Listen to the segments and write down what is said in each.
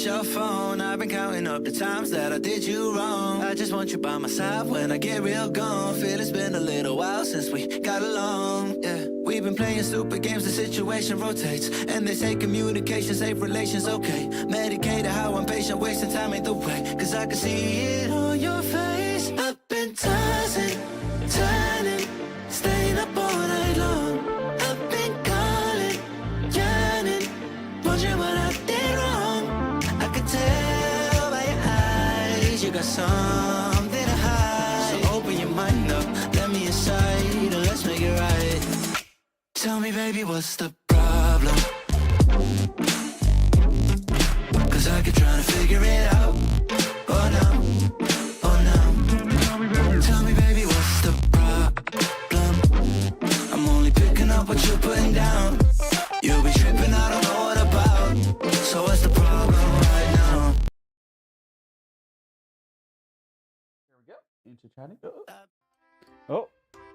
miss your phone. I've been counting up the times that I did you wrong. I just want you by my side when I get real gone. Feel it's been a little while since we got along. Yeah, we've been playing stupid games, the situation rotates. And they say communication, safe relations, okay. Medicated how I'm patient, wasting time ain't the way. Cause I can see it on your face. I've been tossing, turning, staying up all night long. I've been calling, yearning, wondering what I did wrong. I could tell by your eyes you got something to hide. So open your mind up, let me inside, and let's make it right. Tell me, baby, what's the problem? Cause I keep trying to figure it out. Oh no, oh no. Tell me, baby, what's the problem? I'm only picking up what you're putting down. You'll be tripping, I don't know what about. So what's the problem right now? There we go. Into chatting. Oh.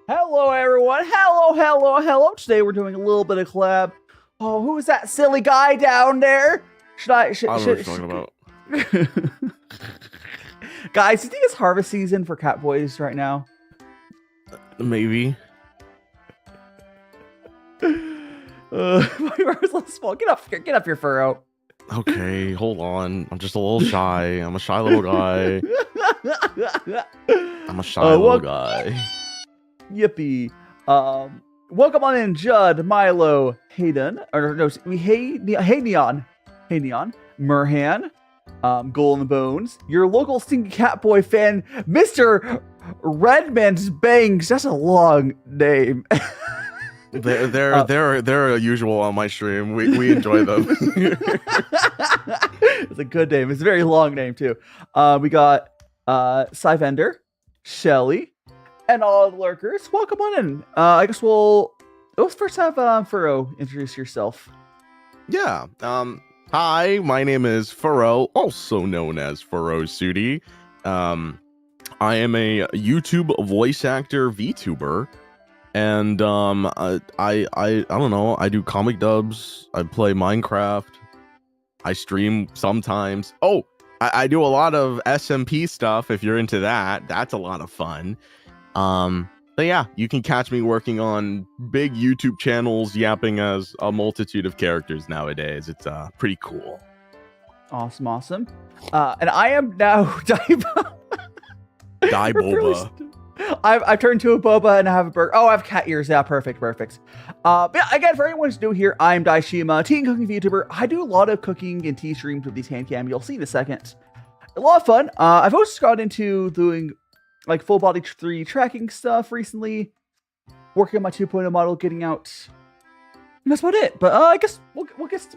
Hello, everyone. Hello. Today we're doing a little bit of collab. Oh, who is that silly guy down there? I don't know what you're talking about. Guys, do you think it's harvest season for cat boys right now? Maybe. My arm's so small. Get up here, Furro. Okay, hold on. I'm just a little shy. I'm a shy little guy. I'm a shy little guy. Yippee. Welcome on in, Judd, Milo, Hayden, or no, Hey Neon, Merhan, Goal in the Bones, your local stinky cat boy fan, Mr. Redman's Bangs. That's a long name. They're usual on my stream. We enjoy them. It's a good name. It's a very long name too. We got Cyvender, Shelly, and all the lurkers. Welcome on in. I guess let's first have Furro introduce yourself. Yeah. Hi, my name is Furro, also known as Furrosuti. I am a YouTube voice actor VTuber. And I don't know, I do comic dubs, I play Minecraft, I stream sometimes. Oh, I do a lot of SMP stuff. If you're into that, that's a lot of fun. But yeah, you can catch me working on big YouTube channels, yapping as a multitude of characters nowadays. It's pretty cool. Awesome. And I am now Boba. I've turned to a boba and I have a burger. Oh, I have cat ears. Yeah, perfect. But yeah, again, for anyone who's new here, I'm DaiShimaVT, tea and cooking VTuber. I do a lot of cooking and tea streams with these hand cam. You'll see in a second. A lot of fun. I've also got into doing like full body 3D tracking stuff recently. Working on my 2.0 model, getting out. And that's about it. But I guess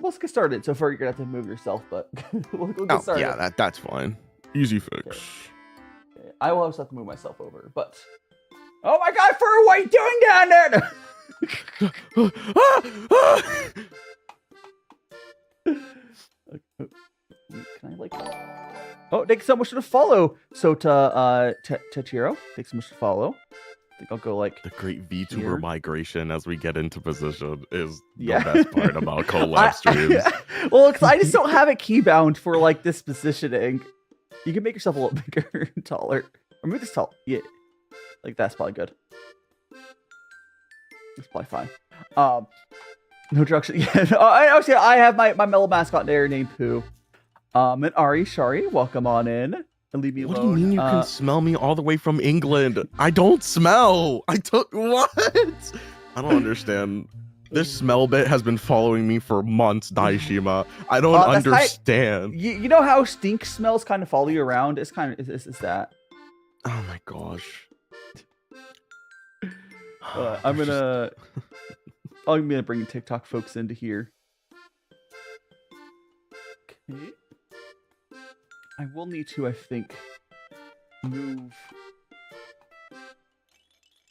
let's get started. So far, you're gonna have to move yourself, but we'll get started. Yeah, that's fine. Easy fix. Okay. I will also have to move myself over, but... Oh my god, Fur, what are you doing down there? Can I, like... Oh, thanks so much for the follow. So, Chiro, thanks so much for the follow. I think I'll go, like... The great VTuber migration as we get into position is the Yeah. best part about collab streams. Well, because I just don't have it keybound for, like, this positioning. You can make yourself a little bigger and taller. Or move this tall. Yeah. Like, that's probably good. That's probably fine. No direction. Yeah. No, I have my mellow mascot there named Pooh. And Ari, Shari, welcome on in. And leave me alone. What do you mean you can smell me all the way from England? I don't smell. What? I don't understand. This smell bit has been following me for months, DaiShima. I don't understand. You know how stink smells kind of follow you around? It's kind of it's that. Oh my gosh. I'm gonna bring TikTok folks into here. Okay. I will need to, I think, move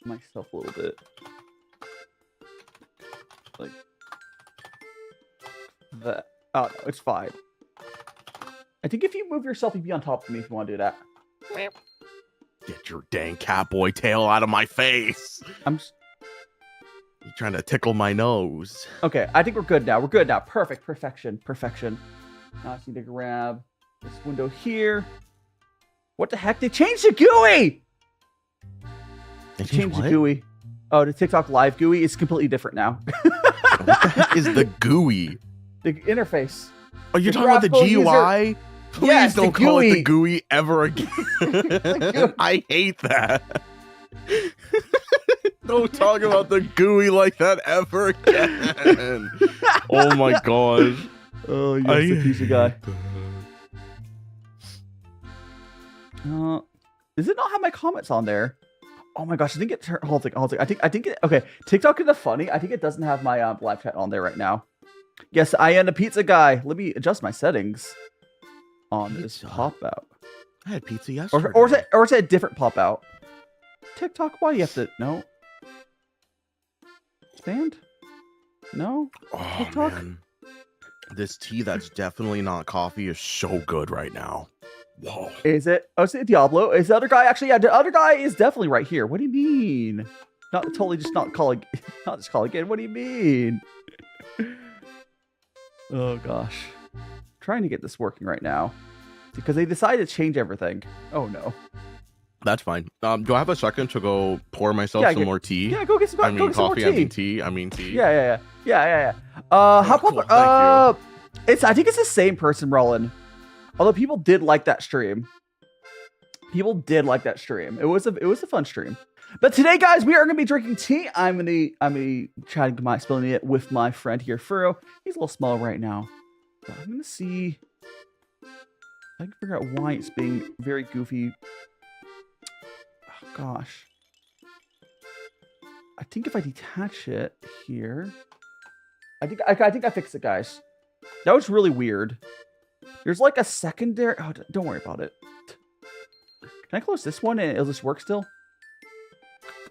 myself a little bit. Like that. Oh no, it's fine. I think if you move yourself, you'd be on top of me if you want to do that. Get your dang catboy tail out of my face. You're trying to tickle my nose. Okay, I think we're good now. Perfect. Perfection. Now I just need to grab this window here. What the heck? They changed the GUI! They Changed what? the GUI. Oh, the TikTok Live GUI is completely different now. What the heck is the GUI? The interface. Are you The talking about the graphical GUI? user- Please Yes, the don't call it the GUI. GUI ever again. I hate that. Don't talk about the GUI like that ever again. Oh my gosh. Oh, yes, I the pizza guy. hate that. Does it not have my comments on there? Oh my gosh, I think it. Hold on. I think it. Okay, TikTok is funny. I think it doesn't have my live chat on there right now. Yes, I am the pizza guy. Let me adjust my settings on this Pizza? pop out. I had pizza yesterday. Or is it a different pop out? TikTok, why do you have to no? Stand? No? Oh TikTok? man. This tea that's definitely not coffee is so good right now. Whoa. Is it? Oh, is it Diablo? Is the other guy actually? Yeah, the other guy is definitely right here. What do you mean? Not totally just not calling, not just calling in. What do you mean? Oh gosh, trying to get this working right now because they decided to change everything. Oh no. That's fine. Do I have a second to go pour myself some more tea? Yeah, go get some. I go mean get some more coffee. I mean tea. Yeah. How cool, about thank it's. I think it's the same person, Roland. Although people did like that stream. People did like that stream. It was a fun stream. But today, guys, we are gonna be drinking tea. I'm gonna be spilling it with my friend here, Furro. He's a little small right now. But I'm gonna see. I can figure out why it's being very goofy. Oh, gosh. I think if I detach it here, I think I fixed it, guys. That was really weird. There's like a secondary. Oh, don't worry about it. Can I close this one and it'll just work still?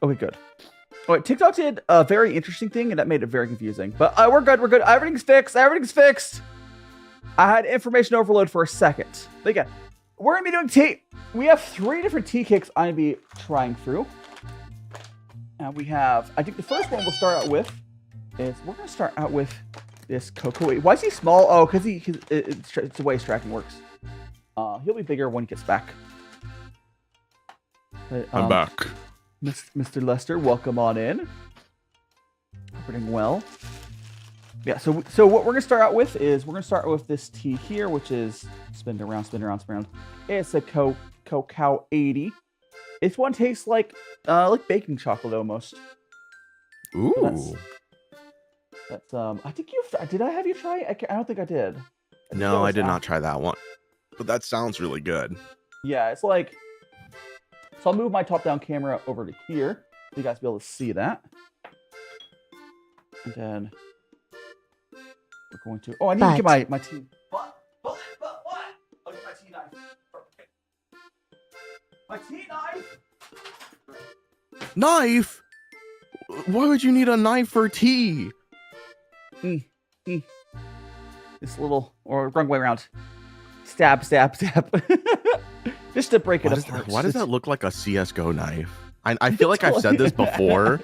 Okay, good. All right, TikTok did a very interesting thing and that made it very confusing. But we're good. We're good. Everything's fixed. I had information overload for a second. But again, we're gonna be doing tea. We have 3 different tea cakes I'm gonna be trying through. And we have. I think the first one we'll start out with is we're gonna start out with this cocoa. Why is he small? Oh, because it's the way his tracking works. He'll be bigger when he gets back. But, I'm back. Mr. Lester, welcome on in. Happening well. Yeah, so what we're gonna start out with is we're gonna start with this tea here, which is spin around. It's a Cacao 80. This one tastes like baking chocolate almost. Ooh. That's I think did I have you try it? I don't think I did. No, I did not try that one. But that sounds really good. Yeah, it's like. So I'll move my top-down camera over to here, so you guys will be able to see that. And then we're going to. Oh, I need to get my tea. But what? I'll get my tea knife. Okay. My tea knife. Knife? Why would you need a knife for tea? This little, or wrong way around. Stab. Just to break it apart. Why does that look like a CSGO knife? I feel like I've said this before,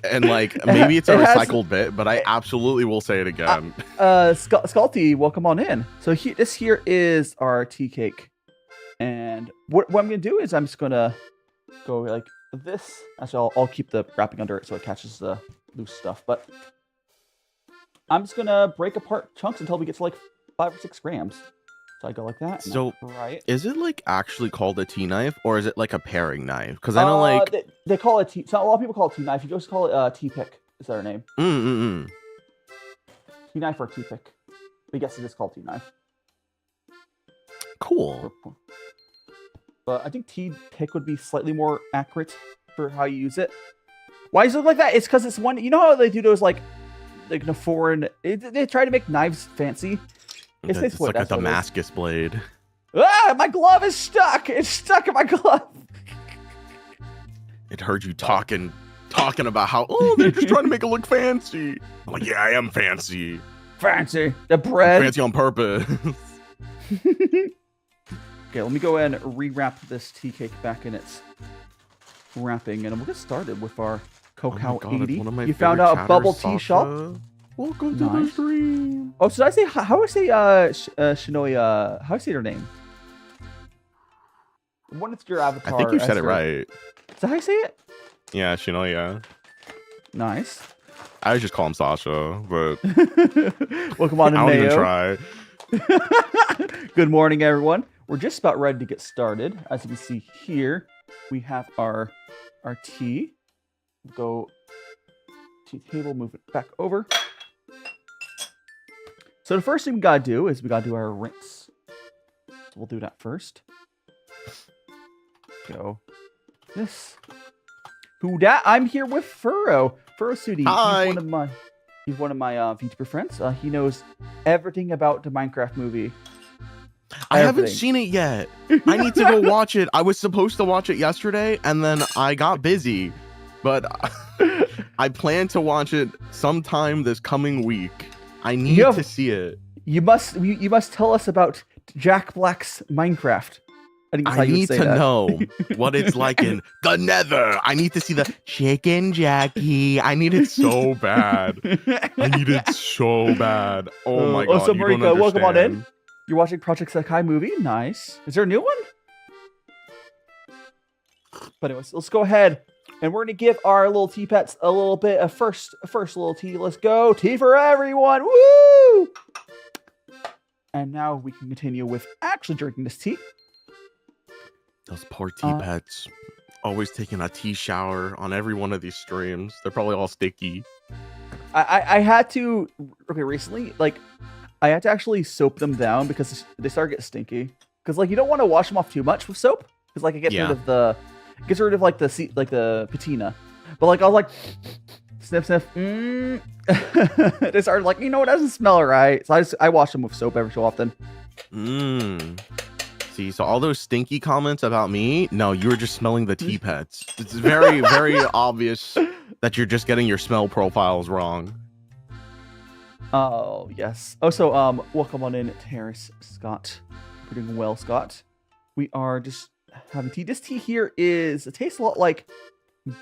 and like maybe it's a recycled bit, but I absolutely will say it again. Sculty, welcome on in. So this here is our tea cake, and what I'm gonna do is I'm just gonna go like this. Actually, I'll keep the wrapping under it so it catches the loose stuff. But I'm just gonna break apart chunks until we get to like 5 or 6 grams. So I go like that. So, right. Is it like actually called a tea knife, or is it like a paring knife? Because I know like they call it tea. So a lot of people call it tea knife. You just call it tea pick. Is that our name? Tea knife or tea pick? I guess it is called tea knife. Cool. But I think tea pick would be slightly more accurate for how you use it. Why does it look like that? It's because it's one. You know how they do those like in a foreign. They try to make knives fancy. It's like a Damascus blade. Ah, my glove is stuck. It's stuck in my glove. It heard you talking about how they're just trying to make it look fancy. I'm like, yeah, I am fancy. Fancy. The bread. Fancy on purpose. Okay, let me go ahead and rewrap this tea cake back in its wrapping, and we'll get started with our Cacao 80. One of my you found out a chatter bubble tea salsa. shop. Welcome to Nice. the stream. Oh, should I say how do I say Shinoya? How do I say her name? When it's your avatar. I think you said it Esther. right. Is that how you say it? Yeah, Shinoya. Nice. I would just call him Sasha, but Welcome on to I don't even Mayo. try. Good morning, everyone. We're just about ready to get started. As you can see here, we have our tea. Go to table, move it back over. So the first thing we gotta do is we gotta do our rinse. So we'll do that first. Go this. Who dat? I'm here with Furrosuti. Hi. He's one of my VTuber friends. He knows everything about the Minecraft movie. I haven't Everything. seen it yet. I need to go watch it. I was supposed to watch it yesterday, and then I got busy. But I plan to watch it sometime this coming week. I need to see it. You must tell us about Jack Black's Minecraft. I think that's how I you would need say to that. know what it's like in the Nether. I need to see the Chicken Jackie. I need it so bad. I need it so bad. Oh my god! So you don't Marika, welcome on in. understand. You're watching Project Sakai movie. Nice. Is there a new one? But anyways, let's go ahead and we're gonna give our little tea pets a little bit of first little tea. Let's go tea for everyone. Woo! And now we can continue with actually drinking this tea. Those poor tea pets. Always taking a tea shower on every one of these streams. They're probably all sticky. I had to recently, like, I had to actually soap them down because they start to get stinky. Because like you don't want to wash them off too much with soap because like it gets rid of the the patina. But like I was like sniff sniff. They started like, you know, it doesn't smell right. So I wash them with soap every so often. See, so all those stinky comments about me, no, you were just smelling the tea pets. It's very, very obvious that you're just getting your smell profiles wrong. Oh yes. Oh, so welcome on in, Terrace Scott. We're doing well, Scott. We are just having tea. This tea here it tastes a lot like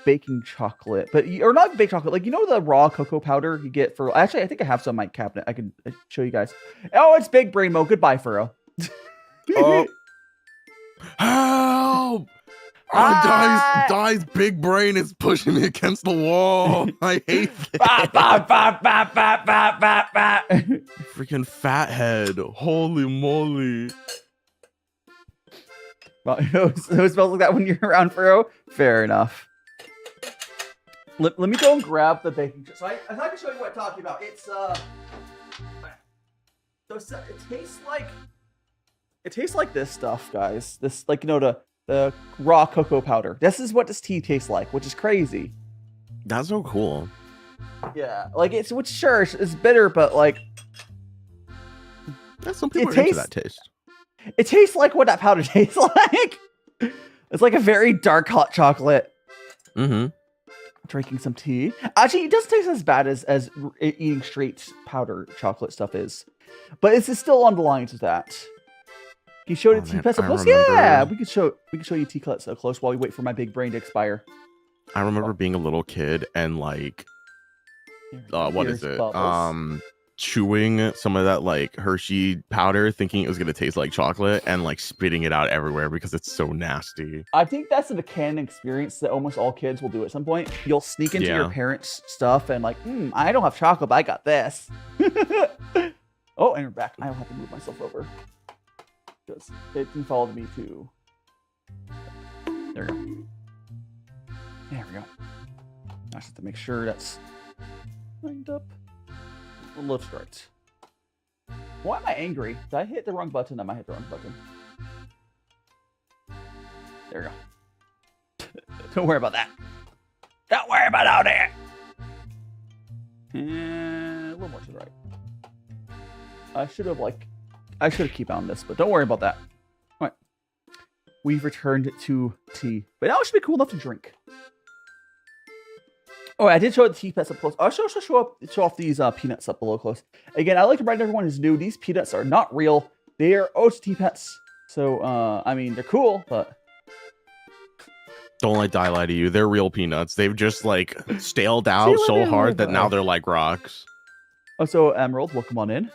baking chocolate, or not baked chocolate. Like, you know, the raw cocoa powder you get for. Actually, I think I have some in my cabinet. I can show you guys. Oh, it's Big Brain Mo. Goodbye, Furrow. Oh. Help! Dai's big brain is pushing me against the wall. I hate this. Freaking fathead. Holy moly. Well, it smells like that when you're around Furrow. Fair enough. Let me go and grab the baking. So I thought I could show you what I'm talking about. It tastes like this stuff, guys. This, like, you know, the raw cocoa powder. This is what this tea tastes like, which is crazy. That's so cool. Yeah, like it's bitter, but like Some people are into that taste. it tastes like what that powder tastes like. It's like a very dark hot chocolate. Drinking some tea. Actually, it doesn't taste as bad as eating straight powder chocolate stuff is, but it's still on the lines of that. Can you show the tea pets up close? Yeah, we could show you tea pets up close while we wait for my big brain to expire. I remember being a little kid and like, what is it? Bubbles. Chewing some of that like Hershey powder, thinking it was gonna taste like chocolate, and like spitting it out everywhere because it's so nasty. I think that's a canon experience that almost all kids will do at some point. You'll sneak into your parents' stuff and like, I don't have chocolate, but I got this. Oh, and we're back. I don't have to move myself over because it followed me too. There we go. There we go. I just have to make sure that's lined up. Left, right. Why am I angry? Did I hit the wrong button? I might hit the wrong button. There we go. Don't worry about that. Don't worry about all that. And a little more to the right. I should have keep on this, but don't worry about that. All right. We've returned to tea, but now it should be cool enough to drink. Oh, I did show the tea pets up close. I'll also show off these peanuts up below close. Again, I like to remind everyone who's new, these peanuts are not real. They are tea pets. So, I mean, they're cool, but... Don't let Dai lie to you. They're real peanuts. They've just like staled out so hard that now they're like rocks. Oh, so Emerald, welcome on in.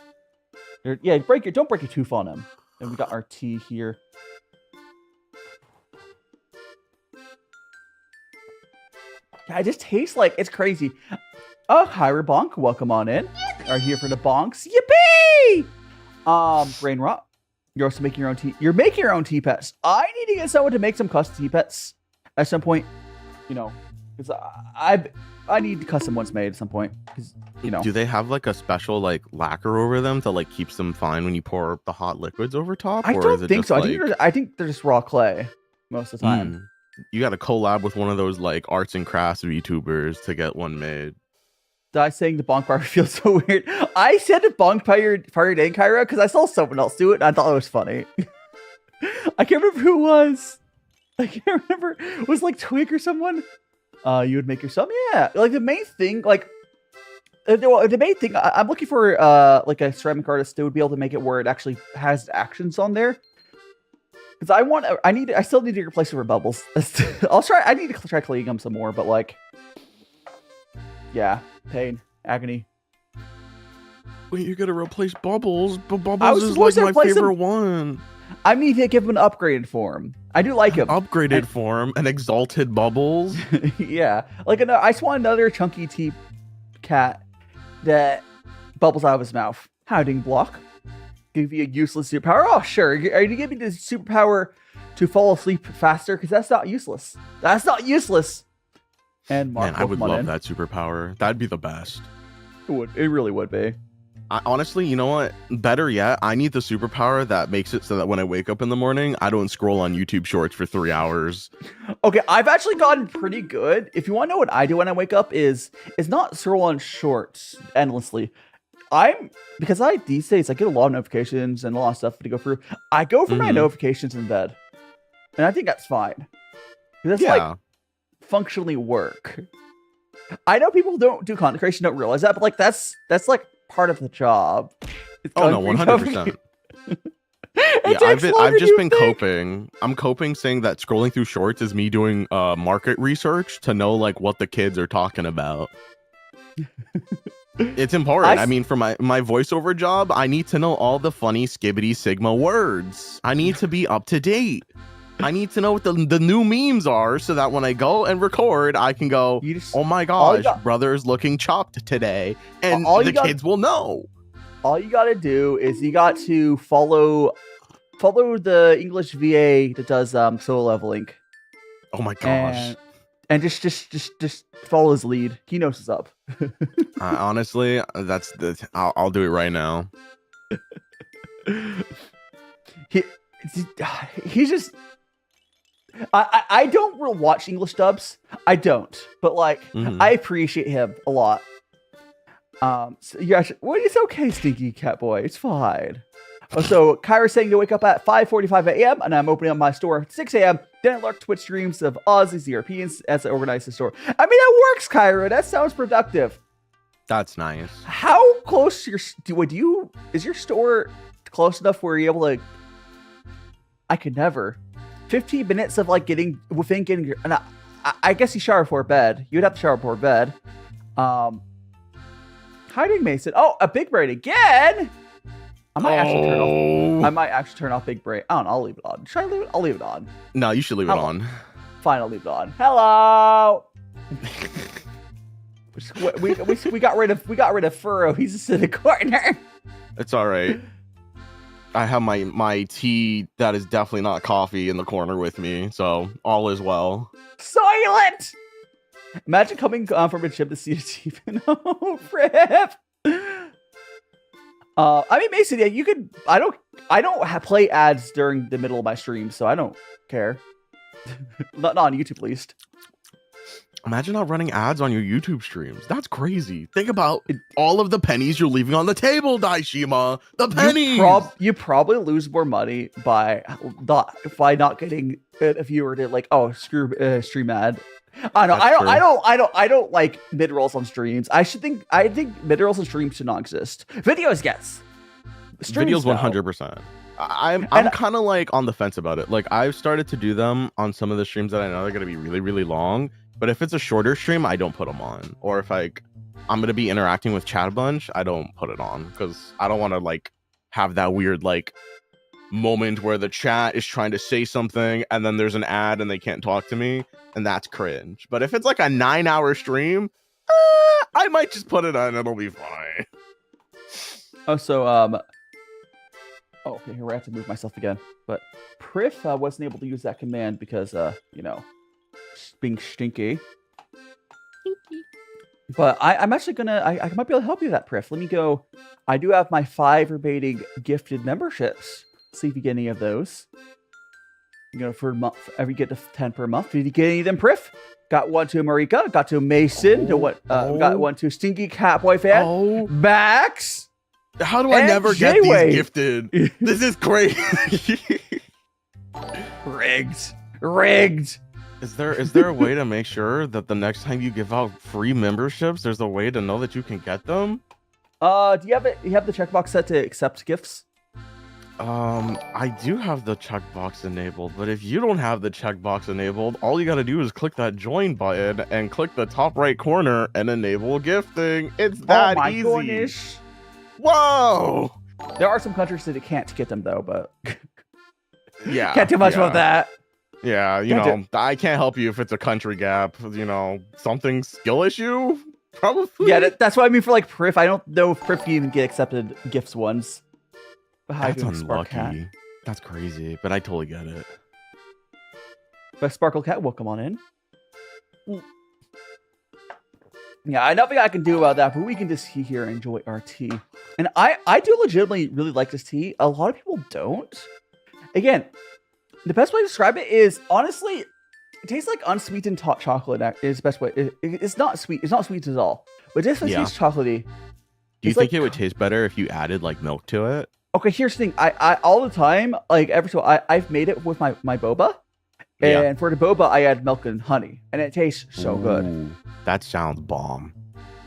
Yeah, don't break your tooth on him. And we got our tea here. Yeah, it just tastes like it's crazy. Oh, hi, Bonk, welcome on in. Are here for the bonks? Yippee! Brain rot. You're also making your own tea. You're making your own tea pets. I need to get someone to make some custom tea pets at some point. You know, because I need custom ones made at some point. Because do they have like a special like lacquer over them to like keeps them fine when you pour the hot liquids over top? I don't think so. Like... I think they're just raw clay most of the time. You got to collab with one of those like arts and crafts VTubers to get one made. I saying the bonk bar feels so weird. I said the bonk fired in Kyra because I saw someone else do it and I thought it was funny. I can't remember who it was. I can't remember. It was like Twig or someone. You would make yourself? Yeah. Like the main thing, like the main thing, I'm looking for like a ceramic artist that would be able to make it where it actually has actions on there. Because I still need to replace it for bubbles. I need to try cleaning them some more, but like, yeah. Pain, agony. Wait, you gotta replace Bubbles, but Bubbles is like my favorite one. I need to give him an upgraded form. I do like him. Upgraded form, an exalted Bubbles. Yeah, like I just want another chunky tea cat that bubbles out of his mouth. Hiding block. Give you a useless superpower. Oh, sure. Are you giving me the superpower to fall asleep faster? Because that's not useless. That's not useless. And Mark, man, I would love that superpower. That'd be the best. It would. It really would be. Honestly, you know what? Better yet, I need the superpower that makes it so that when I wake up in the morning, I don't scroll on YouTube Shorts for 3 hours. Okay, I've actually gotten pretty good. If you want to know what I do when I wake up is not scroll on Shorts endlessly. Because these days I get a lot of notifications and a lot of stuff to go through. I go for my notifications in bed, and I think that's fine. That's like functionally work. I know people don't do content creation, don't realize that, but like that's like part of the job. Oh no, 100%. Yeah, I've just been coping. I'm coping saying that scrolling through Shorts is me doing market research to know like what the kids are talking about. It's important. I mean, for my voiceover job, I need to know all the funny skibbity sigma words. I need to be up to date. I need to know what the new memes are so that when I go and record, I can go, oh my gosh, brother's looking chopped today. And the kids will know. All you got to do is you got to follow the English VA that does solo leveling. Oh my gosh. And just follow his lead. He knows what's up. Honestly, I'll do it right now. He's just... I don't watch English dubs. I don't. But like, I appreciate him a lot. So you actually... Well, it's okay, Stinky Cat Boy. It's fine. So Kyra's saying to wake up at 5:45 a.m. and I'm opening up my store at 6 a.m. Then I lurk Twitch streams of Aussies, Europeans as I organize the store. I mean, that works, Kyra. That sounds productive. That's nice. How close is your store close enough where you're able to... I could never. 15 minutes of like getting... And I guess you shower before bed. You'd have to shower before bed. Hiding Mason. Oh, a big brain again? I might actually turn off Big Brain. I don't know. I'll leave it on. Should I leave it? I'll leave it on. No, you should leave it on. Fine, I'll leave it on. Hello. we got rid of Furrow. He's just in the corner. It's all right. I have my tea that is definitely not coffee in the corner with me, so all is well. Silent. Imagine coming from a chip to see a TV. No, Rip. I mean, Mason, yeah, you could. I don't play ads during the middle of my stream, so I don't care. not on YouTube, at least. Imagine not running ads on your YouTube streams. That's crazy. Think about all of the pennies you're leaving on the table, DaiShima. The pennies. You probably lose more money by not getting a viewer to like, oh, screw stream ad. I don't like mid rolls on streams. I think mid rolls on streams should not exist. Videos, yes. Streams, videos, 100%. I'm kind of like on the fence about it. Like I've started to do them on some of the streams that I know are going to be really, really long. But if it's a shorter stream, I don't put them on. Or if I'm gonna be interacting with chat a bunch, I don't put it on because I don't want to like have that weird like moment where the chat is trying to say something and then there's an ad and they can't talk to me, and that's cringe. But if it's like a 9-hour stream, I might just put it on, it'll be fine. Oh, so oh, okay, here I have to move myself again. But puerh wasn't able to use that command because you know, being stinky. But I'm actually gonna I might be able to help you with that, puerh. Let me go. I do have my 5 remaining gifted memberships. See if you get any of those. You know, for a month, every get to 10 per month. Did you get any of them, puerh? Got one to Marika. Got to Mason. To what? Got one to Stinky Catboy fan. Oh. Max. How do I never get these gifted? This is crazy. Rigged. Is there a way to make sure that the next time you give out free memberships, there's a way to know that you can get them? Do you have it? You have the checkbox set to accept gifts? I do have the checkbox enabled, but if you don't have the checkbox enabled, all you gotta do is click that join button and click the top right corner and enable gifting. It's that easy. Oh my goodness. Whoa! There are some countries that it can't get them though, but yeah, can't do much about that. Yeah, you know, I can't help you if it's a country gap. You know, something skill issue, probably. Yeah, that's what I mean for like puerh. I don't know if puerh can even get accepted gifts once. That's unlucky. That's crazy, but I totally get it. But Sparkle Cat, welcome on in. Yeah, I nothing I can do about that, but we can just sit here and enjoy our tea. And I do legitimately really like this tea. A lot of people don't. Again, the best way to describe it is, honestly, it tastes like unsweetened hot chocolate is the best way. It's not sweet. It's not sweet at all. But this tastes chocolatey. Do you think it would taste better if you added like milk to it? Okay, here's the thing. I all the time, like every so I've made it with my boba. And for the boba, I add milk and honey. And it tastes so good. That sounds bomb.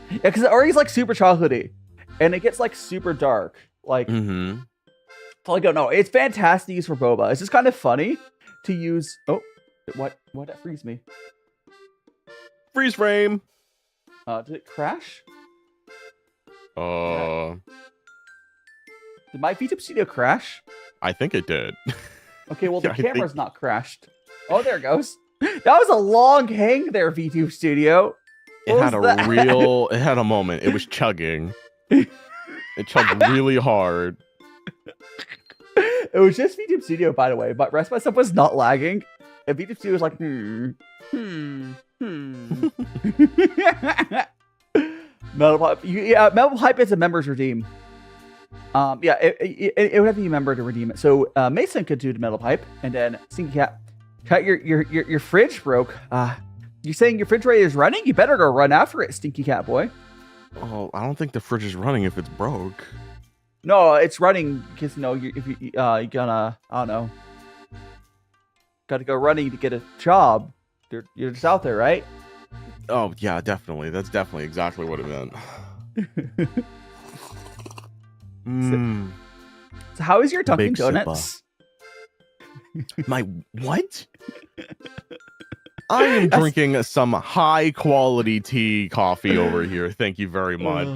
Yeah, because it already is like super chocolatey. And it gets like super dark. Like, so I don't know. It's fantastic to use for boba. It's just kind of funny to use. Oh, what that freeze me? Freeze frame. Did it crash? Did my VTuber studio crash? I think it did. Okay, well the camera's not crashed. Oh, there it goes. That was a long hang there, VTuber studio. It had a moment. It was chugging. It chugged really hard. It was just VTuber studio, by the way, but rest of my stuff was not lagging. And VTuber studio was like, Metal Pipe. Yeah, Metal Pipe is a member's redeem. Yeah, it would have to be a member to redeem it. So Mason could do the Metal Pipe, and then Stinky Cat, your fridge broke. You saying your refrigerator is running? You better go run after it, Stinky Cat boy. Oh, I don't think the fridge is running if it's broke. No, it's running because you gonna, I don't know, got to go running to get a job. You're just out there, right? Oh yeah, definitely. That's definitely exactly what it meant. So how is your Dunkin' Donuts? My what? I am drinking some high quality tea coffee over here. Thank you very much.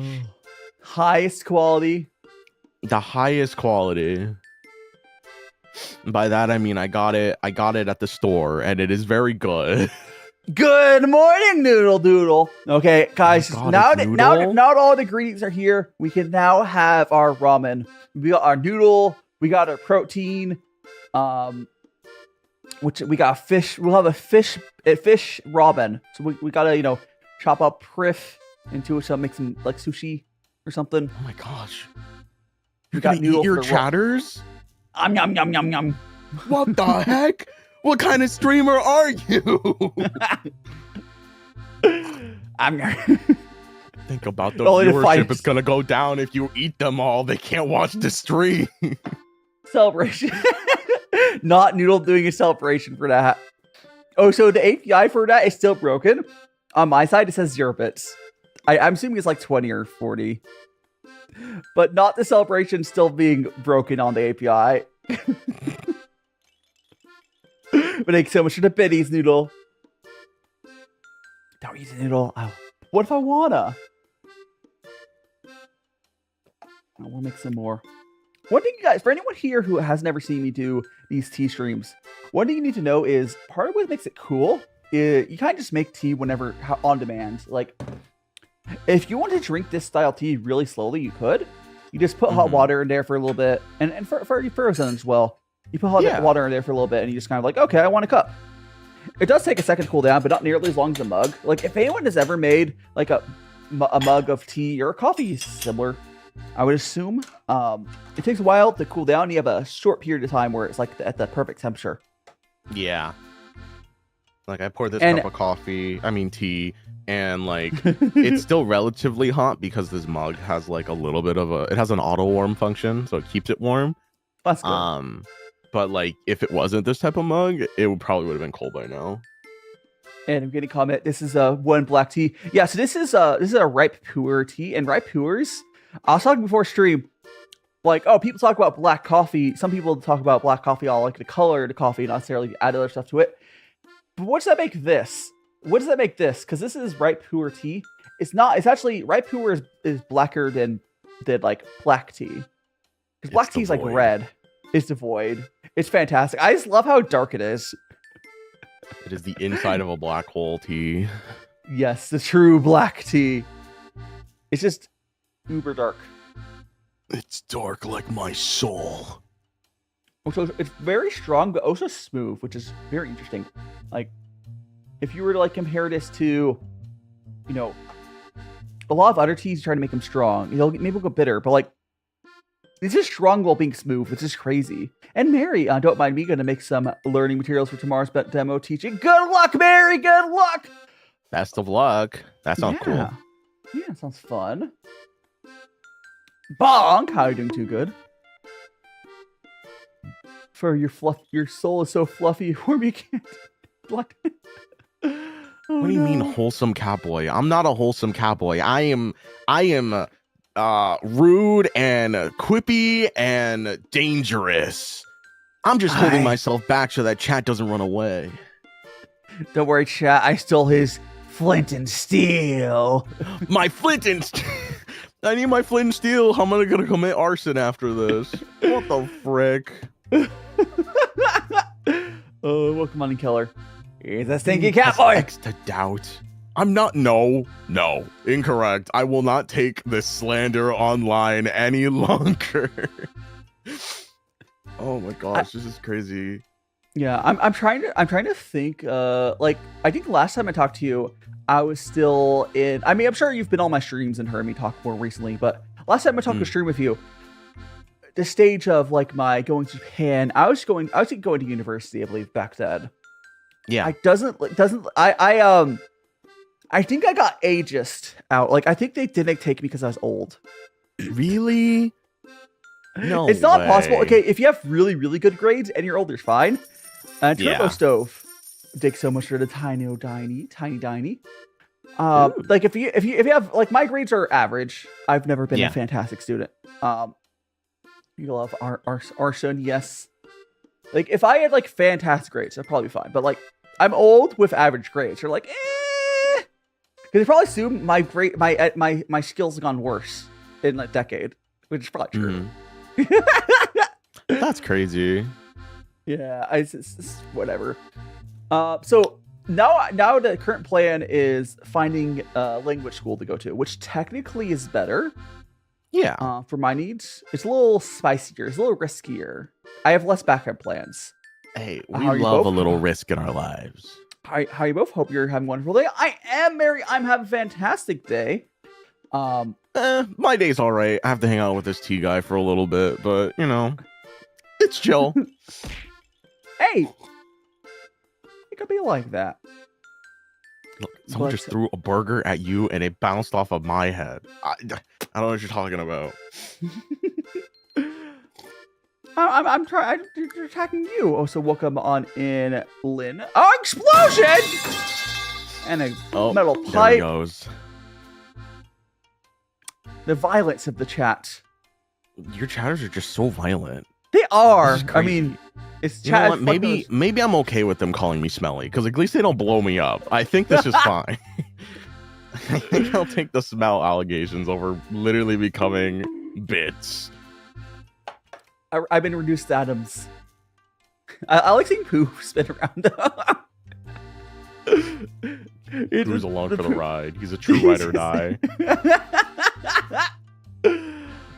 Highest quality. The highest quality. By that I mean I got it at the store and it is very good. Good morning, Noodle Doodle. Okay, guys, now that all the ingredients are here, we can now have our ramen. We got our noodle, we got our protein, which we got fish. We'll have a fish ramen. So we gotta, chop up puerh into it, so make some like sushi or something. Oh my gosh. You're gonna eat your chatters? Yum yum yum yum. What the heck? What kind of streamer are you? Think about the viewership. It's gonna go down if you eat them all. They can't watch the stream. Celebration. Not Noodle doing a celebration for that. Oh, so the API for that is still broken. On my side, it says 0 bits. I'm assuming it's like 20 or 40. But not the celebration still being broken on the API. But thanks so much for the biddies, Noodle. Don't eat the noodle. Oh. What if I wanna? We'll make some more. One thing, you guys, for anyone here who has never seen me do these tea streams, one thing you need to know is part of what makes it cool is you kind of just make tea whenever on demand. Like, if you want to drink this style tea really slowly, you could. You just put hot water in there for a little bit, and for Furrosuti as well, you put hot water in there for a little bit, and you just kind of like, okay, I want a cup. It does take a second to cool down, but not nearly as long as a mug. Like, if anyone has ever made like a mug of tea or coffee similar, I would assume it takes a while to cool down. You have a short period of time where it's like at the perfect temperature. Yeah. Like I poured this cup of tea, and like it's still relatively hot because this mug has like a little bit of it has an auto warm function, so it keeps it warm. That's good. But like if it wasn't this type of mug, it probably would have been cold by now. And I'm getting a comment. This is one black tea. Yeah, so this is a ripe pu'er tea, and ripe pu'ers. I was talking before stream, like, oh, people talk about black coffee. Some people talk about black coffee all like the color of the coffee, not necessarily add other stuff to it. But what does that make this? What does that make this? Because this is ripe pu'er tea. It's not. It's actually ripe pu'er is blacker than like black tea. Because black tea is like red. It's devoid. It's fantastic. I just love how dark it is. It is the inside of a black hole tea. Yes, the true black tea. It's just uber dark. It's dark like my soul. So it's very strong, but also smooth, which is very interesting. Like, if you were to like compare this to, you know, a lot of other teas try to make them strong. Maybe go bitter, but like, it's just strong while being smooth, which is crazy. And Mary, don't mind me, gonna make some learning materials for tomorrow's demo teaching. Good luck, Mary. Good luck. Best of luck. That sounds cool. Yeah, sounds fun. Bonk! How are you doing? Too good. For your soul is so fluffy, Warby can't. What do you mean, wholesome cowboy? I'm not a wholesome cowboy. I am rude and quippy and dangerous. I'm just holding myself back so that chat doesn't run away. Don't worry, chat. I stole his flint and steel. My flint and steel. I need my flint and steel. How am I gonna commit arson after this? What the frick? Oh, welcome on, Keller. He's a stinky catboy. X to doubt. I'm not. No, incorrect. I will not take this slander online any longer. Oh my gosh, this is crazy. Yeah, I'm trying to think. Like, I think last time I talked to you, I was still in. I mean, I'm sure you've been on my streams and heard me talk more recently, but last time I talked to stream with you, the stage of like my going to Japan, I was going to university, I believe, back then. Yeah, I think I got ageist out. Like, I think they didn't take me because I was old. Really? No, it's not possible. Okay, if you have really, really good grades and you're old, you're fine. Turbo Stove, dig so much for the tiny. Like if you have like my grades are average. I've never been a fantastic student. You love arson, yes. Like if I had like fantastic grades, I'd probably be fine. But like I'm old with average grades. You're like, because they probably assume my skills have gone worse in a decade, which is probably true. That's crazy. Yeah, it's whatever. So now the current plan is finding a language school to go to, which technically is better. Yeah. For my needs, it's a little spicier. It's a little riskier. I have less backup plans. Hey, we love a little risk in our lives. How you both? Hope you're having a wonderful day. I am, Mary. I'm having a fantastic day. My day's all right. I have to hang out with this tea guy for a little bit, but you know, it's chill. Hey, it could be like that. Look, someone just threw a burger at you and it bounced off of my head. I don't know what you're talking about. I'm trying. You're attacking you. Oh, so welcome on in, Lynn. Oh, explosion! And a metal pipe. There he goes. The violence of the chat. Your chatters are just so violent. They are. I mean, it's chat. You know what? Maybe I'm okay with them calling me smelly because at least they don't blow me up. I think this is fine. I think I'll take the smell allegations over literally becoming bits. I've been reduced to atoms. I like seeing poo spin around. Who's along for the ride? He's a true ride or die.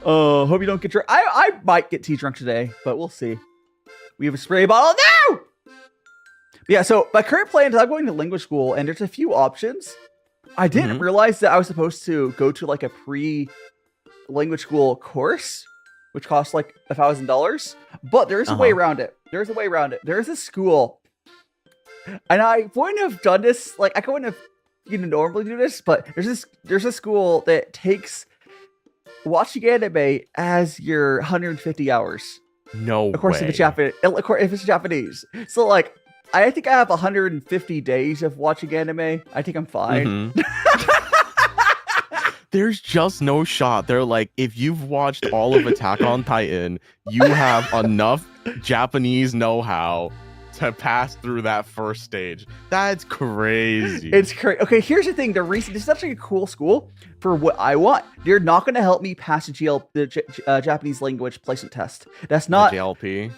Oh, hope you don't get drunk. I might get tea drunk today, but we'll see. We have a spray bottle now. Yeah, so my current plan is I'm going to language school, and there's a few options. I didn't realize that I was supposed to go to like a pre-language school course, which costs like $1,000. But there's a way around it. There's a way around it. There's a school, and I wouldn't have done this. Like I wouldn't have, normally do this. But there's a school that takes watching anime as your 150 hours. No of course, way. If it's Japanese. So like, I think I have 150 days of watching anime. I think I'm fine. There's just no shot. They're like, if you've watched all of Attack on Titan, you have enough Japanese know-how to pass through that first stage. That's crazy. It's crazy. Okay, here's the thing. This is actually a cool school for what I want. They're not going to help me pass the Japanese language placement test. That's not the JLP.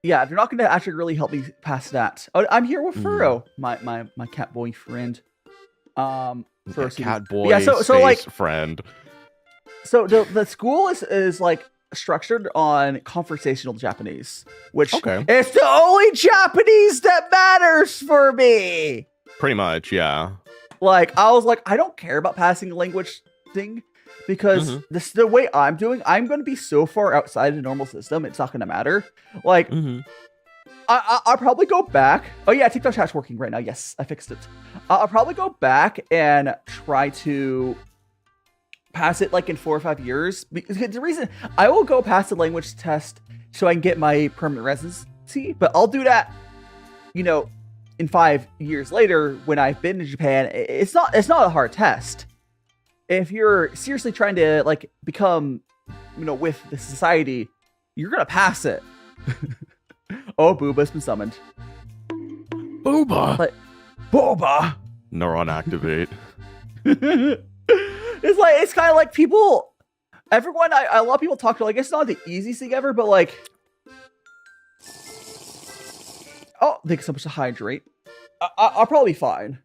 Yeah, they're not going to actually really help me pass that. Oh, I'm here with Furro, my cat boyfriend. Cat boy. Yeah, so like friend. So the school is like structured on conversational Japanese, which is the only Japanese that matters for me. Pretty much, yeah. Like I was like, I don't care about passing the language thing because this the way I'm doing. I'm going to be so far outside the normal system, it's not going to matter. Like, I'll probably go back. Oh yeah, TikTok chat's working right now. Yes, I fixed it. I'll probably go back and try to pass it like in 4 or 5 years. Because the reason I will go pass the language test so I can get my permanent residency, but I'll do that, in 5 years later when I've been to Japan. It's not a hard test. If you're seriously trying to like become, with the society, you're gonna pass it. Oh, Booba's been summoned. Booba. Booba. Neuron activate. It's kind of like people. Everyone, a lot of people talk to like it's not the easiest thing ever, but like, oh, thanks so much to hydrate. I'll probably be fine,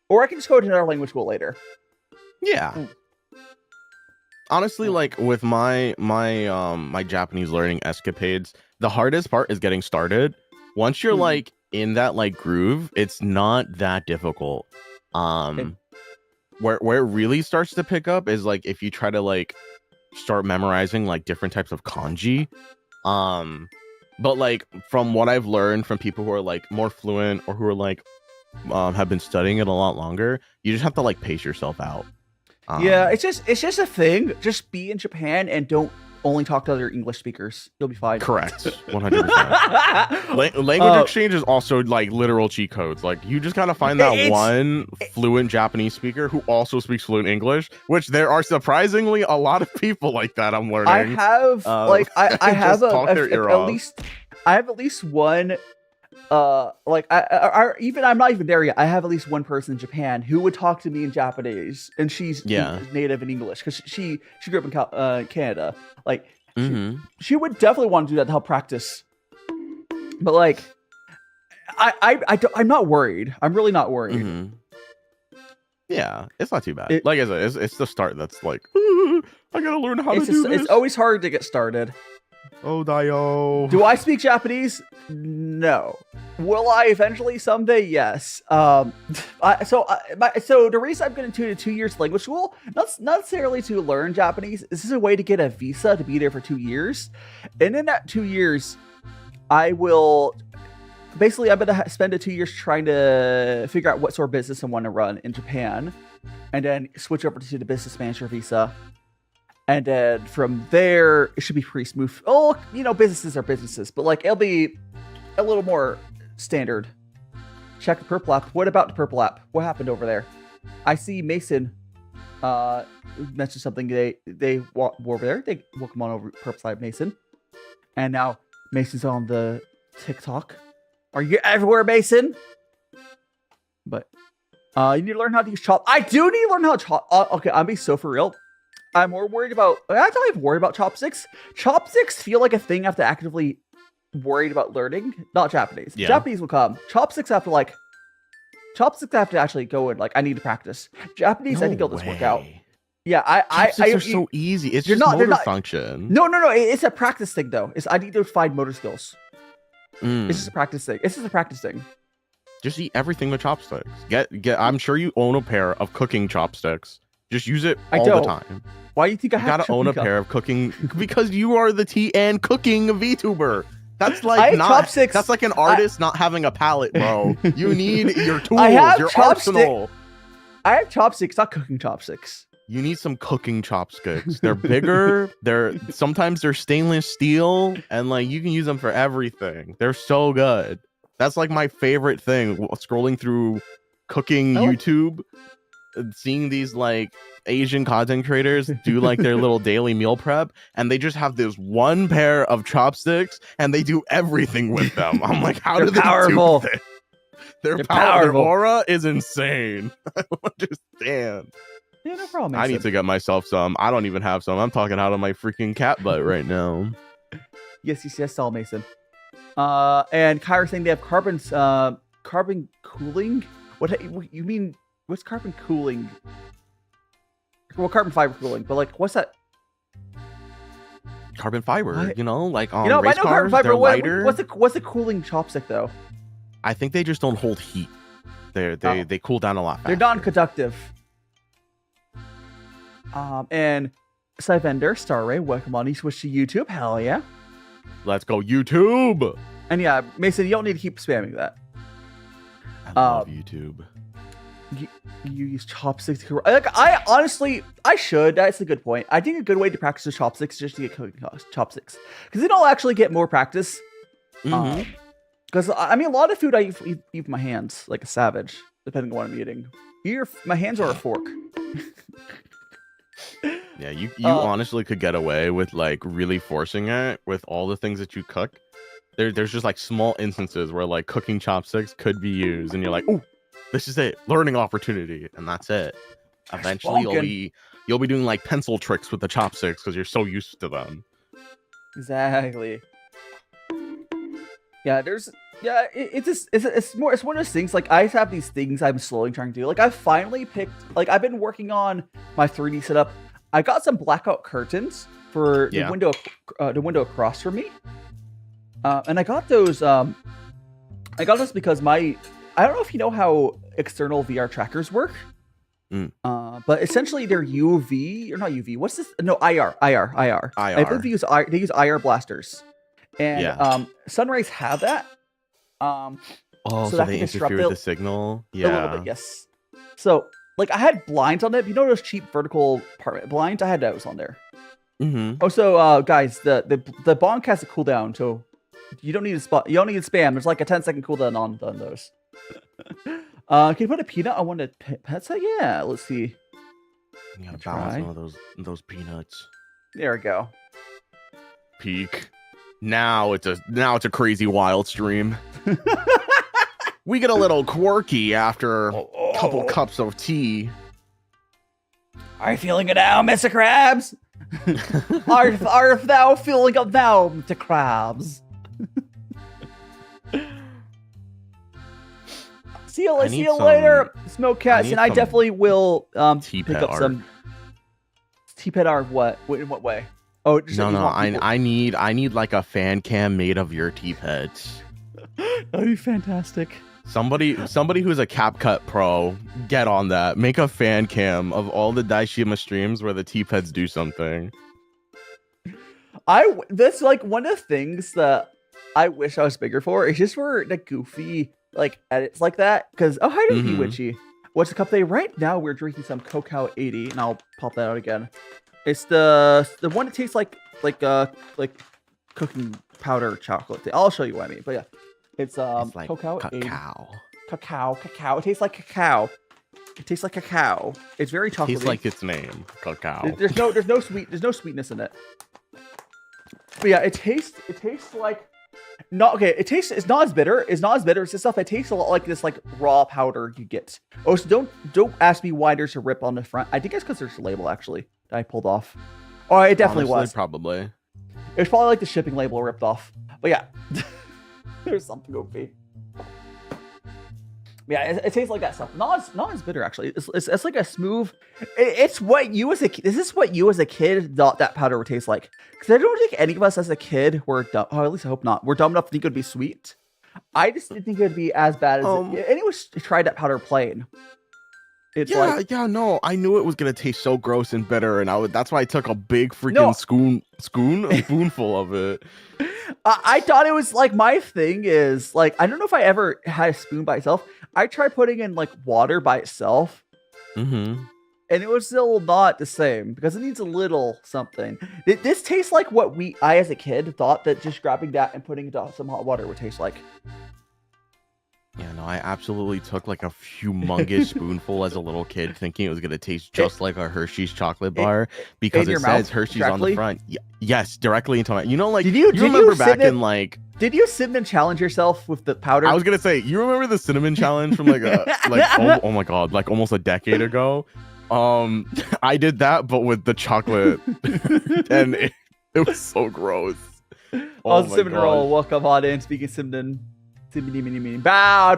or I can just go to another language school later. Yeah. Honestly, like with my Japanese learning escapades, the hardest part is getting started. Once you're like in that like groove, it's not that difficult. Where it really starts to pick up is like if you try to like start memorizing like different types of kanji. But like from what I've learned from people who are like more fluent or who are like have been studying it a lot longer, you just have to like pace yourself out. Yeah, it's just a thing. Just be in Japan and don't only talk to other English speakers. You'll be fine. Correct. 100%. Language exchange is also like literal cheat codes. Like you just gotta find that one fluent Japanese speaker who also speaks fluent English, which there are surprisingly a lot of people like that. I'm learning. I have I have at least one. I'm not even there yet. I have at least one person in Japan who would talk to me in Japanese, and she's native in English because she grew up in Canada. Like, she would definitely want to do that to help practice. But like, I'm not worried. I'm really not worried. Yeah, it's not too bad. Like I said, it's the start that's like, I gotta learn how to do this. It's always hard to get started. Oh, Dio. Do I speak Japanese? No. Will I eventually someday? Yes. So the reason I'm going to 2 years language school, not necessarily to learn Japanese. This is a way to get a visa to be there for 2 years. And in that 2 years, I'm going to spend the 2 years trying to figure out what sort of business I want to run in Japan. And then switch over to the business manager visa. And then from there, it should be pretty smooth. Oh, businesses are businesses, but like it'll be a little more standard. Check the purple app. What about the purple app? What happened over there? I see Mason mentioned something. They were over there. They welcome on over purple side Mason. And now Mason's on the TikTok. Are you everywhere, Mason? But you need to learn how to use chop. I do need to learn how to chop. Okay, I'm being so for real. I'm more worried about. I don't even worry about chopsticks. Chopsticks feel like a thing I have to actively worried about learning. Not Japanese. Yeah. Japanese will come. Chopsticks have to like. Chopsticks have to actually go and like. I need to practice. Japanese, I think they'll just work out. Yeah, Chopsticks are so easy. It's just motor function. No. It's a practice thing though. I need to find motor skills. It's just a practice thing. It's just a practice thing. Just eat everything with chopsticks. I'm sure you own a pair of cooking chopsticks. Just use it all the time. Why do you think I have gotta own a pair of cooking? Because you are the tea and cooking VTuber. That's like chopsticks. That's like an artist not having a palette, bro. You need your tools, your chopstick. arsenal. I have chopsticks, not cooking chopsticks. You need some cooking chopsticks. They're bigger. Sometimes they're stainless steel, and like you can use them for everything. They're so good. That's like my favorite thing. Scrolling through cooking YouTube, seeing these like Asian content creators do like their little daily meal prep, and they just have this one pair of chopsticks, and they do everything with them. I'm like, how do they do this? Their powerful. Their aura is insane. I don't understand. Yeah, no problem. I need to get myself some. I don't even have some. I'm talking out of my freaking cat butt right now. Yes, Saul Mason. And Kyra saying they have carbon cooling. What you mean? What's carbon cooling? Well, carbon fiber cooling, but like, what's that? Carbon fiber, what? you know, like on I know cars, carbon fiber. they're lighter. What's a cooling chopstick though? I think they just don't hold heat. They cool down a lot faster. They're non-conductive. And Syvender, Starray, welcome on. You switch to YouTube. Hell yeah. Let's go YouTube. And yeah, Mason, you don't need to keep spamming that. I love YouTube. You use chopsticks. Like, I should. That's a good point. I think a good way to practice with chopsticks is just to get cooking chopsticks. Because then I'll actually get more practice. Because, I mean, a lot of food I eat with my hands, like a savage, depending on what I'm eating. My hands are a fork. Yeah, you honestly could get away with like really forcing it with all the things that you cook. There's just like small instances where like cooking chopsticks could be used, and you're like, "Ooh, this is it, learning opportunity," and that's it. Eventually, you'll be doing like pencil tricks with the chopsticks because you're so used to them. Exactly. Yeah, it's one of those things. Like I have these things I'm slowly trying to do. Like I finally picked. Like I've been working on my 3D setup. I got some blackout curtains for the window across from me, and I got those. I got this because I don't know if you know how external VR trackers work. But essentially they're UV or not UV. What's this? No, IR. I believe they use IR blasters, and Sunrays have that. So that they interfere with the signal. Yeah, a little bit. Yes. So like I had blinds on it. You know those cheap vertical apartment blinds? I had those on there. Also, guys, the bonk has a cooldown, so you don't need to spam. There's like a 10-second cooldown on those. Can you put a peanut on one of the pets? Yeah, let's see. You gotta balance one of those peanuts. There we go. Peak. Now it's a crazy wild stream. We get a little quirky after a couple cups of tea. Are you feeling it now, Mr. Krabs? Art thou feeling it now, Mr. Krabs? See you later, Smoke Cats, and I definitely will pick up some T-Pet art. What? In what way? Oh, I need like a fan cam made of your T-Pets. That'd be fantastic. Somebody who's a CapCut pro, get on that. Make a fan cam of all the Daishima streams where the T-Pets do something. That's like one of the things that I wish I was bigger for. It's just for the goofy like edits like that. Because hi to Witchy. What's the cup today? Right now we're drinking some Cacao 80, and I'll pop that out again. It's the one that tastes like cooking powder chocolate. I'll show you what I mean. But yeah, it's like Cacao. Cacao. It tastes like cacao. It's very chocolatey. Tastes like its name, Cacao. There's no sweetness in it. But yeah, it tastes like Not okay. It tastes. It's not as bitter. It's not as bitter. It's just stuff. It tastes a lot like this, like raw powder you get. Oh, so don't ask me why there's a rip on the front. I think it's because there's a label actually that I pulled off. Oh, it definitely Honestly, was. Probably. It was probably like the shipping label ripped off. But yeah, there's something OP. Yeah, it tastes like that stuff. Not as bitter actually. It's like a smooth. It's what you as a this is what you as a kid thought that powder would taste like. Because I don't think any of us as a kid were dumb. Oh, at least I hope not. We're dumb enough to think it would be sweet. I just didn't think it would be as bad as anyone tried that powder plain. It's no, I knew it was gonna taste so gross and bitter, and that's why I took a big freaking spoonful of it. I thought it was like my thing is like I don't know if I ever had a spoon by itself. I tried putting in like water by itself, and it was still not the same because it needs a little something. This tastes like what I as a kid thought that just grabbing that and putting it into some hot water would taste like. Yeah, no, I absolutely took like a humongous spoonful as a little kid, thinking it was gonna taste just like a Hershey's chocolate bar because it says Hershey's directly on the front. Yes, directly into my. You know, like did you remember back in like? Did you cinnamon challenge yourself with the powder? I was gonna say, you remember the cinnamon challenge from like oh my god, like almost a decade ago. I did that, but with the chocolate, and it was so gross. Oh, cinnamon roll. Welcome on in. Speaking cinnamon. Bow.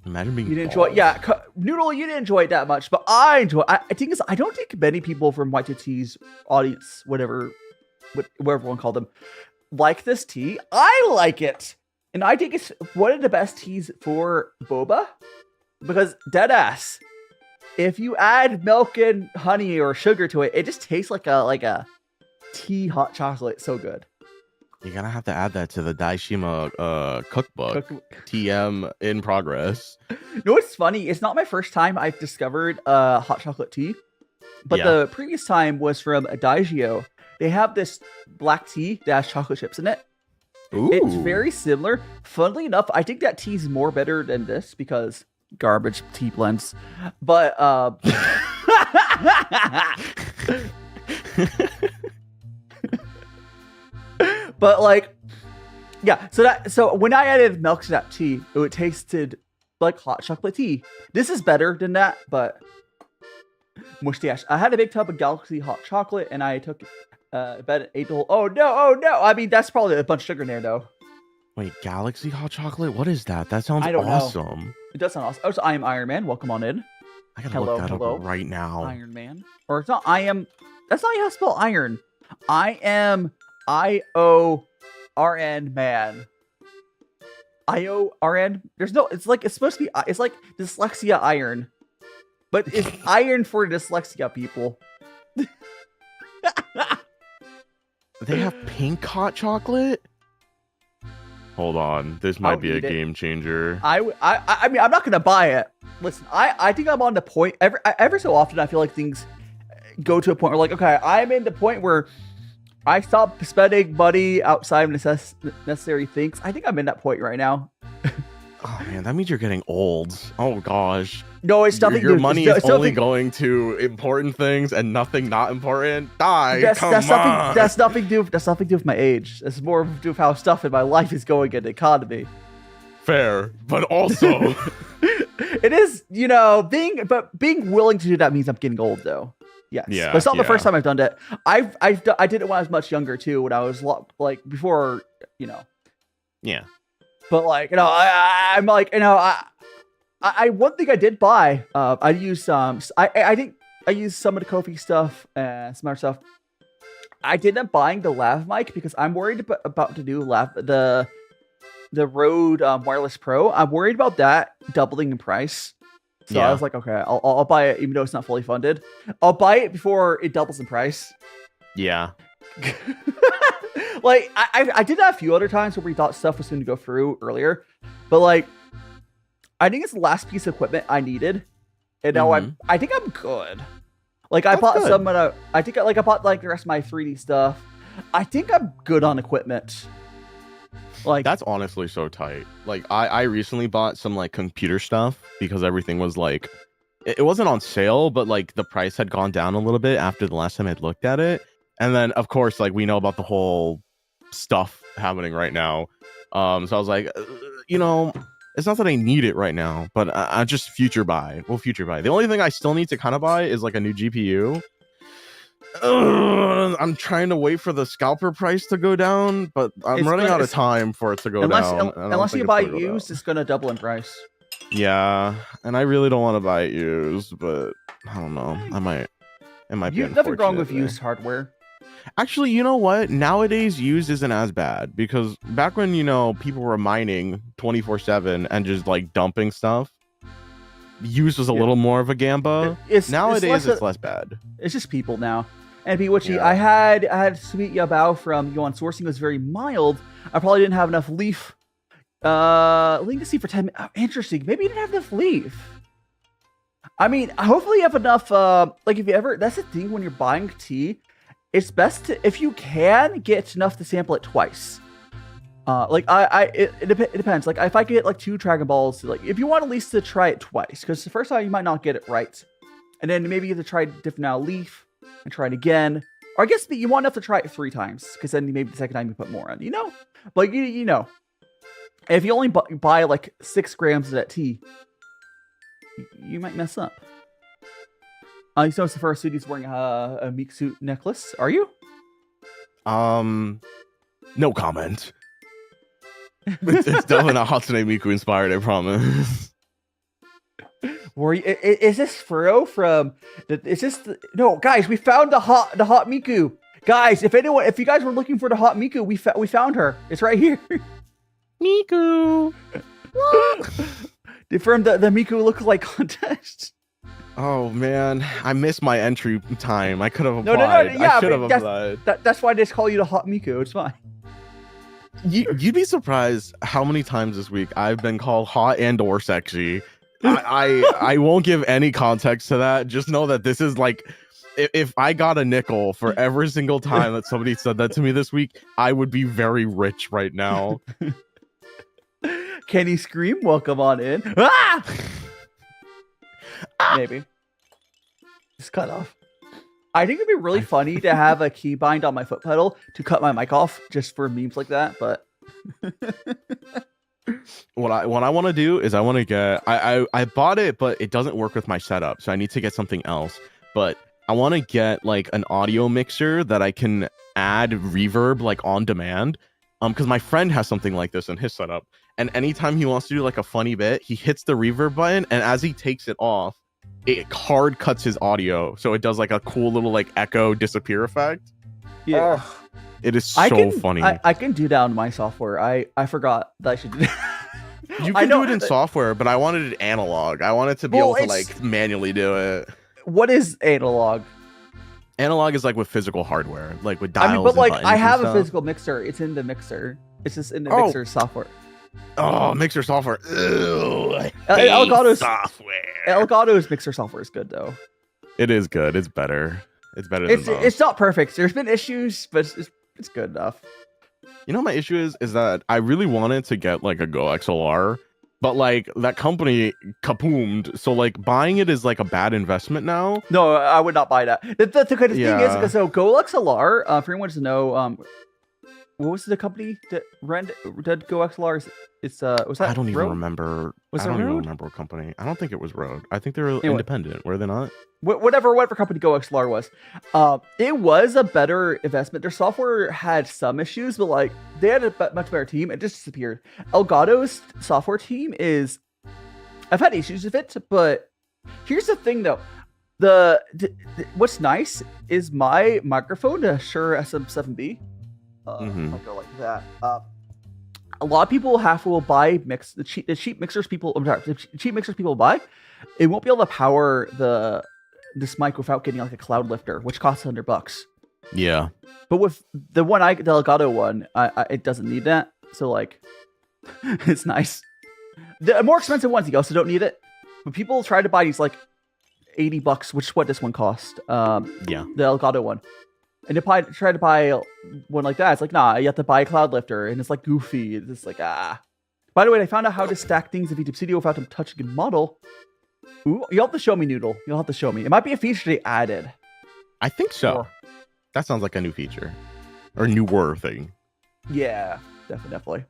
Imagine being. You didn't enjoy it. Yeah, Noodle, you didn't enjoy it that much, but I enjoy it. I think I don't think many people from White2T's audience, whatever one called them, like this tea. I like it. And I think it's one of the best teas for boba. Because deadass, if you add milk and honey or sugar to it, it just tastes like a tea hot chocolate. So good. You're gonna have to add that to the DaiShima cookbook. TM in progress. You know what's funny? It's not my first time I've discovered hot chocolate tea. But the previous time was from Daigio. They have this black tea that has chocolate chips in it. Ooh. It's very similar. Funnily enough, I think that tea's more better than this because garbage tea blends. But but like, yeah. So when I added milk to that tea, it tasted like hot chocolate tea. This is better than that, but mustache. I had a big tub of Galaxy hot chocolate, and I took about 8 whole. Oh no! I mean, that's probably a bunch of sugar in there, though. Wait, Galaxy hot chocolate? What is that? That sounds awesome. It does sound awesome. Oh, so I am Iron Man. Welcome on in. I gotta look that up right now. Iron Man, or it's not. I am. That's not how you spell iron. I am IORN man. IORN. There's no. It's supposed to be. It's like dyslexia iron, but it's iron for dyslexia people. They have pink hot chocolate. Hold on, this might be a game changer. I mean, I'm not gonna buy it. Listen, I think I'm on the point. Every so often, I feel like things go to a point where, like, okay, I'm in the point where I stop spending money outside of necessary things. I think I'm in that point right now. Oh man, that means you're getting old. Oh gosh. No, it's nothing. Your money is only going to important things and nothing not important. That's nothing to do with my age. It's more to do with how stuff in my life is going in the economy. Fair, but also it is, being willing to do that means I'm getting old though. Yes. Yeah. But it's not the first time I've done that. I did it when I was much younger too, when I was like before, Yeah. But like, I'm like, I one thing I did buy, I used some, I think I used some of the Ko-fi stuff and some other stuff. I did up buying the lav mic because I'm worried about to do the Rode Wireless Pro. I'm worried about that doubling in price. So I was like, okay, I'll buy it even though it's not fully funded. I'll buy it before it doubles in price. Yeah. Like I did that a few other times where we thought stuff was going to go through earlier, but like I think it's the last piece of equipment I needed, and now I think I'm good. Like I bought some of I bought like the rest of my 3D stuff. I think I'm good on equipment. Like that's honestly so tight. Like I recently bought some like computer stuff because everything was like it wasn't on sale, but like the price had gone down a little bit after the last time I'd looked at it. And then of course, like, we know about the whole stuff happening right now. So I was like, it's not that I need it right now, but I just future buy. We'll future buy. The only thing I still need to kind of buy is like a new GPU. I'm trying to wait for the scalper price to go down, but I'm running out of time for it to go down. Unless you buy it used, it's gonna double in price. Yeah, and I really don't want to buy it used, but I don't know. I might. It might be nothing wrong with used hardware. Actually, you know what? Nowadays, used isn't as bad because back when people were mining 24/7 and just like dumping stuff, used was a little more of a gamba. Nowadays, it's less bad. It's just people now. And Bewitchy, I had sweet Yabao from Yuan sourcing was very mild. I probably didn't have enough leaf. Legacy for 10 minutes. Oh, interesting. Maybe you didn't have enough leaf. I mean, hopefully you have enough. Like if you ever, that's the thing when you're buying tea, it's best to, if you can, get enough to sample it twice. It depends. Like if I get like 2 Dragon Balls, like if you want at least to try it twice, because the first time you might not get it right, and then maybe you have to try different now leaf and try it again. Or I guess you want enough to try it 3 times, because then maybe the second time you put more on. But you know, if you only buy like 6 grams of that tea, you might mess up. You notice the Furrosuti wearing a meat suit necklace. Are you? No comment. It's definitely not Hatsune Miku inspired, I promise. Were you, is this Furro from? Is this no, guys? We found the hot Miku. Guys, if you guys were looking for the hot Miku, we found her. It's right here. Miku. From the Miku lookalike contest. Oh man, I missed my entry time. I could have applied. No. Yeah, I should have applied. That's why they just call you the hot Miku. It's fine. You'd be surprised how many times this week I've been called hot and or sexy. I won't give any context to that. Just know that this is like, if I got a nickel for every single time that somebody said that to me this week, I would be very rich right now. Can he scream? Welcome on in. Ah! Maybe. Just cut off. I think it'd be really funny to have a keybind on my foot pedal to cut my mic off just for memes like that, but what I want to do is I want to get I bought it, but it doesn't work with my setup, so I need to get something else. But I want to get like an audio mixer that I can add reverb like on demand. Because my friend has something like this in his setup, and anytime he wants to do like a funny bit, he hits the reverb button, and as he takes it off, it hard cuts his audio, so it does like a cool little like echo disappear effect. Yeah, it is so funny. I can do that on my software. I forgot that I should do that. You can do it in software, but I wanted it analog. I wanted to be able to like manually do it. What is analog? Analog is like with physical hardware, like with dials. I mean, but like I have a physical mixer. It's in the mixer. It's just in the mixer software. Oh, mixer software. Ew, Elgato's software. Elgato's mixer software is good though. It is good. It's better. It's better than most. It's not perfect. There's been issues, but it's good enough. You know, my issue is that I really wanted to get like a Go XLR, but like that company kapoomed, so like buying it is like a bad investment now. No, I would not buy that. The kind of thing is, so Go XLR, for anyone to know, what was the company that did Go XLR? Was that I don't even Rode? Remember. Was I don't Rode? even remember what company. I don't think it was Rode. I think they were independent. Were they not? Whatever company Go XLR was, it was a better investment. Their software had some issues, but like they had a much better team. It just disappeared. Elgato's software team is, I've had issues with it, but here's the thing though. What's nice is my microphone, the Shure SM7B. I'll go like that. A lot of people will buy the cheap mixers people buy. It won't be able to power this mic without getting like a cloud lifter, which costs $100. Yeah. But with the Elgato one, it doesn't need that. So like, it's nice. The more expensive ones, you also don't need it. But people try to buy these like $80, which is what this one cost. The Elgato one. And if try to buy one like that, it's like, nah, you have to buy a cloud lifter, and it's like goofy. It's just like, ah. By the way, I found out how to stack things in VTube Studio without them touching a model. Ooh, you'll have to show me, Noodle. You'll have to show me. It might be a feature they added. I think so. That sounds like a new feature or newer thing. Yeah, definitely.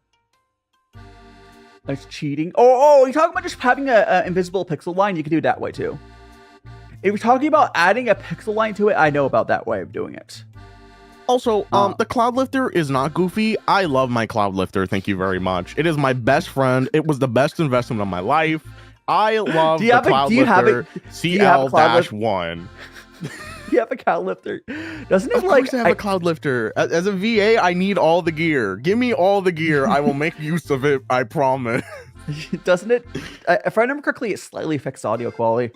That's cheating. Oh, you're talking about just having a invisible pixel line? You can do it that way too. If you're talking about adding a pixel line to it, I know about that way of doing it. Also, the Cloud Lifter is not goofy. I love my Cloud Lifter. Thank you very much. It is my best friend. It was the best investment of my life. I love the Cloud Lifter CL-1. You have a Cloud Lifter. Doesn't it of course I have a Cloud Lifter. As a VA, I need all the gear. Give me all the gear. I will make use of it. I promise. Doesn't it? If I remember correctly, it slightly affects audio quality.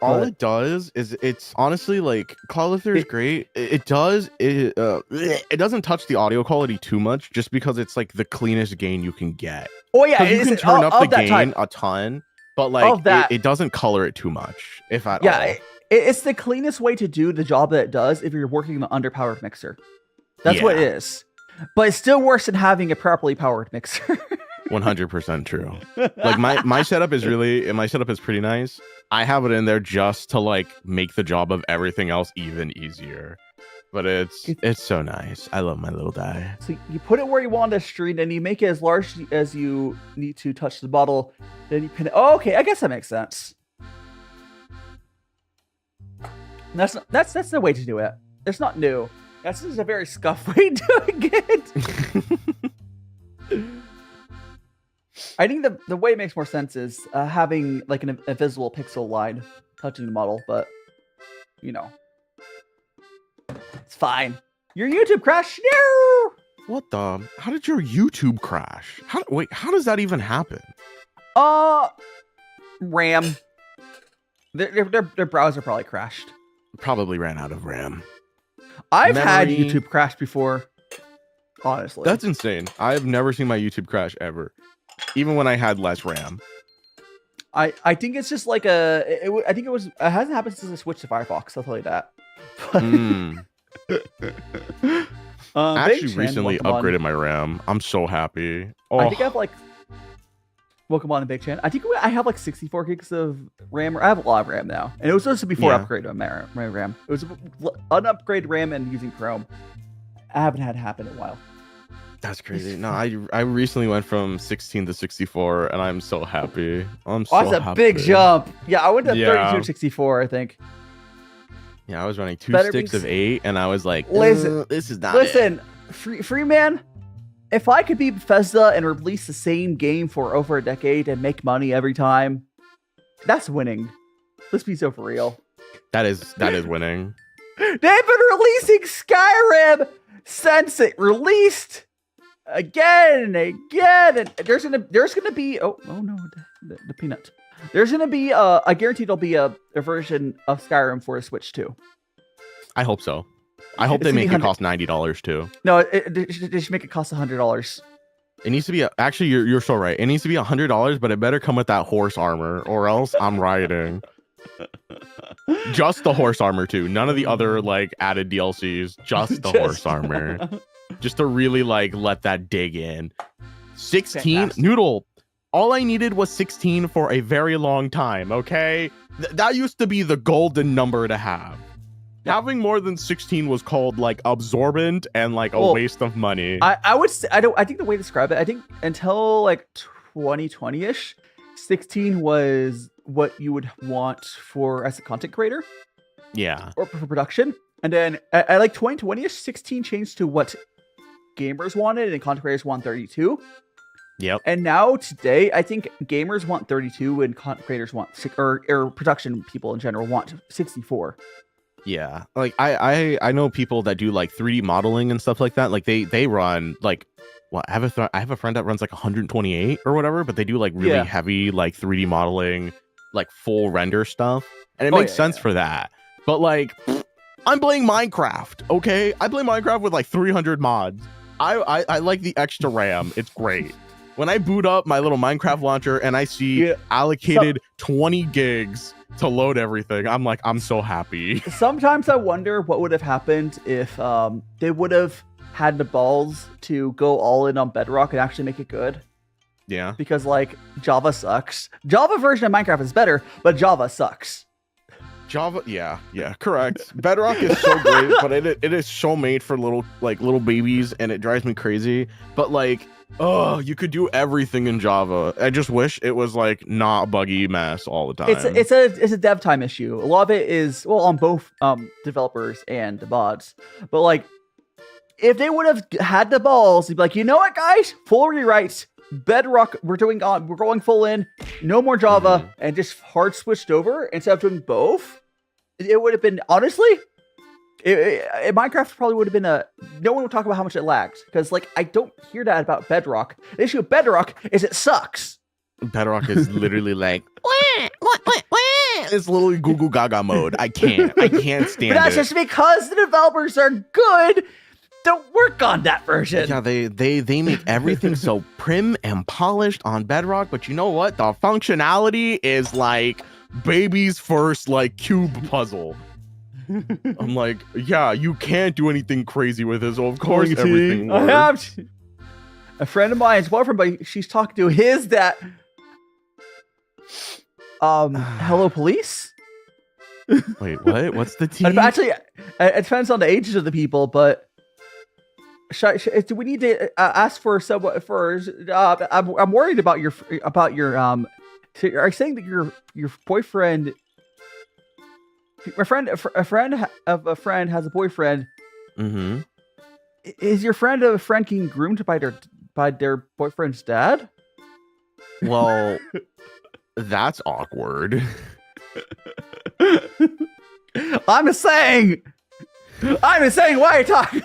All it does is it's honestly like Cloud Lifter is great. It doesn't touch the audio quality too much just because it's like the cleanest gain you can get. Oh yeah, you can turn up the gain a ton, but like it doesn't color it too much, if at all. Yeah, it's the cleanest way to do the job that it does if you're working with an underpowered mixer. That's what it is. But it's still worse than having a properly powered mixer. 100% true. Like my setup is pretty nice. I have it in there just to like make the job of everything else even easier. But it's so nice. I love my little die. So you put it where you want the screen, and you make it as large as you need to touch the bottle. Then you pin it. Oh, okay. I guess that makes sense. That's the way to do it. It's not new. That's just a very scuffed way of doing it. I think the way it makes more sense is having like an invisible pixel line touching the model, but you know, it's fine. Your YouTube crashed. No! What the? How did your YouTube crash? How does that even happen? RAM. Their browser probably crashed. Probably ran out of RAM. I've had YouTube crash before. Honestly, that's insane. I've never seen my YouTube crash ever. Even when I had less RAM. I think it's just like it hasn't happened since I switched to Firefox. I'll tell you that. I actually recently upgraded my RAM. I'm so happy. I think I have like welcome on the Big Chan. I think I have like 64 gigs of RAM. I have a lot of RAM now, and it was just before upgrade on my RAM. It was an upgrade RAM and using Chrome. I haven't had it happen in a while. That's crazy. No, I recently went from 16 to 64, and I'm so happy. I'm so happy. That's a big jump. Yeah, I went to 32 to 64, I think. Yeah, I was running two sticks of 8, and I was like, this is not it. Free man, if I could be Bethesda and release the same game for over a decade and make money every time, that's winning. Let's be so for real. That is winning. They've been releasing Skyrim since it released. Again and again, and there's gonna be oh no the peanut. There's gonna be I guarantee there'll be a version of Skyrim for a Switch too. I hope so. I hope they make it cost $90 too. No, they should make it cost $100. It needs to be actually you're so right. It needs to be $100, but it better come with that horse armor, or else I'm rioting. Just the horse armor too. None of the other like added DLCs. Just the horse armor. Just to really like let that dig in. 16 Fantastic. Noodle. All I needed was 16 for a very long time. Okay, that used to be the golden number to have. Yeah. Having more than 16 was called like absorbent and like a waste of money. I would say I think the way to describe it, I think until like 2020ish, 16 was what you would want for as a content creator. Yeah. Or for production. And then at like 2020ish, 16 changed to what gamers wanted and content creators want 32. Yep. And now today, I think gamers want 32 and content creators want or production people in general want 64. Yeah. Like I know people that do like 3D modeling and stuff like that. Like they run like I have a friend that runs like 128 or whatever, but they do like really heavy like 3D modeling, like full render stuff. And it makes sense for that. But like I'm playing Minecraft, okay? I play Minecraft with like 300 mods. I like the extra RAM. It's great. When I boot up my little Minecraft launcher and I see allocated 20 gigs to load everything, I'm like, I'm so happy. Sometimes I wonder what would have happened if they would have had the balls to go all in on Bedrock and actually make it good. Yeah. Because like Java sucks. Java version of Minecraft is better, but Java sucks. Java, yeah, correct. Bedrock is so great, but it is so made for little babies, and it drives me crazy. But like, oh, you could do everything in Java. I just wish it was like not a buggy mess all the time. It's a dev time issue. A lot of it is on both developers and the mods. But like, if they would have had the balls, they'd be like, you know what, guys, full rewrites. Bedrock, we're going full in, no more Java, and just hard switched over instead of doing both. It would have been, honestly, Minecraft probably would have been no one would talk about how much it lags, because like I don't hear that about Bedrock. The issue with Bedrock is it sucks. Bedrock is literally like it's literally Goo Goo Gaga mode. I can't stand it. But that's just because the developers are good. Don't work on that version. Yeah, they make everything so prim and polished on Bedrock, but you know what? The functionality is like baby's first like cube puzzle. I'm like, yeah, you can't do anything crazy with it, so of course everything works. I have a friend of mine's boyfriend, but she's talking to his that hello police? Wait, what? What's the T? Actually, it depends on the ages of the people, but do we need to ask for someone for? I'm worried about your. Are you saying that your boyfriend? A friend of a friend has a boyfriend. Mm-hmm. Is your friend a friend getting groomed by their boyfriend's dad? Well, that's awkward. I'm just saying. Why are you talking?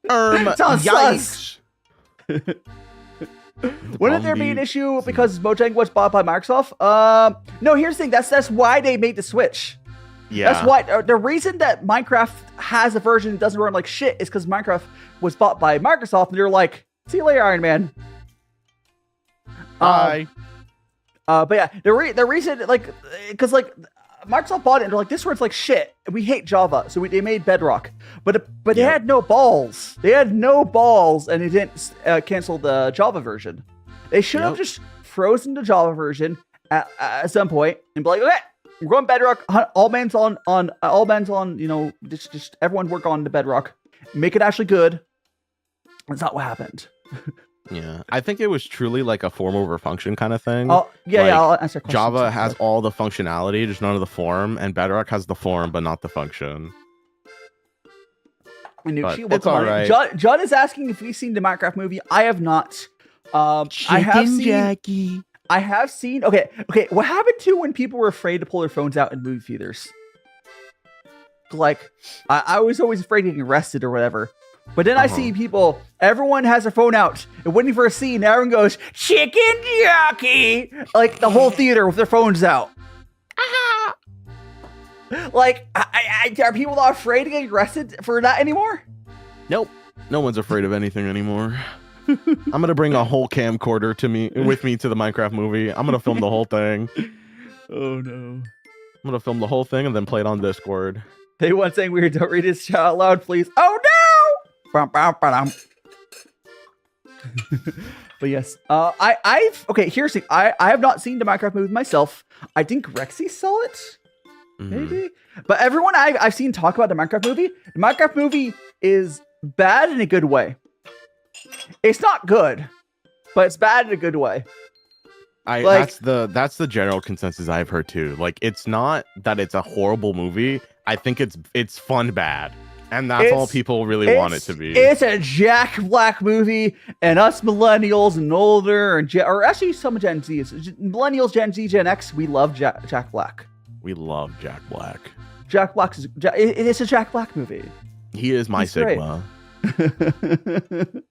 Yikes. Wouldn't there be an issue because Mojang was bought by Microsoft? No, here's the thing. That's why they made the switch. Yeah. That's why the reason that Minecraft has a version that doesn't run like shit is because Minecraft was bought by Microsoft, and they're like, "See you later, Iron Man." Bye. But yeah, the reason because Microsoft bought it and they're like, this runs like shit. We hate Java, so they made Bedrock. But they had no balls. They had no balls, and they didn't cancel the Java version. They should have just frozen the Java version at some point and be like, okay, we're going Bedrock. All man's on. You know, just everyone work on the Bedrock. Make it actually good. That's not what happened. Yeah, I think it was truly like a form over function kind of thing. Oh, yeah, I'll answer questions. Java has all the functionality, just none of the form, and Bedrock has the form, but not the function. It's all right. John is asking if we've seen the Minecraft movie. I have not. I have seen. Jackie. I have seen. Okay. What happened to when people were afraid to pull their phones out in movie theaters? Like, I was always afraid of getting arrested or whatever. But then I see people, everyone has their phone out and waiting for a scene. Everyone goes, chicken jockey! Like the whole theater with their phones out. Like, are people not afraid to get arrested for that anymore? Nope. No one's afraid of anything anymore. I'm going to bring a whole camcorder with me to the Minecraft movie. I'm going to film the whole thing. Oh, no. I'm going to film the whole thing and then play it on Discord. They want saying weird. Don't read this shout out loud, please. Oh, no! But yes, okay, here's the thing. I have not seen the Minecraft movie myself. I think Rexy saw it, maybe. But everyone I've seen talk about the Minecraft movie. The Minecraft movie is bad in a good way. It's not good, but it's bad in a good way. That's the general consensus I've heard too. Like, it's not that it's a horrible movie. I think it's fun bad. And that's all people really want it to be. It's a Jack Black movie, and us millennials and older, or actually some Gen Zs, millennials, Gen Z, Gen X, we love Jack Black. We love Jack Black. Jack Black it's a Jack Black movie. He is my Sigma. But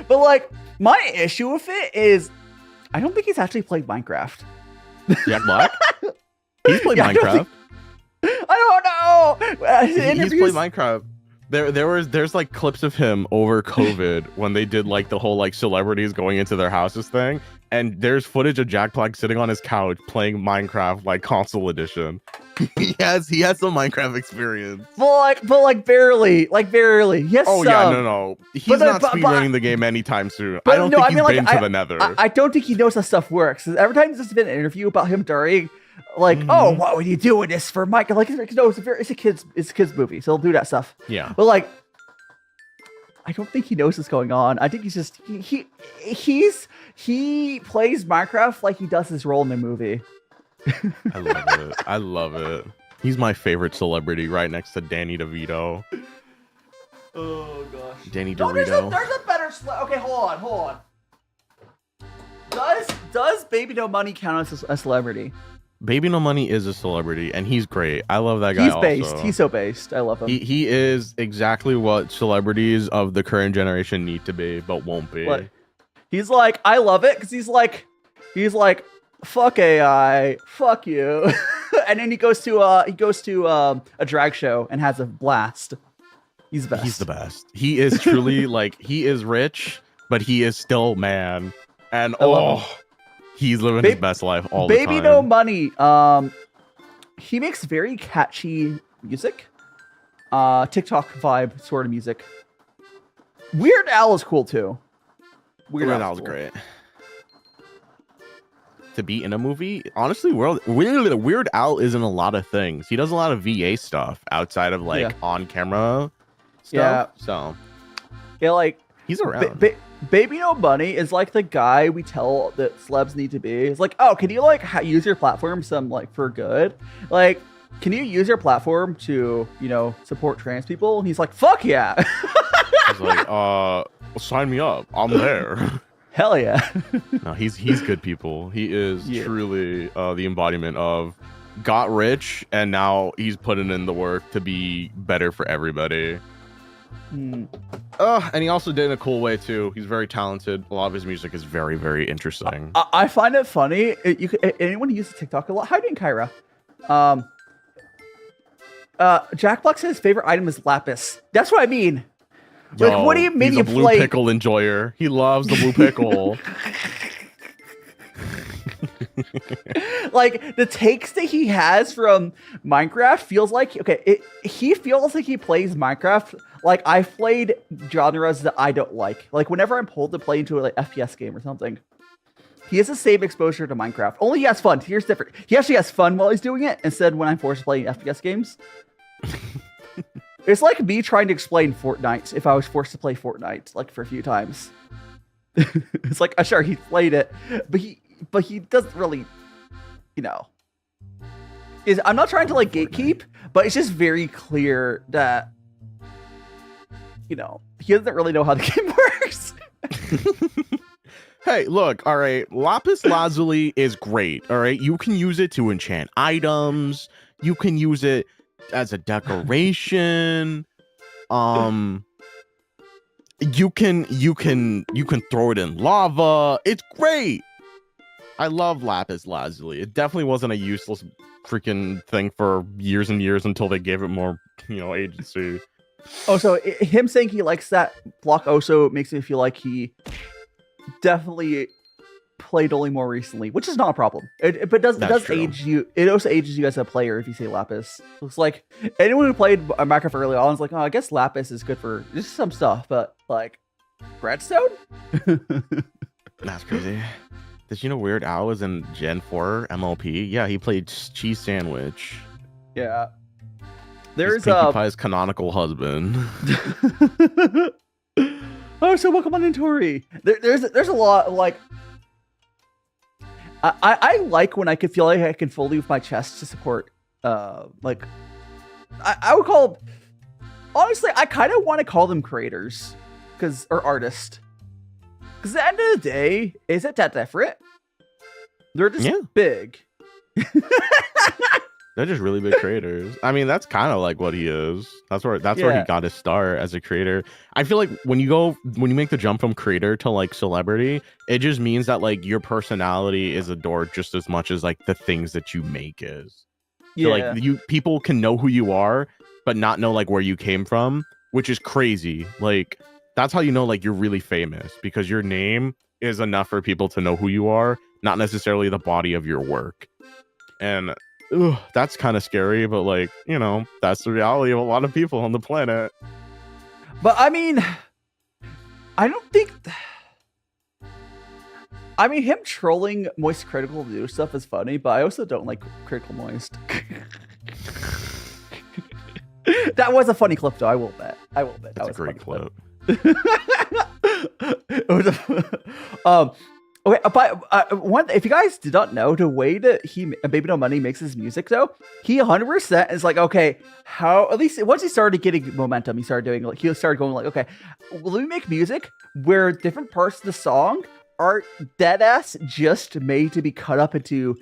like, my issue with it is, I don't think he's actually played Minecraft. Jack Black? He's played Minecraft. I don't know. He's played Minecraft. There's like clips of him over COVID when they did like the whole like celebrities going into their houses thing, and there's footage of Jack Black sitting on his couch playing Minecraft like console edition. he has some Minecraft experience. But barely. Yes. Oh yeah, no. He's not speedrunning the game anytime soon. I don't think he's been to the Nether. I don't think he knows how stuff works. Every time there's been an interview about him during Like, oh, what were you doing this for, Mike? Like, no, it's a kids movie, so they'll do that stuff. Yeah. But like, I don't think he knows what's going on. I think he's just he plays Minecraft like he does his role in the movie. I love it. I love it. He's my favorite celebrity, right next to Danny DeVito. Oh gosh. Danny No, DeVito. there's a better okay, hold on. Does Baby No Money count as a celebrity? Baby No Money is a celebrity, and he's great. I love that guy. He's based. He's so based. I love him. He is exactly what celebrities of the current generation need to be, but won't be. What? He's like, I love it because he's like, fuck AI, fuck you, and then he goes to a drag show and has a blast. He's the best. He's the best. He is truly like, he is rich, but he is still man, and he's living his best life all the time. Baby No Money. He makes very catchy music. TikTok vibe sort of music. Weird Al is cool too. Weird Al's cool. Great. To be in a movie, honestly, Weird Al is in a lot of things. He does a lot of VA stuff outside of like on camera stuff. Yeah. So yeah, like he's around. Baby No Money is like the guy we tell that celebs need to be. It's like, oh, can you like use your platform for good? Like, can you use your platform to, support trans people? And he's like, fuck yeah. He's like, sign me up. I'm there. Hell yeah. No, he's good people. He is truly the embodiment of got rich, and now he's putting in the work to be better for everybody. And he also did it in a cool way too. He's very talented. A lot of his music is very, very interesting. I find it funny. Anyone who uses TikTok a lot. How are you doing, Kyra? Jack Black said his favorite item is lapis. That's what I mean. Like, what do you mean he's you a blue pickle enjoyer? He loves the blue pickle. Like, the takes that he has from Minecraft feels like, he feels like he plays Minecraft like I've played genres that I don't like. Like, whenever I'm pulled to play into a FPS game or something, he has the same exposure to Minecraft. Only he has fun. Here's different. He actually has fun while he's doing it, instead when I'm forced to play FPS games. It's like me trying to explain Fortnite if I was forced to play Fortnite, like, for a few times. It's like, sure, he played it, but he doesn't really, I'm not trying to, like, gatekeep, but it's just very clear that, he doesn't really know how the game works. Hey, look, all right, lapis lazuli is great, all right? You can use it to enchant items. You can use it as a decoration. You can throw it in lava. It's great. I love lapis lazuli. It definitely wasn't a useless freaking thing for years and years until they gave it more, agency. Oh, so him saying he likes that block also makes me feel like he definitely played only more recently, which is not a problem. But it does age you. It also ages you as a player if you say lapis. Looks like anyone who played Minecraft early on is like, oh, I guess lapis is good for just some stuff, but like redstone. That's crazy. Did you know Weird Al was in Gen 4 MLP? Yeah, he played Cheese Sandwich. Yeah. There's Pinkie Pie's canonical husband. Oh, so welcome on in, Tori. There's a lot of, like, I like when I can feel like I can fully with my chest to support like I would call, honestly, I kind of want to call them creators or artists, because at the end of the day, is it that different? They're just big. They're just really big creators. I mean, that's kind of like what he is. That's where he got his start as a creator. I feel like when you make the jump from creator to like celebrity, it just means that like your personality is adored just as much as like the things that you make is. So, like, people can know who you are, but not know like where you came from, which is crazy. Like, that's how you know like you're really famous, because your name is enough for people to know who you are, not necessarily the body of your work. And that's kind of scary, but like, that's the reality of a lot of people on the planet. But I mean, I don't think I mean, him trolling Moist Critical to do stuff is funny, but I also don't like Critical Moist. That was a funny clip, though. I will bet. That's a great clip. It was okay, but if you guys did not know, the way that Baby No Money makes his music, though, he 100% is like, okay, how, at least once he started getting momentum, he started going like, okay, well, let me make music where different parts of the song are dead ass just made to be cut up into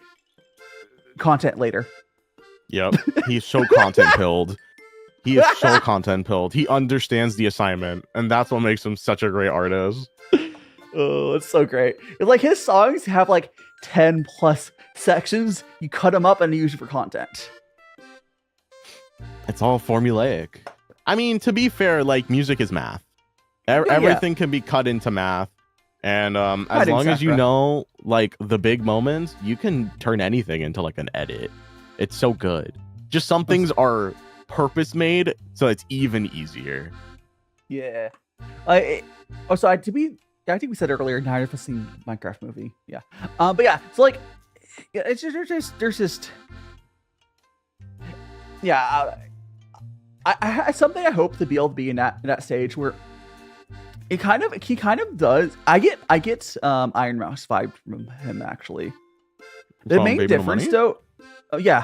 content later. Yep, he's so content pilled. He is so content pilled. He understands the assignment, and that's what makes him such a great artist. Oh, it's so great. It's like his songs have like 10 plus sections. You cut them up and use it for content. It's all formulaic. I mean, to be fair, like, music is math. Everything can be cut into math. And as long as you know, like, the big moments, you can turn anything into, like, an edit. It's so good. Just some things are purpose made, so it's even easier. Yeah. I think we said earlier, neither of us seen Minecraft movie. Yeah. But yeah, so like, it's just there's just yeah. I something I hope to be able to be in that stage where he kind of does. I get Iron Mouse vibe from him actually. The main difference though, yeah.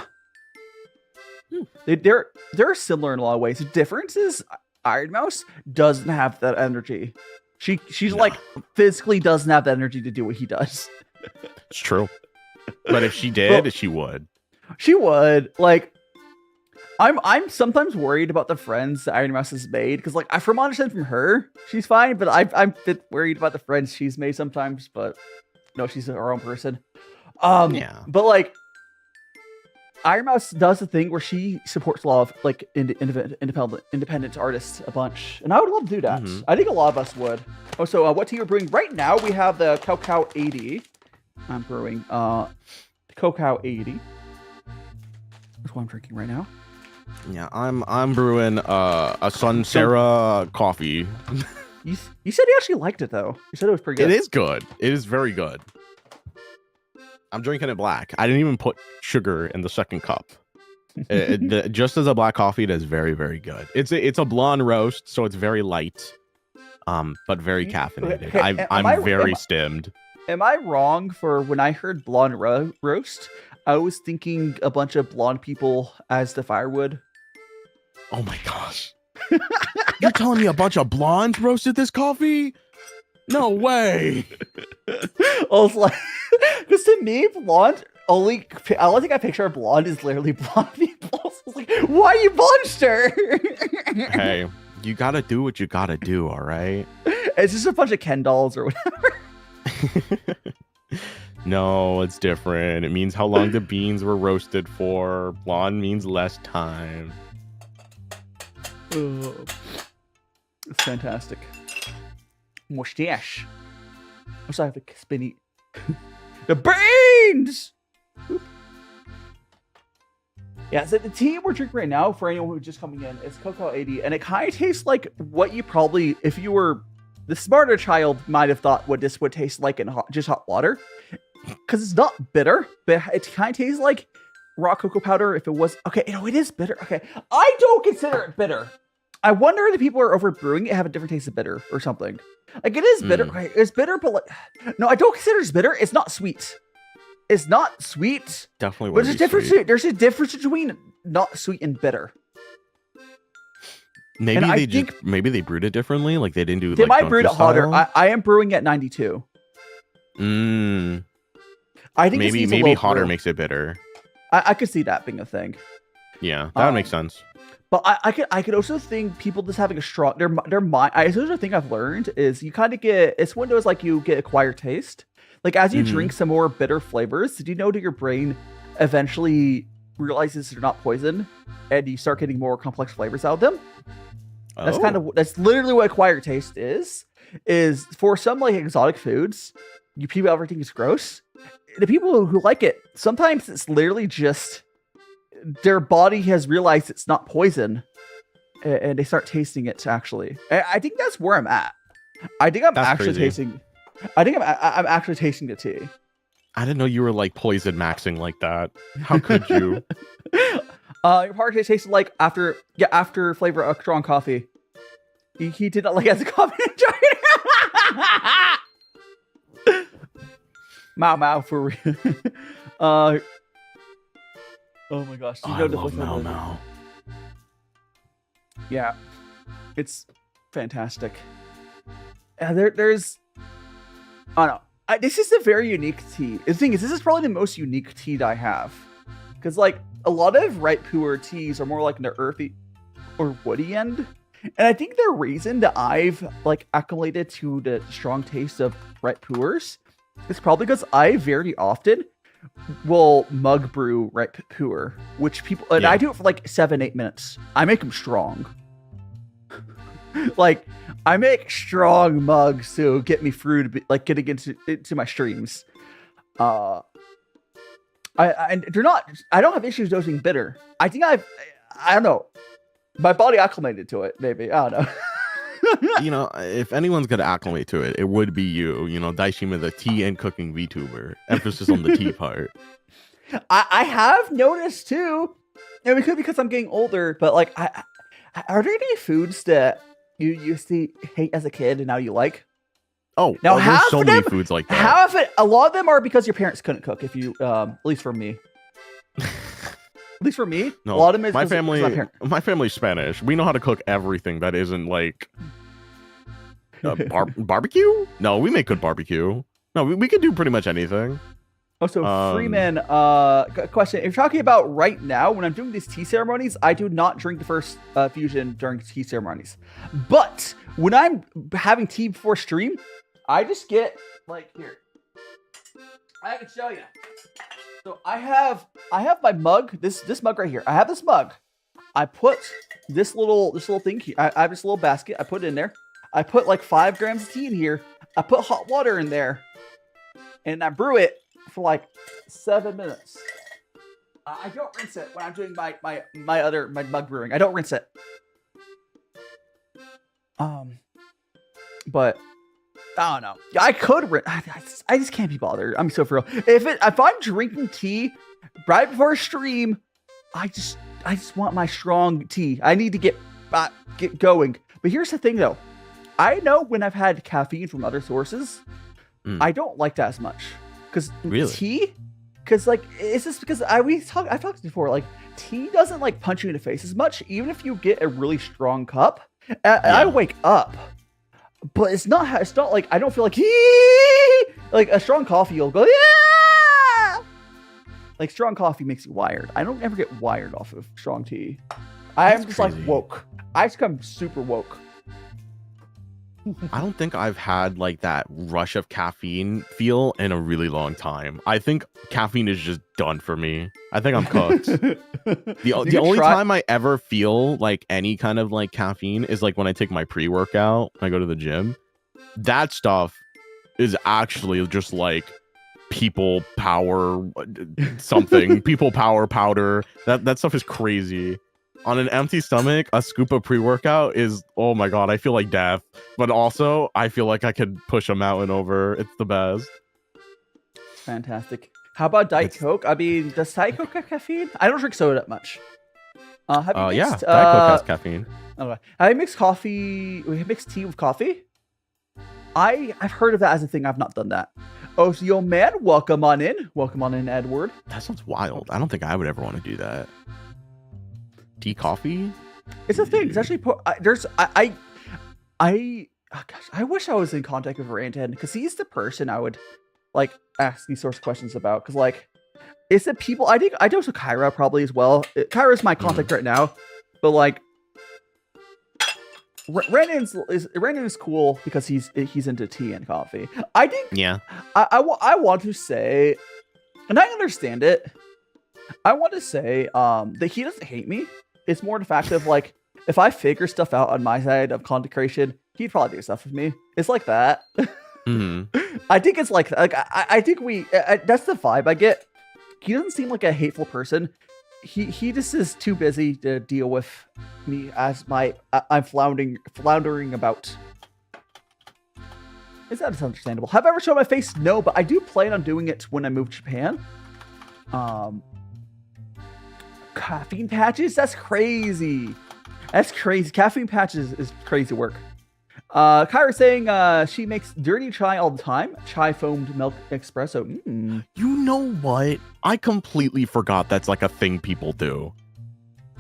They're similar in a lot of ways. The difference is Iron Mouse doesn't have that energy. She's like physically doesn't have the energy to do what he does. It's true. But if she did, she would. She would. Like, I'm sometimes worried about the friends that Iron Mouse has made because, like, from understanding from her, she's fine. But I'm a bit worried about the friends she's made sometimes. But no, she's her own person. Yeah. But like, Iron Mouse does the thing where she supports a lot of like independent artists a bunch, and I would love to do that. Mm-hmm. I think a lot of us would. Oh, so what tea you're brewing right now? We have the Cacao 80. I'm brewing Cacao 80. That's what I'm drinking right now. Yeah, I'm brewing a Sunsera coffee. You said you actually liked it though. You said it was pretty good. It is good. It is very good. I'm drinking it black. I didn't even put sugar in the second cup. Just as a black coffee, it is very, very good. It's a blonde roast, so it's very light, but very caffeinated. Okay, I'm very stimmed. Am I wrong for when I heard blonde roast? I was thinking a bunch of blonde people as the firewood. Oh my gosh! You're telling me a bunch of blondes roasted this coffee? No way! I was like, because to me, blonde only thing I picture blonde is literally blonde people. So I was like, why you monster? Hey, you gotta do what you gotta do, all right? It's just a bunch of Ken dolls or whatever. No, it's different. It means how long the beans were roasted for. Blonde means less time. Oh, it's fantastic. Mustache. Also, I have a spinny. The brains! Oop. Yeah, so the tea we're drinking right now, for anyone who's just coming in, is Cacao 80, and it kind of tastes like what you probably, if you were the smarter child, might have thought what this would taste like in just hot water. Because it's not bitter, but it kind of tastes like raw cocoa powder if it was. Okay, it is bitter. Okay, I don't consider it bitter. I wonder if the people who are overbrewing it have a different taste of bitter or something. Like, it is bitter. Okay, it's bitter, but like, no, I don't consider it bitter. It's not sweet. It's not sweet. Definitely. But there's a difference. There's a difference between not sweet and bitter. Maybe they brewed it differently. Like they didn't do. They might brew it hotter. I am brewing at 92. I think maybe hotter makes it bitter. I could see that being a thing. Yeah, that would make sense. But I could also think people just having a strong their mind. I suppose the thing I've learned is you kind of get it's one of those like you get acquired taste. Like as you drink some more bitter flavors, did you know that your brain eventually realizes they're not poison, and you start getting more complex flavors out of them? That's literally what acquired taste is. Is for some like exotic foods, people everything is gross. The people who like it, sometimes it's literally just their body has realized it's not poison, and they start tasting it. Actually, I think that's where I'm at. I think I'm actually tasting. I think I'm actually tasting the tea. I didn't know you were like poison maxing like that. How could you? Your party tasted like after flavor of strong coffee. He did not like as a coffee. Mao for real. Oh my gosh! I love Mao. Yeah, it's fantastic. There's, I don't know. This is a very unique tea. The thing is, this is probably the most unique tea that I have, because like a lot of pu'er teas are more like the earthy or woody end, and I think the reason that I've like acclimated to the strong taste of pu'ers is probably because I very often will mug brew pu'er, which people and I do it for like 7-8 minutes. I make them strong. Like I make strong mugs to get me through to be, like getting into my streams. And they're not. I don't have issues dosing bitter. I think I don't know. My body acclimated to it. Maybe I don't know. You know, if anyone's gonna acclimate to it, it would be you. You know, Daishima, the tea and cooking VTuber. Emphasis on the tea part. I have noticed too, and it could be because I'm getting older. But like, are there any foods that you used to hate as a kid and now you like? Oh, now there's so many foods like that. A lot of them are because your parents couldn't cook. If you, at least for me. At least for me, no, a lot of them is my family's Spanish. We know how to cook everything that isn't like barbecue. No, we make good barbecue. No, we can do pretty much anything. Oh, so Freeman, question. If you're talking about right now, when I'm doing these tea ceremonies, I do not drink the first fusion during tea ceremonies. But when I'm having tea before stream, I just get like here. I can show you. So I have my mug, this mug right here. I have this mug. I put this little thing here. I have this little basket. I put it in there. I put like 5 grams of tea in here. I put hot water in there, and I brew it for like 7 minutes. I don't rinse it when I'm doing my mug brewing. I don't rinse it. But I don't know. I could rinse. I just can't be bothered. I'm so for real. If I'm drinking tea right before a stream, I just want my strong tea. I need to get going. But here's the thing though. I know when I've had caffeine from other sources, I don't like that as much. Because tea, because like it's just because I've talked before, like tea doesn't like punch you in the face as much, even if you get a really strong cup. I wake up, but it's not like I don't feel like like a strong coffee. You'll go yeah. Like strong coffee makes you wired. I don't ever get wired off of strong tea. I'm just crazy. Like woke. I just come super woke. I don't think I've had like that rush of caffeine feel in a really long time. I think caffeine is just done for me. I think I'm cooked. The only time I ever feel like any kind of like caffeine is like when I take my pre-workout, I go to the gym. That stuff is actually just like people power something, people power powder. That stuff is crazy. On an empty stomach, a scoop of pre-workout is, oh my god, I feel like death. But also, I feel like I could push a mountain over. It's the best. Fantastic. How about Diet Coke? I mean, does Diet Coke have caffeine? I don't drink soda that much. Have you mixed, yeah, Diet Coke has caffeine. Okay. Have you mixed coffee? We have mixed tea with coffee? I've heard of that as a thing. I've not done that. Oh, so yo, man, welcome on in. Welcome on in, Edward. That sounds wild. I don't think I would ever want to do that. Tea coffee? It's a thing. It's actually gosh, I wish I was in contact with Rantan because he's the person I would like ask these sorts of questions about. Because like, it's the people I think I do with Kyra probably as well. Kyra's my contact right now, but like, Rantan is cool because he's into tea and coffee. I think. Yeah. I want to say, and I understand it. I want to say that he doesn't hate me. It's more the fact of like, if I figure stuff out on my side of content creation, he'd probably do stuff with me. It's like that. I think it's like I think that's the vibe I get. He doesn't seem like a hateful person. He just is too busy to deal with me as I'm floundering about. That's understandable. Have I ever shown my face? No, but I do plan on doing it when I move to Japan. Caffeine patches? That's crazy. That's crazy. Caffeine patches is crazy work. Kyra saying she makes dirty chai all the time. Chai foamed milk espresso. You know what? I completely forgot that's like a thing people do.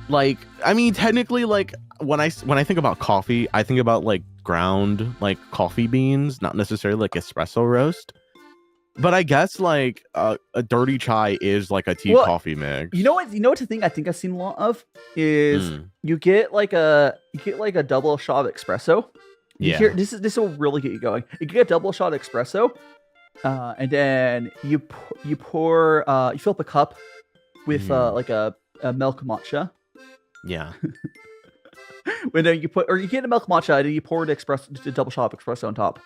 Like, I mean, technically, like when I think about coffee, I think about like ground like coffee beans, not necessarily like espresso roast. But I guess like a dirty chai is like a tea coffee mix. You know what? You know what the thing I think I've seen a lot of is you get like a double shot of espresso. This will really get you going. You get a double shot of espresso, and then you pour you fill up a cup with like a milk matcha. Yeah. And then you get a milk matcha and then you pour the double shot of espresso on top.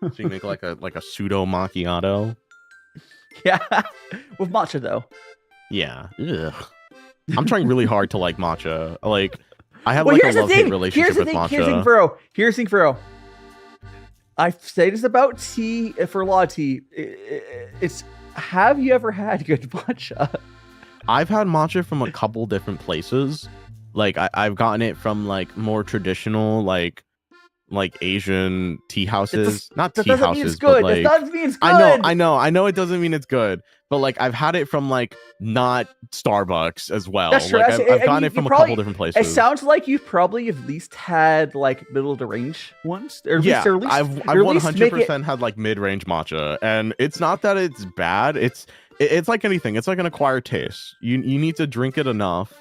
So you make like a pseudo macchiato. Yeah, with matcha though. Yeah. Ugh. I'm trying really hard to like matcha. Like I have like a love-hate relationship with matcha. Here's the thing, Furro. I say this about tea for a lot of tea. It's have you ever had good matcha? I've had matcha from a couple different places. Like I've gotten it from like more traditional like Asian tea houses. Not tea houses, but like that doesn't mean it's good. I know it doesn't mean it's good. But like I've had it from like not Starbucks as well. That's true. Like I've gotten it from a couple different places. It sounds like you've probably at least had like middle to range ones. Or at least, I've 100% had like mid-range matcha, and it's not that it's bad. It's like anything. It's like an acquired taste. You need to drink it enough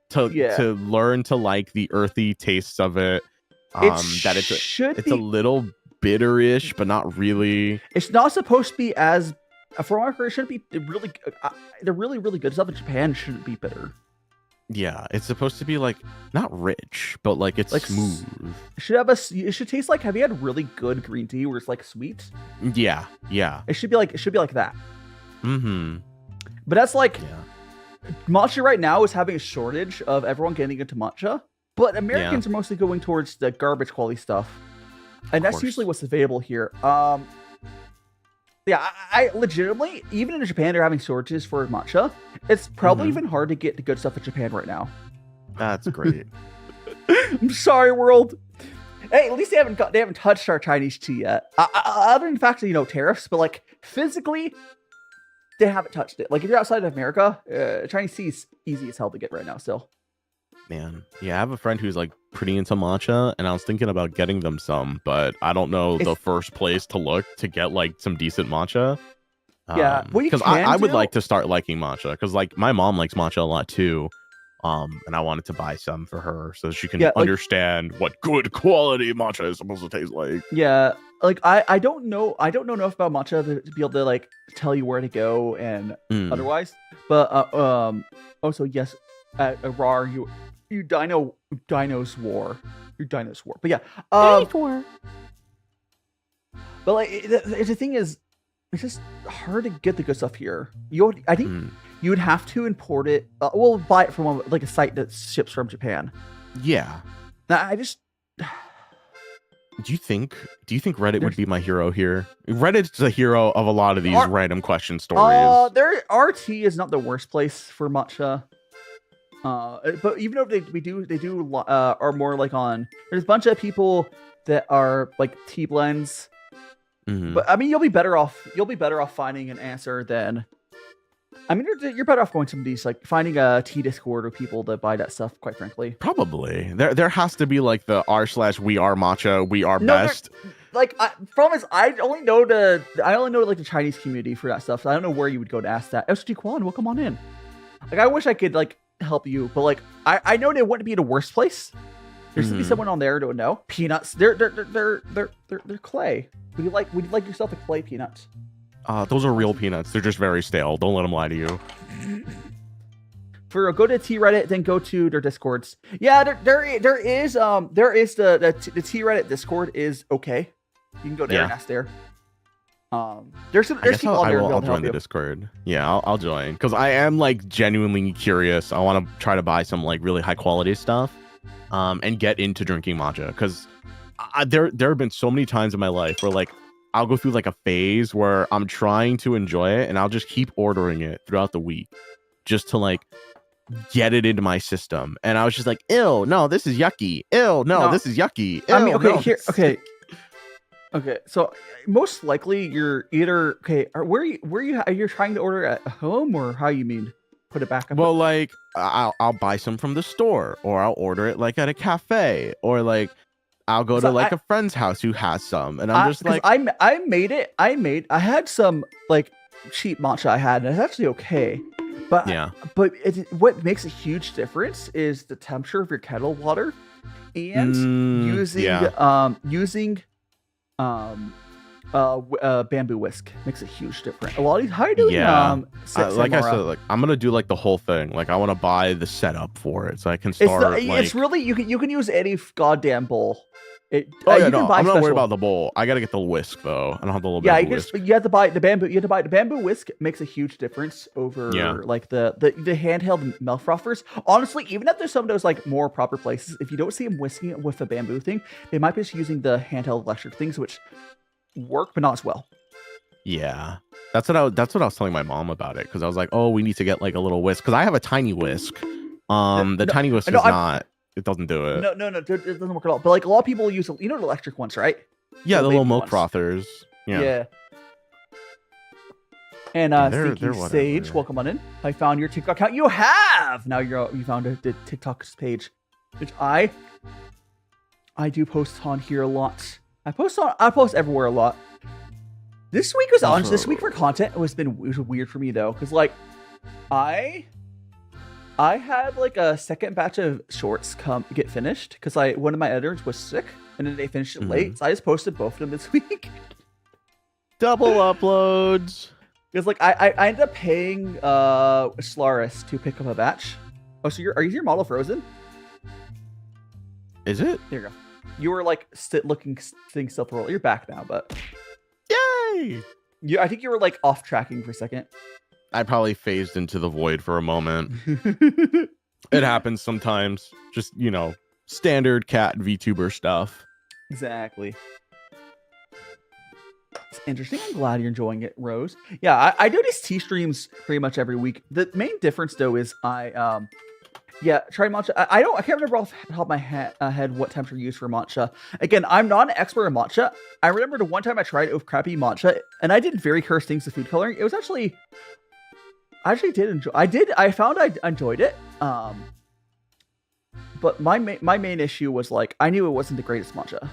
to learn to like the earthy tastes of it. That it's a little bitterish, but not really. It's not supposed to be as. From our it shouldn't be really. The really good stuff in Japan shouldn't be bitter. Yeah, it's supposed to be like not rich, but like it's like smooth. It should taste like. Have you had really good green tea where it's like sweet? Yeah. It should be like that. Mm-hmm. But that's like matcha right now is having a shortage of everyone getting into matcha. But Americans are mostly going towards the garbage quality stuff. And that's usually what's available here. I legitimately, even in Japan, they're having shortages for matcha. It's probably even hard to get the good stuff in Japan right now. That's great. I'm sorry, world. Hey, at least they haven't touched our Chinese tea yet. Other than the fact that, tariffs, but like physically, they haven't touched it. Like if you're outside of America, Chinese tea is easy as hell to get right now still. Man, yeah, I have a friend who's like pretty into matcha, and I was thinking about getting them some, but I don't know the first place to look to get like some decent matcha. Because I would like to start liking matcha, because like my mom likes matcha a lot too, and I wanted to buy some for her so she can understand what good quality matcha is supposed to taste like. Yeah, like I don't know enough about matcha to be able to like tell you where to go and otherwise, but also yes, Rar, you dinos war. But yeah. But like the thing is, it's just hard to get the good stuff here. I think you would have to import it. Buy it from like a site that ships from Japan. Yeah. I just. Do you think Reddit would be my hero here? Reddit's the hero of a lot of these random question stories. RT is not the worst place for matcha. But even though they do are more like on, there's a bunch of people that are like tea blends. But I mean, you'll be better off finding an answer than. I mean, you're better off going to some of these, like finding a tea Discord or people that buy that stuff. Quite frankly, probably there has to be like the r/we are matcha, we are best. Like, problem is, I only know like the Chinese community for that stuff. So I don't know where you would go to ask that. SG Kwan, welcome on in. Like, I wish I could like help you, but like I know they wouldn't be in a worse place. There's gonna be someone on there who don't know. Peanuts, they're clay. Would you like yourself a clay peanuts? Those are real peanuts. They're just very stale. Don't let them lie to you. Go to T Reddit, then go to their Discords. Yeah, there is the T Reddit Discord is okay. You can go there and ask there. There's people on there. I'll join the Discord. Yeah, I'll join because I am like genuinely curious. I want to try to buy some like really high quality stuff, and get into drinking matcha because there have been so many times in my life where like I'll go through like a phase where I'm trying to enjoy it and I'll just keep ordering it throughout the week just to like get it into my system. And I was just like, ew, no, this is yucky. Ew, no, this is yucky. Ew, I mean, okay, no, here, okay. So most likely you're either where you are you trying to order at home, or how you mean put it back up? Well, like I'll buy some from the store, or I'll order it like at a cafe, or like I'll go to like a friend's house who has some, and I'm just like, I had some like cheap matcha I had, and it's actually okay. But yeah, but what makes a huge difference is the temperature of your kettle water, and using bamboo whisk makes a huge difference. A lot of these, how are you doing? Like I said, like I'm gonna do like the whole thing. Like I want to buy the setup for it so I can start. It's really you can use any goddamn bowl. I'm not worried about the bowl. I gotta get the whisk though. I don't have the little bamboo whisk. You have to buy the bamboo. You have to buy the bamboo whisk. Makes a huge difference over like the handheld milk frothers. Honestly, even if there's some of those like more proper places, if you don't see them whisking it with the bamboo thing, they might be just using the handheld electric things, which work but not as well. Yeah, that's what I was telling my mom about it, because I was like, oh, we need to get like a little whisk, because I have a tiny whisk. Tiny whisk it doesn't do it. No, it doesn't work at all. But like a lot of people use, the electric ones, right? Yeah, the little milk frothers. Yeah. And Stinky Sage, welcome on in. I found your TikTok account. You have now. You found the TikTok page, which I do post on here a lot. I post everywhere a lot. This week was honest. This week for content it was weird for me though, because like I had like a second batch of shorts get finished because one of my editors was sick, and then they finished it late, so I just posted both of them this week. Double uploads. Because like I ended up paying Solaris to pick up a batch. Oh, so are your model frozen? Is it? There you go. You were like looking things still for a while. You're back now, but yay! I think you were like off tracking for a second. I probably phased into the void for a moment. It happens sometimes. Just, standard cat VTuber stuff. Exactly. It's interesting. I'm glad you're enjoying it, Rose. Yeah, I do these tea streams pretty much every week. The main difference, though, is try matcha. I can't remember off the top of my head what temperature you use for matcha. Again, I'm not an expert in matcha. I remember the one time I tried it with crappy matcha, and I did very cursed things with food coloring. It was actually... I did enjoy. I found I enjoyed it. But my main issue was like I knew it wasn't the greatest matcha.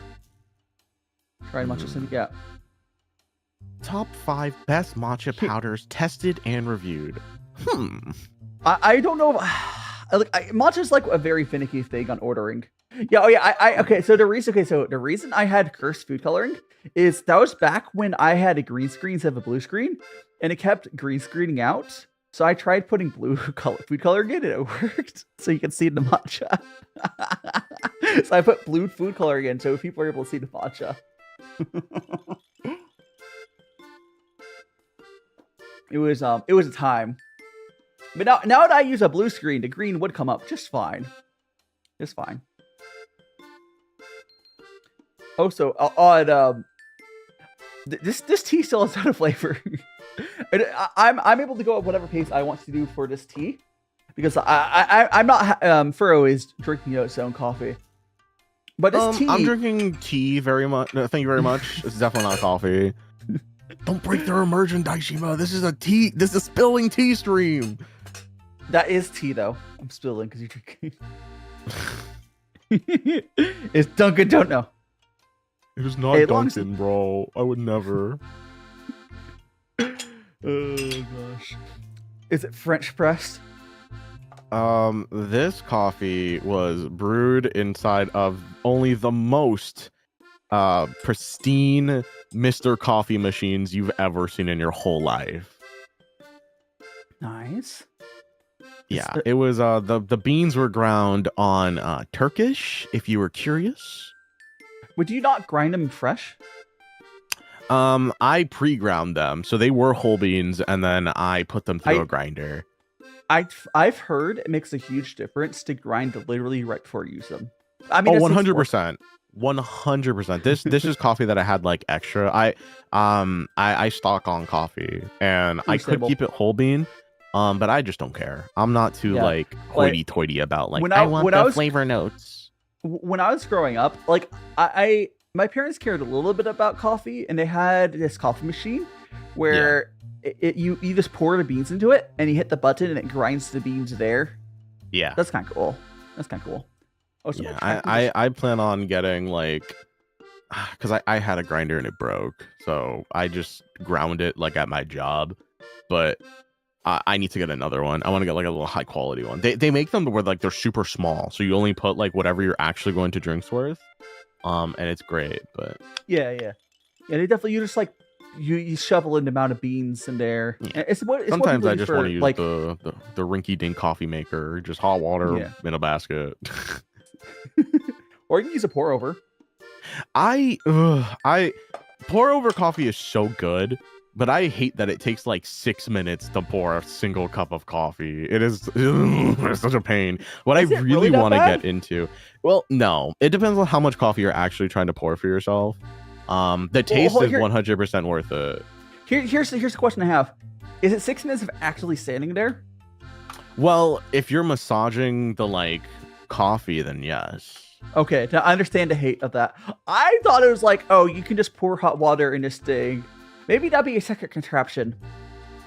Tried matcha, yeah. Top 5 best matcha powders tested and reviewed. I don't know. Matcha's like a very finicky thing on ordering. Yeah. Oh yeah. So the reason I had cursed food coloring is that was back when I had a green screen instead of a blue screen, and it kept green screening out. So I tried putting food coloring in, and it worked. So you can see the matcha. So I put blue food coloring in, so people are able to see the matcha. It was a time. But now that I use a blue screen, the green would come up just fine. Just fine. Also, this tea still has a ton of flavor. I'm able to go at whatever pace I want to do for this tea, because I'm not Furrow is drinking its own coffee, but this tea. I'm drinking tea very much. No, thank you very much. It's definitely not coffee. Don't break their immersion, Daishima. This is a tea. This is a spilling tea stream. That is tea, though. I'm spilling because you're drinking. It's Dunkin', don't know. It was not Dunkin', bro. I would never. Oh gosh. Is it French pressed? This coffee was brewed inside of only the most pristine Mr. Coffee machines you've ever seen in your whole life. Nice. Yeah, it was the beans were ground on Turkish, if you were curious. Would you not grind them fresh? I pre-ground them, so they were whole beans, and then I put them through a grinder. I've heard it makes a huge difference to grind literally right before you use them. I mean, 100%. 100%. This is coffee that I had like extra. I stock on coffee, and I could Understandable. keep it whole bean. But I just don't care. I'm not too Yeah. like hoity-toity about like when I want when the was flavor notes. when I was growing up, like I my parents cared a little bit about coffee, and they had this coffee machine where you just pour the beans into it, and you hit the button, and it grinds the beans there. Yeah. That's kind of cool. That's kind of cool. Oh, so Yeah, I plan on getting like, because I had a grinder and it broke, so I just ground it like at my job, but I need to get another one. I want to get like a little high quality one. They make them where like they're super small, so you only put like whatever you're actually going to drink's worth, and it's great. But yeah. They definitely you just like you shovel in the amount of beans in there. Yeah. It's what sometimes people I use just for, want to use like the rinky-dink coffee maker, just hot water in a basket. or you can use a pour over. I pour over coffee is so good, but I hate that it takes like 6 minutes to pour a single cup of coffee. It is it's such a pain. What Is I it really that want to bad? get into, well, no, it depends on how much coffee you're actually trying to pour for yourself. The taste is 100% worth it. Here's the question I have: is it 6 minutes of actually standing there? Well, if you're massaging the like coffee, then yes. Okay, now I understand the hate of that. I thought it was like, oh, you can just pour hot water in this thing. Maybe that'd be a second contraption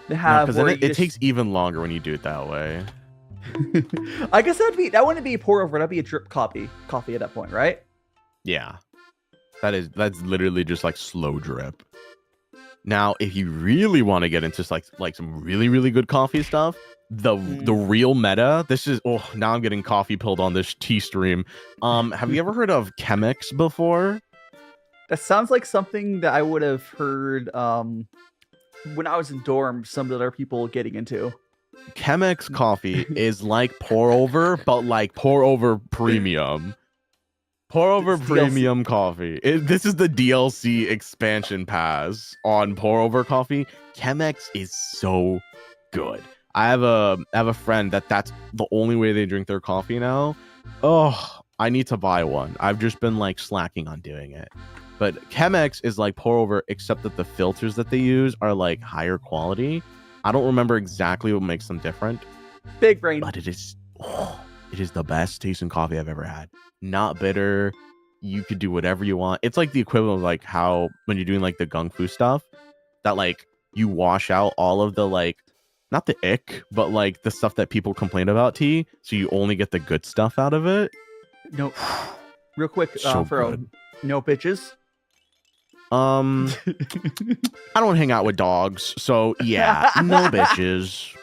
to have. Because then it takes even longer when you do it that way. I guess that wouldn't be a pour over. That'd be a drip coffee at that point, right? Yeah, that's literally just like slow drip. Now, if you really want to get into like some really really good coffee stuff, the real meta. This is now I'm getting coffee pilled on this tea stream. Have you ever heard of Chemex before? That sounds like something that I would have heard when I was in dorm. Some other people getting into. Chemex coffee is like pour over, but like pour over premium. Pour over premium coffee. This is the DLC expansion pass on pour over coffee. Chemex is so good. I have a friend that's the only way they drink their coffee now. Oh, I need to buy one. I've just been like slacking on doing it. But Chemex is like pour over, except that the filters that they use are like higher quality. I don't remember exactly what makes them different. Big brain. But it is the best tasting coffee I've ever had. Not bitter. You could do whatever you want. It's like the equivalent of like how when you're doing like the gongfu stuff, that like you wash out all of the like, not the ick, but like the stuff that people complain about tea, so you only get the good stuff out of it. No, real quick, So for good. no bitches. I don't hang out with dogs, so yeah, no bitches.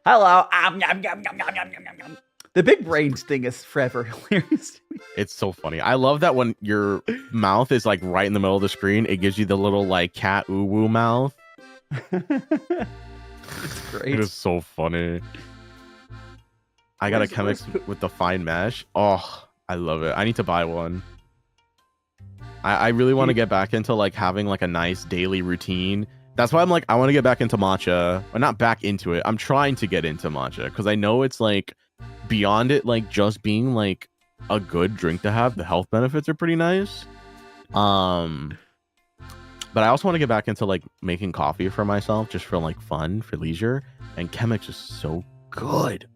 Hello. Yum, yum, yum, yum, yum, yum, yum. The big brains thing is forever hilarious to me. It's so funny. I love that when your mouth is like right in the middle of the screen, it gives you the little like cat ooh woo mouth. It's great. It is so funny. I got a Chemex with the fine mesh. Oh, I love it. I need to buy one. I really want to get back into like having like a nice daily routine. That's why I'm like, I want to get back into matcha. Or not back into it. I'm trying to get into matcha because I know it's like beyond it, like just being like a good drink to have. The health benefits are pretty nice. But I also want to get back into like making coffee for myself just for like fun, for leisure. And Chemex is so good.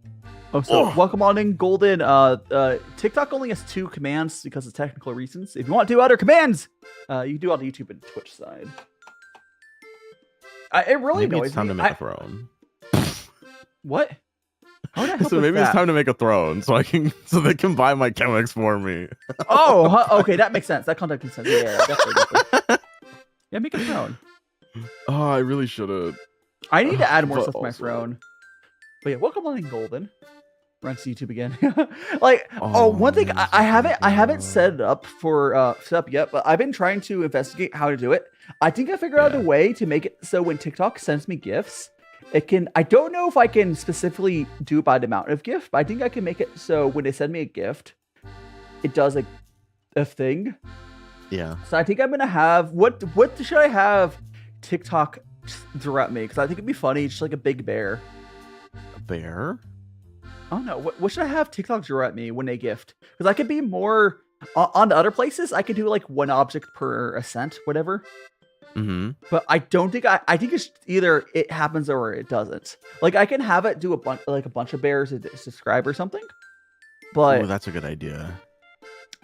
Oh, so welcome on in, Golden. TikTok only has 2 commands because of technical reasons. If you want to do other commands, you can do on the YouTube and Twitch side. It really maybe annoys it's time me. to make a throne. What? How would I help So with maybe that? it's time to make a throne so they can buy my Chemex for me. Okay, that makes sense. That context makes sense. Yeah, definitely. Yeah, make a throne. Oh, I really should have. I need to add more But stuff to my also- throne. But yeah, welcome on in, Golden. Run to YouTube again. One thing I haven't set up yet, but I've been trying to investigate how to do it. I think I figured out a way to make it so when TikTok sends me gifts, it can. I don't know if I can specifically do it by the amount of gift, but I think I can make it so when they send me a gift, it does a thing. Yeah. So I think I'm gonna have what should I have TikTok throw at me? Because I think it'd be funny, just like a big bear. A bear? I don't know. What should I have TikTok draw at me when they gift? Because I could be more On the other places, I can do like 1 object per ascent, whatever. Mm-hmm. But I don't think I think it's either it happens or it doesn't. Like I can have it do a bunch of bears to subscribe or something. But Ooh, that's a good idea.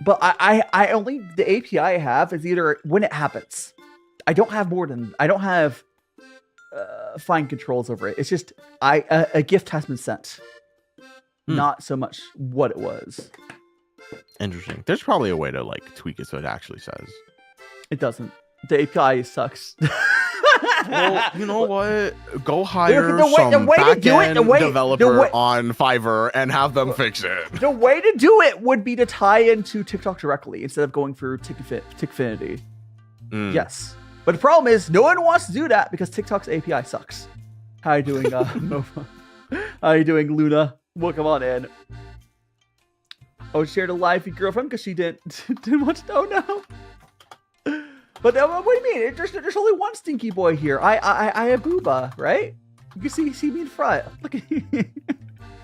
But I only the API I have is either when it happens. I don't have fine controls over it. It's just a gift has been sent. Not so much what it was. Interesting. There's probably a way to like tweak it so it actually says. It doesn't. The API sucks. Well, you know what? Go hire the some way to do it, back-end developer on Fiverr and have them fix it. The way to do it would be to tie into TikTok directly instead of going through Tickfinity. Yes. But the problem is no one wants to do that because TikTok's API sucks. How are you doing, Nova? How are you doing, Luna? Welcome on in. Oh, shared a live with girlfriend because she didn't want to know now. But what do you mean? There's only one stinky boy here. I have Booba, right? You can see me in front. Look at you.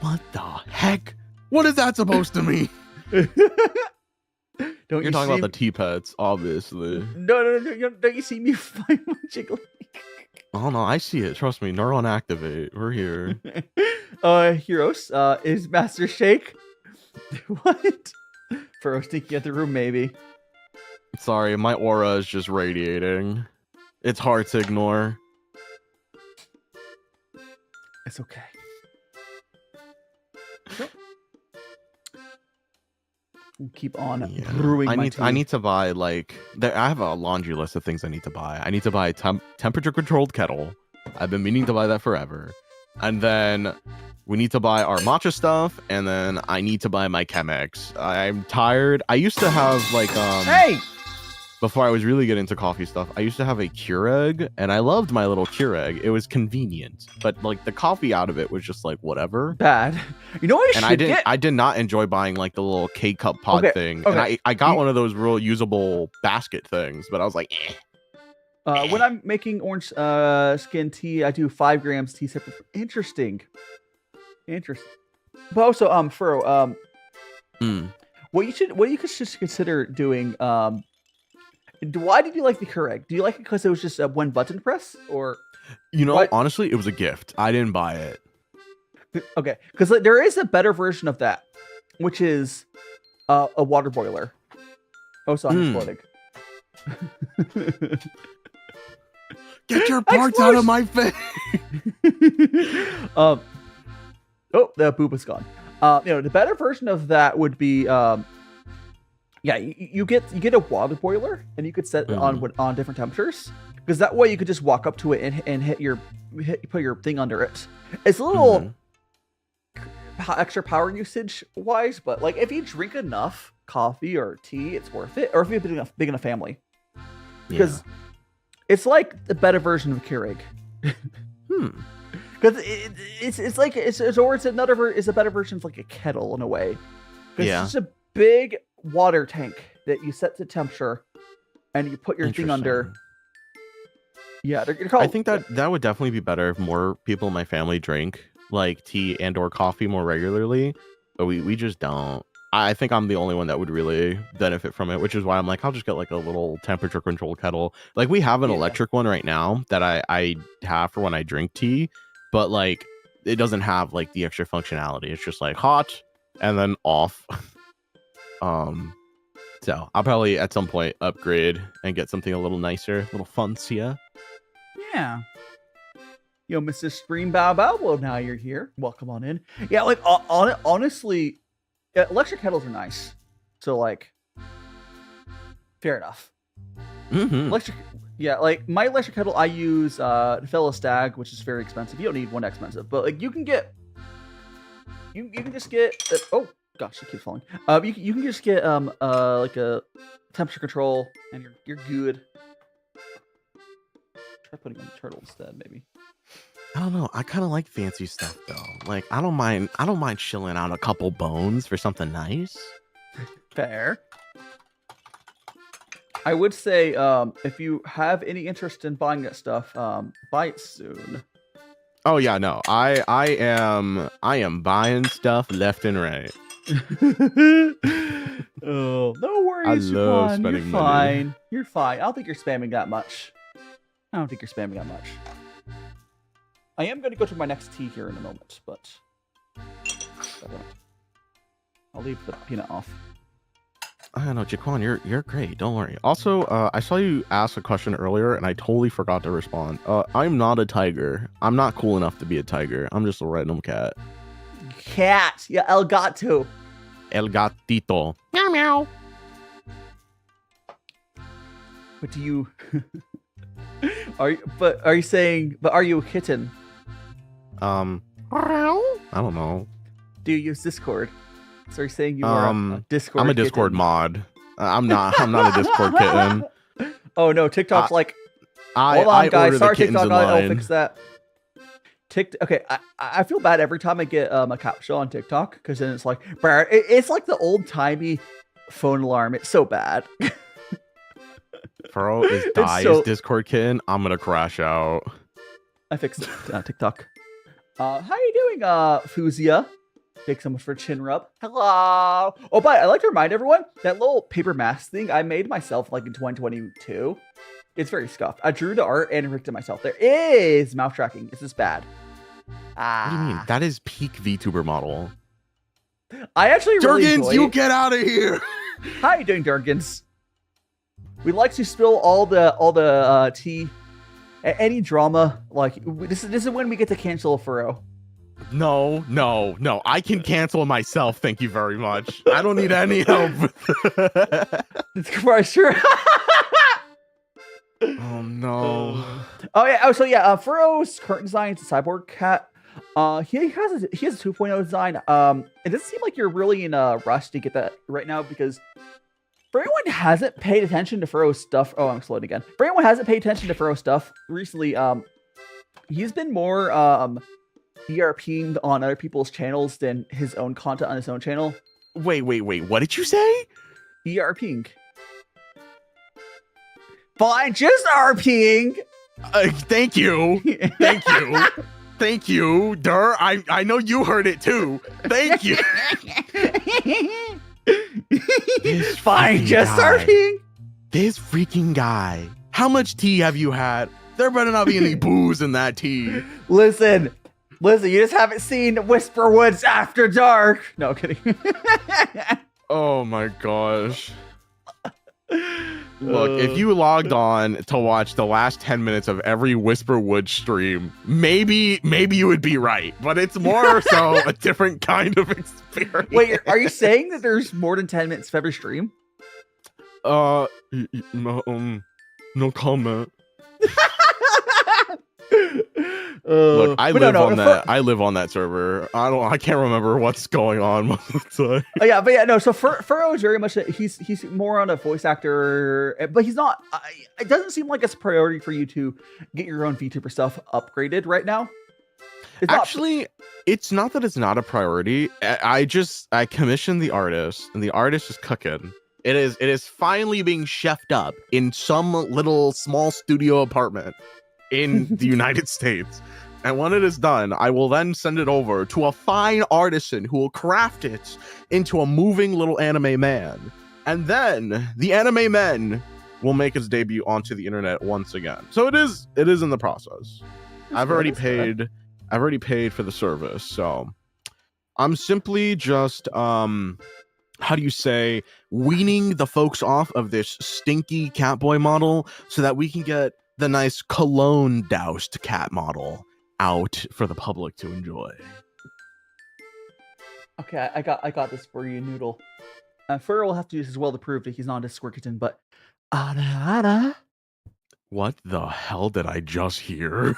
What the heck? What is that supposed to mean? You're talking about the T-Pets, obviously. No. Don't you see me jiggling? Oh no, I see it. Trust me. Neuron activate. We're here. Heroes, is Master Shake? What? For sneaking at the room, maybe. Sorry, my aura is just radiating. It's hard to ignore. It's okay. We'll keep on brewing my tea. I need to buy like I have a laundry list of things I need to buy. I need to buy a temperature controlled kettle. I've been meaning to buy that forever. And then we need to buy our matcha stuff, and then I need to buy my Chemex. I'm tired. I used to have like Hey! Before I was really getting into coffee stuff, I used to have a Keurig, and I loved my little Keurig. It was convenient, but like the coffee out of it was just like whatever. Bad. You know what? I did not enjoy buying like the little K-cup pod thing. Okay. And I got one of those real usable basket things, but I was like, eh. When I'm making orange skin tea, I do 5 grams tea separate. Interesting. But also, Furrow, what you could just consider doing, why did you like the Keurig? Do you like it because it was just a 1 button press, or? You know, honestly, it was a gift. I didn't buy it. Okay, because there is a better version of that, which is a water boiler. Oh, so I'm exploding. Get your parts out of my face! Oh, the boob is gone. The better version of that would be, you get a water boiler, and you could set it on different temperatures, because that way you could just walk up to it and put your thing under it. It's a little extra power usage wise, but like if you drink enough coffee or tea, it's worth it. Or if you have a big enough family, because it's like a better version of Keurig. Because it's like it's a better version of like a kettle in a way. It's just a big water tank that you set to temperature, and you put your thing under. Yeah, they're called. I think that would definitely be better if more people in my family drink like tea and or coffee more regularly, but we just don't. I think I'm the only one that would really benefit from it, which is why I'm like, I'll just get like a little temperature control kettle. Like we have an electric one right now that I have for when I drink tea, but like it doesn't have like the extra functionality. It's just like hot and then off. So I'll probably at some point upgrade and get something a little nicer, a little fancier. Yeah. Yo, Mr. Stream Bow Bow. Well, now you're here. Welcome on in. Yeah, like honestly, electric kettles are nice. So like, fair enough. Like my electric kettle, I use Fellow Stag, which is very expensive. You don't need one expensive, but like you can just get. Oh gosh, it keeps falling. You can just get like a temperature control, and you're good. Try putting on the turtle instead, maybe. I don't know. I kind of like fancy stuff though. Like I don't mind chilling out a couple bones for something nice. Fair. I would say if you have any interest in buying that stuff, buy it soon. Oh yeah, no. I am buying stuff left and right. Oh, no worries, I love Jaquan. spending You're money. fine. You're fine. I don't think you're spamming that much. I am going to go to my next tea here in a moment, but I'll leave the peanut off. I don't know, Jaquan, you're great. Don't worry. Also, I saw you ask a question earlier, and I totally forgot to respond. I'm not a tiger. I'm not cool enough to be a tiger. I'm just a random cat. Cat. Yeah, El Gato. El gatito. Meow meow. But do you... are you saying... But are you a kitten? I don't know. Do you use Discord? So you're saying you are a Discord I'm a Discord kitten? mod. I'm not a Discord kitten. Oh no, TikTok's like... Hold on, guys. order the Sorry, kittens TikTok. in I'll line. fix that. Okay, I feel bad every time I get a captcha on TikTok because then it's like, bruh, it's like the old timey phone alarm. It's so bad. Furrow is Dai's Discord kitten. I'm gonna crash out. I fixed TikTok. How you doing, Fuzia? Thanks so much for chin rub. Hello. Oh, but I'd like to remind everyone that little paper mask thing I made myself like in 2022. It's very scuffed. I drew the art and ripped it myself. There is mouth tracking. It's just bad. What do you mean? That is peak VTuber model. I actually really Durgans, enjoy you it. get out of here. How you doing, Durgans? We like to spill all the tea. Any drama, like this is when we get to cancel a Furrow. No. I can cancel myself. Thank you very much. I don't need any help. It's quite sure. Oh no. Oh yeah. Oh, so yeah. Furrow's current design is a cyborg cat. He has a 2.0 design. It doesn't seem like you're really in a rush to get that right now because for anyone who hasn't paid attention to Furrow's stuff. Oh, I'm slowing again. For anyone who hasn't paid attention to Furrow's stuff recently, he's been more ERPing on other people's channels than his own content on his own channel. Wait. What did you say? ERPing. Fine, just RPing. Thank you. Thank you, Dur. I know you heard it too. Thank you. Fine, just RPing. This freaking guy. How much tea have you had? There better not be any booze in that tea. Listen, you just haven't seen Whisperwoods After Dark. No, kidding. Oh my gosh. Look, if you logged on to watch the last 10 minutes of every Whisperwood stream, maybe you would be right, but it's more so a different kind of experience. Wait, are you saying that there's more than 10 minutes of every stream? No comment. Look, I live on that server. I can't remember what's going on most of the time. Oh, yeah, but yeah, no. So Furrow is very much he's more on a voice actor, but he's not. It doesn't seem like it's a priority for you to get your own VTuber stuff upgraded right now. It's not that it's not a priority. I commissioned the artist, and the artist is cooking. It is finally being chefed up in some little small studio apartment in the United States. And when it is done, I will then send it over to a fine artisan who will craft it into a moving little anime man. And then the anime man will make its debut onto the internet once again. So it is in the process. I've already paid for the service. So I'm simply just how do you say, weaning the folks off of this stinky Catboy model so that we can get the nice cologne doused cat model out for the public to enjoy. Okay, I got this for you, Noodle. Furrow will have to use as well to prove that he's not a Squirkitten, but Ada. What the hell did I just hear?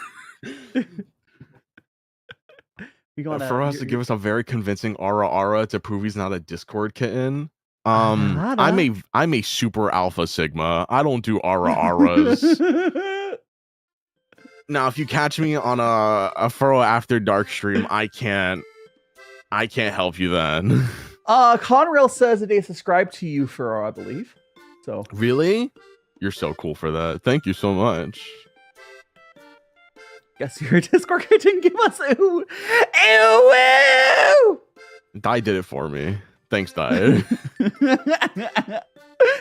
Furrow has to give us a very convincing ara to prove he's not a Discord kitten. I'm a super alpha sigma. I don't do aras. Now, if you catch me on a Furrow After Dark stream, I can't help you then. Conrail says that they subscribe to you, Furrow, I believe. So really, you're so cool for that. Thank you so much. Guess your Discord kitten give us ew. Dai did it for me. Thanks, Dai.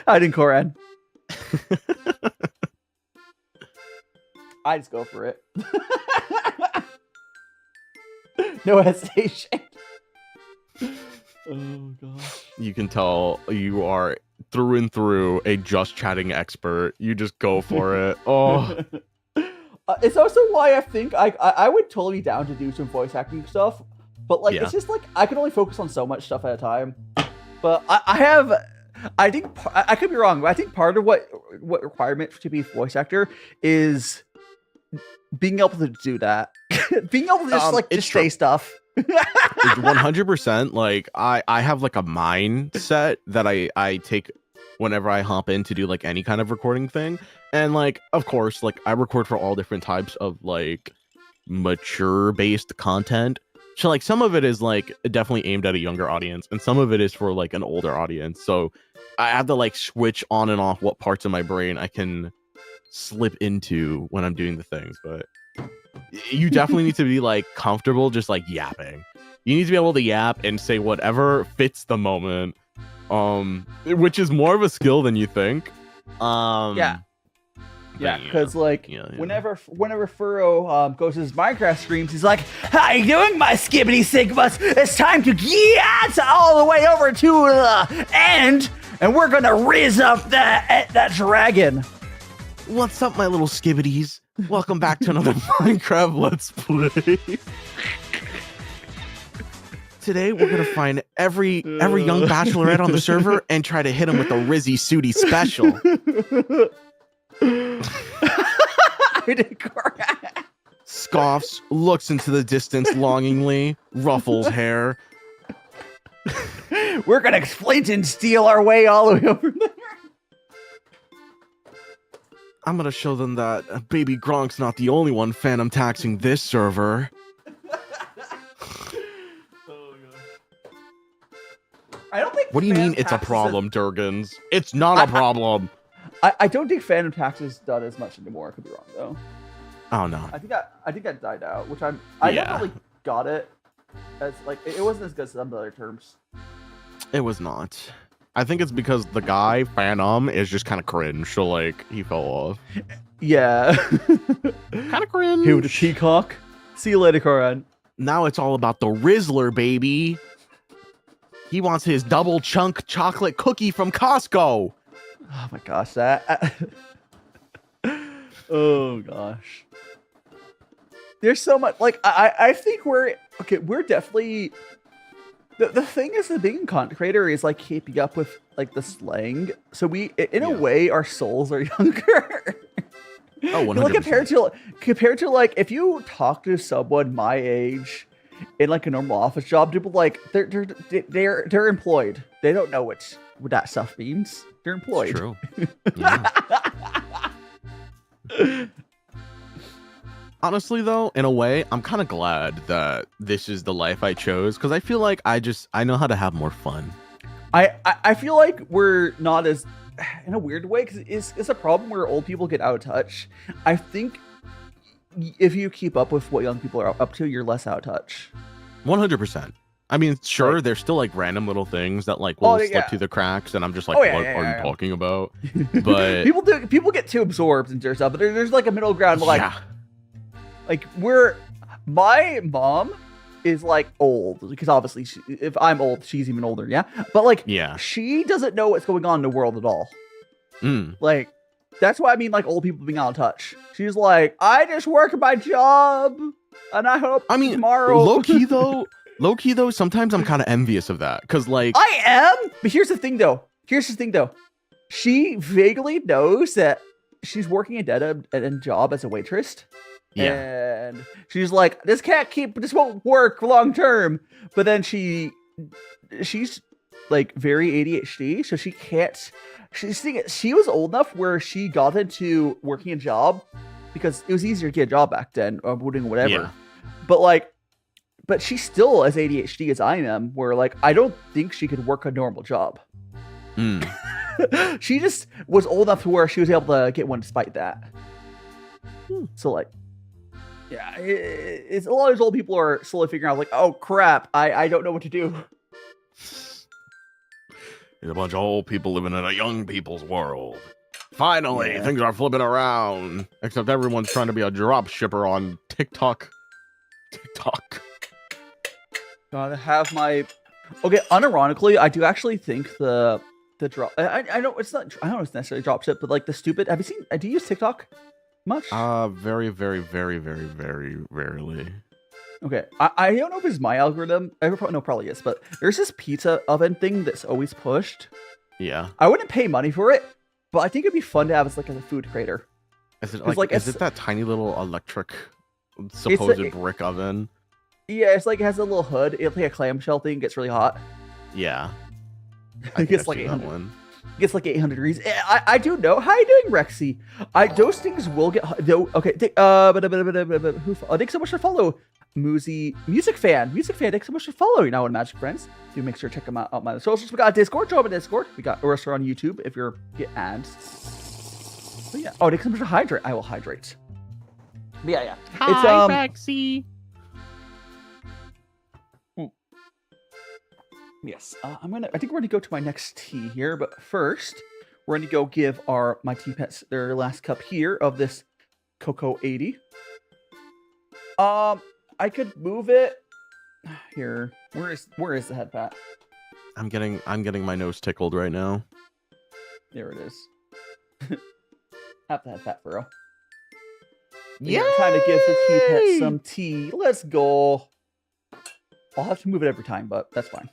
I didn't Koran. I just go for it. No hesitation. Oh gosh. You can tell you are through and through a just chatting expert. You just go for it. Oh. It's also why I think I would totally be down to do some voice acting stuff, but like Yeah. it's just like I can only focus on so much stuff at a time. But I think I could be wrong, but I think part of what requirement to be a voice actor is being able to do that, being able to just just say stuff. 100%. Like I have like a mindset that I take whenever I hop in to do like any kind of recording thing. And like, of course, like I record for all different types of like mature based content. So like some of it is like definitely aimed at a younger audience and some of it is for like an older audience. So I have to like switch on and off what parts of my brain I can slip into when I'm doing the things. But you definitely need to be like comfortable just like yapping. You need to be able to yap and say whatever fits the moment, which is more of a skill than you think. Yeah, because like whenever Furro goes to his Minecraft streams, he's like, "How you doing, my skibbity sigmas? It's time to get all the way over to the end, and we're gonna riz up that dragon." What's up, my little skibbities? Welcome back to another Minecraft Let's Play. Today we're gonna find every young bachelorette on the server and try to hit him with a Rizzy Sooty special. Scoffs, looks into the distance longingly, ruffles hair. We're gonna splint and steal our way all the way over there. I'm gonna show them that Baby Gronk's not the only one phantom taxing this server. I don't think. What do you mean it's a problem, Durgans? It's not a problem. I don't think Phantom Tax is done as much anymore. I could be wrong though. Oh no. I think that died out, which I never really got it as like it wasn't as good as some other terms. It was not. I think it's because the guy Phantom is just kind of cringe, so like he fell off. Yeah. Kind of cringe. Who the peacock? See you later, Koran. Now it's all about the Rizzler, baby. He wants his double chunk chocolate cookie from Costco. Oh my gosh, that. Oh gosh. There's so much. Like I think we're definitely. The thing is, the being a content creator is like keeping up with like the slang. So we, in a way, our souls are younger. Oh, 100%. Like compared to like if you talk to someone my age in like a normal office job, people like they're employed. They don't know what that stuff means. They're employed. It's true. Yeah. Honestly, though, in a way, I'm kind of glad that this is the life I chose because I feel like I know how to have more fun. I feel like we're not as, in a weird way, because it's a problem where old people get out of touch. I think if you keep up with what young people are up to, you're less out of touch. 100%. I mean, sure, there's still like random little things that like will slip through the cracks, and I'm just like, what are you talking about? But people get too absorbed into stuff, but there's like a middle ground, like my mom is like old because obviously if I'm old, she's even older, but like she doesn't know what's going on in the world at all. Like that's why I mean like old people being out of touch. She's like, I just work at my job and I hope tomorrow. low key though, sometimes I'm kind of envious of that because like I am, but here's the thing though, she vaguely knows that she's working a dead-end job as a waitress. And she's like, this won't work long term. But then she's like very ADHD, so she can't. She was old enough where she got into working a job because it was easier to get a job back then, or doing whatever. Yeah. But she's still as ADHD as I am, where like I don't think she could work a normal job. She just was old enough to where she was able to get one despite that. So like. Yeah, it's a lot of those old people are slowly figuring out like, oh crap, I don't know what to do. There's a bunch of old people living in a young people's world. Finally, Yeah. things are flipping around. Except everyone's trying to be a drop shipper on TikTok. Gotta have my. Okay, unironically, I do actually think the drop. I know it's not. I don't know it's necessarily drop ship, but like the stupid. Have you seen? Do you use TikTok much? Very, very, very, very, very rarely. Okay, I don't know if it's my algorithm. No, probably is. But there's this pizza oven thing that's always pushed. Yeah. I wouldn't pay money for it, but I think it'd be fun to have as like a food creator. Is it like is it that tiny little electric supposed brick oven? Yeah, it's like it has a little hood. It's like a clamshell thing. Gets really hot. Yeah. It gets like 800. Gets like 800 degrees. I do know. How you doing, Rexy? Those things will get hot. Okay. Thanks so much for follow. Music fan, thanks so much for following now on Magic Friends. Do make sure to check them out on my socials. We got Discord, join my Discord. We got us on YouTube if you're get ads. But yeah. Oh, thanks so much to hydrate. I will hydrate. But yeah. Hi, Rexy. Yes. I think we're gonna go to my next tea here, but first we're gonna go give my tea pets their last cup here of this Cocoa 80. I could move it here. Where is the head pat? I'm getting my nose tickled right now. There it is. Have the head pat, Furrow. Yeah. Time to give the tea pet some tea. Let's go. I'll have to move it every time, but that's fine.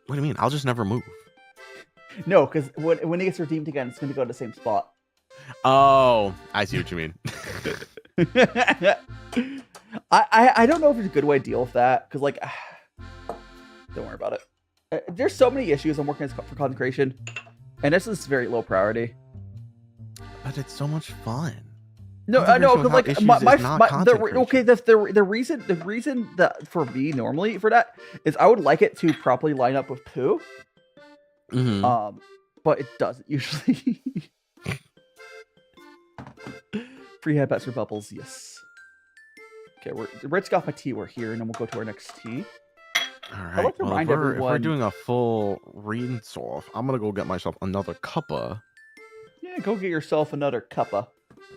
What do you mean? I'll just never move. No, because when it gets redeemed again, it's going to go to the same spot. Oh, I see what you mean. I don't know if it's a good way to deal with that, because like, don't worry about it. There's so many issues I'm working on for content creation, and this is very low priority. But it's so much fun. No, I know, because like the reason that for me normally for that is I would like it to properly line up with poo. Mm-hmm. But it doesn't usually. Free headbats for bubbles, yes. Okay, Red's got my tea. We're here, and then we'll go to our next tea. All right. I'd like to remind everyone. If we're doing a full rinse off, I'm gonna go get myself another cuppa. Yeah, go get yourself another cuppa.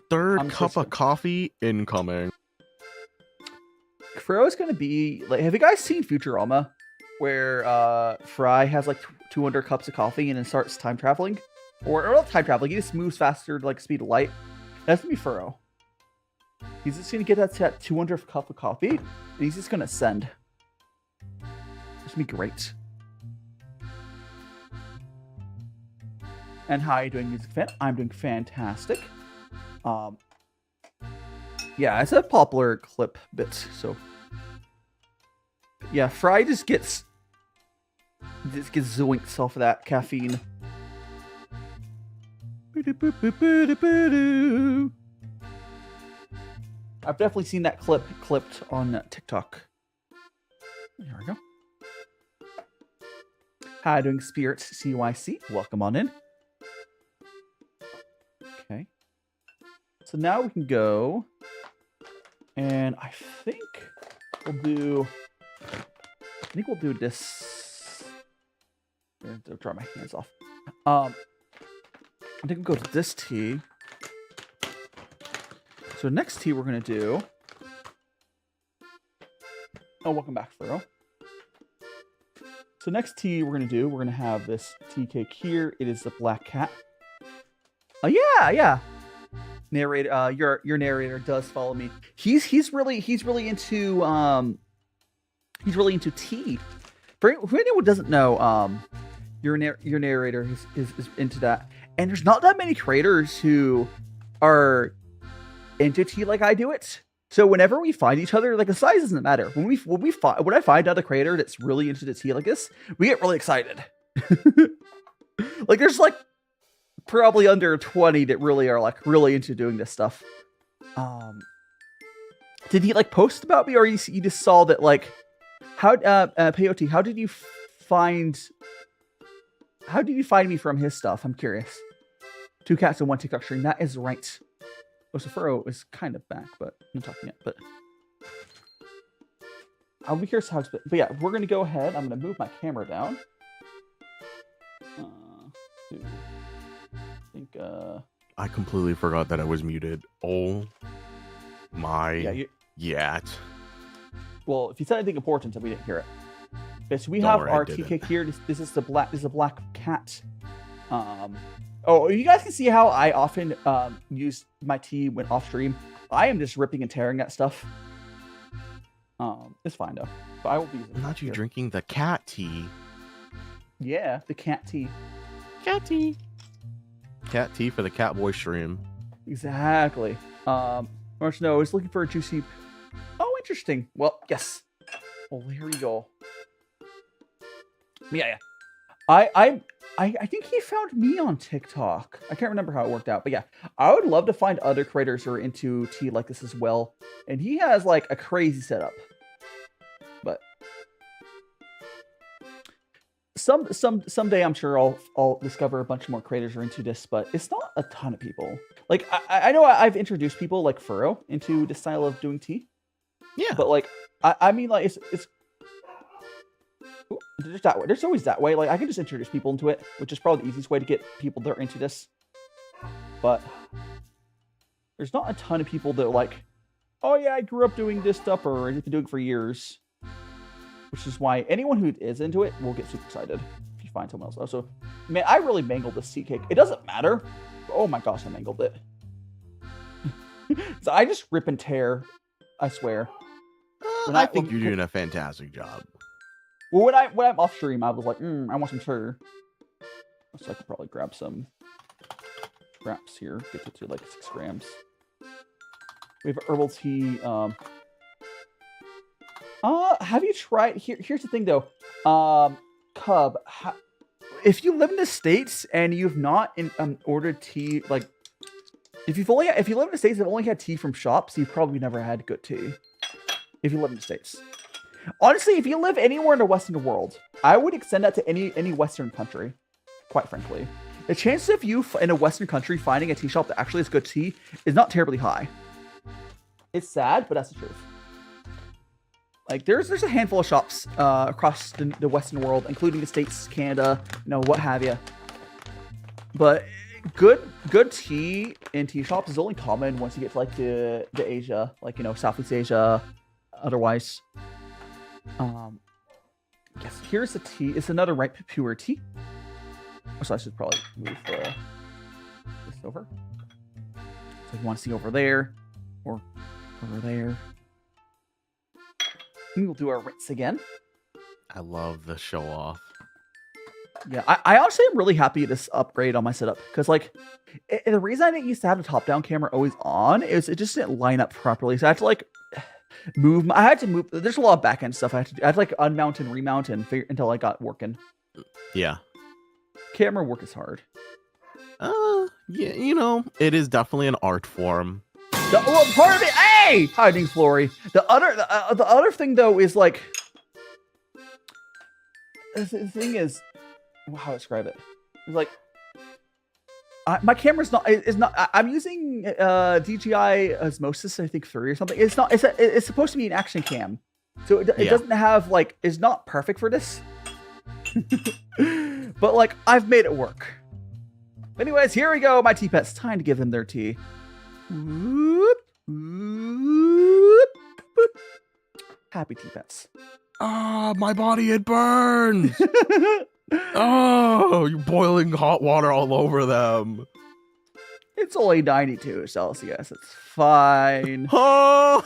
Third cup of coffee incoming. Fro's gonna be like. Have you guys seen Futurama, where Fry has like 200 cups of coffee and then starts time traveling, or not time traveling? He just moves faster to like speed of light. That's gonna be Furrow. He's just gonna get that to that 200 cup of coffee, and he's just gonna ascend. It's gonna be great. And how are you doing, music fan? I'm doing fantastic. Yeah, it's a popular clip bit, so yeah, Fry just gets zoinks off of that caffeine. I've definitely seen that clipped on TikTok. There we go. Hi, doing Spirits CYC. Welcome on in. Okay. So now we can go, and I think we'll do this. I'll draw my hands off. I think we'll go to this tea. So next tea we're gonna do. Oh, welcome back, Furrow. So next tea we're gonna have this tea cake here. It is the Black Cat. Oh yeah. Narrator, your narrator does follow me. He's really into tea. For anyone who doesn't know, your narrator is into that, and there's not that many creators who are into tea like I do it. So whenever we find each other, like the size doesn't matter. When I find another creator that's really into the tea like this, we get really excited. Like there's like probably under 20 that really are like really into doing this stuff. Did he like post about me, or you just saw that like how Peyote, how did you find me from his stuff? I'm curious. 2 cats and 1 TikTok stream. That is right. Oh, so Furrow is kind of back, but I'm not talking yet. But I'll be curious how it's been. But yeah, we're gonna go ahead. I'm gonna move my camera down. think. I completely forgot that I was muted. Oh my yat. Well, if you said anything important, we didn't hear it. Okay, so we Don't have worry, I our tea didn't. cake here. This is the black cat. Oh, you guys can see how I often use my tea when off stream. I am just ripping and tearing that stuff. It's fine though. But I will be using it Not you here. drinking the cat tea. Yeah, the cat tea. Cat tea. Cat tea for the cat boy stream. Exactly. March no is looking for a juicy. Oh, interesting. Well, yes. Well, here we go. Yeah. I think he found me on TikTok. I can't remember how it worked out, but yeah, I would love to find other creators who are into tea like this as well. And he has like a crazy setup. But someday I'm sure I'll discover a bunch more creators who are into this, but it's not a ton of people. Like I know I've introduced people like Furro into this style of doing tea. Yeah. But like I mean like it's there's that way. There's always that way. Like I can just introduce people into it, which is probably the easiest way to get people that are into this. But there's not a ton of people that are like, oh yeah, I grew up doing this stuff or I've been doing it for years. Which is why anyone who is into it will get super excited if you find someone else. Also, man, I really mangled this tea cake. It doesn't matter. Oh my gosh, I mangled it. So I just rip and tear. I swear. I think you're doing a fantastic job. Well, when I'm off stream, I was like, I want some sugar. So I could probably grab some scraps here. Get it to like 6 grams. We have herbal tea. Have you tried? Here's the thing though. Cub, if you live in the States and you've not ordered tea, like if you live in the States and only had tea from shops, you've probably never had good tea. If you live in the States. Honestly, if you live anywhere in the Western world, I would extend that to any Western country, quite frankly. The chances of you in a Western country finding a tea shop that actually has good tea is not terribly high. It's sad, but that's the truth. Like, there's a handful of shops across the Western world, including the States, Canada, what have you. But good tea in tea shops is only common once you get to like the Asia, like Southeast Asia. Otherwise, yes. Here's the tea. It's another ripe Pu'er tea. So I should probably move this over. So you want to see over there or over there. And we'll do our rinse again. I love the show off. Yeah, I honestly am really happy with this upgrade on my setup because like the reason I didn't used to have the top-down camera always on is it just didn't line up properly. So I had to like move. I had to move. There's a lot of back-end stuff I had to like unmount and remount and figure until I got working. Yeah. Camera work is hard. Yeah, it is definitely an art form. Part of it. Hey, hiding Flory. The other thing though is like the thing is how to describe it. It's like my camera's not. I'm using DJI Osmosis, I think 3 or something. It's not. It's supposed to be an action cam, so it doesn't have like. It's not perfect for this. But like I've made it work. Anyways, here we go. My tea pets. Time to give them their tea. Whoop, whoop, whoop. Happy tea pets. Ah, my body, it burns. Oh, you're boiling hot water all over them. It's only 92 Celsius. It's fine. Oh!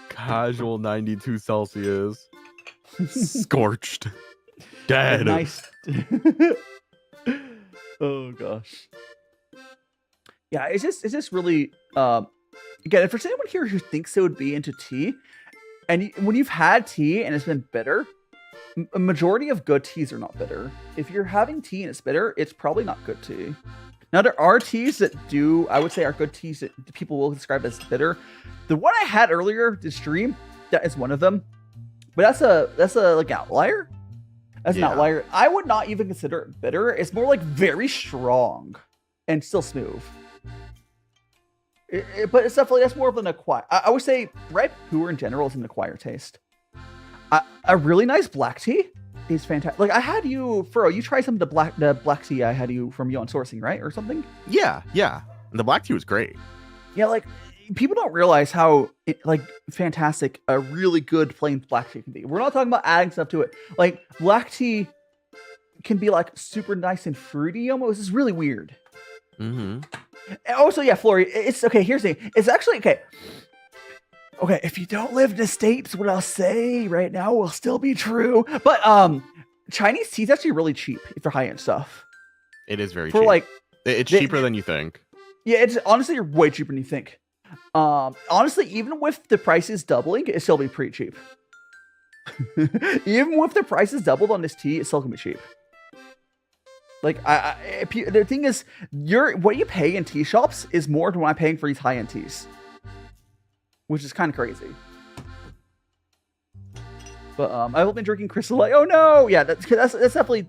Casual 92 Celsius. Scorched. Dead. Nice. Oh gosh. Yeah, it's just really again, if there's anyone here who thinks it would be into tea, and when you've had tea and it's been bitter, a majority of good teas are not bitter. If you're having tea and it's bitter, it's probably not good tea. Now there are teas that I would say are good teas that people will describe as bitter. The one I had earlier this stream, that is one of them. But that's a like outlier. As an outlier, I would not even consider it bitter. It's more like very strong and still smooth. But it's definitely, that's more of an acquired. I would say red Pu'er in general is an acquired taste. A really nice black tea is fantastic. Like I had you, Furrow, you try some of the black tea I had you from you on sourcing, right? Or something? Yeah. And the black tea was great. Yeah, like people don't realize how like fantastic a really good plain black tea can be. We're not talking about adding stuff to it. Like black tea can be like super nice and fruity almost. It's really weird. Mm-hmm. And also, yeah, Flory, it's okay. Here's the thing. It's actually okay. Okay, if you don't live in the States, what I'll say right now will still be true. But Chinese tea is actually really cheap if you're high-end stuff. It is very For cheap. like, it's cheaper than you think. Yeah, it's honestly way cheaper than you think. Honestly, even with the prices doubling, it's still be pretty cheap. Even with the prices doubled on this tea, it's still gonna be cheap. Like, the thing is, what you pay in tea shops is more than what I'm paying for these high-end teas, which is kind of crazy. But I've been drinking Crystal Light. Oh no, yeah, that's definitely.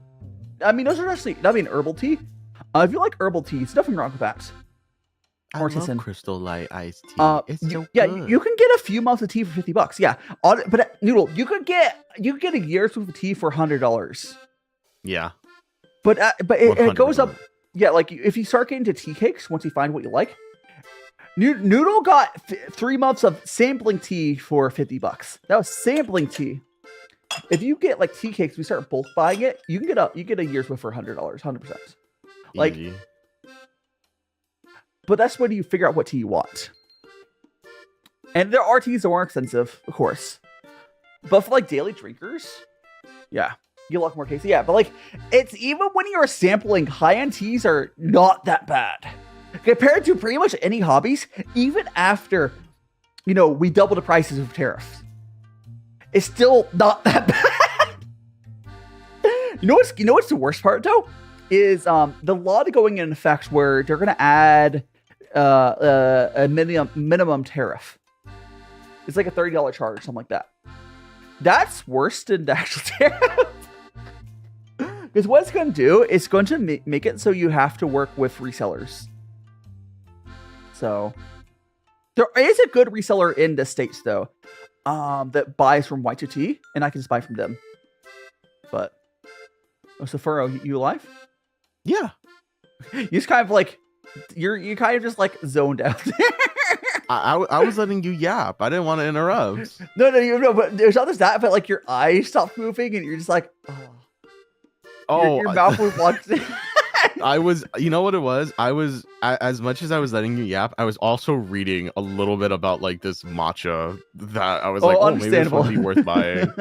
I mean, those are actually that'd be an herbal tea. If you like herbal tea, there's nothing wrong with that. I love Crystal Light iced tea. It's so yeah, good. you can get a few months of tea for $50. Yeah, but Noodle, you could get a year's worth of tea for $100. Yeah, but it goes up. 100%. Yeah, like if you start getting into tea cakes, once you find what you like, Noodle got 3 months of sampling tea for $50. That was sampling tea. If you get like tea cakes, we start bulk buying it. You can get a year's worth for $100, 100%. Like. Easy. But that's when you figure out what tea you want. And there are teas that are more expensive, of course. But for like daily drinkers, yeah, you get a lot more cases. Yeah, but like it's even when you're sampling, high-end teas are not that bad. Compared to pretty much any hobbies, even after, we double the prices of tariffs. It's still not that bad. You know what's the worst part though? Is the law going in effect where they're gonna add a minimum tariff. It's like a $30 charge, something like that. That's worse than the actual tariff. Because what it's going to do is going to make it so you have to work with resellers. So there is a good reseller in the States though, that buys from Live2D, and I can just buy from them. But so Furrow, you alive? Yeah. You just kind of like you kind of just like zoned out there. I was letting you yap. I didn't want to interrupt. No, but there's not just that, but like your eyes stop moving and you're just like, oh, your mouth was locked in. I was, you know what it was? I was, as much as I was letting you yap, I was also reading a little bit about like this matcha that I was like, oh, maybe this would be worth buying.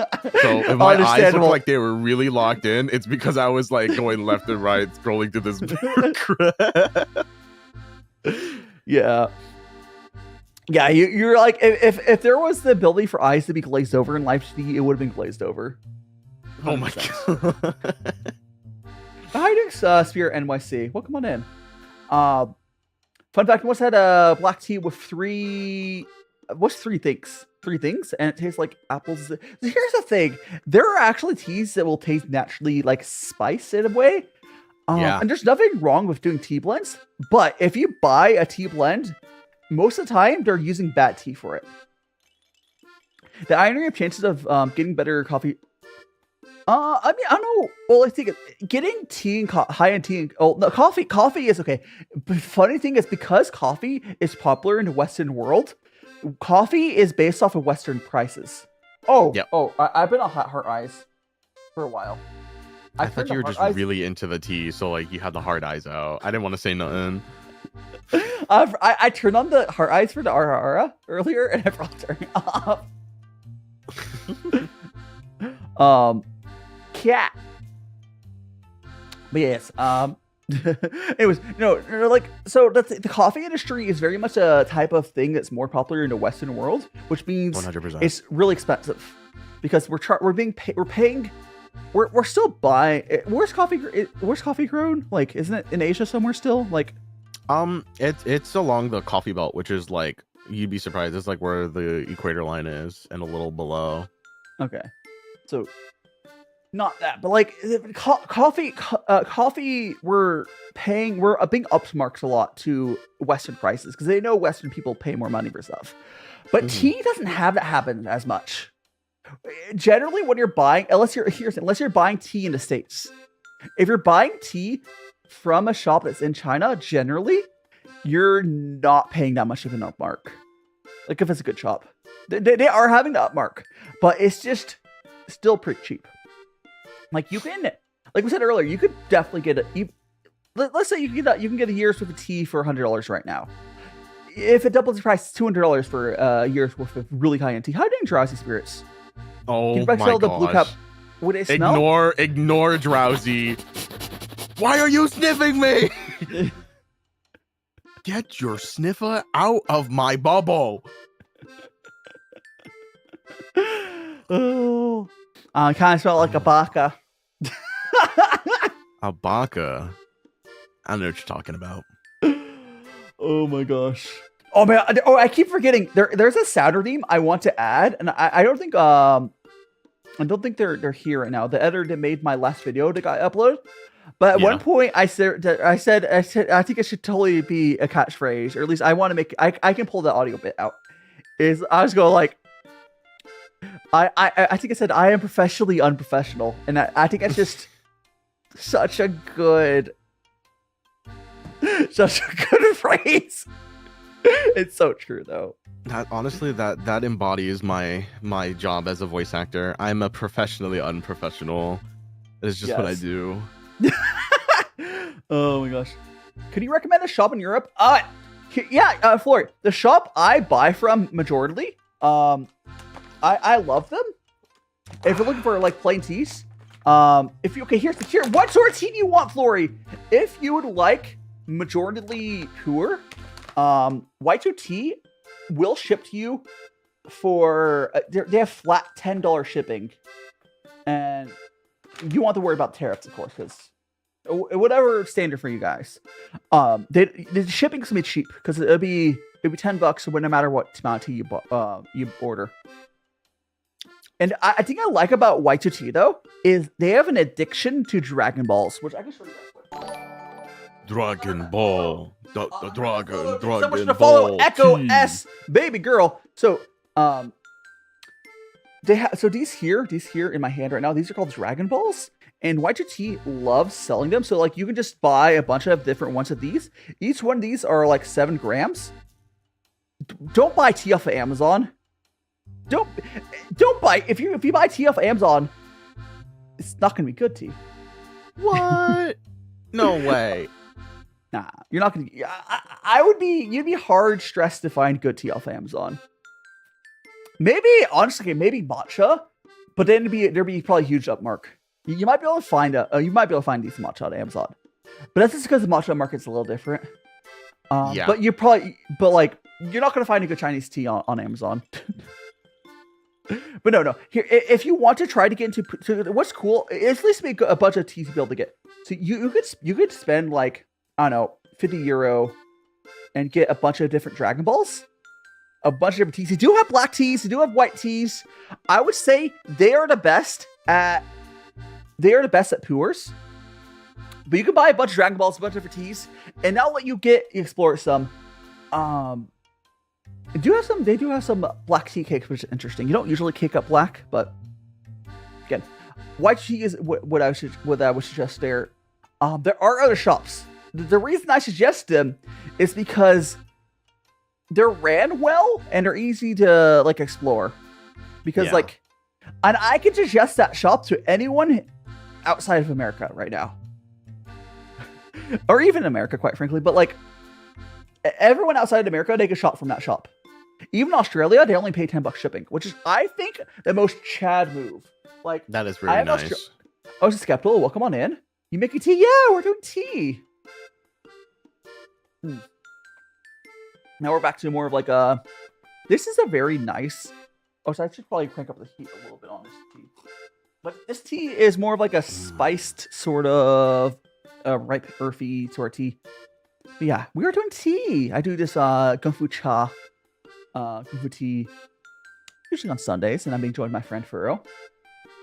So if my eyes look like they were really locked in, it's because I was like going left and right, scrolling through this book. Yeah. Yeah, you're like, if there was the ability for eyes to be glazed over in Live2D, it would have been glazed over. 100%. Oh my god. Hi, Spirit NYC. Welcome on in. Fun fact, I once had a black tea with three things? Three things? And it tastes like apples. Here's the thing. There are actually teas that will taste naturally like spice in a way. Yeah. And there's nothing wrong with doing tea blends. But if you buy a tea blend, most of the time they're using bad tea for it. The irony of chances of getting better coffee. I mean, I don't know. Well, I think getting tea and high-end tea. No, coffee is okay. But funny thing is, because coffee is popular in the Western world, coffee is based off of Western prices. Oh, yep. I've been on Heart Eyes for a while. I thought you were just really into the tea, so like you had the hard eyes out. I didn't want to say nothing. I turned on the Heart Eyes for the Aura earlier, and I forgot to turn it off. Cat. But yes, anyways, like, so the coffee industry is very much a type of thing that's more popular in the Western world, which means 100%. It's really expensive because we're still buying. Where's coffee grown? Like, isn't it in Asia somewhere still? Like, it's along the coffee belt, which is like, you'd be surprised. It's like where the equator line is and a little below. Okay, so. Not that, but like coffee, we're being upmarked a lot to Western prices because they know Western people pay more money for stuff. But tea doesn't have that happen as much. Generally, when you're buying, unless you're buying tea in the States, if you're buying tea from a shop that's in China, generally, you're not paying that much of an upmark. Like if it's a good shop, they are having the upmark, but it's just still pretty cheap. Like you can, like we said earlier, you could definitely get let's say you can get a year's worth of tea for $100 right now. If it doubles the price, it's $200 for a year's worth of really high-end tea. How do you drowsy spirits? Oh Can you my smell the blue cup? gosh. Would it smell? Ignore drowsy. Why are you sniffing me? Get your sniffer out of my bubble. Oh, I kind of smell like a baka. A baka. I don't know what you're talking about. Oh my gosh. Oh man. Oh, I keep forgetting. There's a sound redeem I want to add, and I don't think they're here right now. The editor that made my last video that got uploaded. But at one point, I said I think it should totally be a catchphrase, or at least I want to make. I can pull the audio bit out. I was going like, I think I said I am professionally unprofessional, and I think that's just such a good phrase. It's so true though. That honestly, that embodies my job as a voice actor. I'm a professionally unprofessional. It's just what I do. Oh my gosh. Could you recommend a shop in Europe? Flory. The shop I buy from majorly, I love them. If you're looking for like plain teas, here, what sort of tea do you want, Flory? If you would like majorly Pu'er, Vtuber will ship to you for they have flat $10 shipping, and you want to worry about tariffs, of course, because whatever standard for you guys. The shipping's gonna be cheap because it'll be $10 no matter what amount of tea you order. And I think I like about Vtuber though is they have an addiction to Dragon Balls, which I can show you guys. Dragon Ball, the Dragon So much to Ball. follow. Echo T. S, baby girl. So these here in my hand right now, these are called Dragon Balls, and Vtuber loves selling them. So like you can just buy a bunch of different ones of these. Each one of these are like 7 grams. Don't buy tea off of Amazon. Don't buy if you buy tea off of Amazon, it's not gonna be good tea. What? No way. Nah, you're not gonna. You'd be hard stressed to find good tea off of Amazon. Maybe honestly, maybe matcha, but then there'd be probably a huge upmark. You might be able to find decent matcha on Amazon, but that's just because the matcha market's a little different. But you're not gonna find a good Chinese tea on Amazon. But no. Here, if you want to try to get into, what's cool is at least make a bunch of teas to be able to get. So you could spend like, I don't know, €50 and get a bunch of different Dragon Balls, a bunch of different teas. They do have black teas, they do have white teas. I would say they are the best at Pu'ers. But you can buy a bunch of Dragon Balls, a bunch of different teas, and now let you explore some. They do have some black tea cakes, which is interesting. You don't usually cake up black, but again, white tea is what I would suggest there. There are other shops. The reason I suggest them is because they're ran well and they're easy to like explore. Because and I can suggest that shop to anyone outside of America right now, or even America, quite frankly. But like everyone outside of America, they can shop from that shop. Even Australia, they only pay $10 shipping, which is, I think, the most Chad move. Like that is really nice. I was skeptical. Welcome on in. You making tea? Yeah, we're doing tea. Now we're back to more of like a. This is a very nice. Oh, so I should probably crank up the heat a little bit on this tea. But this tea is more of like a spiced sort of ripe earthy sort of tea. But yeah, we are doing tea. I do this gongfucha. GongfuTea, usually on Sundays, and I'm being joined by my friend Furro.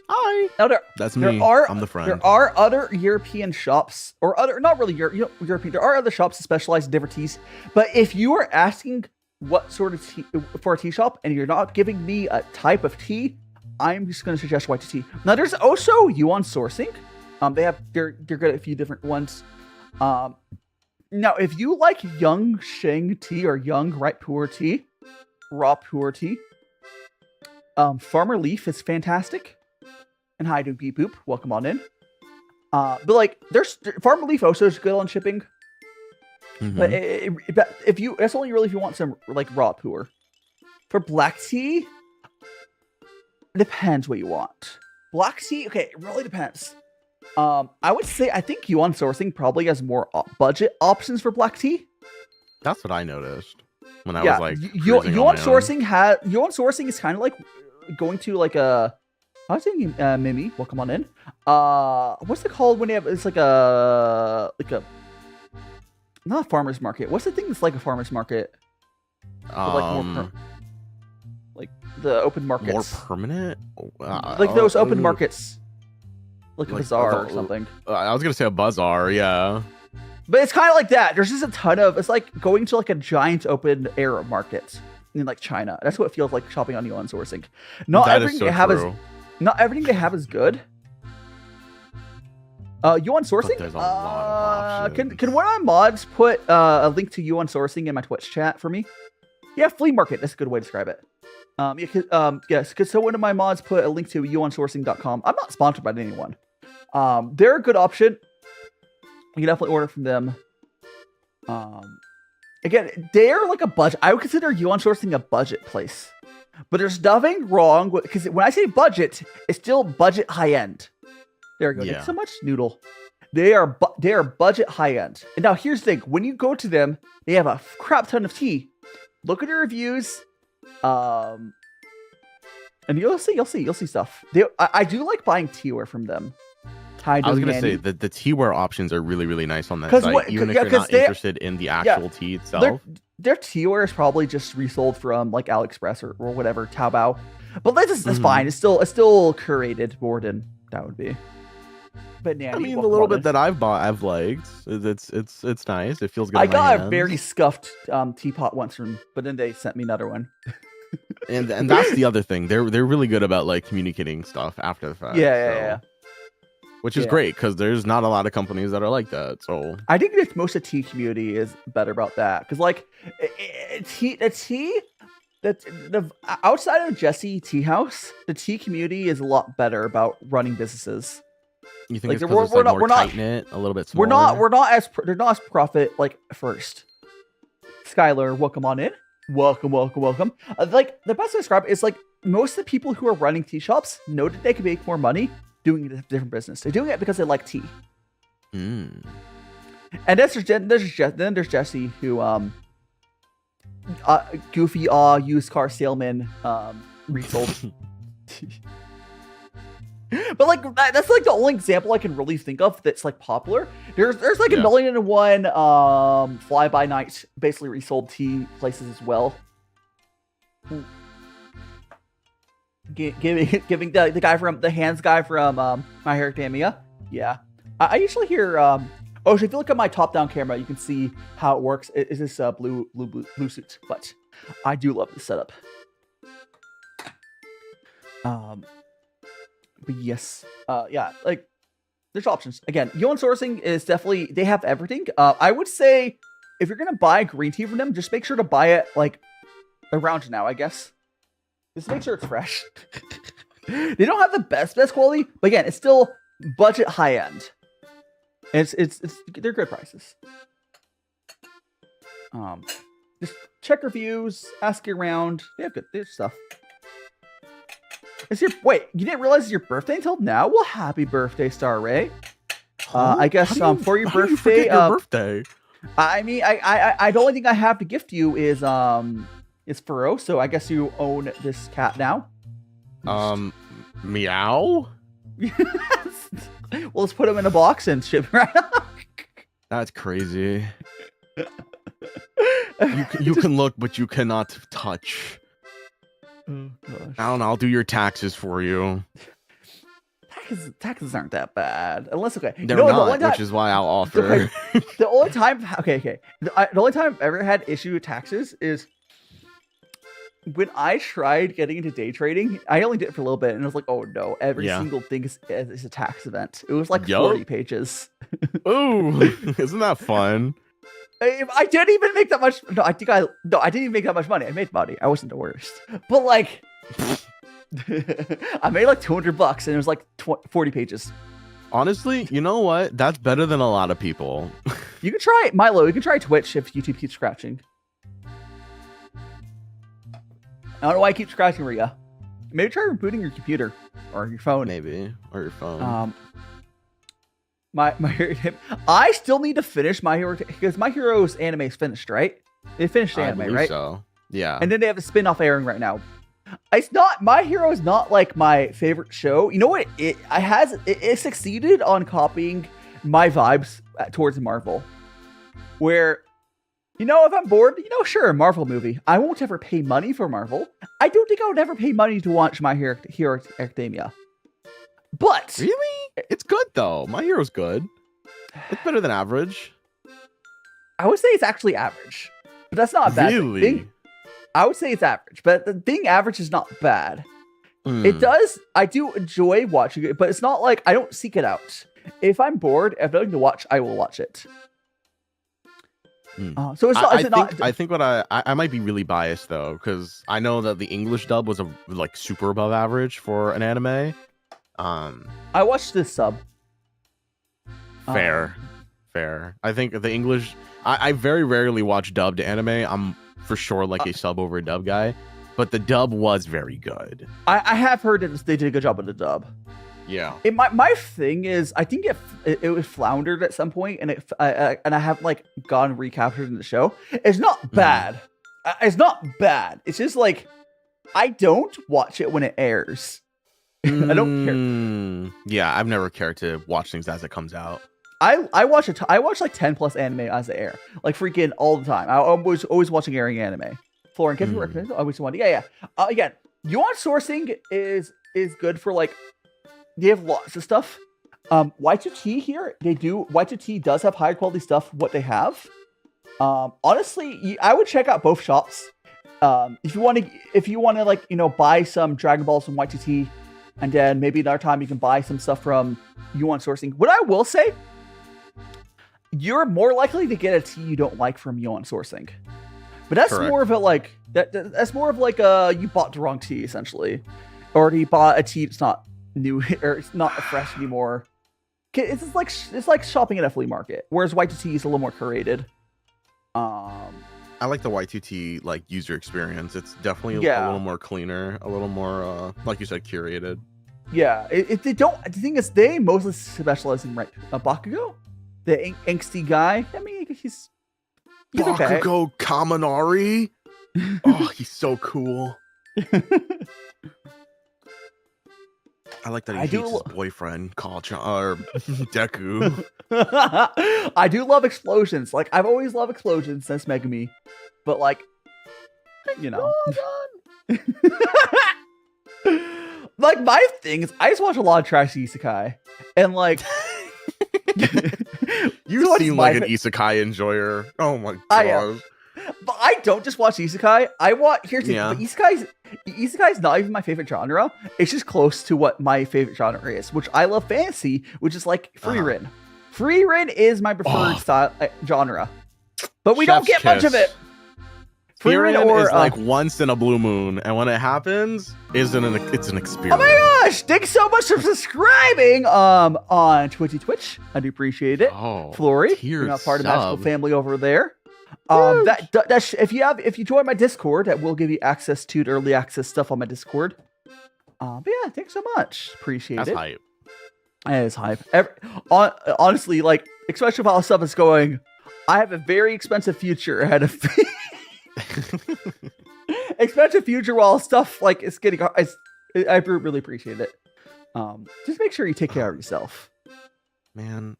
Hi. Now That's me. I'm the friend. There are other European shops, or other, not really European. There are other shops that specialize in different teas. But if you are asking what sort of tea for a tea shop, and you're not giving me a type of tea, I'm just going to suggest Y2T. Now, there's also Yuan Sourcing. They're good at a few different ones. Now, if you like young Sheng tea or young ripe pu'er tea, raw pu'er tea, Farmer Leaf is fantastic. And hi, Doopy Poop. Welcome on in. But like, there's Farmer Leaf also is good on shipping. Mm-hmm. But that's only really if you want some like raw pu'er. For black tea, it depends what you want. Black tea, okay, it really depends. I would say I think Yuan Sourcing probably has more budget options for black tea. That's what I noticed when I was like Yuan Sourcing is kind of like going to like a. I was thinking Mimi. Welcome on in. What's it called when they have? It's like a not a farmer's market. What's the thing that's like a farmer's market? Like the open markets. More permanent? Like those open markets. Like a bazaar or something. I was going to say a bazaar, yeah. But it's kind of like that. There's just a ton of... It's like going to like a giant open air market in like China. That's what it feels like shopping on Yuan Sourcing. Not everything they have is good. Yuan Sourcing? But there's a lot of options. Can one of my mods put a link to Yuan Sourcing in my Twitch chat for me? Yeah, flea market. That's a good way to describe it. Yes, so one of my mods put a link to yuansourcing.com. I'm not sponsored by anyone. They're a good option. You can definitely order from them. Again, they're like a budget. I would consider Yuan Sourcing a budget place. But there's nothing wrong with, because when I say budget, it's still budget high end. There we go. Yeah. Thanks so much, Noodle. They are budget high end. And now here's the thing: when you go to them, they have a crap ton of tea. Look at the reviews, and you'll see stuff. I do like buying teaware from them. I was gonna say that the teaware options are really, really nice on that site, even if you're not interested in the actual tea itself. Their teaware is probably just resold from like AliExpress or whatever, Taobao. But that's fine. It's still curated more than that would be. But Nanny, I mean, the little bit that I've bought, I've liked. It's nice. It feels good. I got a very scuffed teapot once but then they sent me another one. and that's the other thing. They're really good about like communicating stuff after the fact. Yeah. Which is great because there's not a lot of companies that are like that. So I think that most of the tea community is better about that because like the outside of Jesse Tea House, the tea community is a lot better about running businesses. You think like, it's more tight-knit, a little bit smaller? They're not as profit like first. Skylar, welcome on in. Welcome. Like the best to describe it is like most of the people who are running tea shops know that they can make more money doing a different business. They're doing it because they like tea. And there's Jesse who goofy used car salesman resold. But like that's like the only example I can really think of that's like popular. There's like a 1,000,001 fly by night basically resold tea places as well. Giving the guy from the hands guy from My Hero Academia. Yeah, I usually hear. So if you look at my top-down camera, you can see how it works. It's this blue suit, but I do love the setup. But yes, yeah, like there's options. Again, Yuan Sourcing is definitely they have everything. I would say if you're gonna buy green tea from them, just make sure to buy it like around now. I guess. Just make sure it's fresh. They don't have the best quality, but again, it's still budget high end. And they're good prices. Just check reviews, ask around. They have good stuff. Wait, you didn't realize it's your birthday until now? Well, happy birthday, Star Ray. I guess for your birthday. Your birthday. I mean, I the only thing I have to gift you is Furro, so I guess you own this cat now. Meow? Yes. Well, let's put him in a box and ship him right off. That's crazy. You can look, but you cannot touch. Oh, gosh. I don't know, I'll do your taxes for you. Taxes aren't that bad. Unless, okay. They're not, which is why I'll offer. The only time... Okay. The only time I've ever had issue with taxes is... when I tried getting into day trading, I only did it for a little bit, and I was like, oh no, every single thing is a tax event. It was like 40 pages. Ooh, isn't that fun? I didn't even make that much. No, I didn't even make that much money. I made money. I wasn't the worst, but like, I made like $200, and it was like 40 pages. Honestly, you know what? That's better than a lot of people. You can try it, Milo. You can try Twitch if YouTube keeps scratching. I don't know why I keep scratching, Rhea. Maybe try rebooting your computer or your phone. Maybe, or your phone. I still need to finish My Hero because My Hero's anime is finished, right? They finished the anime, right? So yeah. And then they have a spin-off airing right now. It's not My Hero is not like my favorite show. You know what? It succeeded on copying my vibes towards Marvel, where, you know, if I'm bored, you know, sure, a Marvel movie. I won't ever pay money for Marvel. I don't think I would ever pay money to watch My Hero Academia. But really, it's good though. My Hero's good. It's better than average. I would say it's actually average, but that's not a bad thing. I would say it's average, but being average is not bad. It does. I do enjoy watching it, but it's not like I don't seek it out. If I'm bored, if I have nothing to watch, I will watch it. So it's not. I think what I might be really biased though, because I know that the English dub was like super above average for an anime. I watched this sub. Fair. I think the English. I very rarely watch dubbed anime. I'm for sure like a sub over a dub guy, but the dub was very good. I have heard that they did a good job with the dub. Yeah. My thing is, I think it was floundered at some point, and I have like gone recaptured in the show. It's not bad. It's not bad. It's just like I don't watch it when it airs. I don't care. Yeah, I've never cared to watch things as it comes out. I watch like 10+ anime as they air, like freaking all the time. I'm always watching airing anime. Florin, can you recommend? I always want. Yeah. Again, yuan sourcing is good for like. They have lots of stuff. Y2T here, Y2T does have higher quality stuff. What they have, honestly, I would check out both shops. If you want to like, you know, buy some Dragon Balls from Y2T, and then maybe another time you can buy some stuff from yuan sourcing. What I will say, you're more likely to get a tea you don't like from yuan sourcing, but that's correct. More of a like that's more of like you bought the wrong tea essentially, or you bought a tea that's not new or it's not fresh anymore. It's like shopping at a flea market, whereas Y2T is a little more curated. I like the Y2T like user experience. It's definitely a little more cleaner, a little more like you said, curated. Yeah, they don't. The thing is, they mostly specialize in Bakugo, the angsty guy. I mean, he's Bakugo okay. Kaminari. Oh, he's so cool. I like that he hates his boyfriend, Deku. I do love explosions. Like, I've always loved explosions since Megami. But, like, you know. Like, my thing is, I just watch a lot of trash isekai. And, like... You seem like an isekai enjoyer. Oh, my gosh. But I don't just watch isekai. I watch... Here's the thing. Isekai is not even my favorite genre. It's just close to what my favorite genre is, which I love fantasy, which is like Frieren. Frieren is my preferred style genre, but we don't get much of it. Frieren is like once in a blue moon, and when it happens, it's an experience. Oh my gosh! Thanks so much for subscribing on Twitch. I do appreciate it. Oh, Flory, you're not part of the magical family over there. If you join my Discord, that will give you access to the early access stuff on my Discord. But yeah, thanks so much. Appreciate it. That's hype. It is hype. Honestly, like, especially with how stuff is going, I have a very expensive future ahead of me. Expensive future while stuff like is getting. I really appreciate it. Just make sure you take care of yourself. Man,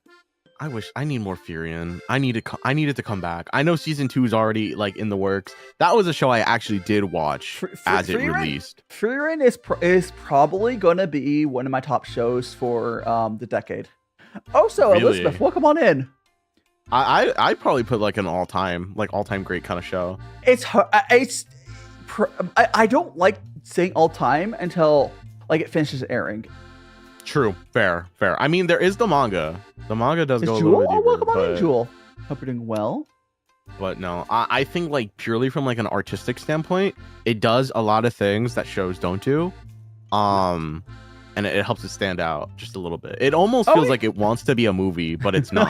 I need more Frieren. I need it to come back. I know season 2 is already like in the works. That was a show I actually did watch as it released. Frieren is probably going to be one of my top shows for the decade. Oh, so really? Elizabeth, welcome on in. I probably put like an all-time great kind of show. It's I don't like saying all time until like it finishes airing. True. Fair. I mean, there is the manga. The manga does go a little bit deeper. Welcome on, Jewel. Hope you're doing well. But no, I think like purely from like an artistic standpoint, it does a lot of things that shows don't do. And it helps it stand out just a little bit. It almost feels like it wants to be a movie, but it's not.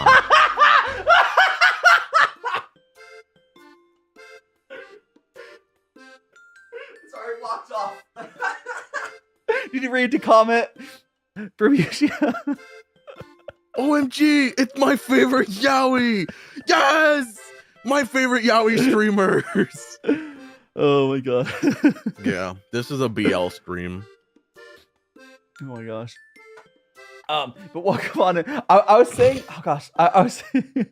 Sorry, locked off. Did you read the comment from Yoshi? OMG, it's my favorite yaoi. Yes, my favorite yaoi streamers. Oh my god. Yeah, this is a BL stream. Oh my gosh. But welcome on. I was saying, oh gosh, I was saying,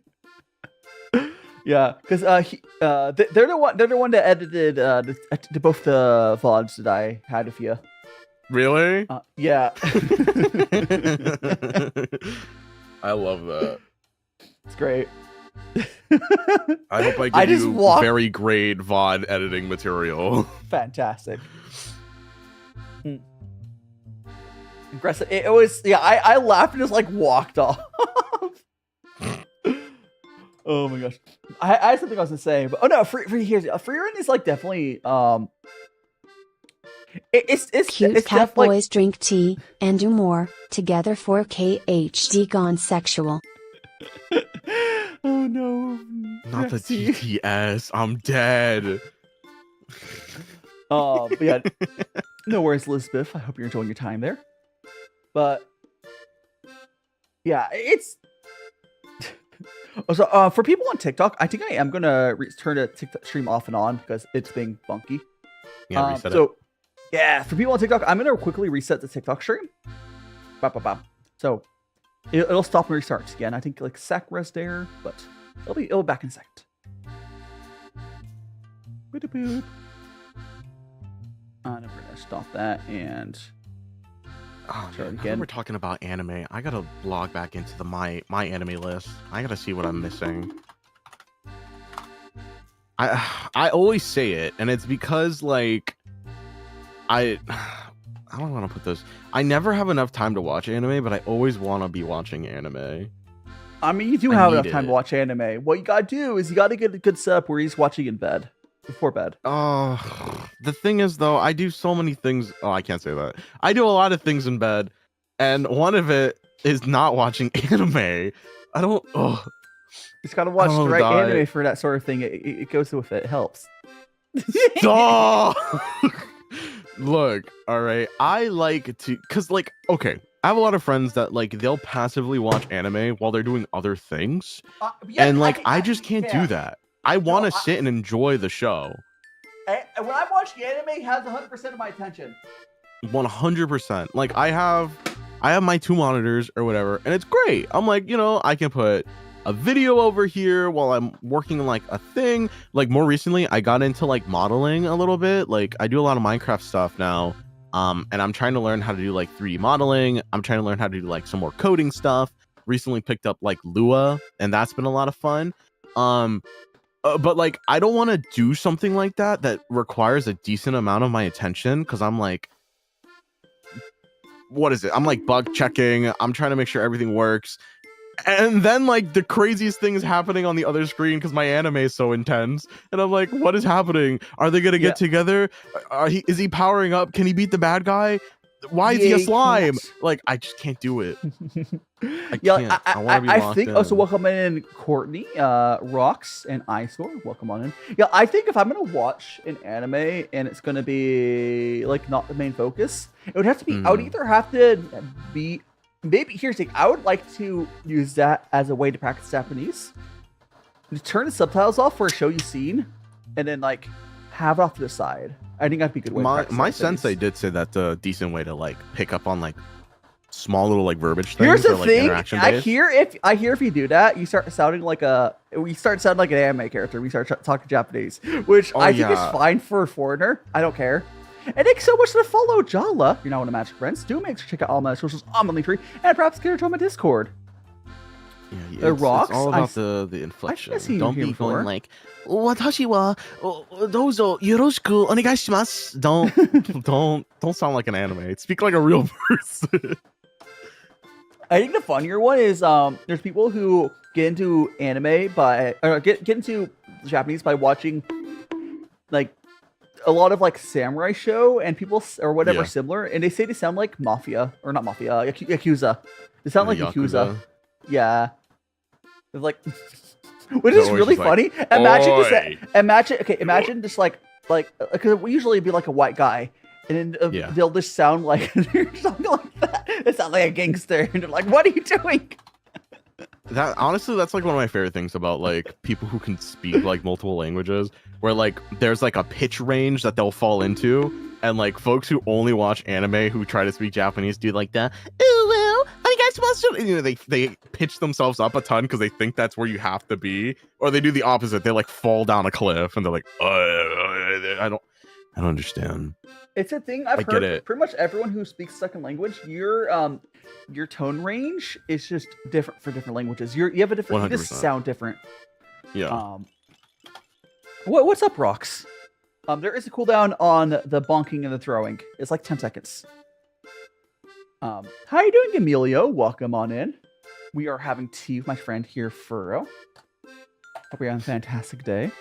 yeah, because they're the one that edited both the VODs that I had of you. Really? Yeah. I love that. It's great. I hope I give you very great VOD editing material. Fantastic. Aggressive. It was, yeah, I laughed and just like walked off. Oh my gosh. I had something else to say, but oh no, Freerun is like definitely it's cute cat boys drink tea and do more together for KHD gone sexual. Oh no. Not the TTS. I'm dead. But yeah. No worries, Elizabeth. I hope you're enjoying your time there. But yeah, it's so for people on TikTok, I think I am gonna turn the TikTok stream off and on because it's being funky. Yeah, reset it. Yeah, for people on TikTok, I'm gonna quickly reset the TikTok stream. So it'll stop and restarts again. I think like sec rest there, but it'll be back in a second. I'm gonna stop that and. Oh man, again. We're talking about anime. I gotta log back into the my anime list. I gotta see what I'm missing. I always say it, and it's because like I don't want to put this. I never have enough time to watch anime, but I always want to be watching anime. I mean, you do have enough time to watch anime. What you gotta do is you gotta get a good setup where he's watching in bed. Before bed. Oh, the thing is though, I do so many things. Oh, I can't say that. I do a lot of things in bed, and one of it is not watching anime. I don't. Oh, just gotta watch the right anime for that sort of thing. It goes with it. It helps. Stop. Look, all right. I like to, cause like, okay, I have a lot of friends that like they'll passively watch anime while they're doing other things, and like I just can't do that. I want to sit and enjoy the show. When I watch the anime, it has 100% of my attention. 100%. Like I have my two monitors or whatever, and it's great. I'm like, you know, I can put a video over here while I'm working on like a thing. Like more recently, I got into like modeling a little bit. Like I do a lot of Minecraft stuff now. And I'm trying to learn how to do like 3D modeling. I'm trying to learn how to do like some more coding stuff. Recently picked up like Lua, and that's been a lot of fun. But like I don't want to do something like that requires a decent amount of my attention, because I'm like, what is it? I'm like bug checking. I'm trying to make sure everything works. And then like the craziest thing is happening on the other screen because my anime is so intense. And I'm like, what is happening? Are they gonna get together? Is he powering up? Can he beat the bad guy? Why is he a slime? Like, I just can't do it. I can't. I want to be locked in. Oh, so welcome in Courtney, Rox, and Eyesore. Welcome on in. Yeah, I think if I'm gonna watch an anime and it's gonna be like not the main focus, it would have to be. I would either have to be. Maybe here's the thing. I would like to use that as a way to practice Japanese. To turn the subtitles off for a show you've seen, and then like have it off to the side. I think that'd be a good way. My sensei did say that's a decent way to like pick up on like small little like verbiage things. Here's the like, thing. I hear if you do that, you start sounding like an anime character. We start talking Japanese, which I think is fine for a foreigner. I don't care. And thanks so much for the follow, Jala. You're now one of Magic Friends. Do make sure to check out all my socials on the link tree, and perhaps get her to my Discord. Yeah, The rocks. It's all about the I've inflection. seen you Don't here be before. going like, "Watashi wa dozo yoroshiku onegaishimasu." Don't sound like an anime. Speak like a real person. I think the funnier one is there's people who get into anime by get into Japanese by watching like a lot of like samurai show and people or whatever Yeah. similar, and they say they sound like mafia or not mafia, yakuza. They sound like yakuza. Yeah, it's like, which is They're really always just funny. like, Imagine just "Oi." imagine just like because we usually be like a white guy. And then Yeah. they'll just sound like they're something like that. It sounds like a gangster, and they're like, "What are you doing?" That honestly, that's like one of my favorite things about like people who can speak like multiple languages, where like there's like a pitch range that they'll fall into, and like folks who only watch anime who try to speak Japanese do like that. Oh well, I guess they pitch themselves up a ton because they think that's where you have to be, or they do the opposite. They like fall down a cliff and they're like, I don't understand. It's a thing I've I get heard. it. Pretty much everyone who speaks second language, your tone range is just different for different languages. You have a different. You just 100%. sound different. Yeah. What's up, rocks? There is a cooldown on the bonking and the throwing. It's like 10 seconds. How you doing, Emilio? Welcome on in. We are having tea with my friend here, Furro. Hope you're having a fantastic day.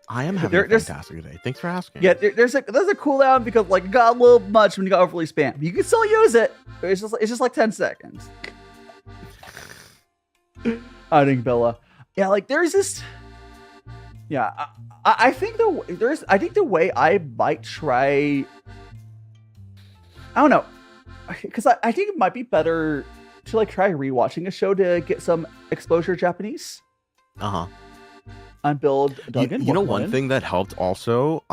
I am having a fantastic day. Thanks for asking. Yeah, there's a cooldown because like it got a little much when you got overly spammed. You can still use it. But it's just like 10 seconds. I think Bella. Yeah, like there's this. Yeah, I think the way I might try. I don't know, because I think it might be better to like try rewatching a show to get some exposure to Japanese. Unbuild Duggan. You know one thing that helped also,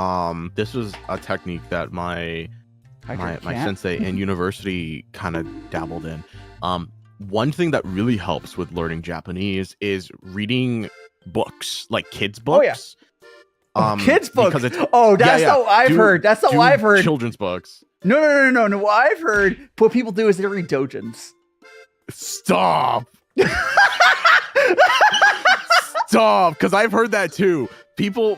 this was a technique that my sensei in university kind of dabbled in. One thing that really helps with learning Japanese is reading books, like kids books. Kids books. Because it's, that's how I've heard. That's how I've heard. Children's books. No. What I've heard, what people do is they read dojins. Stop. Stop, because I've heard that too. People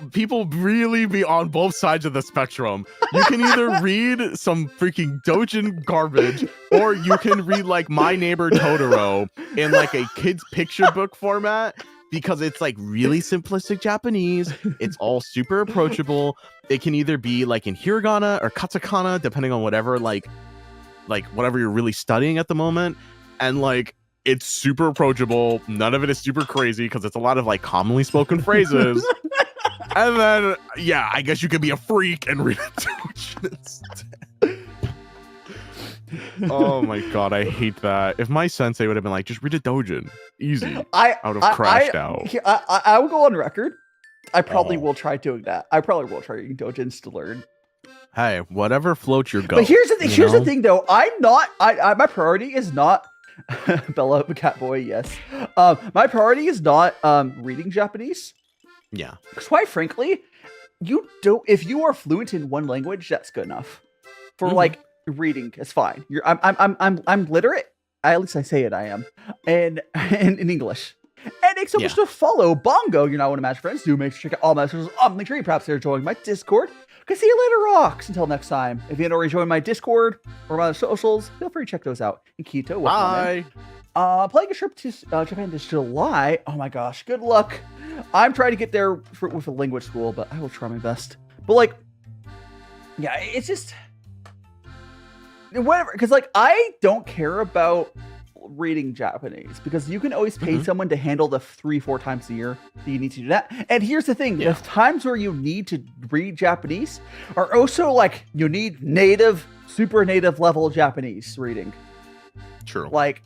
really be on both sides of the spectrum. You can either read some freaking dojin garbage, or you can read like My Neighbor Totoro in like a kid's picture book format, because it's like really simplistic Japanese. It's all super approachable. It can either be like in hiragana or katakana, depending on whatever like whatever you're really studying at the moment, and like it's super approachable. None of it is super crazy because it's a lot of like commonly spoken phrases. And then, yeah, I guess you could be a freak and read a dojin instead. Oh my god, I hate that. If my sensei would have been like, just read a dojin, easy, I would have crashed out. I will go on record. I probably will try doing that. I probably will try reading dojins to learn. Hey, whatever floats your goat. But here's the thing. Here's the thing, though. I'm not. My priority is not. Bella, Catboy, yes. My priority is not reading Japanese. Yeah. Because quite frankly, you don't. If you are fluent in one language, that's good enough. For like reading, it's fine. I'm literate. At least I say it. I am, and in English. And thanks so much to follow Bongo. You're not one of Match Friends. Do make sure to check out all messages on the tree. Perhaps they're joining my Discord. Can see you later, rocks. Until next time. If you haven't already joined my Discord or my other socials, feel free to check those out. And Keto, welcome in. Playing a trip to Japan this July. Oh my gosh, good luck. I'm trying to get there with a language school, but I will try my best. But like, yeah, it's just whatever. Because like, I don't care about reading Japanese because you can always pay someone to handle the 3-4 times a year that you need to do that. And here's the thing, the times where you need to read Japanese are also like you need super native level Japanese reading. True. Like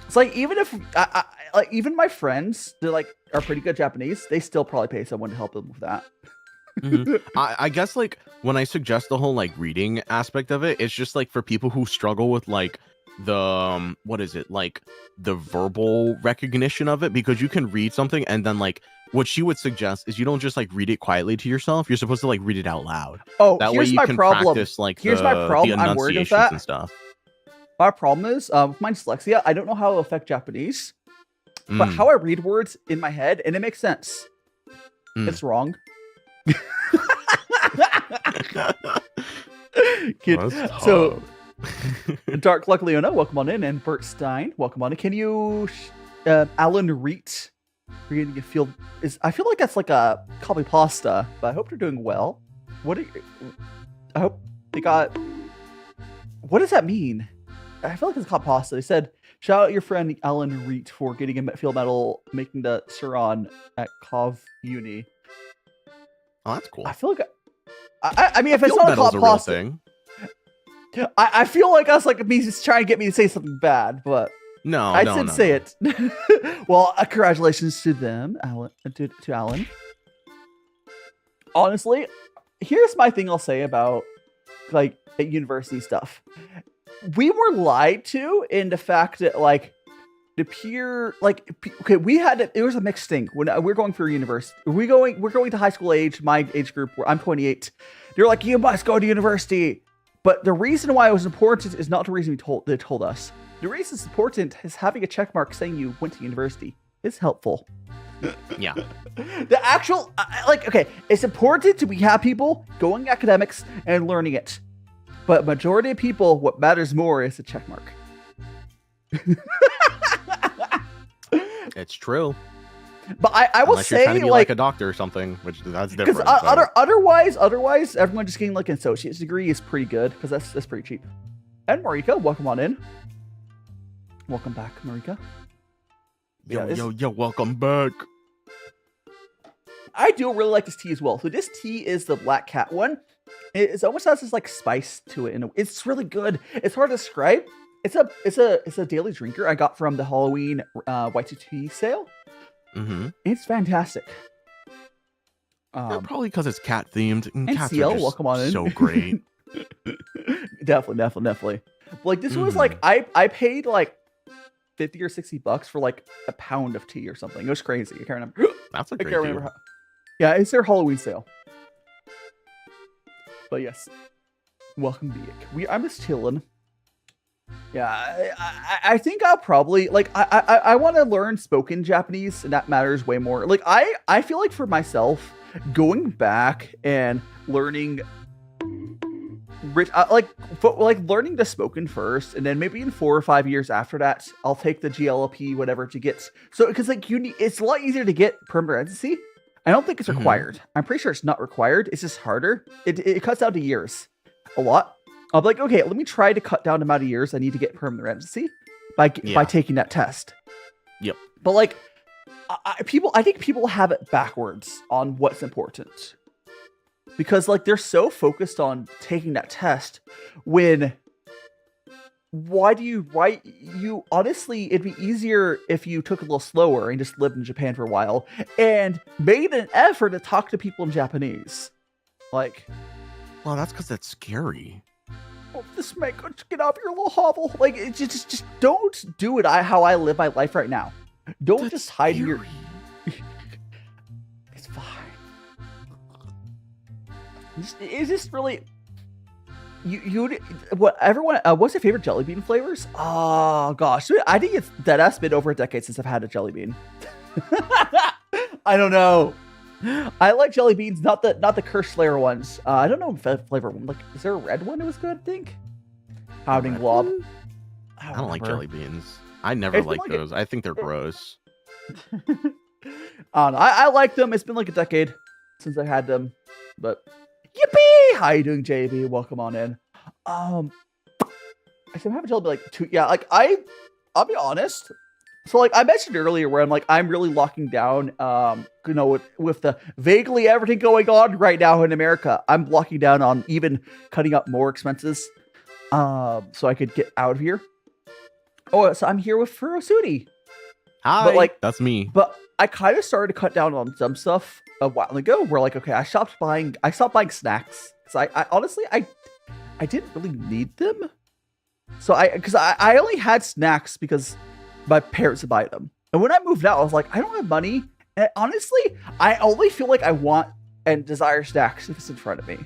it's like even if I like even my friends that like are pretty good Japanese, they still probably pay someone to help them with that. I guess like when I suggest the whole like reading aspect of it, it's just like for people who struggle with like the what is it, like the verbal recognition of it, because you can read something and then like what she would suggest is you don't just like read it quietly to yourself, you're supposed to like read it out loud. That way you can practice like the enunciations and stuff. My problem is with my dyslexia, I don't know how it'll affect Japanese. but how I read words in my head, and it makes sense. It's wrong. So, Dark Luck Leona, welcome on in, and Bert Stein, welcome on in. Can you, Alan Reet, I feel like that's like a copy pasta, but I hope they're doing well. I hope they got. What does that mean? I feel like it's called pasta. They said, shout out your friend Alan Reet for getting a field medal making the Suran at Cov Uni. Oh, that's cool. I feel like I mean, if it's not called pasta, thing. I feel like us like me just trying to get me to say something bad, but I didn't say it. Well, congratulations to them, Alan. To Alan. Honestly, here's my thing I'll say about like university stuff. We were lied to in the fact that like the peer, like, okay, it was a mixed thing when we're going through university. We're going to high school age, my age group, where I'm 28. They're like, you must go to university. But the reason why it was important is not the reason they told us. The reason it's important is having a check mark saying you went to university is helpful. Yeah. The actual, okay, it's important to have people going academics and learning it. But majority of people, what matters more is the check mark. It's true. But I will Unless you're say, trying to be like a doctor or something, which that's different. Because otherwise, everyone just getting like an associate's degree is pretty good because that's pretty cheap. And Marika, welcome on in. Welcome back, Marika. Yo, welcome back. I do really like this tea as well. So this tea is the Black Cat one. It almost has this like spice to it, and it's really good. It's hard to describe. It's a daily drinker I got from the Halloween Y2T sale. Mm-hmm. It's fantastic. Probably because it's cat themed, and cats CL, are just welcome on in. So great. Definitely. Like this was like I paid like $50 or $60 for like a pound of tea or something. It was crazy. I can't remember. That's a great deal. Yeah, it's their Halloween sale. But yes, welcome back. I'm just chilling. Yeah, I think I'll probably like I want to learn spoken Japanese, and that matters way more. Like I feel like for myself, going back and learning learning the spoken first, and then maybe in 4 or 5 years after that, I'll take the GLP whatever to get. So because like it's a lot easier to get permanent residency. I don't think it's required. I'm pretty sure it's not required. It's just harder. It cuts down to years a lot. I'll be like, okay, let me try to cut down the amount of years I need to get permanent residency by taking that test. Yep. But like, I think people have it backwards on what's important, because like they're so focused on taking that test when. Why you honestly, it'd be easier if you took a little slower and just lived in Japan for a while and made an effort to talk to people in Japanese. Like, well, that's because that's scary. Oh, this man, get off your little hovel. Like, it just don't do it. How I live my life right now. Don't that's just hide your. It's fine. It's just really. What's your favorite jelly bean flavors? Oh gosh, I think it's deadass been over a decade since I've had a jelly bean. I don't know. I like jelly beans, not the Curse Slayer ones. I don't know if flavor one. Like, is there a red one that was good? I think. Howding Glob. I don't like jelly beans. I never like those. I think they're gross. I like them. It's been like a decade since I had them, but. Yippee! How you doing, JB? Welcome on in. I said, have a jelly bean like two. Yeah, like I'll be honest. So like I mentioned earlier, where I'm really locking down. With the vaguely everything going on right now in America, I'm locking down on even cutting up more expenses, so I could get out of here. Oh, so I'm here with Furrosuti. Hi, but like that's me. But I kind of started to cut down on some stuff a while ago. Where like, okay, I stopped buying snacks because I honestly didn't really need them. So I only had snacks because my parents would buy them. And when I moved out, I was like, I don't have money. And honestly, I only feel like I want and desire snacks if it's in front of me.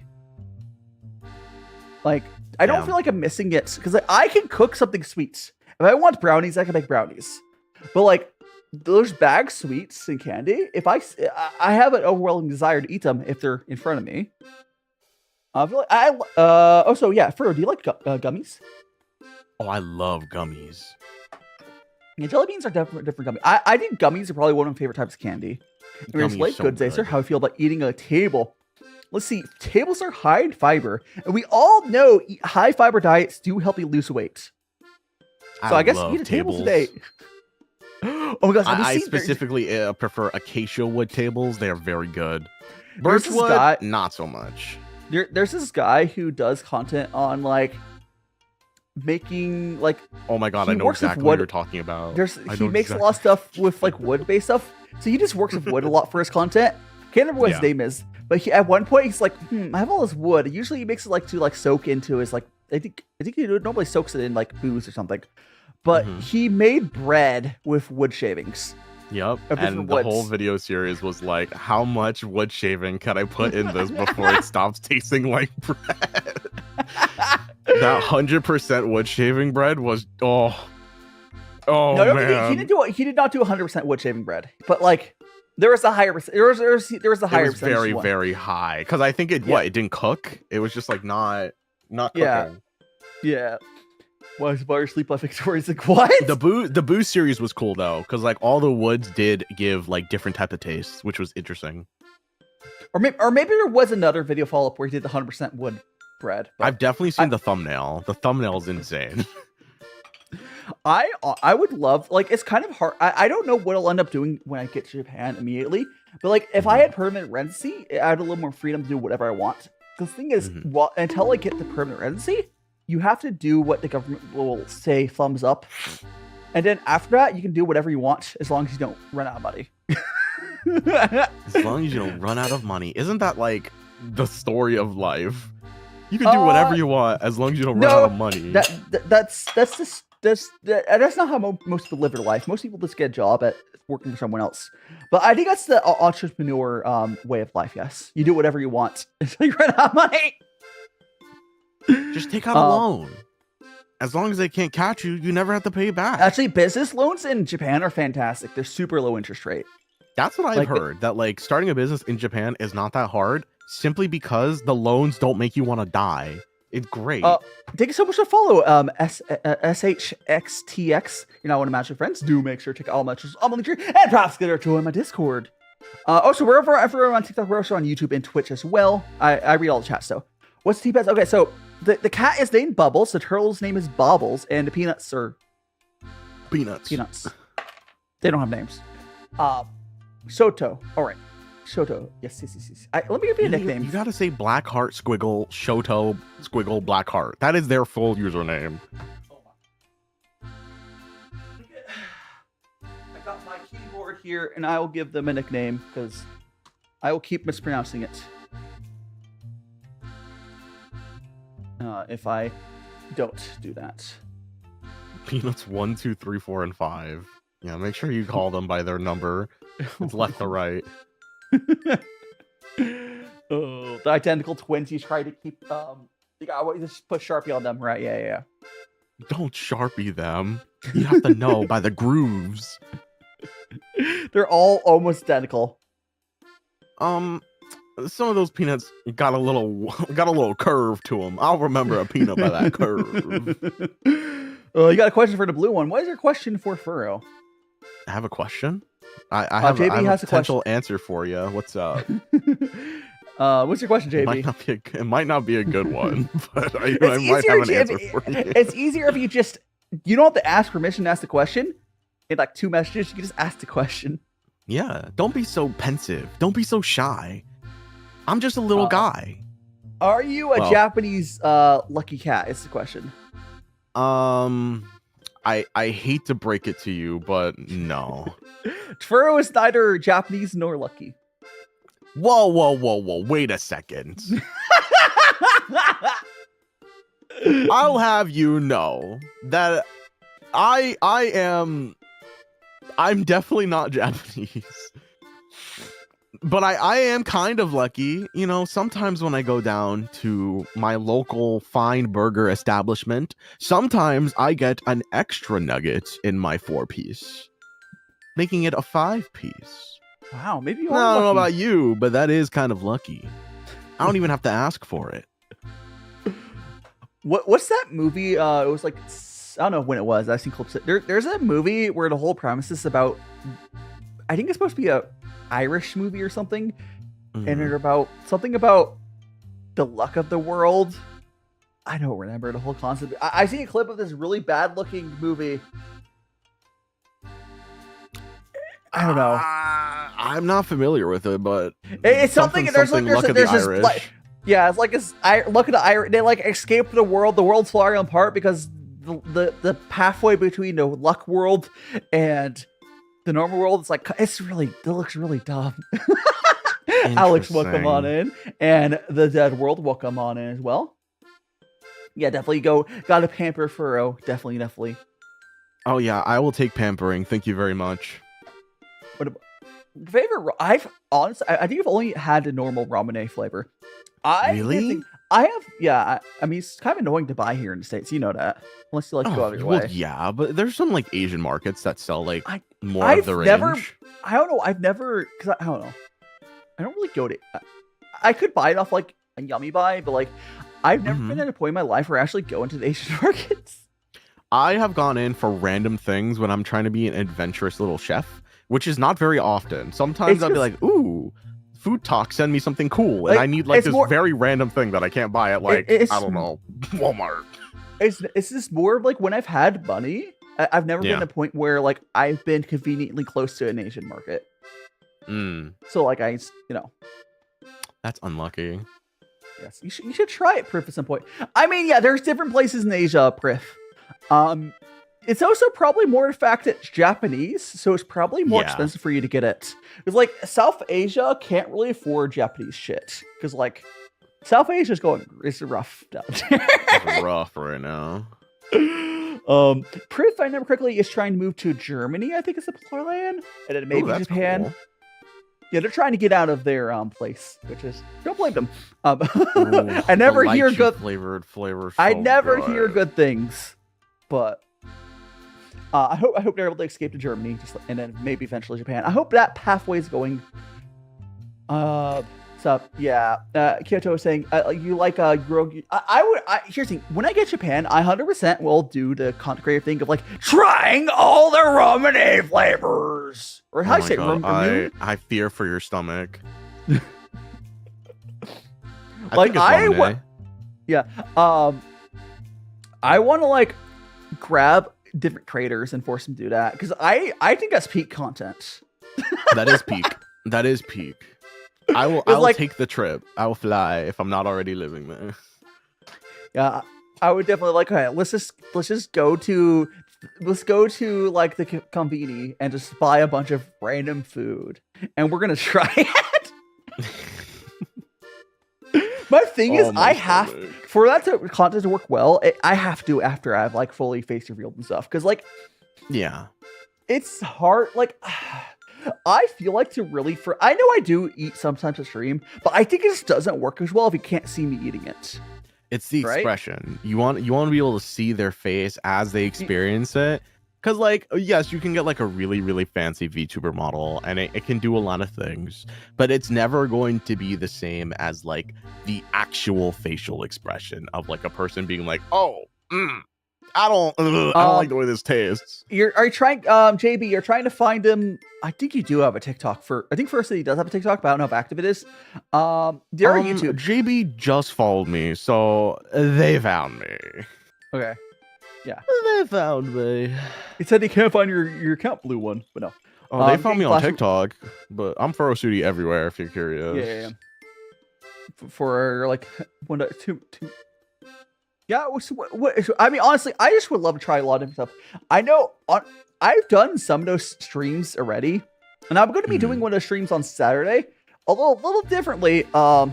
Like, I don't feel like I'm missing it because like, I can cook something sweet. If I want brownies, I can make brownies. But like, those bag sweets and candy, if I have an overwhelming desire to eat them if they're in front of me. I feel like also yeah, Furro, do you like gummies? Oh, I love gummies. Yeah, jelly beans are different gummies. I think gummies are probably one of my favorite types of candy. Anyways, Late So Goods good. Acer, how I feel about eating a table. Let's see, tables are high in fiber, and we all know high fiber diets do help you lose weight. So I guess love eat a table tables. today. Oh my gosh, I specifically prefer acacia wood tables. They are very good. Birchwood, guy, not so much. There's this guy who does content on like making like. Oh my god, he I know works with exactly what wood. you're talking about. He makes a lot of stuff with like wood-based stuff. So he just works with wood a lot for his content. Can't remember what his name is, but at one point he's like, I have all this wood. Usually he makes it like to soak into his like I think he normally soaks it in like booze or something. But he made bread with wood shavings. Yep, and the whole video series was like, how much wood shaving can I put in this before it stops tasting like bread? That 100% wood shaving bread was no, man. He did not do 100% wood shaving bread, but like there was a higher percent. There was a higher. It was very very high because I think it didn't cook. It was just like not cooking. Yeah. Why is your sleep life Victoria's like what? The booze series was cool though, because like all the woods did give like different type of tastes, which was interesting. Or maybe there was another video follow up where he did the 100% wood bread. I've definitely seen the thumbnail. The thumbnail's insane. I would love, like, it's kind of hard. I don't know what I'll end up doing when I get to Japan immediately, but like if I had permanent residency, I had a little more freedom to do whatever I want. The thing is, until I get the permanent residency, you have to do what the government will say thumbs up. And then after that, you can do whatever you want as long as you don't run out of money. As long as you don't run out of money. Isn't that like the story of life? You can do whatever you want as long as you don't run out of money. That's not how most people live their life. Most people just get a job at working for someone else. But I think that's the entrepreneur way of life, yes. You do whatever you want until you run out of money. Just take out a loan. As long as they can't catch you, you never have to pay back. Actually, business loans in Japan are fantastic. They're super low interest rate. That's what I've heard. That like starting a business in Japan is not that hard, simply because the loans don't make you want to die. It's great. Thank you so much for follow. SHXTX. You're not one of my friends. Do make sure to check out all my channels on the tree and perhaps get her to join my Discord. Also, we're over on TikTok. We're also on YouTube and Twitch as well. I read all the chats. So, what's T-Pets? Okay, so the cat is named Bubbles. The turtle's name is Bobbles, and the peanuts are Peanuts. They don't have names. Shoto. All right. Shoto. Yes. Let me give you a nickname. You gotta say Black Heart Squiggle Shoto Squiggle Black Heart. That is their full username. I got my keyboard here, and I will give them a nickname because I will keep mispronouncing it. If I don't do that. Peanuts 1, 2, 3, 4, and 5. Yeah, make sure you call them by their number. It's left to right. Oh, the identical twins. You try to keep just put Sharpie on them, right? Yeah. Don't Sharpie them. You have to know by the grooves. They're all almost identical. Some of those peanuts got a little curve to them. I'll remember a peanut by that curve. You got a question for the blue one. What is your question for Furro? I have a question. I have a potential answer for you. What's up? What's your question, JB? It might not be a good one, but I might have an answer for you. It's easier if you don't have to ask permission to ask the question. In like 2 messages, you can just ask the question. Yeah, don't be so pensive. Don't be so shy. I'm just a little guy. Are you a Japanese lucky cat? Is the question. I hate to break it to you, but no. Furro is neither Japanese nor lucky. Whoa. Wait a second. I'll have you know that I'm definitely not Japanese. But I am kind of lucky. You know, sometimes when I go down to my local fine burger establishment, sometimes I get an extra nugget in my 4-piece. making it a 5-piece. Wow, maybe you I are don't know lucky. about you, but that is kind of lucky. I don't even have to ask for it. What's that movie? It was like, I don't know when it was. I've seen clips. There's a movie where the whole premise is about, I think it's supposed to be a Irish movie or something, and it's about something about the luck of the world. I don't remember the whole concept. I see a clip of this really bad looking movie. I don't know. I'm not familiar with it, but It's something. There's luck of the this Irish. like, yeah, it's like this. Look at the Irish. They like escape the world. The world's falling apart because the pathway between the luck world and the normal world. It's like it looks really dumb. Alex will come on in, and the dead world will come on in as well. Yeah, definitely gotta pamper Furro. Definitely. Oh yeah, I will take pampering. Thank you very much. What about favorite? I think I've only had the normal ramen flavor. Really? I have. Yeah, I mean, it's kind of annoying to buy here in the States. You know that, unless you like to go out of your way. Yeah, but there's some like Asian markets that sell like more I've of the range. I don't know. I've never, because I don't know. I don't really go to. I could buy it off like a Yummy Buy, but like I've never been at a point in my life where I actually go into the Asian markets. I have gone in for random things when I'm trying to be an adventurous little chef, which is not very often. Sometimes I'll be like, ooh, Food Talk, send me something cool. And I need like this very random thing that I can't buy at like, I don't know, Walmart. It's just more of like when I've had money, I've never been at a point where like I've been conveniently close to an Asian market. So like That's unlucky. Yes, you should try it, Priff, at some point. I mean, yeah, there's different places in Asia, Priff. It's also probably more the fact that it's Japanese, so it's probably more expensive for you to get it. Because like South Asia can't really afford Japanese shit. Because like South Asia's it's rough down there. It's rough right now. Priff, if I remember correctly, is trying to move to Germany, I think is the plan. And then maybe Japan. Cool. Yeah, they're trying to get out of their place, which is, don't blame them. I never hear good flavor. I never hear good things, but I hope they're able to escape to Germany, and then maybe eventually Japan. I hope that pathway is going. So yeah, Kyoto is saying you like grog. Here's the thing: when I get Japan, I 100% will do the content creator thing of like trying all the ramen flavors. Or how I say ramen? I fear for your stomach. Like I want to like grab different creators and force them to do that because I think that's peak content. That is peak. That is peak. I will take the trip. I will fly if I'm not already living there. Yeah, I would definitely like. Okay, let's just go to like the conveni and just buy a bunch of random food, and we're gonna try it. My thing is, I have for that content to work well. I have to after I've like fully face revealed and stuff, because like, yeah, it's hard. Like, I feel like to really I know I do eat sometimes to stream, but I think it just doesn't work as well if you can't see me eating it. It's the expression. You want to be able to see their face as they experience it. Because, like, yes, you can get, like, a really, really fancy VTuber model, and it can do a lot of things. But it's never going to be the same as, like, the actual facial expression of, like, a person being like, oh, I don't like the way this tastes. Are you trying, JB, you're trying to find him. I think you do have a TikTok I think Furrosuti does have a TikTok, but I don't know how active it is. They're on YouTube. JB just followed me, so they found me. Okay. Yeah. They found me. It said they can't find your account, blue one, but no. Oh, they found me on TikTok, but I'm Furrosuti everywhere if you're curious. Yeah. For like 1, 2. Yeah, I mean, honestly, I just would love to try a lot of different stuff. I know I've done some of those streams already, and I'm going to be doing one of those streams on Saturday, a little differently.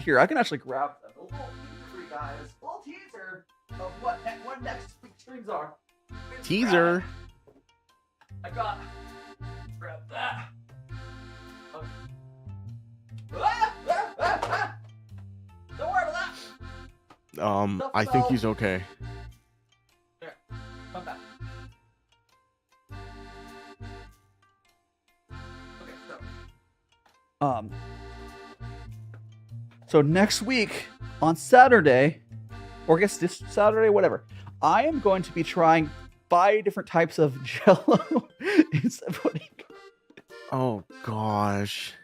Here, I can actually grab a little teaser for you guys, a little teaser of what next week's streams are. Teaser. I got. Grab that. Okay. Don't worry about that. I think he's okay. There, come back. So next week on Saturday, or I guess this Saturday, whatever, I am going to be trying 5 different types of Jello instead of pudding. Oh gosh.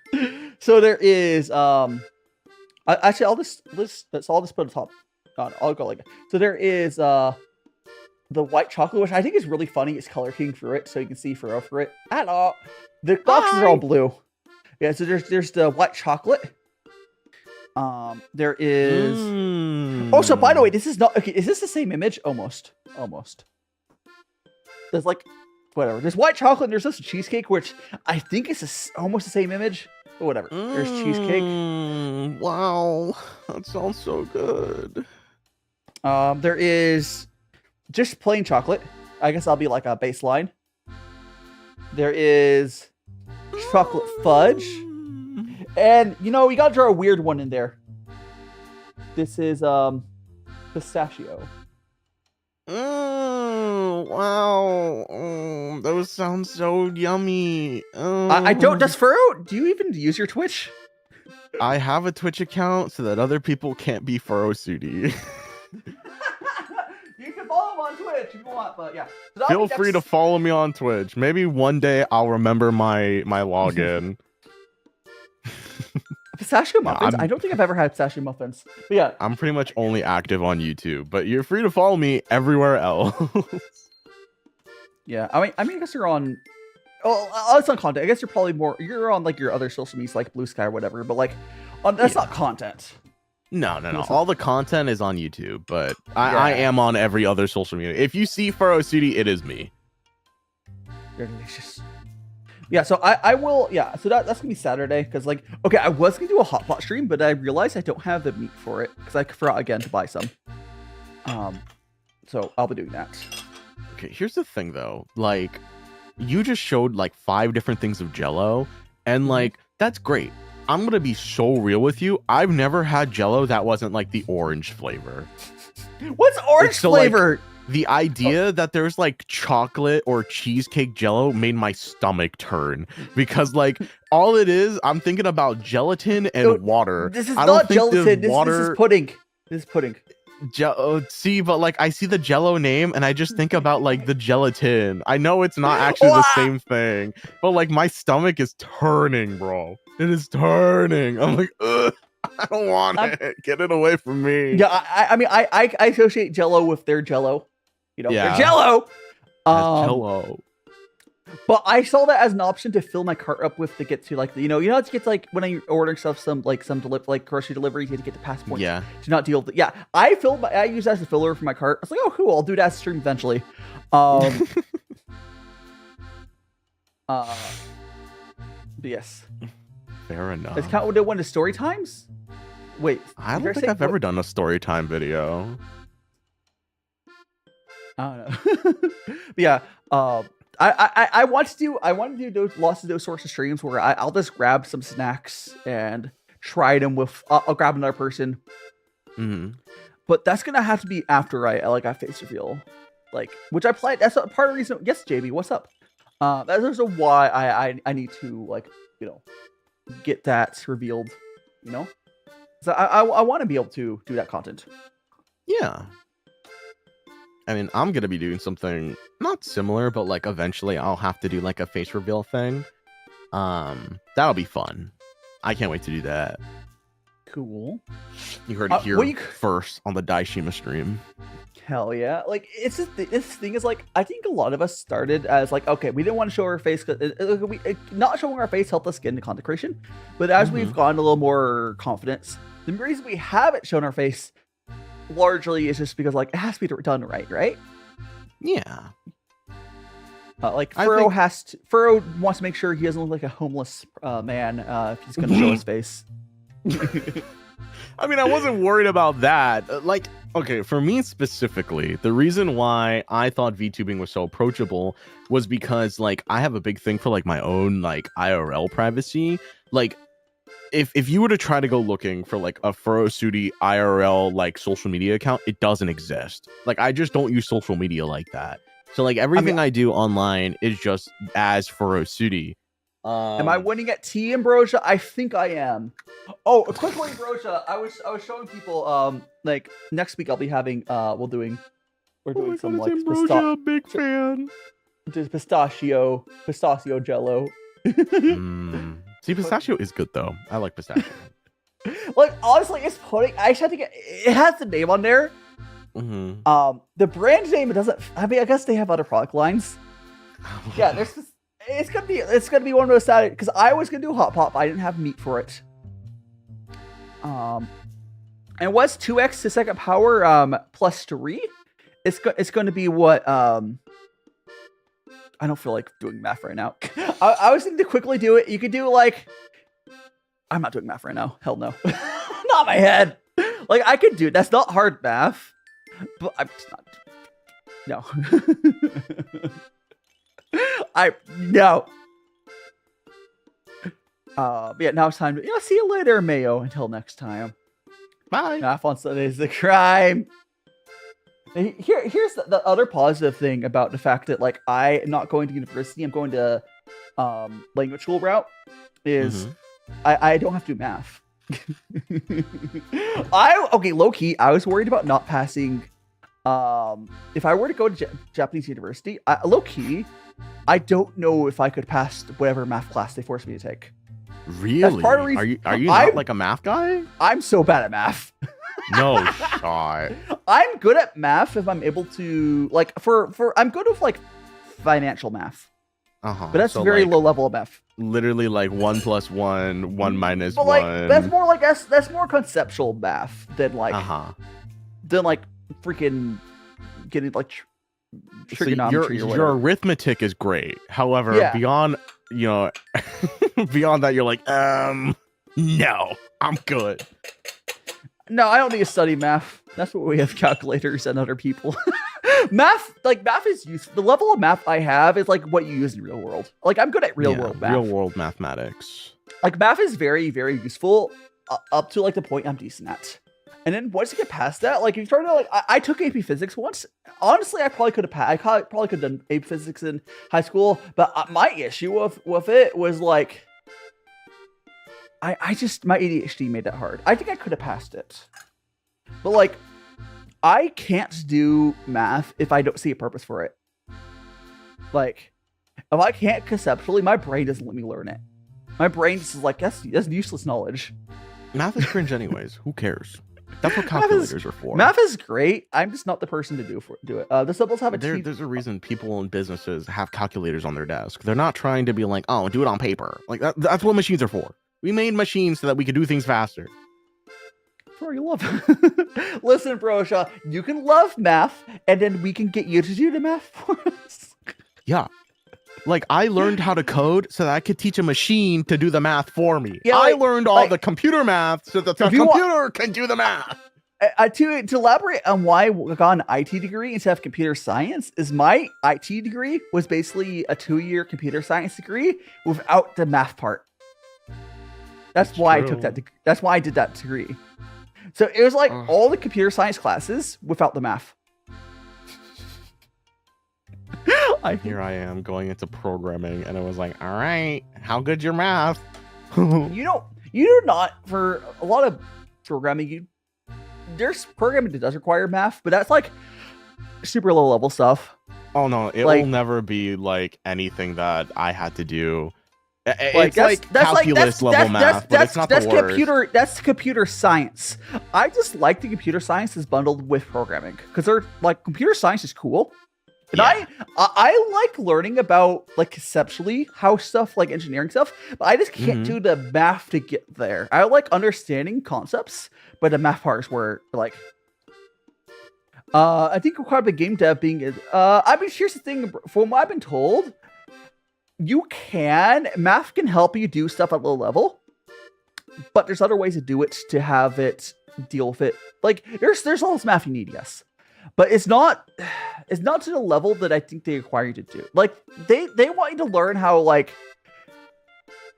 So there is actually I'll just put on top. I'll go like that. So there is the white chocolate, which I think is really funny. It's color king through it, so you can see Furro for it. Hello. The boxes are all blue. Yeah, so there's the white chocolate. There is. Oh, so by the way, this is not okay. Is this the same image? Almost. There's like, whatever. There's white chocolate. And there's also cheesecake, which I think is almost the same image. But whatever. There's cheesecake. Wow, that sounds so good. There is just plain chocolate. I guess I'll be like a baseline. There is chocolate fudge. And, you know, you gotta draw a weird one in there. This is, pistachio. Wow. Those sound so yummy. I don't, do you even use your Twitch? I have a Twitch account so that other people can't be Furrosuti. You can follow him on Twitch if you want, but yeah. So Feel free to follow me on Twitch. Maybe one day I'll remember my login. Pistachio muffins? I don't think I've ever had pistachio muffins. But yeah. I'm pretty much only active on YouTube, but you're free to follow me everywhere else. Yeah, I mean, I guess you're on. Oh, it's on content. I guess you're probably you're on like your other social medias, like Blue Sky or whatever. But like, that's not content. No. All the content is on YouTube, but I am on every other social media. If you see Furrosuti, it is me. You're delicious. Yeah, so I will. Yeah, so that's gonna be Saturday because like, okay, I was gonna do a hot pot stream, but I realized I don't have the meat for it because I forgot again to buy some. So I'll be doing that. Okay, here's the thing though, like, you just showed like 5 different things of Jello, and like that's great. I'm gonna be so real with you. I've never had Jello that wasn't like the orange flavor. What's orange flavor? Like, the idea that there's like chocolate or cheesecake Jello made my stomach turn because like all it is, I'm thinking about gelatin and water. This is not gelatin. This is pudding. This is pudding. See, but like I see the Jello name and I just think about like the gelatin. I know it's not actually the same thing, but like my stomach is turning, bro. It is turning. I'm like, ugh. I don't want it. Get it away from me. Yeah, I mean, I associate Jello with their Jello. You know, yeah. Their Jello. Jello. But I saw that as an option to fill my cart up with to get to like, you know, to get to like when I'm ordering stuff, some grocery deliveries, you have to get the passport. Yeah. To not deal with it. Yeah, I use that as a filler for my cart. I was like, oh, cool. I'll do that stream eventually. But yes. Fair enough. It's kind of one of the story times. Wait, I don't think I've ever done a story time video. I don't know. But yeah, I want to do lots of those sorts of streams where I'll just grab some snacks and try them with. I'll grab another person. Mm-hmm. But that's gonna have to be after I face reveal, like which I planned. That's part of the reason. Yes, JB, what's up? That's also why I need to like get that revealed. You know, so I want to be able to do that content. Yeah. I mean, I'm going to be doing something not similar, but like eventually I'll have to do like a face reveal thing. That'll be fun. I can't wait to do that. Cool. You heard it here first on the DaiShima stream. Hell yeah. Like, it's just, this thing is like, I think a lot of us started as like, okay, we didn't want to show our face, not showing our face helped us get into content creation. But as we've gotten a little more confidence, the reason we haven't shown our face largely is just because like it has to be done right? Yeah. Like Furro wants to make sure he doesn't look like a homeless man if he's gonna show his face. I mean, I wasn't worried about that. Like, okay, for me specifically, the reason why I thought VTubing was so approachable was because like I have a big thing for like my own like IRL privacy. Like, if you were to try to go looking for like a Furrosuti IRL like social media account, it doesn't exist. Like, I just don't use social media like that. So like everything I do online is just as Furrosuti. Am I winning at T, Ambrosia? I think I am. Oh, quickly, Ambrosia. I was showing people like next week I'll be having we're doing some like Ambrosia, big fan. pistachio jello. See, pistachio is good though. I like pistachio. Like honestly, it's pudding. I just had to get it has the name on there. The brand name it doesn't. I mean, I guess they have other product lines. Yeah, there's this. It's gonna be one of those sad because I was gonna do hot pot, but I didn't have meat for it. And what's 2x to second power plus 3? It's going to be what I don't feel like doing math right now. I was thinking to quickly do it. You could do like I'm not doing math right now. Hell no, not my head. Like I could do it. That's not hard math, but I'm just not. No. No. Yeah, now it's time to see you later, Mayo. Until next time. Bye. Math on Sunday is a crime. Here's the other positive thing about the fact that like I am not going to university, I'm going to language school route is I don't have to do math. Low key, I was worried about not passing. If I were to go to Japanese university, low key, I don't know if I could pass whatever math class they forced me to take. Really? That's part of the reason, are you not like a math guy? I'm so bad at math. No shot. I'm good at math if I'm able to like I'm good with like financial math. But that's so very low level of math. Literally like 1 + 1, 1 - 1. Like that's more like that's more conceptual math than like freaking getting like trigonometry. So your arithmetic is great. However, beyond beyond that, you're like, no, I'm good. No, I don't need to study math. That's what we have calculators and other people. Math is useful. The level of math I have is like what you use in real world. Like I'm good at real world math. Real world mathematics. Like math is very, very useful up to like the point I'm decent at. And then once you get past that, like if you start to like, I took AP Physics once. Honestly, I probably could have passed. I probably could have done AP Physics in high school. But my issue with it was like, I just my ADHD made that hard. I think I could have passed it, but like, I can't do math if I don't see a purpose for it. Like, if I can't conceptually, my brain doesn't let me learn it. My brain just is like, that's useless knowledge. Math is cringe anyways. Who cares? That's what calculators are for. Math is great. I'm just not the person to do it. The symbols have There's a reason people in businesses have calculators on their desk. They're not trying to be like, oh, do it on paper. Like that's what machines are for. We made machines so that we could do things faster. For you love. Listen, Brosha, you can love math, and then we can get you to do the math for us. Yeah. Like, I learned how to code so that I could teach a machine to do the math for me. Yeah, I learned all the computer math so that the computer can do the math. To elaborate on why I got an IT degree instead of computer science is my IT degree was basically a 2-year computer science degree without the math part. That's why I took that. That's why I did that degree. So it was like all the computer science classes without the math. Here I am going into programming, and it was like, all right, how good's your math? You do not for a lot of programming. There's programming that does require math, but that's like super low level stuff. Oh no, it will never be like anything that I had to do. It's like calculus level math, but it's not the worst. That's computer science. I just like the computer science is bundled with programming because they're like computer science is cool. And I like learning about like conceptually how stuff like engineering stuff, but I just can't do the math to get there. I like understanding concepts, but the math part is where like I think required by game dev being I mean here's the thing, from what I've been told, math can help you do stuff at low level, but there's other ways to do it to have it deal with it. Like there's all this math you need, yes. But it's not to the level that I think they require you to do. Like they want you to learn how like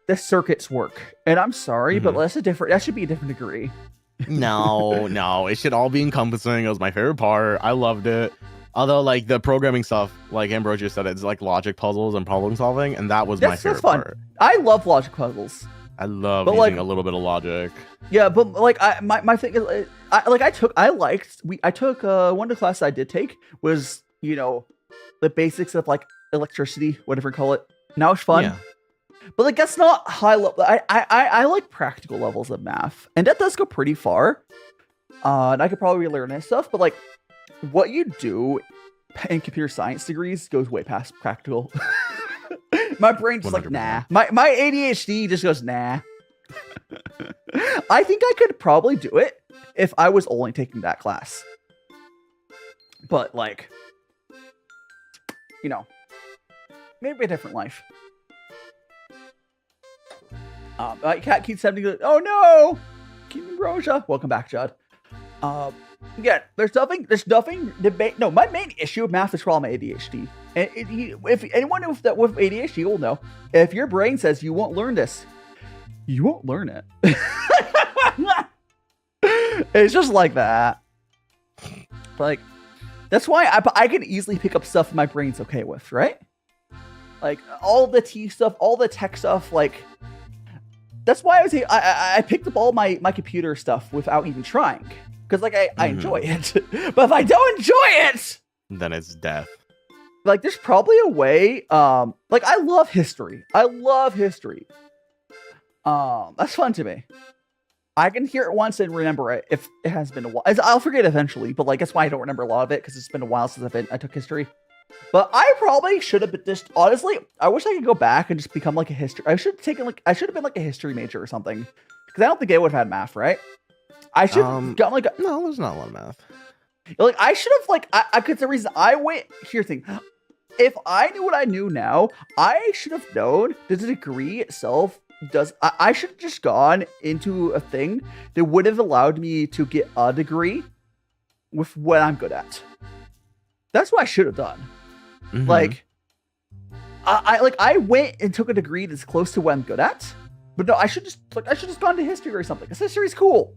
the circuits work. And I'm sorry, but that should be a different degree. No, it should all be encompassing. It was my favorite part. I loved it. Although like the programming stuff, like Ambrosia said, it's like logic puzzles and problem solving, and that was my favorite part. I love logic puzzles. I love But, using like- a little bit of logic. Yeah, but like my thing is, I took one of the classes I did take was, you know, the basics of like electricity, whatever you call it. Now it's fun. Yeah. But like that's not high level. I like practical levels of math, and that does go pretty far. And I could probably relearn that stuff, but like what you do in computer science degrees goes way past practical. My brain just like 100%. nah. My ADHD just goes nah. I think I could probably do it if I was only taking that class. But like, you know, maybe a different life. Cat keeps sending. Oh no, Keep Ambrosia. Welcome back, Judd. Yeah, there's nothing debate. No, my main issue with math is probably my ADHD. And if anyone with ADHD will know, if your brain says you won't learn this, you won't learn it. It's just like that. Like, that's why I can easily pick up stuff my brain's okay with, right? Like all the T stuff, all the tech stuff, like. That's why I picked up all my computer stuff without even trying. Because, like, I enjoy it. But if I don't enjoy it... Then it's death. Like, there's probably a way... like, I love history. That's fun to me. I can hear it once and remember it if it has been a while. I'll forget eventually, but, like, that's why I don't remember a lot of it. Because it's been a while since I took history. But I probably should have been just... Honestly, I wish I could go back and just become, like, a history... I should have been, like, a history major or something. Because I don't think I would have had math, right? I should have gotten, like... No, there's not a lot of math. Like, I should have, like... Because the reason I went... Here's the thing. If I knew what I knew now, I should have known that the degree itself does... I should have just gone into a thing that would have allowed me to get a degree with what I'm good at. That's what I should have done. Mhm. Like, I went and took a degree that's close to what I'm good at, but no, I should just gone to history or something. Because history's cool.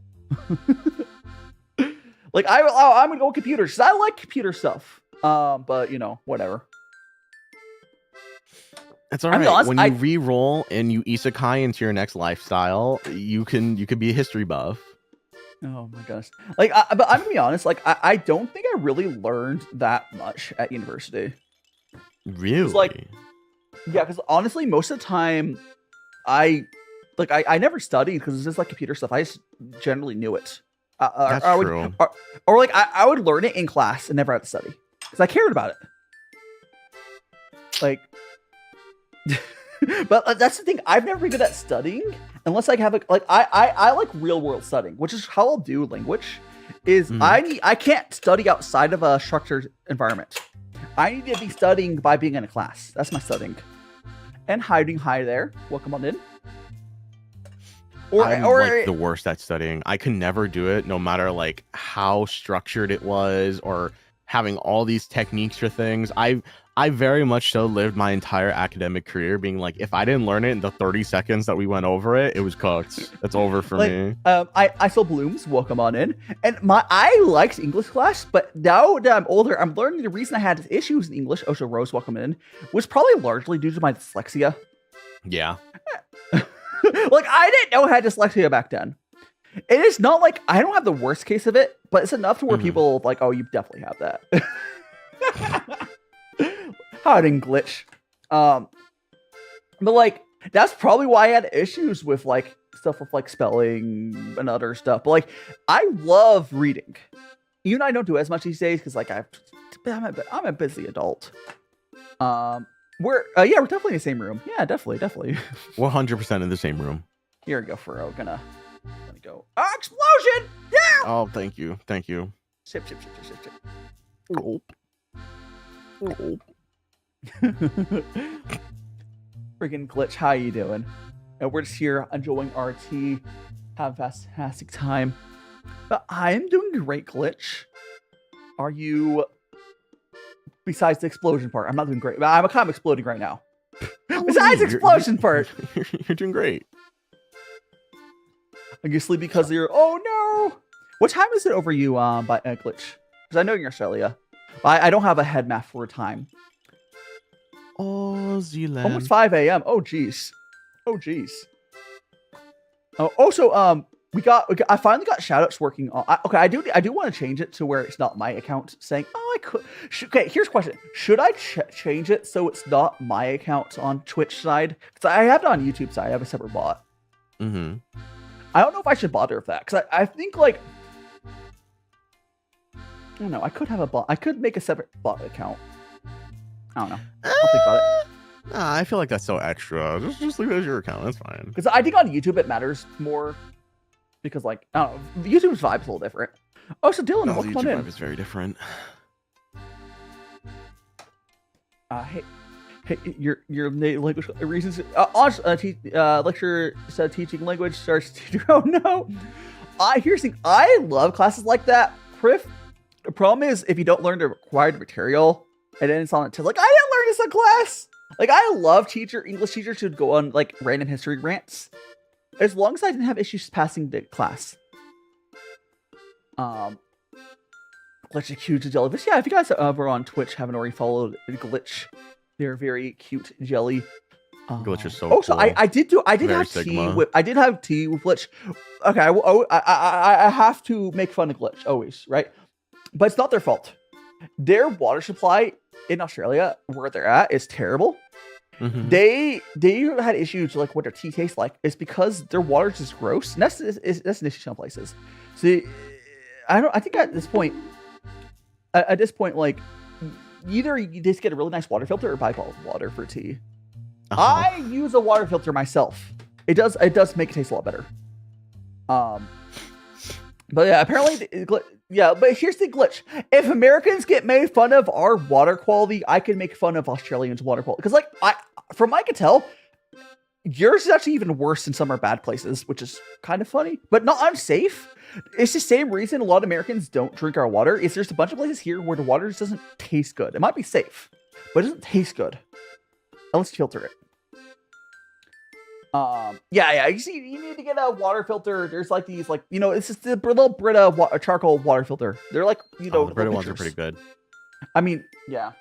Like I'm gonna go with computers. 'Cause I like computer stuff. But you know, whatever. It's all I right. mean, honestly, when you re-roll and you isekai into your next lifestyle, you could be a history buff. Oh my gosh. Like, but I'm gonna be honest. Like, I don't think I really learned that much at university. Really? like, Yeah, because honestly, most of the time, I never studied because it's just like computer stuff. I just generally knew it. That's true. Or like I would learn it in class and never have to study because I cared about it. Like, but that's the thing. I've never been good at studying unless I have I like real world studying, which is how I'll do language. Is I can't study outside of a structured environment. I need to be studying by being in a class. That's my studying. And hiding high there. Welcome on in. I'm like the worst at studying. I can never do it, no matter like how structured it was or having all these techniques for things. I very much so lived my entire academic career being like, if I didn't learn it in the 30 seconds that we went over it, it was cooked. It's over for me. I saw Blooms. Welcome on in. And I liked English class, but now that I'm older, I'm learning the reason I had issues in English. Osho Rose, welcome in, was probably largely due to my dyslexia. Yeah. Like, I didn't know I had dyslexia back then. It is not like I don't have the worst case of it, but it's enough to where people like, oh, you definitely have that. Hiding glitch. But like, that's probably why I had issues with like stuff with like spelling and other stuff. But like, I love reading. Even I don't do as much these days because like I'm a busy adult. We're definitely in the same room. Yeah, definitely. We're 100% in the same room. Here we go, Furro. Gonna go. Oh, explosion! Yeah! Oh, thank you. Ship. Gulp. Gulp. Freaking glitch, how you doing? And we're just here enjoying our tea, have a fantastic time. But I am doing great, glitch. Are you? Besides the explosion part, I'm not doing great. I'm kind of exploding right now. Besides the explosion part, you're doing great. Are you sleepy because you're? Oh no! What time is it over you? By glitch? Because I know you're in Australia. I don't have a head map for time. Oh, Zealand. Almost 5 a.m. Oh jeez. Oh jeez. Oh, also, I finally got shoutouts working on. Okay, I do want to change it to where it's not my account saying, oh, I could. Okay, here's a question: should I change it so it's not my account on Twitch side? Because I have it on YouTube side. I have a separate bot. Mm-hmm. I don't know if I should bother with that because I think like I don't know. I could have a bot. I could make a separate bot account. I don't know. I'll think about it. Nah, I feel like that's so extra. Just leave it as your account. That's fine. Because I think on YouTube it matters more. Because like, I don't know, YouTube's vibe's a little different. Oh, so Dylan, No, welcome the on YouTube in. vibe is very different. Hey, your native language reasons. Lecture said teaching language starts to. Oh no! Here's the thing. I love classes like that. The problem is if you don't learn the required material, and then it's on it to like I didn't learn this in class. Like I love English teachers who'd go on like random history rants, as long as I didn't have issues passing the class. Glitch a huge jellyfish. Yeah, if you guys over on Twitch haven't already followed Glitch, they're very cute jelly. Glitch is so. Oh, so cool. I did Very have Sigma. tea with. I did have tea with Glitch. Okay, I have to make fun of Glitch always, right? But it's not their fault. Their water supply in Australia, where they're at, is terrible. Mhm. They had issues like what their tea tastes like. It's because their water is just gross. And that's an issue some places. So I think at this point, like either you just get a really nice water filter or buy bottled water for tea. Uh-huh. I use a water filter myself. It does make it taste a lot better. But yeah, apparently, but here's the glitch. If Americans get made fun of our water quality, I can make fun of Australians' water quality. Because, like, from what I can tell, yours is actually even worse in some are bad places, which is kind of funny, but not unsafe. It's the same reason a lot of Americans don't drink our water. Is there's a bunch of places here where the water just doesn't taste good. It might be safe, but it doesn't taste good unless you filter it. Yeah. You see, you need to get a water filter. There's like these, like, you know, it's just the little Brita charcoal water filter. They're like, you know, the Brita ones are pictures. pretty good. I mean, yeah.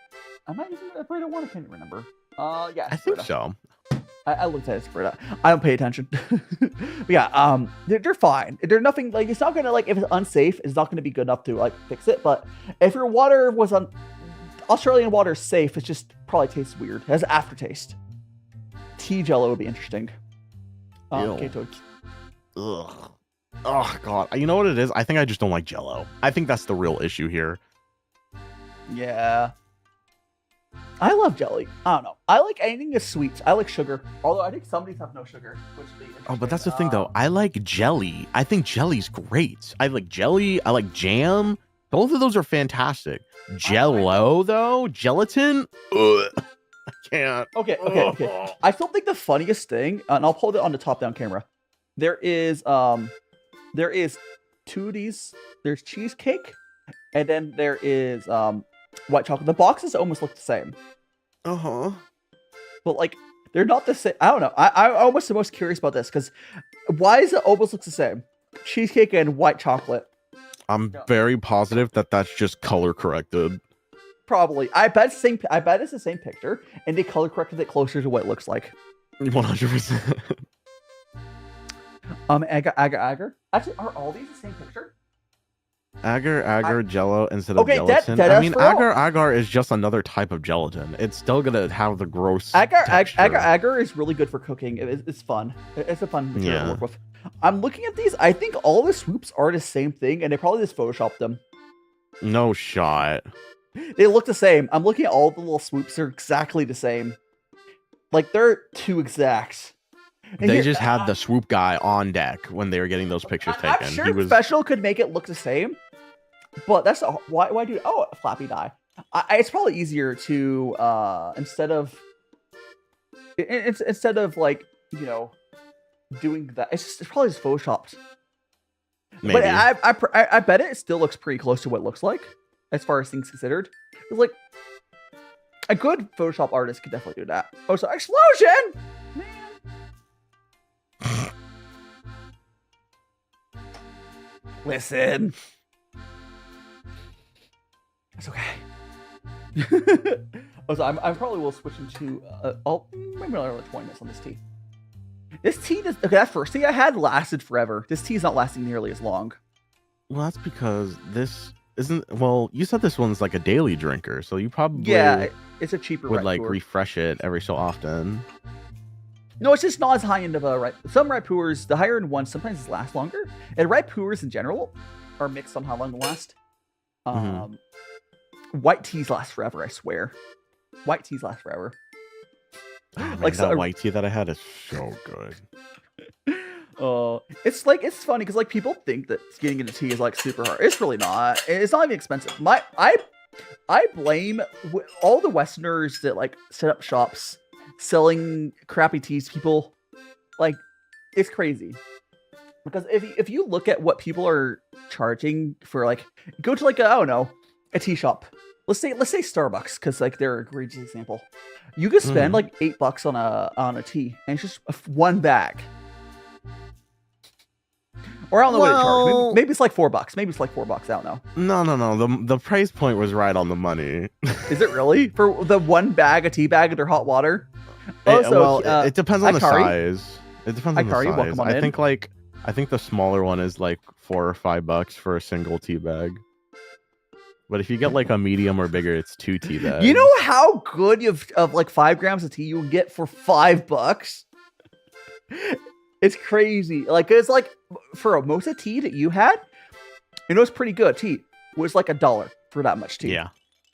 Am I using a Brita one? I can't remember. Yeah, I think Brita. so. I looked at it as Brita. I don't pay attention. But yeah, they're fine. They're nothing, like, it's not gonna, like, if it's unsafe, it's not gonna be good enough to, like, fix it. But if your water was Australian water is safe, it just probably tastes weird. It has aftertaste. Tea jello would be interesting. Ugh. Oh god. You know what it is? I think I just don't like Jello. I think that's the real issue here. Yeah. I love jelly. I don't know. I like anything that's sweet. I like sugar. Although I think some of these have no sugar, which would be interesting. Oh, but that's the thing though. I like jelly. I think jelly's great. I like jelly. I like jam. Both of those are fantastic. Jello though, gelatin. Ugh. I can't. Okay. I still think the funniest thing, and I'll hold it on the top-down camera. There is two of these. There's cheesecake, and then there is white chocolate. The boxes almost look the same, Uh-huh. but like they're not the same. I don't know. I'm almost the most curious about this because why does it almost look the same? Cheesecake and white chocolate. I'm very positive that that's just color corrected. Probably. I bet it's the same picture, and they color corrected it closer to what it looks like. 100%. Agar. Actually, are all these the same picture? Agar Jello instead of Okay, gelatin. that I is mean, for all. agar is just another type of gelatin. It's still gonna have the gross Agar texture. is really good for cooking. It's fun. It's a fun material to Yeah. work with. I'm looking at these. I think all the swoops are the same thing, and they probably just photoshopped them. No shot. They look the same. I'm looking at all the little swoops. They're exactly the same. Like, they're too exact. And They here- just had the swoop guy on deck when they were getting those pictures taken. I'm sure He was Professional could make it look the same, but that's why do a flappy die. It's probably easier to instead of like, you know, doing that. It's probably just photoshopped. maybe. But I bet it still looks pretty close to what it looks like as far as things considered. It's like a good Photoshop artist could definitely do that. Oh, so explosion! Man. Listen. It's okay. Also, I probably will switch into maybe another 20 minutes on this tea. This tea, that first tea I had lasted forever. This tea is not lasting nearly as long. Well, that's because this isn't. Well, you said this one's like a daily drinker, so you probably it's a cheaper. would like pu'er. refresh it every so often. No, it's just not as high end of a Some pu'ers, the higher end ones, sometimes last longer. And pu'ers in general are mixed on how long they last. White teas last forever, I swear. White teas last forever. Oh, man, Like, that so- white tea that I had is so good. It's funny because like people think that getting into tea is like super hard. It's really not. It's not even expensive. I blame all the Westerners that like set up shops selling crappy teas to people. Like, it's crazy. Because if you look at what people are charging for, like, go to like a tea shop. Let's say Starbucks, because like they're a great example. You could spend like $8 on a tea, and it's just one bag. Or I don't know what it charged. Maybe it's like $4. Maybe it's like $4. I don't know. No. The price point was right on the money. Is it really for the one bag, a tea bag, under hot water? It depends on the Ikari? size. It depends on the Ikari, size. welcome on in. I think the smaller one is like $4 or $5 for a single tea bag. But if you get like a medium or bigger, it's 2 tea bags. You know how good of like 5 grams of tea you will get for $5? It's crazy. Like, it's like for a Mosa tea that you had, it was pretty good. Tea was like $1 for that much tea.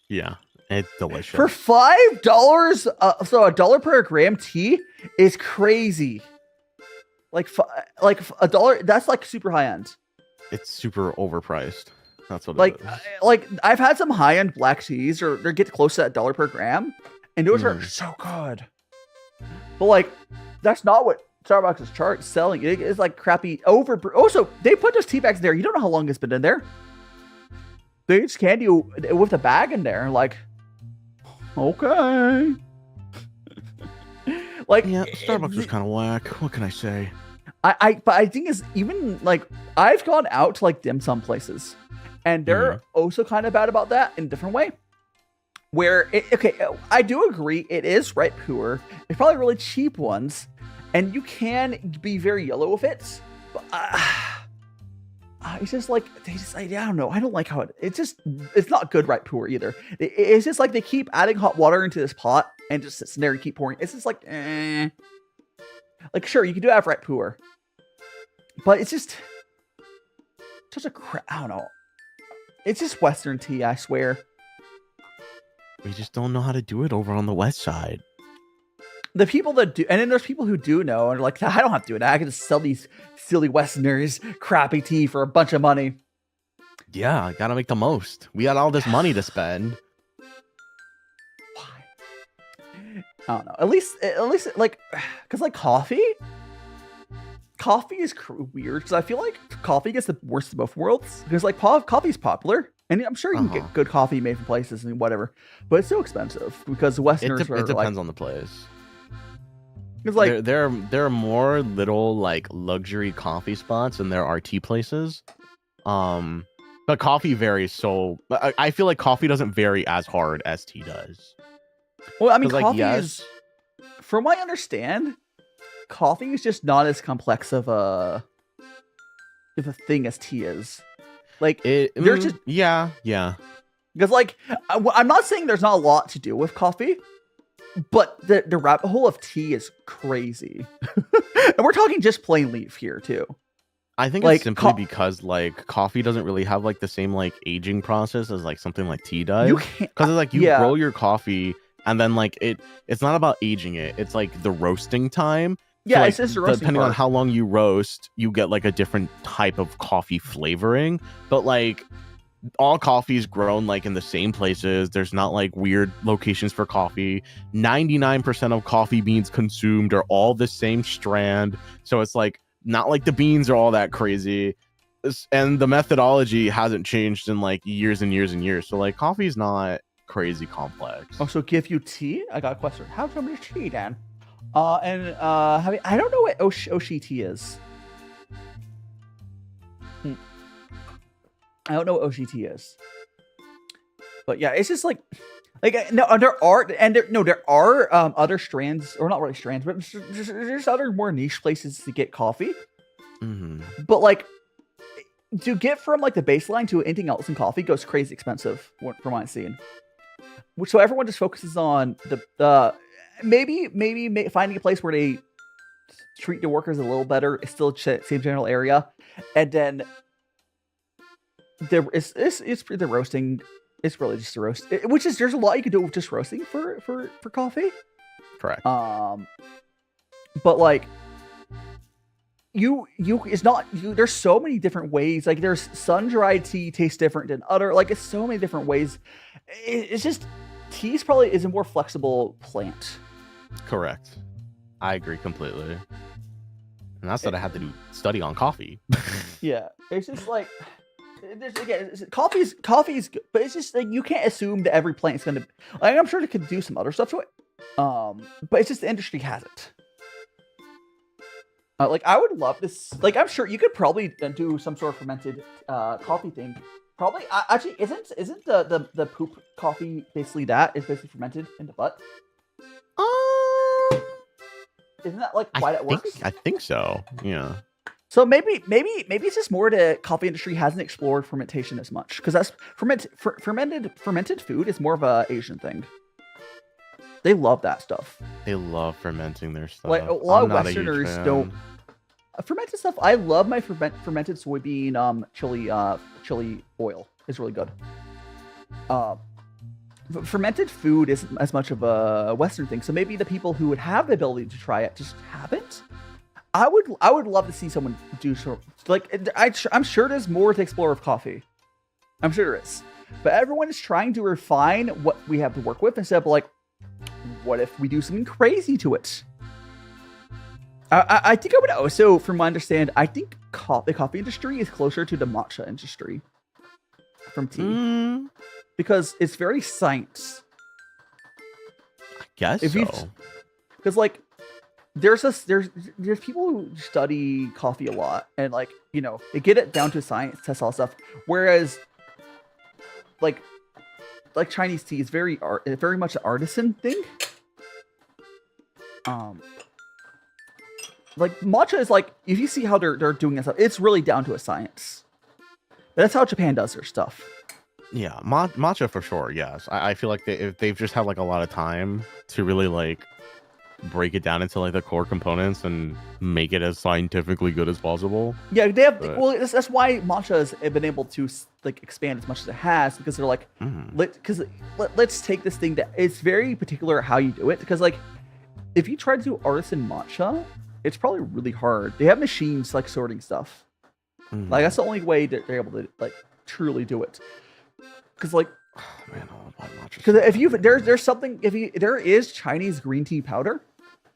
Yeah, it's delicious. For $5, so $1 per gram tea is crazy. Like $1, that's like super high end. It's super overpriced. That's what Like, it is. like I've had some high end black teas, or they get close to that $1 per gram, and those are so good. But like, that's not what Starbucks is selling. It is like crappy Also, they put those tea bags there. You don't know how long it's been in there. They just hand you with the bag in there. Like, okay. Like, Yeah, Starbucks was kind of whack. What can I say? But I think it's even like I've gone out to like dim sum places, and they're also kind of bad about that in a different way. Where I do agree it is pu'er. It's probably really cheap ones, and you can be very yellow with it. But it's just like I don't know. I don't like how it's not good pu'er either. It's just like they keep adding hot water into this pot and just sits there and keep pouring. It's just like Like, sure, you can do that for pu'er. But it's just such a I don't know. It's just Western tea, I swear. We just don't know how to do it over on the west side. The people that do, and then there's people who do know, and are like, I don't have to do that. I can just sell these silly Westerners crappy tea for a bunch of money. Yeah, gotta make the most. We got all this money to spend. Why? I don't know. At least, like, because like coffee is weird. Because I feel like coffee gets the worst of both worlds. Because like coffee's popular, and I'm sure you can get good coffee made from places and whatever, but it's so expensive because Westerners It depends like, on the place. It's like there are more little like luxury coffee spots than there are tea places. But coffee varies. So I feel like coffee doesn't vary as hard as tea does. well, I mean, like, coffee yes. is, from what I understand, coffee is just not as complex of a thing as tea is. Like there's just yeah. because like I'm not saying there's not a lot to do with coffee, but the rabbit hole of tea is crazy. And we're talking just plain leaf here too. I think Like, it's simply because like coffee doesn't really have like the same like aging process as like something like tea does. You can't, Because like you yeah. grow your coffee and then like it's not about aging it. It's like the roasting time. yeah, So, like, it's just a roasting depending on part. how long you roast, you get like a different type of coffee flavoring. But like all coffee is grown like in the same places. There's not like weird locations for coffee. 99% of coffee beans consumed are all the same strand. So it's like not like the beans are all that crazy. And the methodology hasn't changed in like years and years and years. So like coffee is not crazy complex. Oh, so give you tea? I got a question. How much tea, Dan? I don't know what Oshi tea is. I don't know what Oshi tea is. But yeah, it's just like Like no, there are other strands, or not really strands, but there's other more niche places to get coffee. But like, to get from like the baseline to anything else in coffee goes crazy expensive from what I've seen. So everyone just focuses on the maybe finding a place where they treat the workers a little better. It's still same general area, and then it's the roasting. It's really just a roast, which is there's a lot you can do with just roasting for coffee. Correct. But like it's not there's so many different ways. Like there's sun-dried tea tastes different than other. Like it's so many different ways. It's just tea's probably is a more flexible plant. Correct. I agree completely. And that's what I had to do study on coffee. Yeah, it's just like. Again, coffee's good, but it's just like you can't assume that every plant is gonna. Like, I'm sure they could do some other stuff to it, but it's just the industry has it. Like I would love this. Like I'm sure you could probably do some sort of fermented coffee thing. Probably actually isn't the poop coffee basically that? It's basically fermented in the butt. Isn't that like why that works? I think so. Yeah. So maybe it's just more the coffee industry hasn't explored fermentation as much, because that's fermented food is more of a Asian thing. They love that stuff. They love fermenting their stuff. Like a lot of Westerners don't fermented stuff. I love my fermented soybean chili oil. It's really good. Fermented food isn't as much of a Western thing, so maybe the people who would have the ability to try it just haven't. I would love to see someone do so. Like I'm sure there's more to explore with coffee. I'm sure there is, but everyone is trying to refine what we have to work with instead of like, what if we do something crazy to it? I think I would also, from my understand, I think the coffee industry is closer to the matcha industry from tea because it's very science. I guess so. Because like. There's people who study coffee a lot and like, you know, they get it down to science, test all stuff. Whereas like Chinese tea is very much an artisan thing. Like matcha is like, if you see how they're doing this stuff, it's really down to a science. But that's how Japan does their stuff. Yeah, matcha for sure. Yes, I feel like if they've just had like a lot of time to really like break it down into like the core components and make it as scientifically good as possible. Yeah, they have. But... Well, that's why matcha has been able to like expand as much as it has, because they're like, let's take this thing that it's very particular how you do it. Because like, if you try to do artisan matcha, it's probably really hard. They have machines like sorting stuff. Like that's the only way that they're able to like truly do it. Because like. Oh, man, because there is Chinese green tea powder,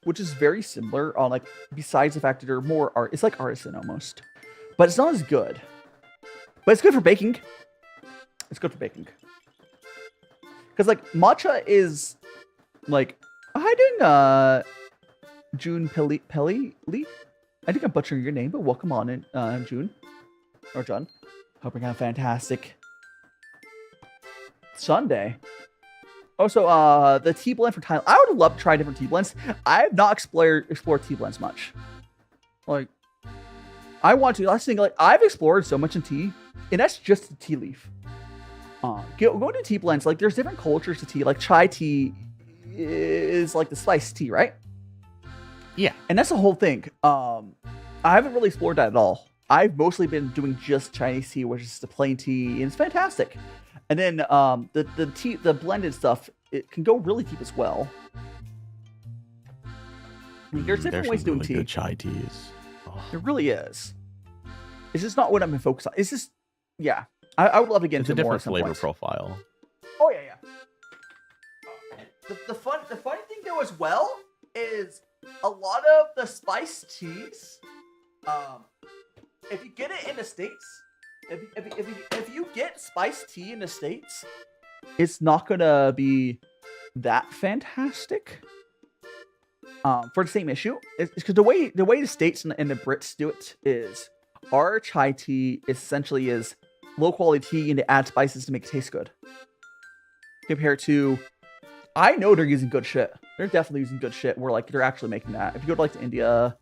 which is very similar on like besides the fact that they're more it's like artisan almost, but it's not as good. But it's good for baking. It's good for baking. Because like matcha is like hi doing June Pelly. I think I'm butchering your name, but welcome on in June or John. Hope you're having a fantastic Sunday. Also, the tea blend for Thailand. I would love to try different tea blends. I have not explored tea blends much. Like, I want to. Last thing, like I've explored so much in tea, and that's just the tea leaf. Going to tea blends, like there's different cultures to tea. Like chai tea is like the spiced tea, right? Yeah, and that's the whole thing. I haven't really explored that at all. I've mostly been doing just Chinese tea, which is the plain tea, and it's fantastic. And then the blended stuff, it can go really deep as well. I mean, there's different ways of doing tea. Good chai teas. Oh. There really is. It's just not what I'm focused on. It's just, yeah. I would love to get into more. It's a different flavor profile. Oh yeah. The funny thing though as well is a lot of the spiced teas. If you get it in the States. If you get spiced tea in the States, it's not gonna be that fantastic. For the same issue, it's because the way the States and the Brits do it is our chai tea essentially is low quality tea and they add spices to make it taste good. compared to, I know they're using good shit. They're definitely using good shit where like they're actually making that. If you go to like to India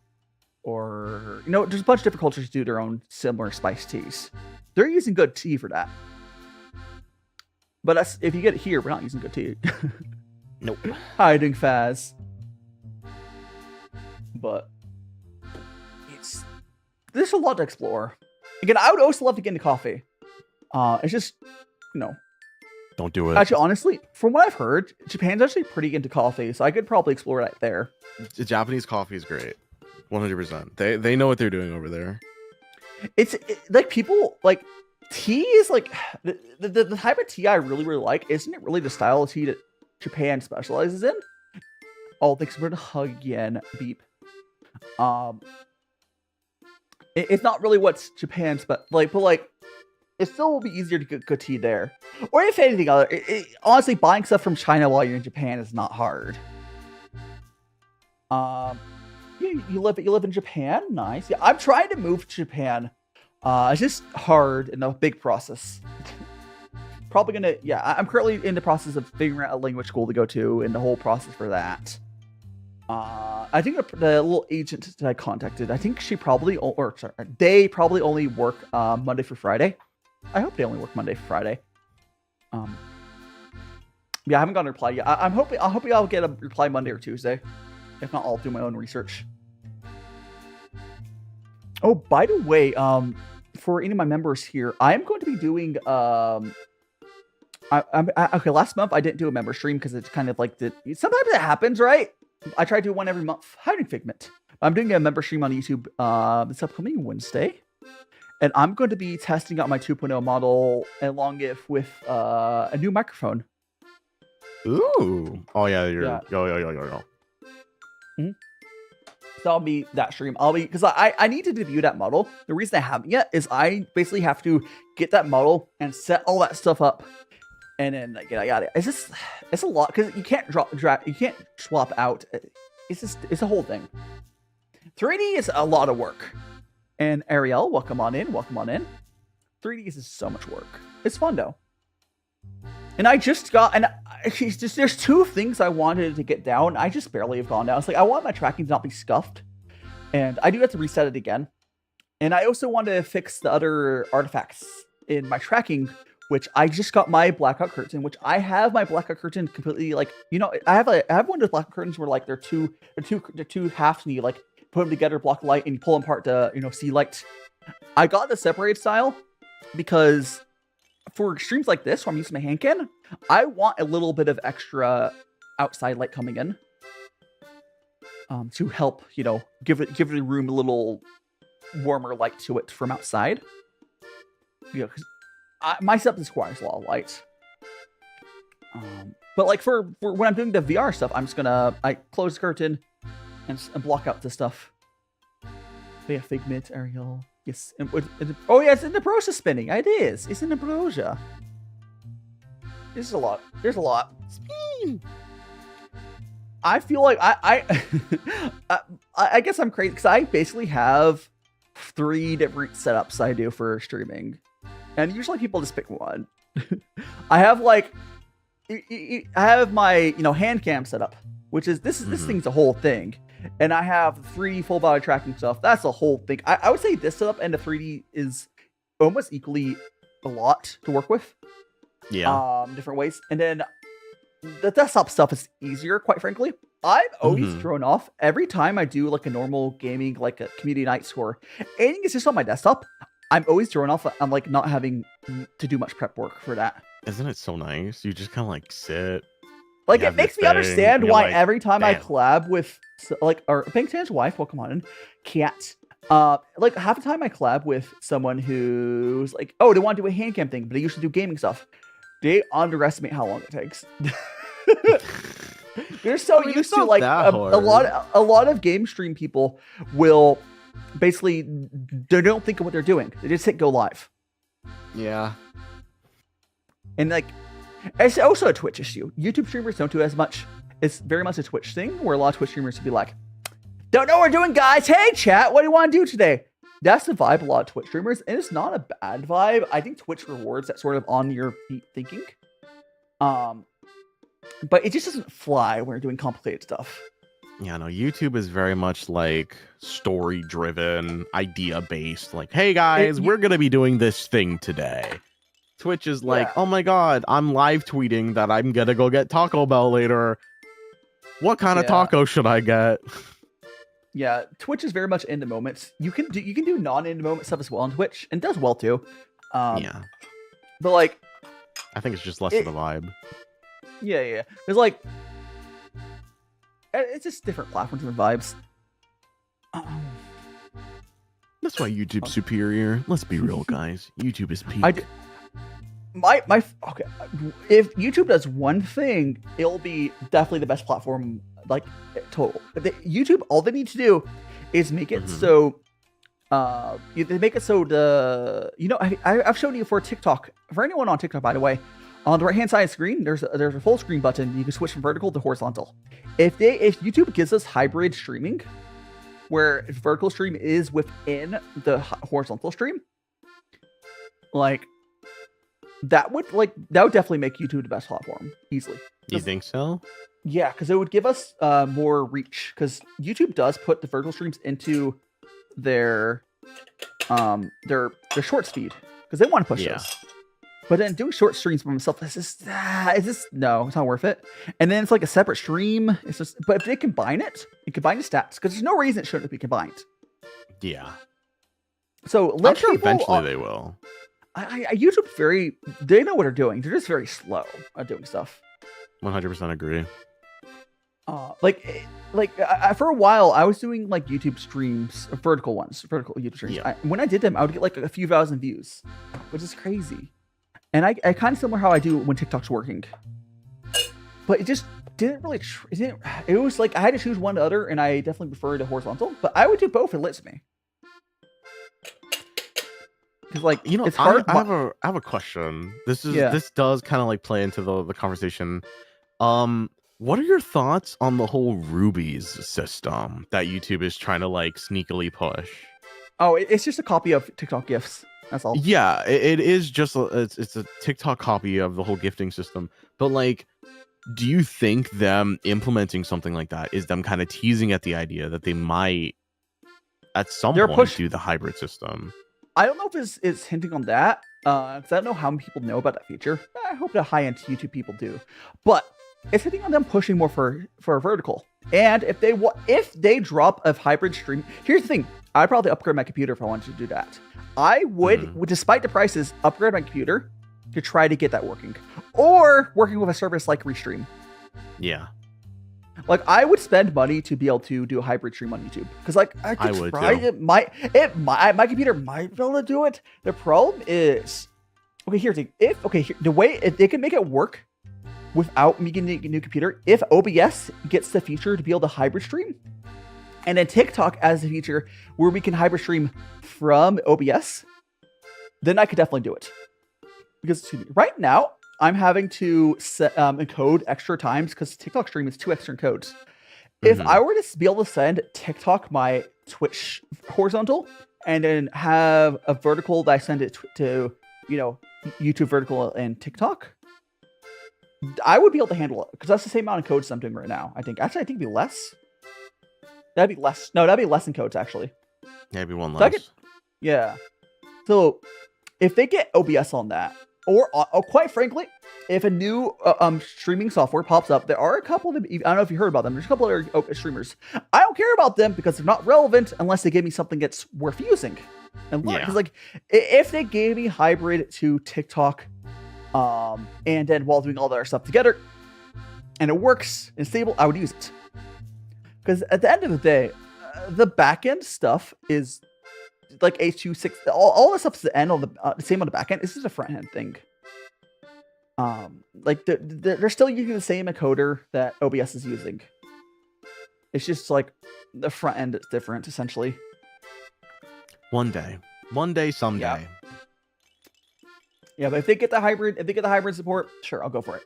or, you know, there's a bunch of different cultures who do their own similar spice teas. They're using good tea for that. But that's, if you get it here, we're not using good tea. Nope. Hiding Faz. But there's a lot to explore. Again, I would also love to get into coffee. It's just, you know. Don't do it. Actually, honestly, from what I've heard, Japan's actually pretty into coffee, so I could probably explore that there. The Japanese coffee is great. 100%. They know what they're doing over there. It's like people, like, tea is like, the type of tea I really, really like, isn't it really the style of tea that Japan specializes in? Oh, thanks for the hug again, beep. It's not really what's Japan's, but like, it still will be easier to get good tea there. Or if anything other, honestly, buying stuff from China while you're in Japan is not hard. You live in Japan? Nice. Yeah, I'm trying to move to Japan. It's just hard and a big process. Probably gonna, yeah, I'm currently in the process of figuring out a language school to go to and the whole process for that. I think the little agent that I contacted, I think they probably only work Monday through Friday. I hope they only work Monday through Friday. Yeah, I haven't gotten a reply yet. I'm hoping I'll get a reply Monday or Tuesday. If not, I'll do my own research. Oh, by the way, for any of my members here, I am going to be doing okay, last month I didn't do a member stream because it's kind of like sometimes it happens, right? I try to do one every month. Hiding Figment. I'm doing a member stream on YouTube this upcoming Wednesday. And I'm going to be testing out my 2.0 model along with a new microphone. Ooh. Oh, yeah. Yeah. Yo. Mm-hmm. So I'll be that stream. Because I need to debut that model. The reason I haven't yet is I basically have to get that model and set all that stuff up. And then like, get it. It's a lot because you can't you can't swap out. It's a whole thing. 3D is a lot of work. And Ariel, welcome on in. 3D is so much work. It's fun though. And I just got, and there's two things I wanted to get down. I just barely have gone down. It's like I want my tracking to not be scuffed, and I do have to reset it again. And I also want to fix the other artifacts in my tracking, which I just got my blackout curtain, which I have my blackout curtain completely like, you know, I have one of those blackout curtains where like they're two halves and you like put them together, block light, and you pull them apart to, you know, see light. I got the separated style because for streams like this where I'm using my hand can, I want a little bit of extra outside light coming in to help, you know, give the room a little warmer light to it from outside. You know, because my setup requires a lot of light. But like for when I'm doing the VR stuff, I'm just gonna close the curtain and block out the stuff. But yeah, Figment, Ariel. Yes. Oh yeah, it's in the process spinning. It is. It's in the Brosia. There's a lot. There's a lot. I feel like I guess I'm crazy because I basically have 3 different setups I do for streaming, and usually people just pick one. I have like I have my, you know, hand cam setup, which is this thing's a whole thing. And I have 3 full body tracking stuff. That's a whole thing. I would say this setup and the 3D is almost equally a lot to work with. Yeah. Different ways. And then the desktop stuff is easier, quite frankly. I'm always thrown off every time I do like a normal gaming, like a community night score. Anything is just on my desktop. I'm always thrown off. I'm like not having to do much prep work for that. Isn't it so nice? You just kind of like sit. Like, it makes me understand why like, every time damn. I collab with, like, or Pink Tan's wife, welcome on in, Cat. Like, half the time I collab with someone who's like, oh, they want to do a hand cam thing, but they usually do gaming stuff. They underestimate how long it takes. They're so used to, like, a lot of game stream people will basically, they don't think of what they're doing. They just hit go live. Yeah. And, like, it's also a Twitch issue. YouTube streamers don't do as much. It's very much a Twitch thing where a lot of Twitch streamers would be like, don't know what we're doing, guys. Hey, chat, what do you want to do today? That's the vibe a lot of Twitch streamers, and it's not a bad vibe. I think Twitch rewards that sort of on your feet thinking. but it just doesn't fly when you're doing complicated stuff. Yeah, no, YouTube is very much like story driven, idea based. Like, hey guys, we're gonna be doing this thing today. Twitch is like, oh my god, I'm live tweeting that I'm gonna go get Taco Bell later. What kind of taco should I get? Yeah, Twitch is very much in the moment. You can do non in the moment stuff as well on Twitch, and does well too. Yeah, but like, I think it's just less of the vibe. Yeah. There's like, it's just different platforms and vibes. That's why YouTube's superior. Let's be real, guys. YouTube is peak. Okay. If YouTube does one thing, it'll be definitely the best platform. Like total. YouTube, all they need to do is make it so. They make it so I've shown you for TikTok. For anyone on TikTok, by the way, on the right hand side of the screen, there's a full screen button. You can switch from vertical to horizontal. If YouTube gives us hybrid streaming, where vertical stream is within the horizontal stream, like that would definitely make YouTube the best platform easily. You think so? Yeah, because it would give us more reach. Because YouTube does put the vertical streams into their short speed because they want to push those. But then doing short streams by myself no, it's not worth it. And then it's like a separate stream. It's just, but if they combine it, and combine the stats, because there's no reason it shouldn't be combined. Yeah. So I'm sure eventually they will. YouTube they know what they're doing. They're just very slow at doing stuff. 100% agree. For a while, I was doing like YouTube streams, vertical YouTube streams. Yeah. When I did them, I would get like a few thousand views, which is crazy. And I kind of similar how I do when TikTok's working, but it just didn't really. It was like I had to choose one or the other, and I definitely prefer the horizontal. But I would do both. It lets me. Because like it's hard. I have a question. This does kind of like play into the conversation. What are your thoughts on the whole rubies system that YouTube is trying to like sneakily push? Oh, it's just a copy of TikTok gifts. That's all. Yeah, it is just it's a TikTok copy of the whole gifting system. But like, do you think them implementing something like that is them kind of teasing at the idea that they might at some point do the hybrid system? I don't know if it's hinting on that. Because I don't know how many people know about that feature. I hope the high-end YouTube people do. But it's hitting on them pushing more for vertical. And if they drop a hybrid stream, here's the thing. I'd probably upgrade my computer if I wanted to do that. I would, despite the prices, upgrade my computer to try to get that working. Or working with a service like Restream. Yeah. Like, I would spend money to be able to do a hybrid stream on YouTube. Because, like, I would try. My computer might be able to do it. The problem is, okay, here's the thing. If they can make it work without me getting a new computer, if OBS gets the feature to be able to hybrid stream, and then TikTok as a feature where we can hybrid stream from OBS, then I could definitely do it. Because right now, I'm having to encode extra times because TikTok stream is 2 extra encodes. If I were to be able to send TikTok my Twitch horizontal and then have a vertical that I send it to, YouTube vertical and TikTok, I would be able to handle it because that's the same amount of codes I'm doing right now. I think it'd be less. That'd be less. No, that'd be less encodes actually. Yeah, it'd be one less. Yeah. So if they get OBS on that, or quite frankly, if a new streaming software pops up, there are a couple of them. I don't know if you heard about them. There's a couple of other streamers. I don't care about them because they're not relevant unless they give me something that's worth using. And because like if they gave me hybrid to TikTok, and then while doing all that stuff together, and it works and stable, I would use it. Because at the end of the day, the backend stuff is like H2, all the stuff's the end on the same on the backend. This is a front end thing. Like they're still using the same encoder that OBS is using. It's just like the front end is different, essentially. One day, someday. Yeah, but if they get the hybrid support, sure, I'll go for it.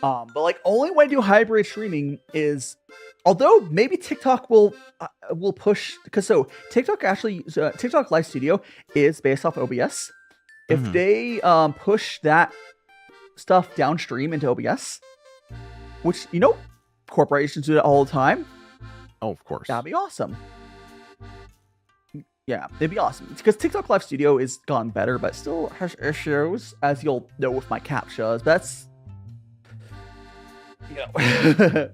But like only way to do hybrid streaming is, although maybe TikTok will push, because TikTok Live Studio is based off OBS. If they push that stuff downstream into OBS, which, you know, corporations do that all the time. Oh, of course. That'd be awesome. Yeah, it'd be awesome. Because TikTok Live Studio is gone better, but still has issues, as you'll know with my CAPTCHAs. That's, you know,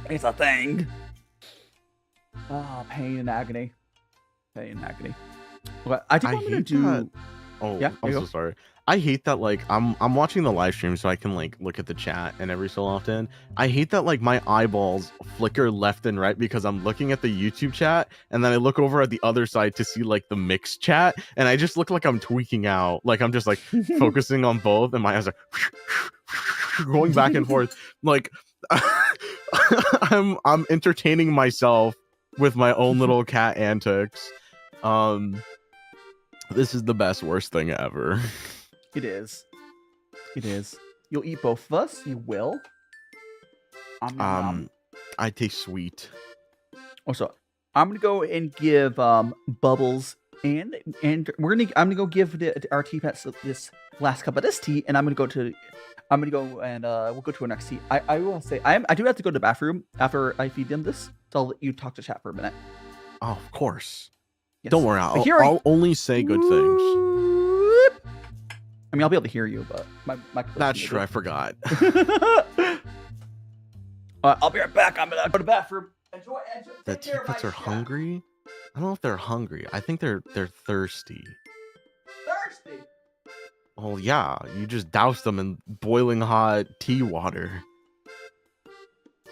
it's a thing. Oh, pain and agony. Pain and agony. But I think I'm gonna do. That. Oh, yeah, I'm so sorry. I hate that, like, I'm watching the live stream so I can, like, look at the chat, and every so often I hate that, like, my eyeballs flicker left and right because I'm looking at the YouTube chat, and then I look over at the other side to see, like, the mixed chat, and I just look like I'm tweaking out. Like, I'm just, like, focusing on both, and my eyes are going back and forth. Like, I'm entertaining myself with my own little cat antics. This is the best worst thing ever. It is. It is. You'll eat both of us. You will. I taste sweet. Also, I'm gonna go and give Bubbles and I'm gonna go give our tea pets this last cup of this tea, and I'm gonna go and we'll go to our next tea. I will say I do have to go to the bathroom after I feed them this, so I'll let you talk to chat for a minute. Oh, of course. Yes. Don't worry, I'll only say good things. I mean, I'll be able to hear you, but my that's true. I forgot. I'll be right back. I'm gonna go to the bathroom. Enjoy. The teapets are hungry. I don't know if they're hungry. I think they're thirsty. Thirsty. Well, yeah. You just douse them in boiling hot tea water.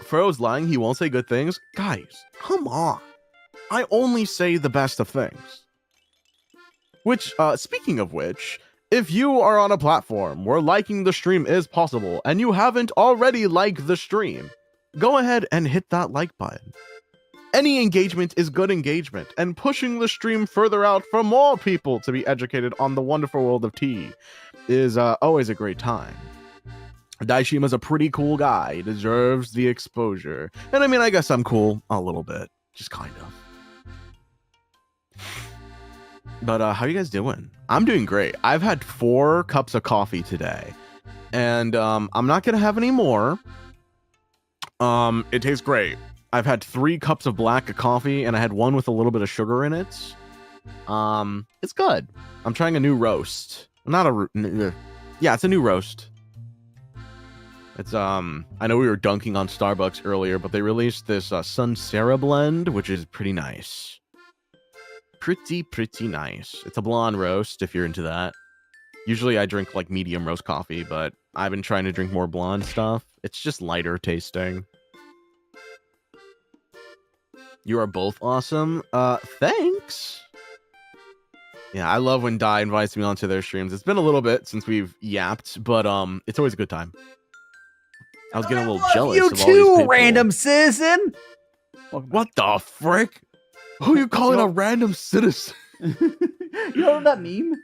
Furrow's lying. He won't say good things. Guys, come on. I only say the best of things. Which, speaking of which, if you are on a platform where liking the stream is possible and you haven't already liked the stream, go ahead and hit that like button. Any engagement is good engagement, and pushing the stream further out for more people to be educated on the wonderful world of tea is always a great time. DaiShima's a pretty cool guy. He deserves the exposure. And I mean, I guess I'm cool a little bit. Just kind of. But how you guys doing? I'm doing great. I've had 4 cups of coffee today, and I'm not gonna have any more. It tastes great. I've had 3 cups of black coffee, and I had 1 with a little bit of sugar in it. It's good. I'm trying a new roast. Not a yeah, it's a new roast. It's I know we were dunking on Starbucks earlier, but they released this Sunsera blend, which is pretty nice. Pretty nice. It's a blonde roast if you're into that. Usually I drink like medium roast coffee, but I've been trying to drink more blonde stuff. It's just lighter tasting. You are both awesome. Thanks. Yeah, I love when Dai invites me onto their streams. It's been a little bit since we've yapped, but it's always a good time. I was getting a little jealous you of all these too, people. random citizen. What the frick? Who are you calling a random citizen? You know that meme?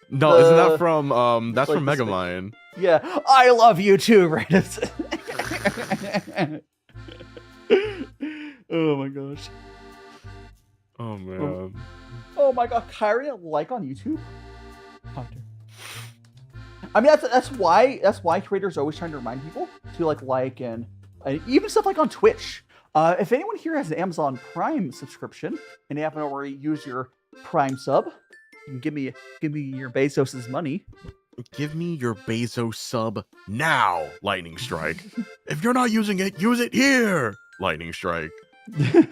No, isn't that from that's like from Megamind? Yeah, I love you too, random citizen. Oh my gosh. Oh man. Oh my god, Kyrie like on YouTube? Hunter. I mean that's why creators are always trying to remind people to like and even stuff like on Twitch. If anyone here has an Amazon Prime subscription and you haven't already used your Prime sub, you can give me your Bezos's money. Give me your Bezos sub now, Lightning Strike. If you're not using it, use it here, Lightning Strike. Alright,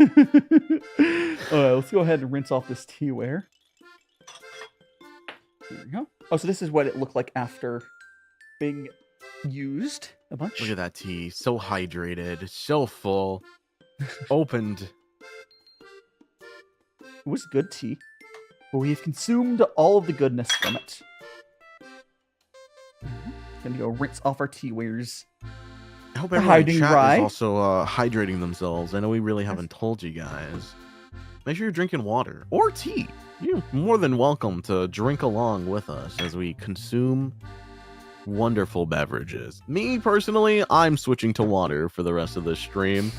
let's go ahead and rinse off this teaware. There we go. Oh, so this is what it looked like after being used a bunch. Look at that tea. So hydrated, so full. Opened. It was good tea, but we have consumed all of the goodness from it. Gonna go rinse off our tea wares. I hope everyone in chat is also hydrating themselves. I know we really haven't told you guys. Make sure you're drinking water or tea. You're more than welcome to drink along with us as we consume wonderful beverages. Me personally, I'm switching to water for the rest of this stream.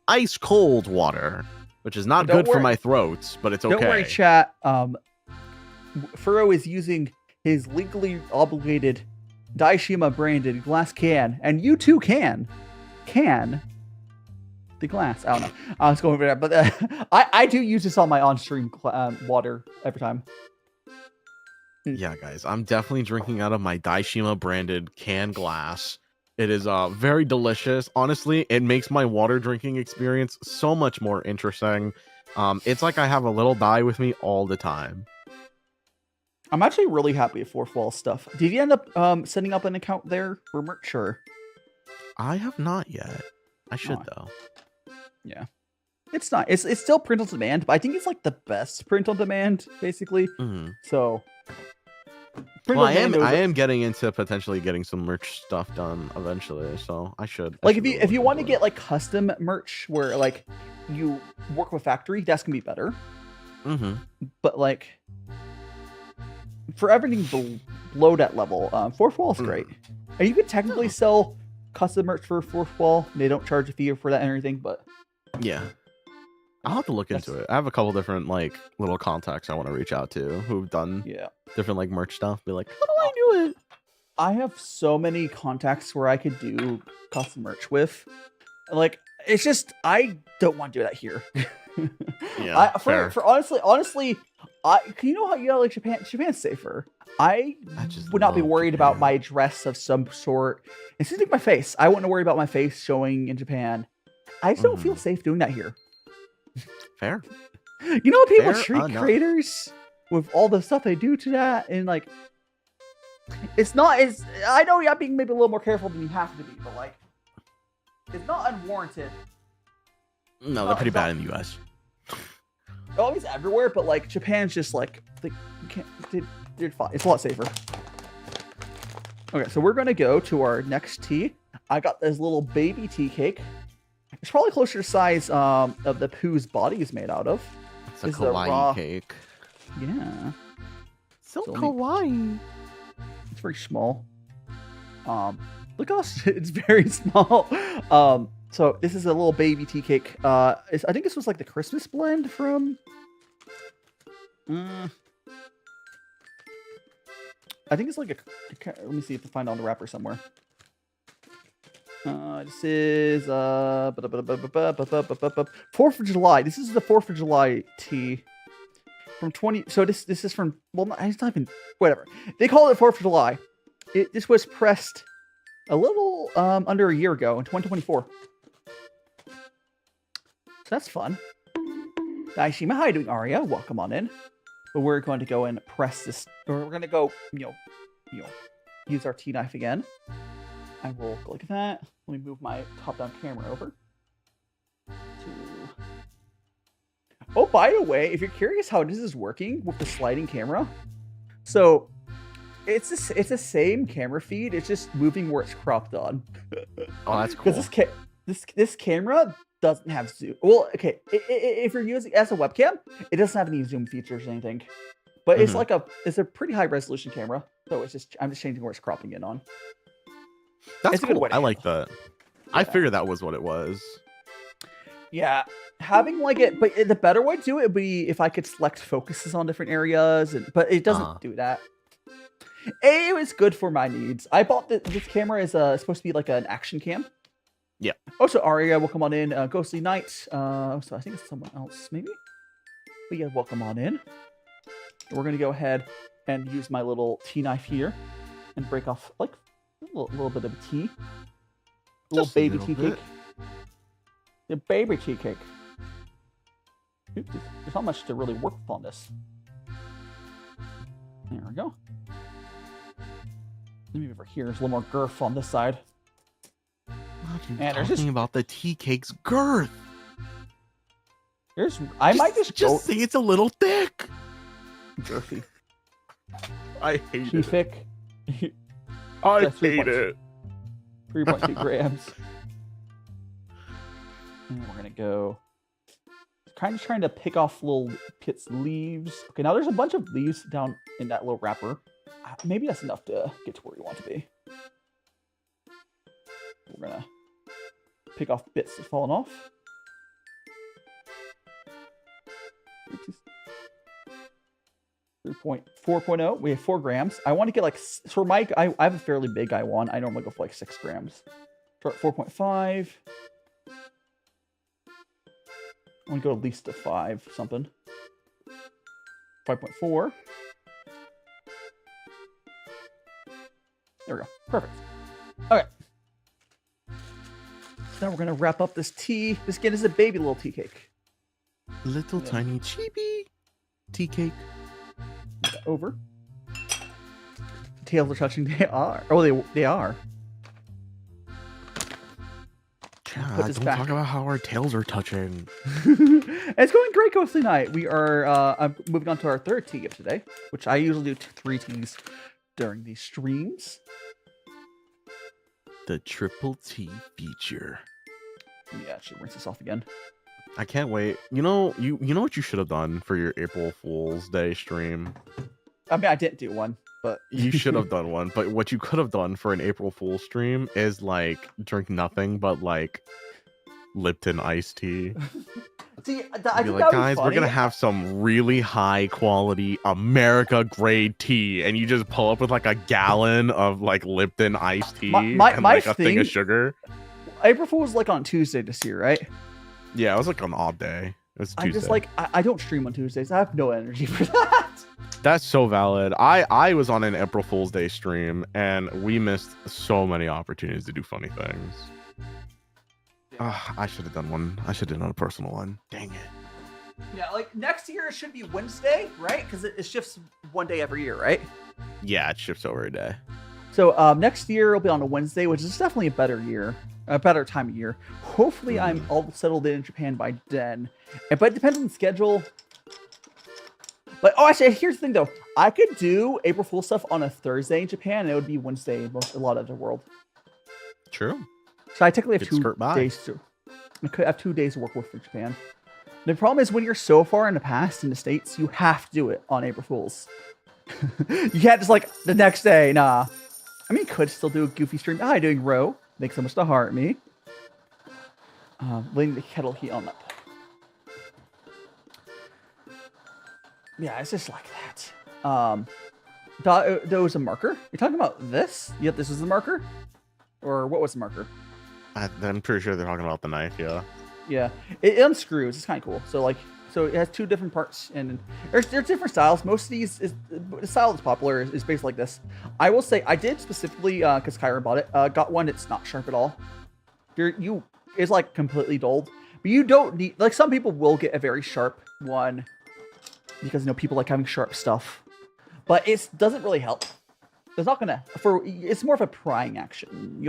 Ice cold water, which is not good for my throat, but it's okay. Don't worry, chat. Furrow is using his legally obligated Daishima branded glass can, and you too can the glass. I don't know. I was going over that, but I do use this on my on-stream water every time. Yeah, guys, I'm definitely drinking out of my Daishima branded can glass. It is very delicious. Honestly, it makes my water drinking experience so much more interesting. It's like I have a little Dai with me all the time. I'm actually really happy with Fourth Wall stuff. Did you end up setting up an account there for merch? Sure. I have not yet. I should though. Yeah. It's not. It's still print on demand, but I think it's like the best print on demand, basically. So well, I am getting into potentially getting some merch stuff done eventually, so I should. Like if you want to get like custom merch where like you work with factory, that's gonna be better. But like for everything below that level, Fourth Wall is great. And you could technically sell custom merch for Fourth Wall. They don't charge a fee for that and everything, but yeah. I'll have to look into it. I have a couple different like little contacts I want to reach out to who've done different like merch stuff. Be like, how do I do it? I have so many contacts where I could do custom merch with. Like, it's just I don't want to do that here. Yeah, for honestly, you know how you know like Japan's safer. I would not be worried about my dress of some sort. It's just like my face. I wouldn't worry about my face showing in Japan. I just don't feel safe doing that here. Fair. You know, people treat creators with all the stuff they do to that, and like, it's not. I know you're being maybe a little more careful than you have to be, but like, it's not unwarranted. No, they're pretty bad in the U.S. Always everywhere, but like Japan's just like you can't. They're fine. It's a lot safer. Okay, so we're gonna go to our next tea. I got this little baby tea cake. It's probably closer to the size of the Pooh's body is made out of. It's a kawaii cake. Yeah. So kawaii. It's very small. Look how it's very small. So this is a little baby tea cake. I think this was like the Christmas blend from. I think it's like let me see if I find it on the wrapper somewhere. This is 4th of July. This is the 4th of July tea from 20. So this is from, well, it's not even, whatever. They call it 4th of July. This was pressed a little under a year ago in 2024. So that's fun. Daishima, how are you doing, Aria? Welcome on in. But we're going to go and press this, or we're going to go, use our tea knife again. I will click that. Let me move my top-down camera over. Oh, by the way, if you're curious how this is working with the sliding camera, so it's the same camera feed. It's just moving where it's cropped on. Oh, that's cool. Because this camera doesn't have zoom. Well, okay, if you're using it as a webcam, it doesn't have any zoom features or anything. But it's like it's a pretty high resolution camera. So I'm just changing where it's cropping in on. That's cool. I like that. Yeah. I figured that was what it was. Yeah, having like it, but the better way to do it would be if I could select focuses on different areas, but it doesn't do that. It was good for my needs. I bought this camera is supposed to be like an action cam. Yeah. Also, Aria will come on in. Ghostly Knight. So I think it's someone else, maybe. But yeah, welcome on in. We're gonna go ahead and use my little tea knife here and break off like a little bit of tea. A little baby tea cake. The baby tea cake. Oops, there's not much to really work on this. There we go. Let me over here. There's a little more girth on this side. And there's talking about the tea cake's girth. I might just say it's a little thick. Girthy. I hate it. Thick. I hate it. 3.2 grams. And we're gonna go. Kind of trying to pick off little leaves. Okay, now there's a bunch of leaves down in that little wrapper. Maybe that's enough to get to where you want to be. We're gonna pick off bits that's fallen off. 3.4.0. We have 4 grams. I want to get like, for Mike, I have a fairly big guy one. I normally go for like 6 grams. Start 4.5. I want to go at least to 5 something. 5.4. There we go. Perfect. Okay. Now we're going to wrap up this tea. This again is a baby little tea cake. Little tiny chibi tea cake. Over. Tails are touching. They are. Oh, they are. God, don't talk about how our tails are touching. It's going great, Ghostly Night. We are I'm moving on to our 3rd tea of today, which I usually do 3 teas during these streams. The triple T feature. Yeah, I should rinse this off again. I can't wait. You know what you should have done for your April Fool's Day stream? I mean, I didn't do one, but You should have done one. But what you could have done for an April Fool's stream is like drink nothing but like Lipton iced tea. see, Be like, guys, we're gonna have some really high quality America grade tea, and you just pull up with like a gallon of like Lipton iced tea and like a thing of sugar. April Fool was like on Tuesday this year, right? Yeah, it was like an odd day. It was Tuesday. I just like I don't stream on Tuesdays. I have no energy for that. That's so valid. I was on an April Fool's Day stream, and we missed so many opportunities to do funny things. I should have done one. I should have done a personal one. Dang it. Yeah, like next year it should be Wednesday, right? Because it shifts one day every year, right? Yeah, it shifts over a day. So next year it'll be on a Wednesday, which is definitely a better year, a better time of year. Hopefully I'm all settled in Japan by then. But it depends on the schedule. But actually, here's the thing though. I could do April Fool stuff on a Thursday in Japan, and it would be Wednesday in a lot of the world. True. So I technically have Could skirt by. 2 days to. I could have 2 days to work with for Japan. The problem is when you're so far in the past in the States, you have to do it on April Fools. You can't just like the next day. Nah. I mean, you could still do a goofy stream. Hi, doing row. Thanks so much to heart me. Letting the kettle heat on up. Yeah, it's just like that. There was a marker. You're talking about this? Yep, this is the marker? Or what was the marker? I'm pretty sure they're talking about the knife, yeah. Yeah, it unscrews. It's kind of cool. So it has 2 different parts, and there's different styles. Most of these the style that's popular is based like this. I will say I did specifically because Kyra bought it. Got one that's not sharp at all. It's like completely dulled, but you don't need like some people will get a very sharp one because people like having sharp stuff, but it doesn't really help. It's not gonna it's more of a prying action.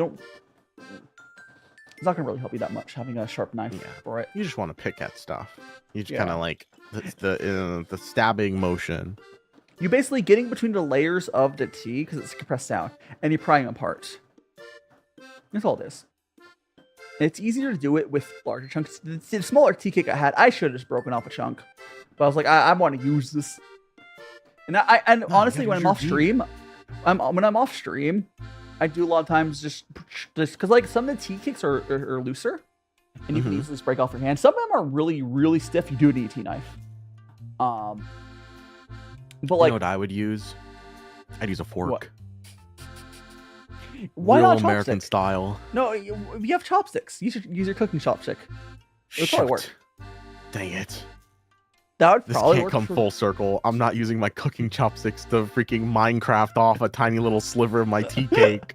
It's not gonna really help you that much having a sharp knife for it. You just want to pick at stuff. You just kind of like the stabbing motion. You're basically getting between the layers of the tea because it's compressed down, and you're prying apart. That's all it is. And it's easier to do it with larger chunks. The smaller tea cake I had, I should have just broken off a chunk, but I was like, I want to use this. And honestly, when I'm off stream, I do a lot of times just because like some of the tea cakes are looser, and you can easily just break off your hand. Some of them are really, really stiff. You do need a tea knife. But like, you know what I would use? I'd use a fork. What? Why Real not chopstick? American style. No, you have chopsticks. You should use your cooking chopstick. It would probably work. Dang it. That would This probably can't work come full circle. I'm not using my cooking chopsticks to freaking Minecraft off a tiny little sliver of my tea cake.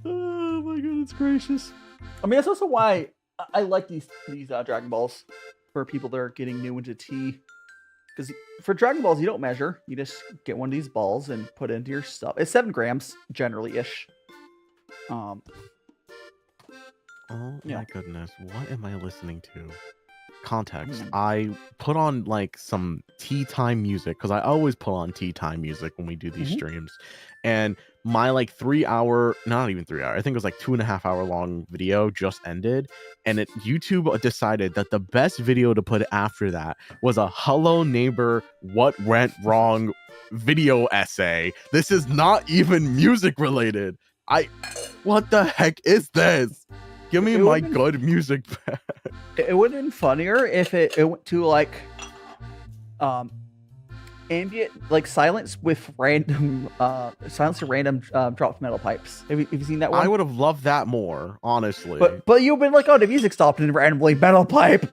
Oh my goodness gracious. I mean, that's also why I like these Dragon Balls for people that are getting new into tea. Because for Dragon Balls, you don't measure. You just get one of these balls and put it into your stuff. It's 7 grams, generally-ish. Oh my goodness. What am I listening to? Context. I put on like some tea time music because I always put on tea time music when we do these streams, and my like 3 hour, not even 3 hour, I think it was like 2.5 hour long video just ended, and YouTube decided that the best video to put after that was a hello neighbor what went wrong video essay. This is not even music related. What the heck is this? Give me my good music back. It would have been funnier if it went to like ambient, like silence with random, silence to random dropped metal pipes. Have you seen that one? I would have loved that more, honestly. But you've been like, oh, the music stopped and randomly metal pipe.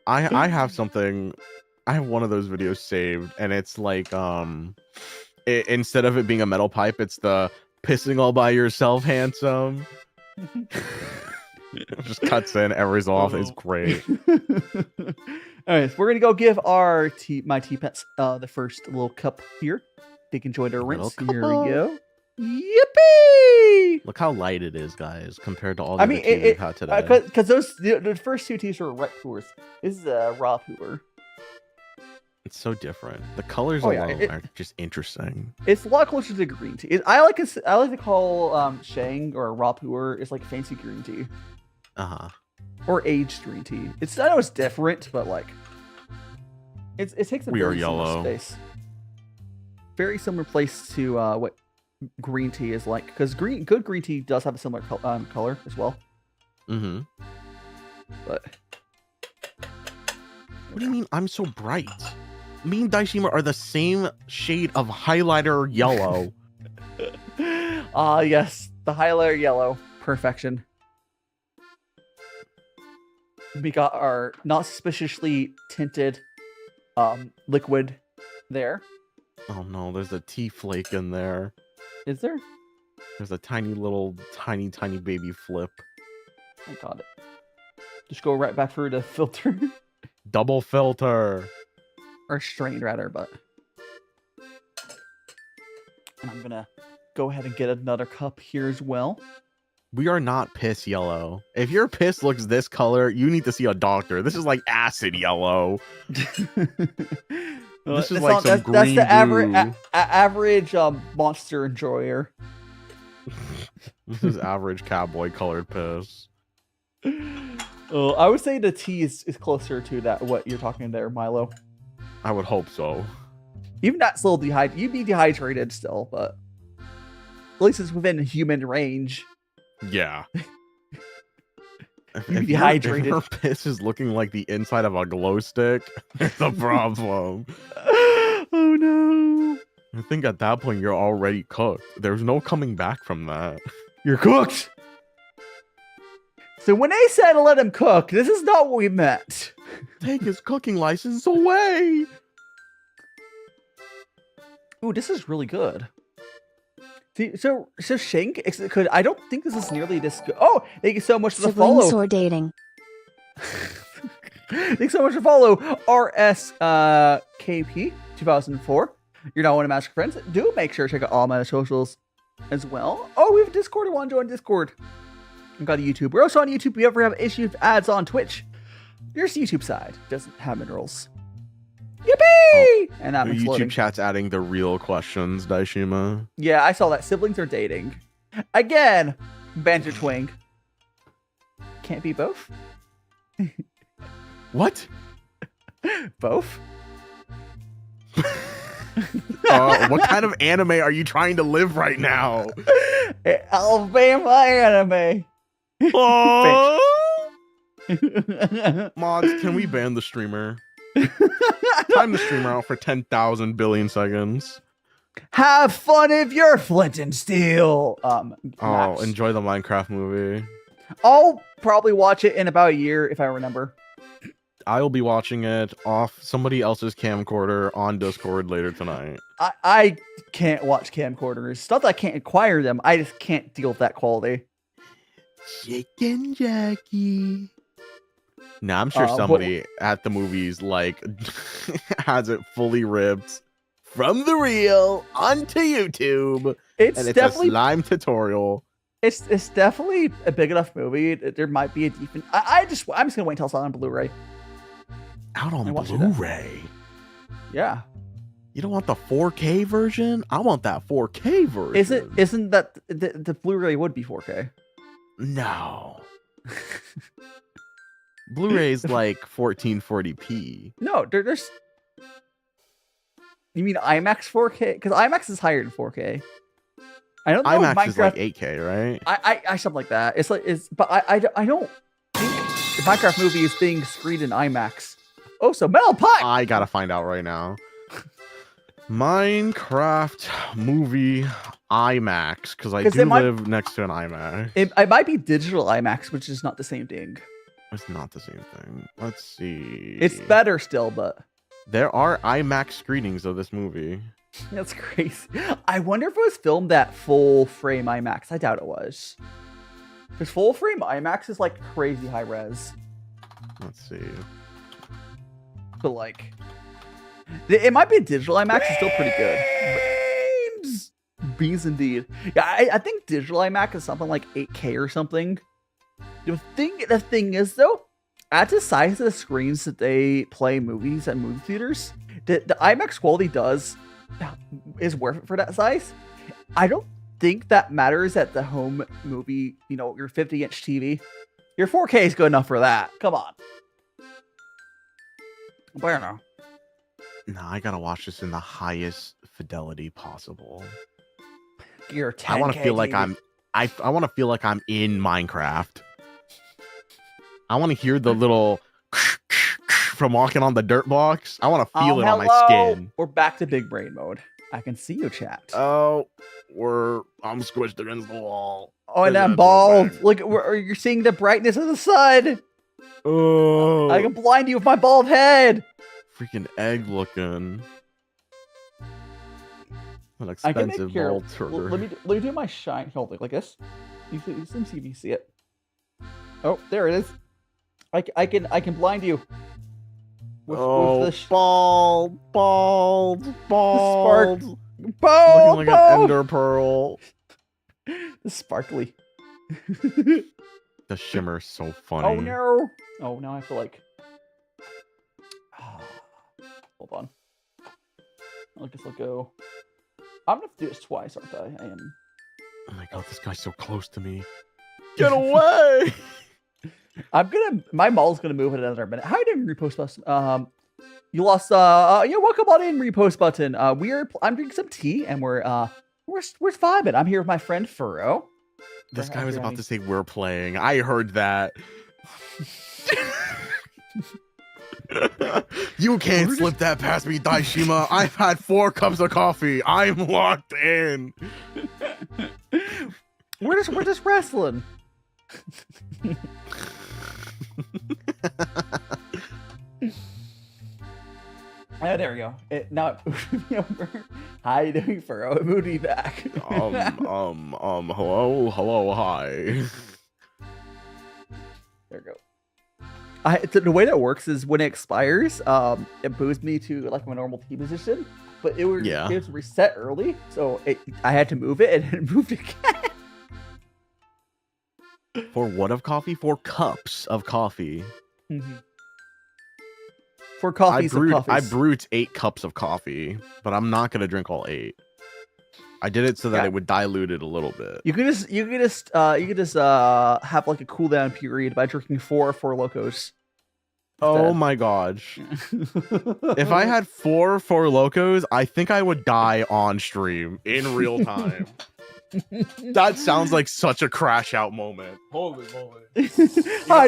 I have something. I have one of those videos saved, and it's like instead of it being a metal pipe, it's the pissing all by yourself, handsome. It just cuts in every so often. It's great. All right, so we're gonna go give our my tea pets the first little cup here. They can enjoy their rinse. Here we go. Yippee! Look how light it is, guys, compared to all the other teas we've had today. Because the first two teas were wet pours. This is a raw pu'er. It's so different. The colors alone are just interesting. It's a lot closer to green tea. I like to call shang or raw pu'er is like fancy green tea. Or aged green tea. I know it's different, but like it takes a very similar space. Very similar place to what green tea is like, because good green tea does have a similar color as well. But what do you mean I'm so bright? Me and DaiShima are the same shade of highlighter yellow. Yes, the highlighter yellow, perfection. We got our not suspiciously tinted liquid there. Oh no, there's a tea flake in there. Is there? There's a tiny baby flip. I got it. Just go right back through the filter. Double filter. Or strain, rather, but... And I'm gonna go ahead and get another cup here as well. We are not piss yellow. If your piss looks this color, you need to see a doctor. This is like acid yellow. This is like some green That's the average monster enjoyer. This is average cowboy colored piss. I would say the tea is closer to that what you're talking there, Milo. I would hope so. Even that's still dehydrated. You'd be dehydrated still, but at least it's within human range. Yeah. You'd be dehydrated. If her piss is looking like the inside of a glow stick, it's a problem. Oh no. I think at that point you're already cooked. There's no coming back from that. You're cooked. So when they said let him cook, this is not what we meant. Take his cooking license away. Ooh, this is really good. See, so Shank, I don't think this is nearly this good. Oh, thank you so much for the follow. Siblings or dating. Thanks so much for follow. RSKP 2004. You're not one of Master Friends. Do make sure to check out all my socials as well. Oh, we have a Discord. I want to join Discord. We've got a YouTube. We're also on YouTube. If you ever have issues with ads on Twitch, there's the YouTube side. Doesn't have minerals. Yippee! Oh, and that makes YouTube loading. chat's adding the real questions, DaiShima. Yeah, I saw that. Siblings are dating. Again, banter twing. Can't be both? What? Both? What kind of anime are you trying to live right now? Alabama anime. Oh! Mods, can we ban the streamer? Time the streamer out for 10,000 billion seconds. Have fun if you're Flint and Steel. Max. Enjoy the Minecraft movie. I'll probably watch it in about a year if I remember. I'll be watching it off somebody else's camcorder on Discord later tonight. I can't watch camcorders. It's not that I can't acquire them. I just can't deal with that quality. Chicken Jackie. Nah, I'm sure somebody at the movies like has it fully ripped from the reel onto YouTube. It's definitely a slime tutorial. It's definitely a big enough movie. There might be a decent. I'm just gonna wait until it's on Blu-ray. Out on Blu-ray. Yeah. You don't want the 4K version? I want that 4K version. Isn't that the Blu-ray would be 4K? No. Blu-ray's like 1440p. No, there's. You mean IMAX 4K? Because IMAX is higher than 4K. I don't know. IMAX is like 8K, right? I something like that. But I don't think the Minecraft movie is being screened in IMAX. Oh, so Metal Pipe! I gotta find out right now. Minecraft movie IMAX, because I 'Cause do it might- live next to an IMAX. It might be digital IMAX, which is not the same thing. It's not the same thing. Let's see. It's better still, but There are IMAX screenings of this movie. that's crazy. I wonder if it was filmed at full frame IMAX. I doubt it was. Because full frame IMAX is like crazy high res. Let's see. But like, it might be digital IMAX. It's still pretty good. Beans! Beans indeed. Yeah, I think digital IMAX is something like 8K or something. The thing is though, at the size of the screens that they play movies at movie theaters, the IMAX quality is worth it for that size. I don't think that matters at the home movie, you know, your 50-inch TV. Your 4K is good enough for that. Come on. Bueno. No, I gotta watch this in the highest fidelity possible. Your 10K I want to feel like TV. I want to feel like I'm in Minecraft. I want to hear the little from walking on the dirt blocks. I want to feel it on my hello. skin. We're back to big brain mode. I can see you, chat. Oh, I'm squished against the wall. Oh, and I'm that's bald. bad. Look, you're seeing the brightness of the sun. Oh, I can blind you with my bald head. freaking egg looking. An I can expensive make your. bald turtle. Let me do my shine. Hold it like this. You can see if you see it. Oh, there it is. I can blind you. With the bald. spark- Looking bald, like bald. an ender pearl. The sparkly. The shimmer's so funny. Oh no! Oh, now I have to like. Hold on. I guess I'll go. I'm gonna have to do this twice, aren't I? I am. Oh my god, this guy's so close to me. Get away! My mall's gonna move in another minute. How are you doing, repost button? You lost. Yeah, welcome on in, repost button. I'm drinking some tea, and we're vibing. I'm here with my friend Furro. This We're guy was happy about to say we're playing. I heard that. You can't slip that past me, Daishima. I've had 4 cups of coffee. I'm locked in. We're just wrestling. Oh, there we go. Now it moved me over. How you doing, Furro? It moved me back. Hello, hi. There we go. The way that works is when it expires, it moves me to like my normal T position, but it was reset early, so I had to move it, and it moved again. For what of coffee? 4 cups of coffee. Mm-hmm. For coffees of coffees. I brewed 8 cups of coffee, but I'm not gonna drink all 8. I did it so that it would dilute it a little bit. You could just have like a cooldown period by drinking 4 Locos. Oh my gosh. If I had 4 Locos, I think I would die on stream in real time. That sounds like such a crash out moment. Holy moly. If I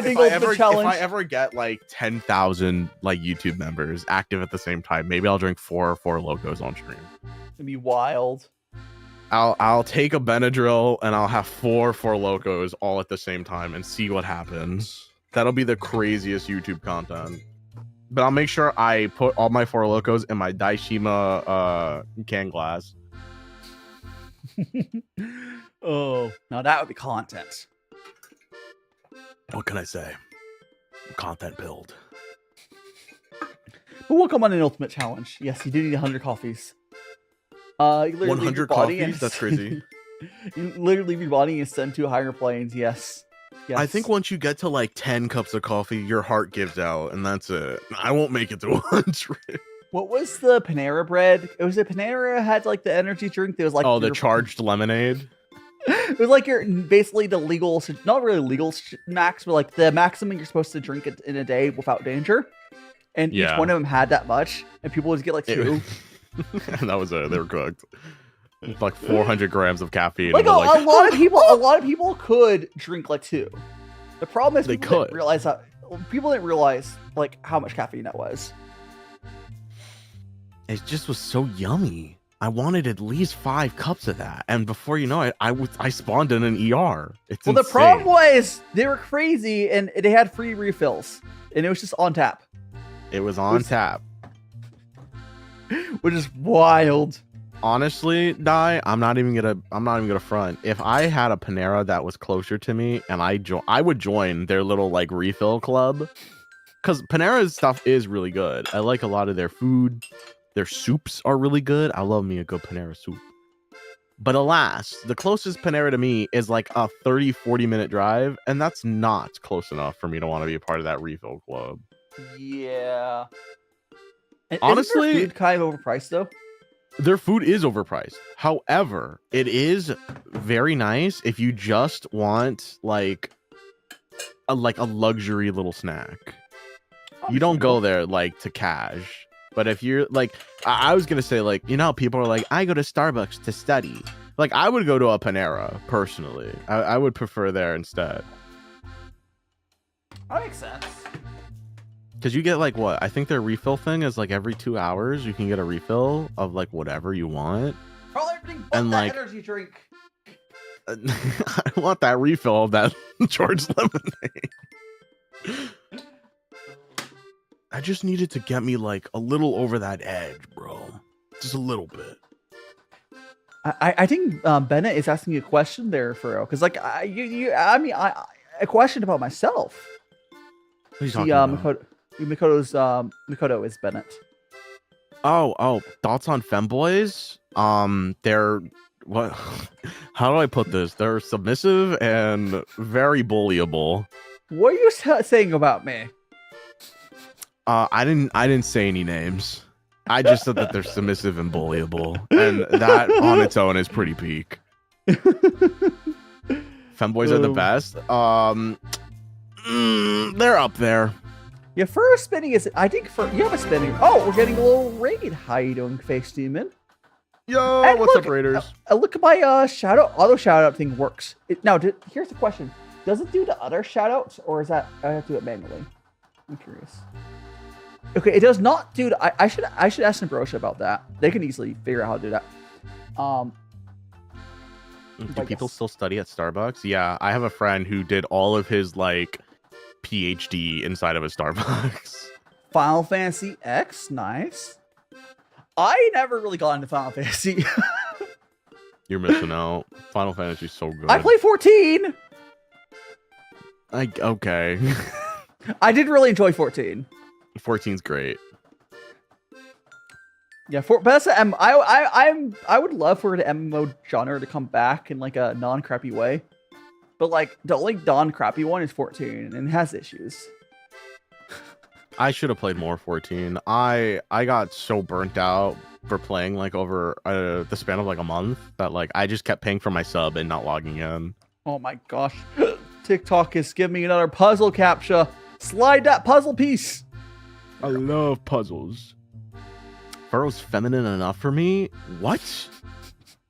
ever get like 10,000 like YouTube members active at the same time, maybe I'll drink 4 Locos on stream. It'd be wild. I'll take a Benadryl and I'll have 4 Locos all at the same time and see what happens. That'll be the craziest YouTube content. But I'll make sure I put all my 4 Locos in my Daishima can glass. Oh, now that would be content. What can I say? Content build. But welcome on an ultimate challenge. Yes, you do need 100 coffees. You literally 100 coffees? That's crazy. You literally leave your body and ascend to higher planes. Yes. I think once you get to like 10 cups of coffee, your heart gives out, and that's it. I won't make it to 100. What was the Panera bread? It was Panera had like the energy drink that was like the charged lemonade. It was like your basically the legal, not really legal max, but like the maximum you're supposed to drink it in a day without danger. And each one of them had that much, and people would get like 2. And that was it. They were cooked. Like 400 grams of caffeine. Like, a lot of people could drink like 2. The problem is people didn't realize like how much caffeine that was. It just was so yummy. I wanted at least 5 cups of that, and before you know it, I spawned in an ER. It's Well, the insane. problem was they were crazy and they had free refills, and it was just on tap. It was on tap. Which is wild. Honestly, I'm not even gonna front. If I had a Panera that was closer to me, and I would join their little like refill club, because Panera's stuff is really good. I like a lot of their food. Their soups are really good. I love me a good Panera soup. But alas, the closest Panera to me is like a 30-40 minute drive, and that's not close enough for me to want to be a part of that refill club. Yeah. And honestly, isn't their food kind of overpriced though. Their food is overpriced. However, it is very nice if you just want like a luxury little snack. You don't go there like to cash. But if you're like, I was gonna say, like, you know how people are like, I go to Starbucks to study. Like, I would go to a Panera personally. I would prefer there instead. That makes sense. Because you get like what? I think their refill thing is like every 2 hours you can get a refill of like whatever you want. Probably everything but and that like energy drink. I want that refill of that George lemonade. I just needed to get me like a little over that edge, bro. Just a little bit. I think Bennett is asking you a question there, Furrow, because like I questioned about myself. What are you talking about? Mikoto is Bennett. Oh, thoughts on femboys? They're what? How do I put this? They're submissive and very bullyable. What are you saying about me? I didn't say any names. I just said that they're submissive and bullyable, and that on its own is pretty peak. Femboys are the best. They're up there. Yeah, Furrow spinning is. I think you have a spinning. Oh, we're getting a little raid. How you doing, Face Demon? Yo, and what's look, up, Raiders? Look at my auto shout out thing works. Here's the question: does it do the other shout outs, or is that I have to do it manually? I'm curious. Okay, it does not do. I should ask Ambrosia about that. They can easily figure out how to do that. Do people still study at Starbucks? Yeah, I have a friend who did all of his like PhD inside of a Starbucks. Final Fantasy X, nice. I never really got into Final Fantasy. You're missing out. Final Fantasy is so good. I played 14. Okay. I did really enjoy 14. 14's great. Yeah, but that's I would love for the MMO genre to come back in like a non-crappy way. But like the only non-crappy one is 14 and it has issues. I should have played more 14. I got so burnt out for playing like over the span of like a month that like I just kept paying for my sub and not logging in. Oh my gosh. TikTok is giving me another puzzle captcha. Slide that puzzle piece. I love puzzles. Furrow's feminine enough for me? What?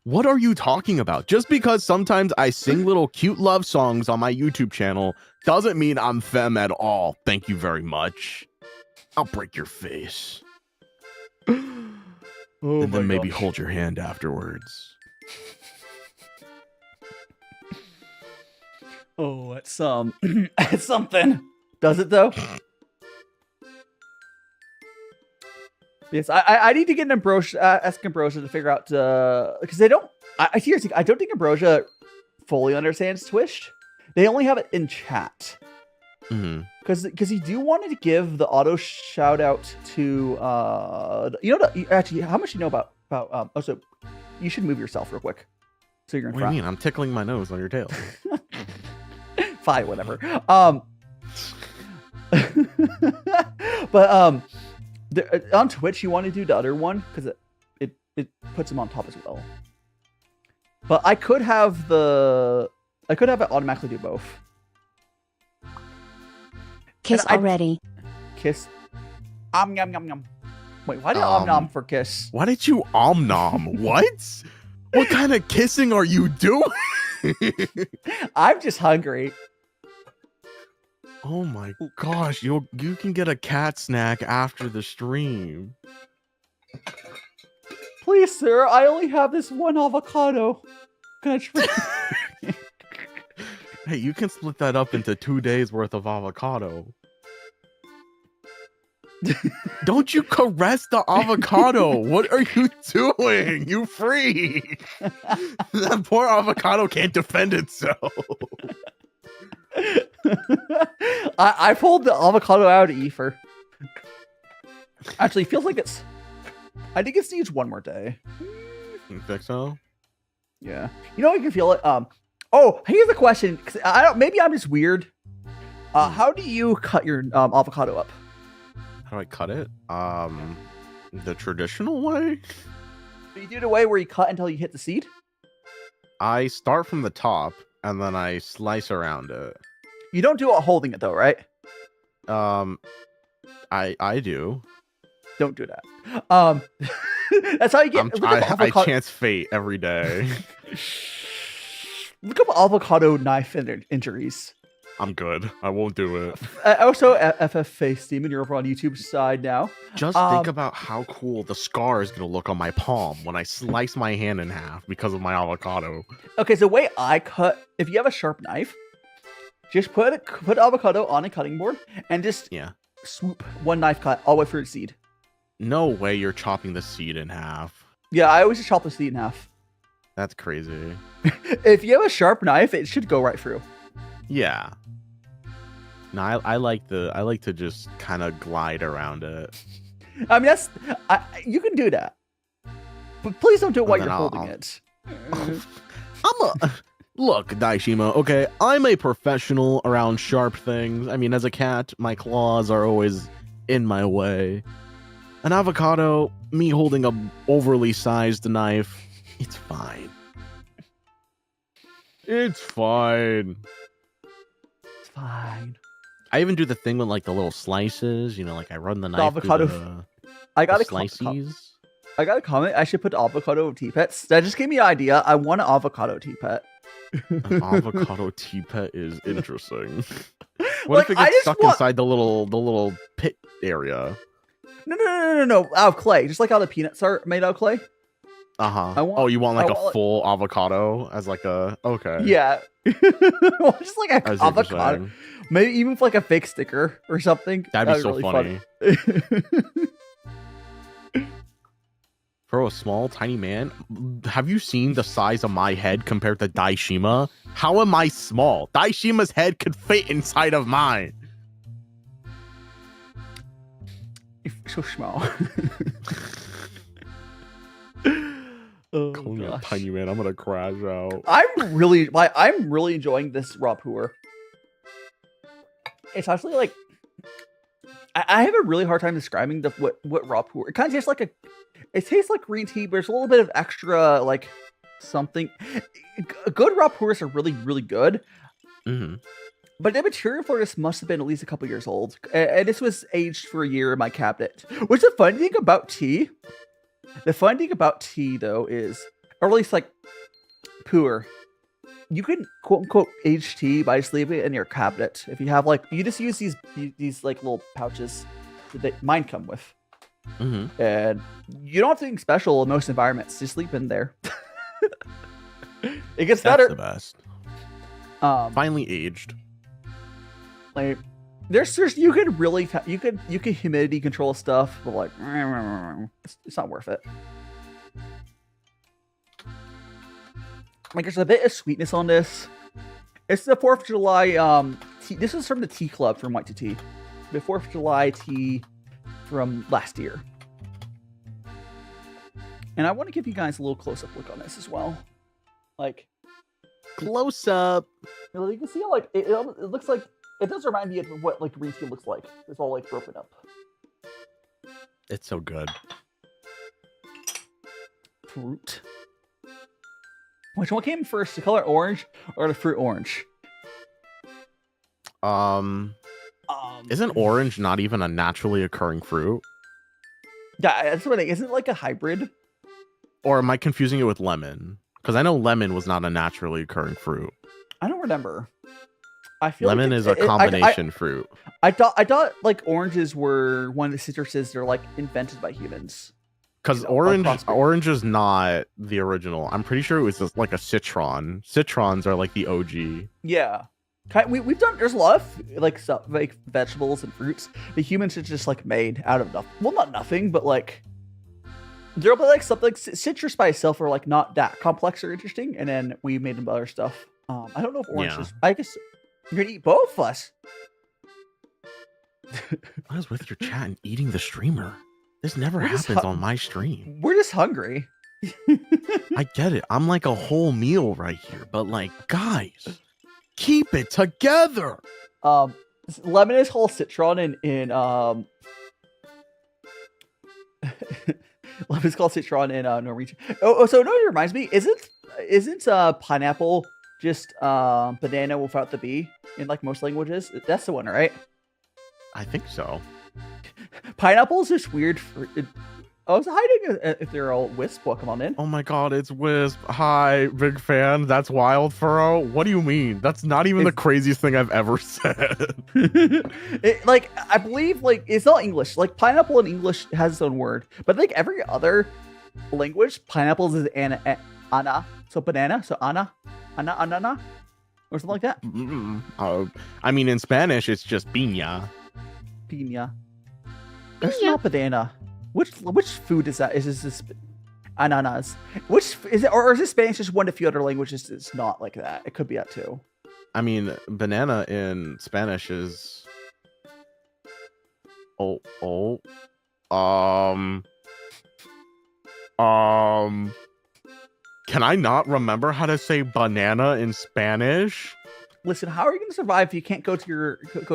What are you talking about? Just because sometimes I sing little cute love songs on my YouTube channel doesn't mean I'm femme at all. Thank you very much. I'll break your face. And then maybe hold your hand afterwards. Oh, it's it's something. Does it though? Yes, I need to get an ask Ambrosia to figure out because they don't. Seriously, I don't think Ambrosia fully understands Twitch. They only have it in chat. Because you do want to give the auto shout out to actually how much you know about so you should move yourself real quick so you're in front. What do you mean? I'm tickling my nose on your tail. Fine, whatever. But on Twitch, you want to do the other one because it puts them on top as well. But I could have it automatically do both. Kiss already. Kiss. Yum yum yum. Wait, why did nom for kiss? Why did you nom? What? What kind of kissing are you doing? I'm just hungry. Oh my gosh, you can get a cat snack after the stream. Please, sir, I only have this one avocado. Can I try? Hey, you can split that up into 2 days worth of avocado. Don't you caress the avocado. What are you doing? You freak. That poor avocado can't defend itself. I pulled the avocado out of Ether. Actually, feels like it's... I think it needs one more day. You think so? Yeah. You know, you can feel it. Oh, here's a question. 'Cause I don't. Maybe I'm just weird. How do you cut your avocado up? How do I cut it? The traditional way? Do you do the way where you cut until you hit the seed? I start from the top and then I slice around it. You don't do it holding it though, right? I do. Don't do that. That's how you get. I chance fate every day. Look up avocado knife injuries. I'm good. I won't do it. Also, FF Face Demon, you're over on YouTube side now. Just think about how cool the scar is gonna look on my palm when I slice my hand in half because of my avocado. Okay, so the way I cut, if you have a sharp knife, just put avocado on a cutting board and just swoop one knife cut all the way through the seed. No way you're chopping the seed in half. Yeah, I always just chop the seed in half. That's crazy. If you have a sharp knife, it should go right through. Yeah. No, I like to just kind of glide around it. I mean, you can do that, but please don't do it while you're holding it. Look, Daishima. Okay, I'm a professional around sharp things. I mean, as a cat, my claws are always in my way. An avocado, me holding a overly sized knife, it's fine. It's fine. It's fine. I even do the thing with like the little slices, you know, like I run the knife avocado. through I got the a slices. I got a comment. I should put avocado tea pets. That just gave me an idea. I want an avocado tea pet. An avocado tea pet is interesting. What Like, if it gets stuck inside the little pit area? No. Out of clay, just like how the peanuts are made out of clay. Oh, you want like a full avocado as like a Yeah, just like a That's avocado. Maybe even with like a fake sticker or something. That'd be so really funny. Fun. For a small, tiny man, have you seen the size of my head compared to Daishima? How am I small? Daishima's head could fit inside of mine. You're so small. Oh, Call me a gosh. tiny man. I'm gonna crash out. I'm really enjoying this raw pu'er. It's actually like I have a really hard time describing what raw pu'er. It kind of tastes like it tastes like green tea, but there's a little bit of extra like something. Good raw pu'ers are really good. Mm-hmm. But the material for this must have been at least a couple years old, and this was aged for a year in my cabinet. Which the funny thing about tea. The fun thing about tea, though, is, or at least like pu'er, you can quote unquote age tea by just leaving it in your cabinet. If you have like, you just use these like little pouches that mine come with, and you don't have to do anything special in most environments. Just leave it in there. It gets better. That's the best. Finally aged. Like there's you could really you could humidity control stuff, but like it's not worth it. Like there's a bit of sweetness on this. It's the 4th of July tea. This is from the tea club from Live2D. The 4th of July tea from last year. And I want to give you guys a little close-up look on this as well. Like close up. You can see like it looks like. It does remind me of what like green tea looks like. It's all like broken up. It's so good. Fruit. Which one came first, the color orange or the fruit orange? Isn't orange not even a naturally occurring fruit? Yeah, that's what I think. Isn't it like a hybrid? Or am I confusing it with lemon? Because I know lemon was not a naturally occurring fruit. I don't remember. I feel lemon like is a combination fruit. I thought like oranges were one of the citruses that are like invented by humans. Because orange is not the original. I'm pretty sure it was just like a citron. Citrons are like the OG. Yeah. We've done, there's a lot of like stuff, like vegetables and fruits the humans have just like made out of nothing. Well, not nothing, but like there'll be like something like citrus by itself are like not that complex or interesting, and then we made them other stuff. I don't know if orange is. I guess you're gonna eat both of us. I was with your chat and eating the streamer. This never happens on my stream. We're just hungry. I get it. I'm like a whole meal right here, but like, guys, keep it together. Lemon is called citron in lemon is called citron in Norwegian. Oh, so no, it reminds me. Isn't pineapple just banana without the B in like most languages? That's the one, right? I think so. Pineapple is just weird. I was hiding if they're all Wisp. Pokemon in. Oh my god, it's Wisp. Hi, big fan. That's wild, Furrow. What do you mean? That's not even the craziest thing I've ever said. Like, I believe, like, it's not English. Like, pineapple in English has its own word. But, like, every other language, pineapples is ana. So, banana. So, ana. Or something like that. I mean, in Spanish, it's just piña. Piña. It's not banana. Which food is that? Is this ananas? Which is it, or is this Spanish just one of the few other languages that's not like that? It could be that too. I mean, banana in Spanish is can I not remember how to say banana in Spanish? Listen, how are you going to survive if you can't go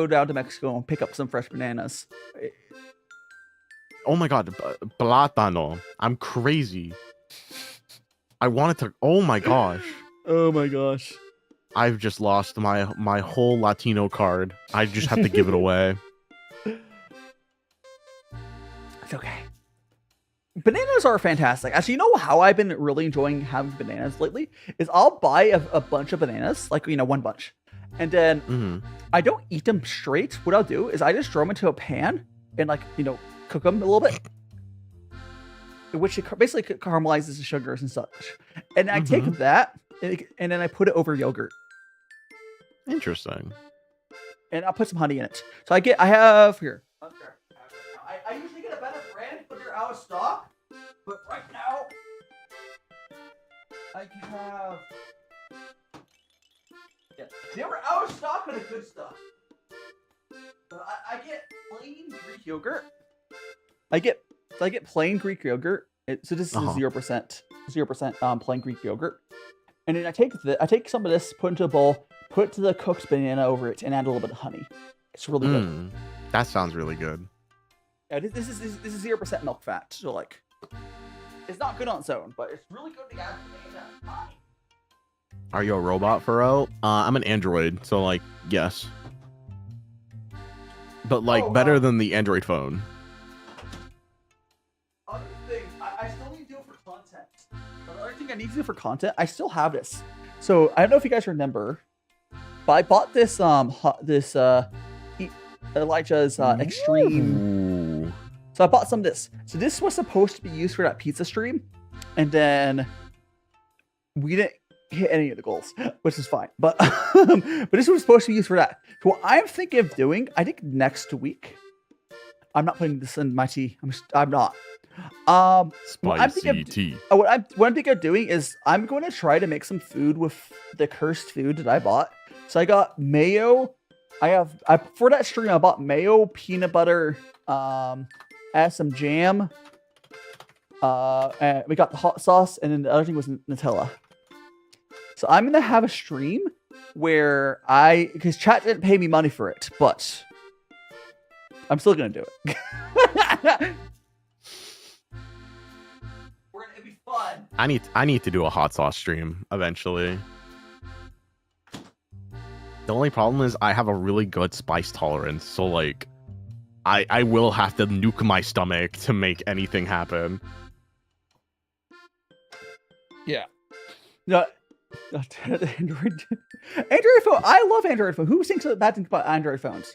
down to Mexico and pick up some fresh bananas? Oh my god, plátano. I'm crazy. I wanted to. Oh my gosh. Oh my gosh. I've just lost my whole Latino card. I just have to give it away. It's okay. Bananas are fantastic. Actually, you know how I've been really enjoying having bananas lately? Is I'll buy a bunch of bananas, like, one bunch. And then I don't eat them straight. What I'll do is I just throw them into a pan and, like, cook them a little bit. Which basically caramelizes the sugars and such. And I take that and then I put it over yogurt. Interesting. And I'll put some honey in it. So I have here. I usually get a better brand, but they're out of stock. But right now, I can have. Yeah, they were out of stock of the good stuff. But I get plain Greek yogurt. I get plain Greek yogurt. So this is 0% plain Greek yogurt. And then I take some of this, put into a bowl, put the cooked banana over it, and add a little bit of honey. It's really good. That sounds really good. Yeah, this is 0% milk fat, so like, it's not good on its own, but it's really good to add banana and honey. Are you a robot, Furrow? I'm an android, so like, yes. But like, better than the Android phone. Other thing, I still need to do it for content. The other thing I need to do for content, I still have this. So I don't know if you guys remember, but I bought this Elijah's Extreme. So I bought some of this. So this was supposed to be used for that pizza stream, and then we didn't hit any of the goals, which is fine. But but this was supposed to be used for that. So what I'm thinking of doing, I think next week, I'm not putting this in my tea. I'm not. Spicy tea. What I'm thinking of doing is I'm going to try to make some food with the cursed food that I bought. So I got mayo. For that stream I bought mayo, peanut butter, add some jam. And we got the hot sauce, and then the other thing was Nutella. So I'm gonna have a stream where because chat didn't pay me money for it, but I'm still gonna do it. It'd be fun. I need to do a hot sauce stream eventually. The only problem is I have a really good spice tolerance, so like I will have to nuke my stomach to make anything happen. Yeah. No. Android phone. I love Android phone. Who thinks bad things about Android phones?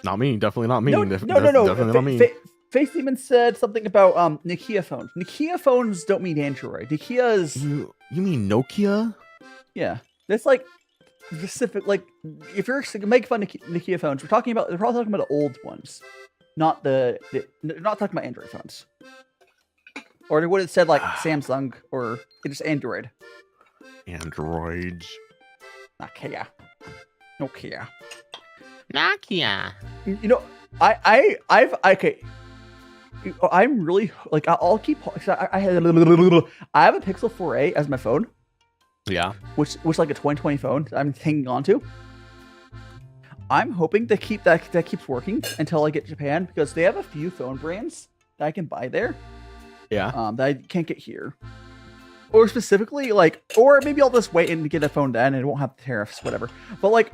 Not me. Definitely not me. No. Definitely not me. Face Demon said something about Nokia phones. Nokia phones don't mean Android. Nokia's You mean Nokia? yeah. That's like specific. Like if you're making fun of Nokia phones, they're probably talking about the old ones, not they're not talking about Android phones. Or they would have said like Samsung or just Android. Androids. Nokia. Nokia. Nokia. You know, okay. I'm really like I'll keep. I have a Pixel 4a as my phone. Yeah. Which like a 2020 phone I'm hanging on to. I'm hoping to keep that keeps working until I get to Japan because they have a few phone brands that I can buy there. Yeah. That I can't get here. Or specifically like, or maybe I'll just wait and get a phone then and it won't have tariffs, whatever. But like,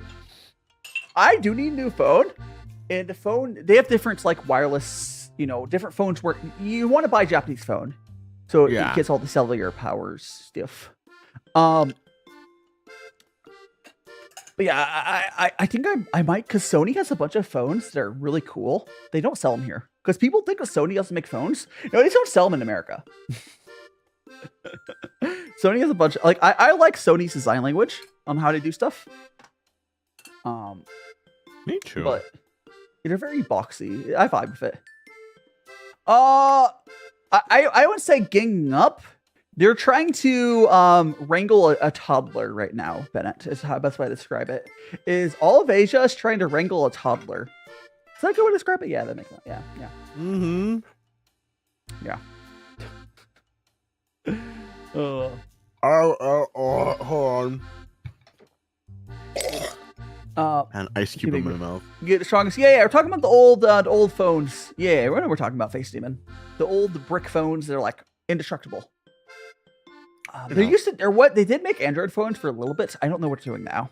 I do need a new phone, and the phone they have different like wireless, you know, different phones where you want to buy a Japanese phone, so it gets all the cellular powers stuff. But yeah, I think I might, because Sony has a bunch of phones that are really cool. They don't sell them here because people think that Sony doesn't make phones. No, they don't sell them in America. Sony has a bunch of, like, I like Sony's design language on how to do stuff. Me too. But they're very boxy. I vibe with it. I would say ganging up. They're trying to wrangle a toddler right now, Bennett, is how best way to describe it. Is all of Asia is trying to wrangle a toddler. Is that a good way to describe it? Yeah, that makes sense. Yeah. Mm-hmm. Yeah. Hold on. And ice cube in my mouth. Get the strongest. Yeah, we're talking about the old phones. Yeah, we're talking about Face Demon. The old brick phones, they're like indestructible. They did make Android phones for a little bit. I don't know what they're doing now.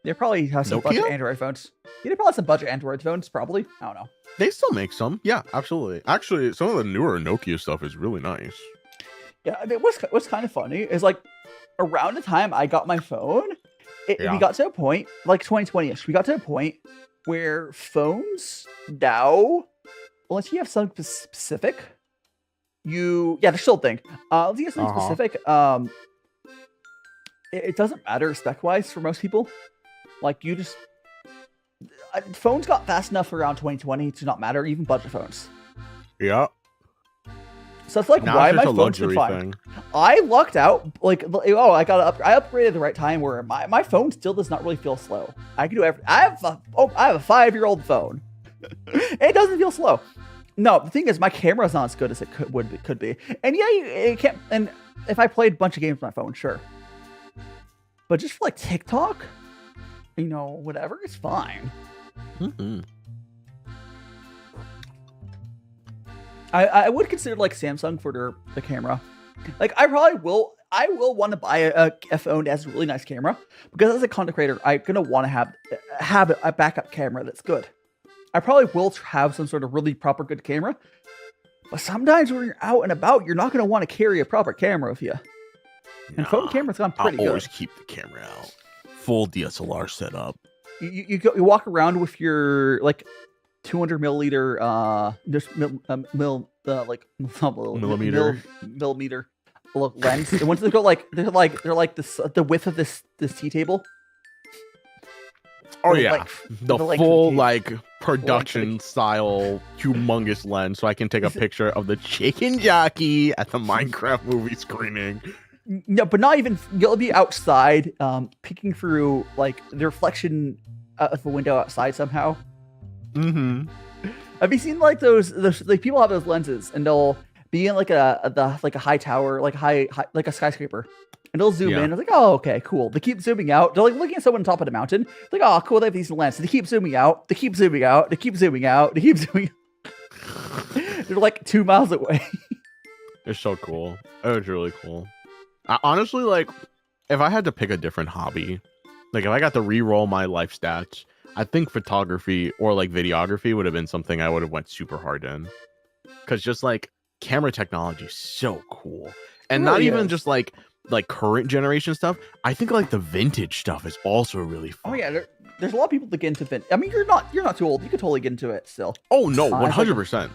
They probably have some bunch of Android phones. Yeah, they probably have some bunch of Android phones, probably. I don't know. They still make some. Yeah, absolutely. Actually, some of the newer Nokia stuff is really nice. Yeah, what's kind of funny is like around the time I got my phone, we got to a point, like 2020-ish, we got to a point where phones now, unless you have something specific, they're still a thing. Unless you have something specific, it doesn't matter spec-wise for most people. Like, you just... phones got fast enough around 2020 to not matter, even budget phones. Yeah. So it's like, now why it's my just a phone's been luxury fine. thing. I lucked out. Like, I upgraded at the right time where my phone still does not really feel slow. I can do everything. I have a 5-year-old phone. It doesn't feel slow. No, the thing is, my camera's not as good as it could be. And yeah, it can't. And if I played a bunch of games on my phone, sure. But just for like TikTok, whatever, it's fine. Mm-hmm. I would consider like Samsung for the camera. Like I will want to buy a phone that has a really nice camera, because as a content creator, I'm gonna want to have a backup camera that's good. I probably will have some sort of really proper good camera, but sometimes when you're out and about, you're not gonna want to carry a proper camera with you. And phone camera's gone pretty good. I'll always keep the camera out. Full DSLR setup. You walk around with your like 200 milliliter millimeter lens. The ones that go they're like the width of this tea table. Oh yeah, like, the full like production style humongous lens, so I can take a picture of the chicken jockey at the Minecraft movie screening. No, but not even. You'll be outside, peeking through like the reflection of the window outside somehow. Mm-hmm. Have you seen like those like people have those lenses and they'll be in like a high tower, like high like a skyscraper, and they'll zoom in. It's like, oh, okay, cool. They keep zooming out. They're like looking at someone on top of the mountain. It's like, oh, cool. They have these lenses. They keep zooming out. They keep zooming out. They keep zooming out. They keep zooming out. They're like 2 miles away. It's so cool. It was really cool. Honestly, like, if I had to pick a different hobby, like if I got to re-roll my life stats, I think photography or like videography would have been something I would have went super hard in. Because just like camera technology is so cool. And not even just like current generation stuff. I think like the vintage stuff is also really fun. Oh yeah, there's a lot of people that get into vintage. I mean, you're not too old. You could totally get into it still. Oh no, 100%.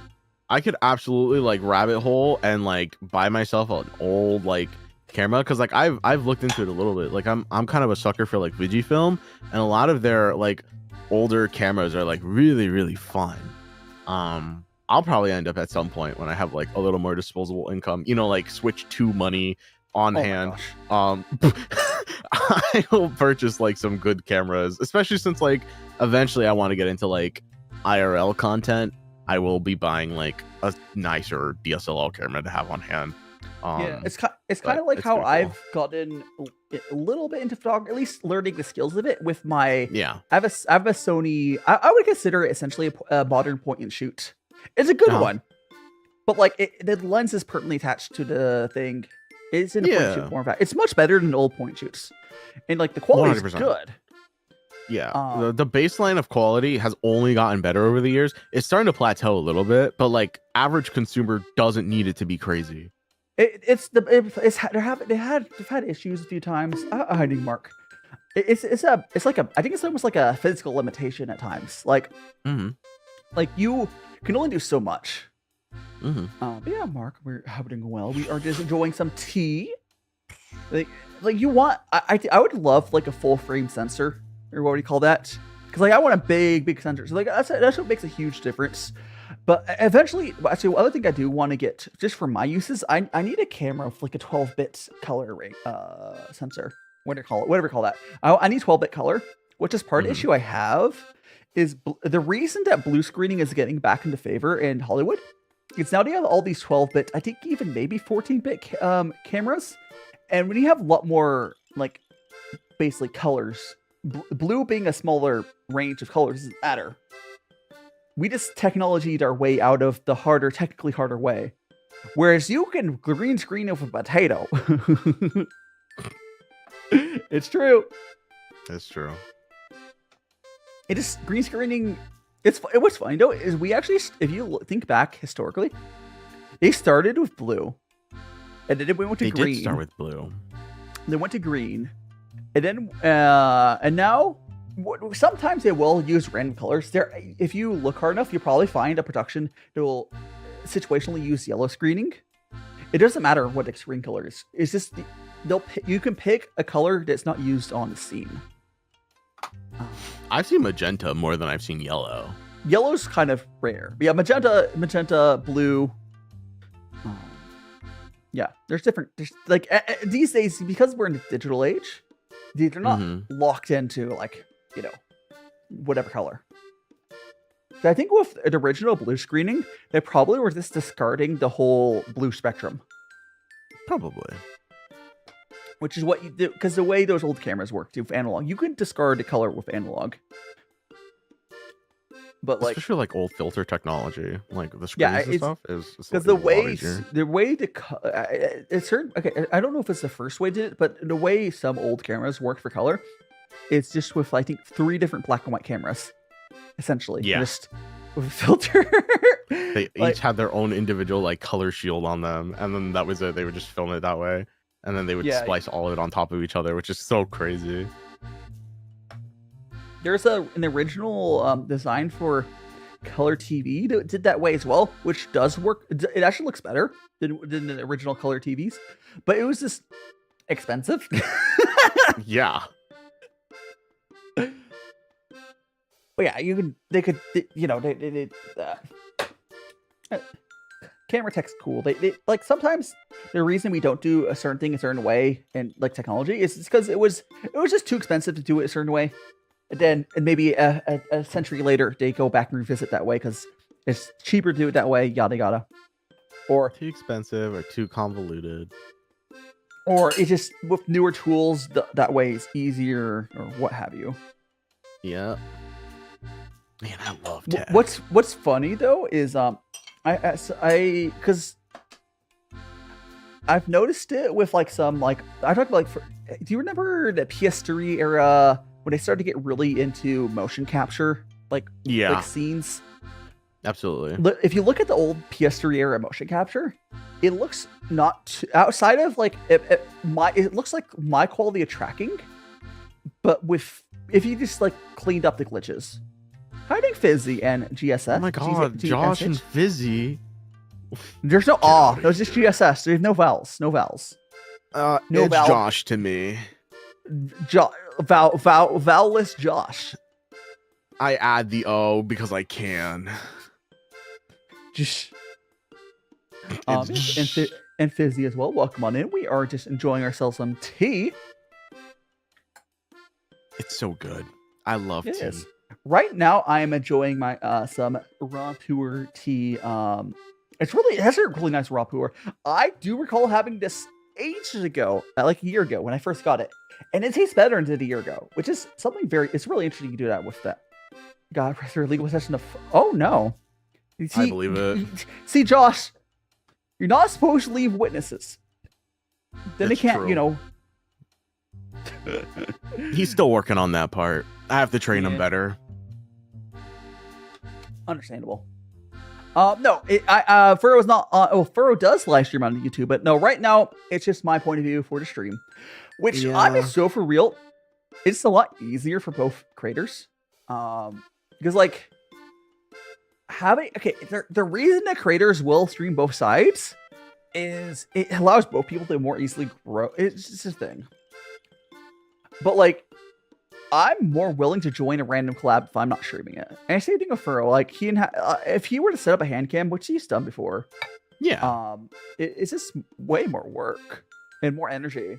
I could absolutely like rabbit hole and like buy myself an old like camera, because like I've looked into it a little bit. Like I'm kind of a sucker for like Fujifilm, and a lot of their like older cameras are like really fun. I'll probably end up at some point when I have like a little more disposable income, you know, like switch to money on hand. I will purchase like some good cameras, especially since like eventually I want to get into like IRL content. I will be buying like a nicer DSLR camera to have on hand. Yeah, it's kind of like how I've gotten a little bit into photography, at least learning the skills of it with my. Yeah, I have a Sony. I would consider it essentially a modern point and shoot. It's a good one, but like the lens is pertinently attached to the thing. It's in a point and shoot form factor. It's much better than old point shoots, and like the quality is good. Yeah, the baseline of quality has only gotten better over the years. It's starting to plateau a little bit, but like average consumer doesn't need it to be crazy. They've had issues a few times. Hiding mark. It's like I think it's almost like a physical limitation at times. Like, like you can only do so much. But yeah, Mark, we're doing well. We are just enjoying some tea. Like you want? I would love like a full frame sensor, or what do you call that? Because like I want a big sensor. So like that's what makes a huge difference. But eventually, actually, the other thing I do want to get just for my uses, I need a camera with like a 12-bit color rate sensor. Whatever you call that. I need 12-bit color, which is part of the issue I have. Is the reason that blue screening is getting back into favor in Hollywood? It's now they have all these 12-bit, I think even maybe 14-bit cameras, and when you have a lot more like basically colors, blue being a smaller range of colors doesn't matter. We just technologied our way out of the technically harder way. Whereas you can green screen with a potato. It's true. It's true. It is green screening. What's funny though is we actually, if you think back historically, they started with blue, and then they went to green. They did start with blue. They went to green, and then and now sometimes they will use random colors. If you look hard enough, you'll probably find a production that will situationally use yellow screening. It doesn't matter what the screen color is. It's just you can pick a color that's not used on the scene. I've seen magenta more than I've seen yellow. Yellow's kind of rare. But yeah, magenta, blue. Yeah, there's like these days, because we're in the digital age, they're not locked into like, you know, whatever color. So I think with the original blue screening, they probably were just discarding the whole blue spectrum. Probably. Which is what you do, because the way those old cameras work with analog, you can discard the color with analog. But like, especially like old filter technology, like the screens and stuff is because the way it's certain. Okay, I don't know if it's the first way to do it, but the way some old cameras work for color, it's just with I think 3 different black and white cameras, essentially. Yeah. Just with a filter. They each had their own individual like color shield on them, and then that was it. They would just film it that way. And then they would splice all of it on top of each other, which is so crazy. There's an original design for color TV that did that way as well, which does work. It actually looks better than the original color TVs, but it was just expensive. Yeah. But yeah, camera tech's cool. They like sometimes the reason we don't do a certain thing a certain way and like technology is because it was just too expensive to do it a certain way. And maybe a century later they go back and revisit that way because it's cheaper to do it that way. Yada yada. Or too expensive or too convoluted. Or it just with newer tools that way is easier or what have you. Yeah. Man, I love tech. What's funny though is because I've noticed it with like some like I talked about like do you remember the PS3 era when they started to get really into motion capture like scenes? Absolutely. If you look at the old PS3 era motion capture, it looks not outside of like it looks like my quality of tracking, but if you just like cleaned up the glitches. Hiding Fizzy and GSF. Oh my god, Josh and Fizzy. There's no ah. There's just GSS. There's no vowels. No vowels. No it's vowel. Josh to me. Vowelless Josh. I add the O because I can. Just. It's And Fizzy as well. Welcome on in. We are just enjoying ourselves some tea. It's so good. I love tea. Yes. Right now, I am enjoying my some raw pu'er tea. It has a really nice raw pu'er. I do recall having this ages ago, like a year ago, when I first got it, and it tastes better than it did a year ago, which is something it's really interesting to do that with that. God, after a legal session of oh no, see, I believe it. See, Josh, you're not supposed to leave witnesses. Then they It's can't, true. you know. He's still working on that part. I have to train him Yeah. better. Understandable. No, Furrow is not. Furrow does live stream on YouTube, but no, right now it's just my point of view for the stream, which I'm Yeah. just so for real. It's a lot easier for both creators, because like the reason that creators will stream both sides is it allows both people to more easily grow. It's just a thing. But like, I'm more willing to join a random collab if I'm not streaming it. And same thing with Furrow. Like if he were to set up a hand cam, which he's done before, Yeah. it's just way more work and more energy.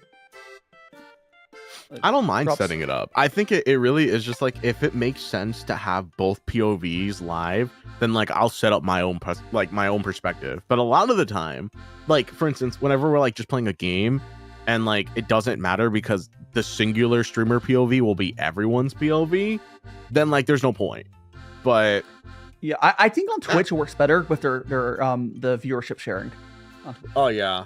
Like, I don't mind props- setting it up. I think it really is just like if it makes sense to have both POVs live, then like I'll set up my own perspective. But a lot of the time, like for instance, whenever we're like just playing a game and like it doesn't matter because the singular streamer POV will be everyone's POV, then like there's no point. But Yeah, I think on Twitch it works better with their the viewership sharing. oh yeah.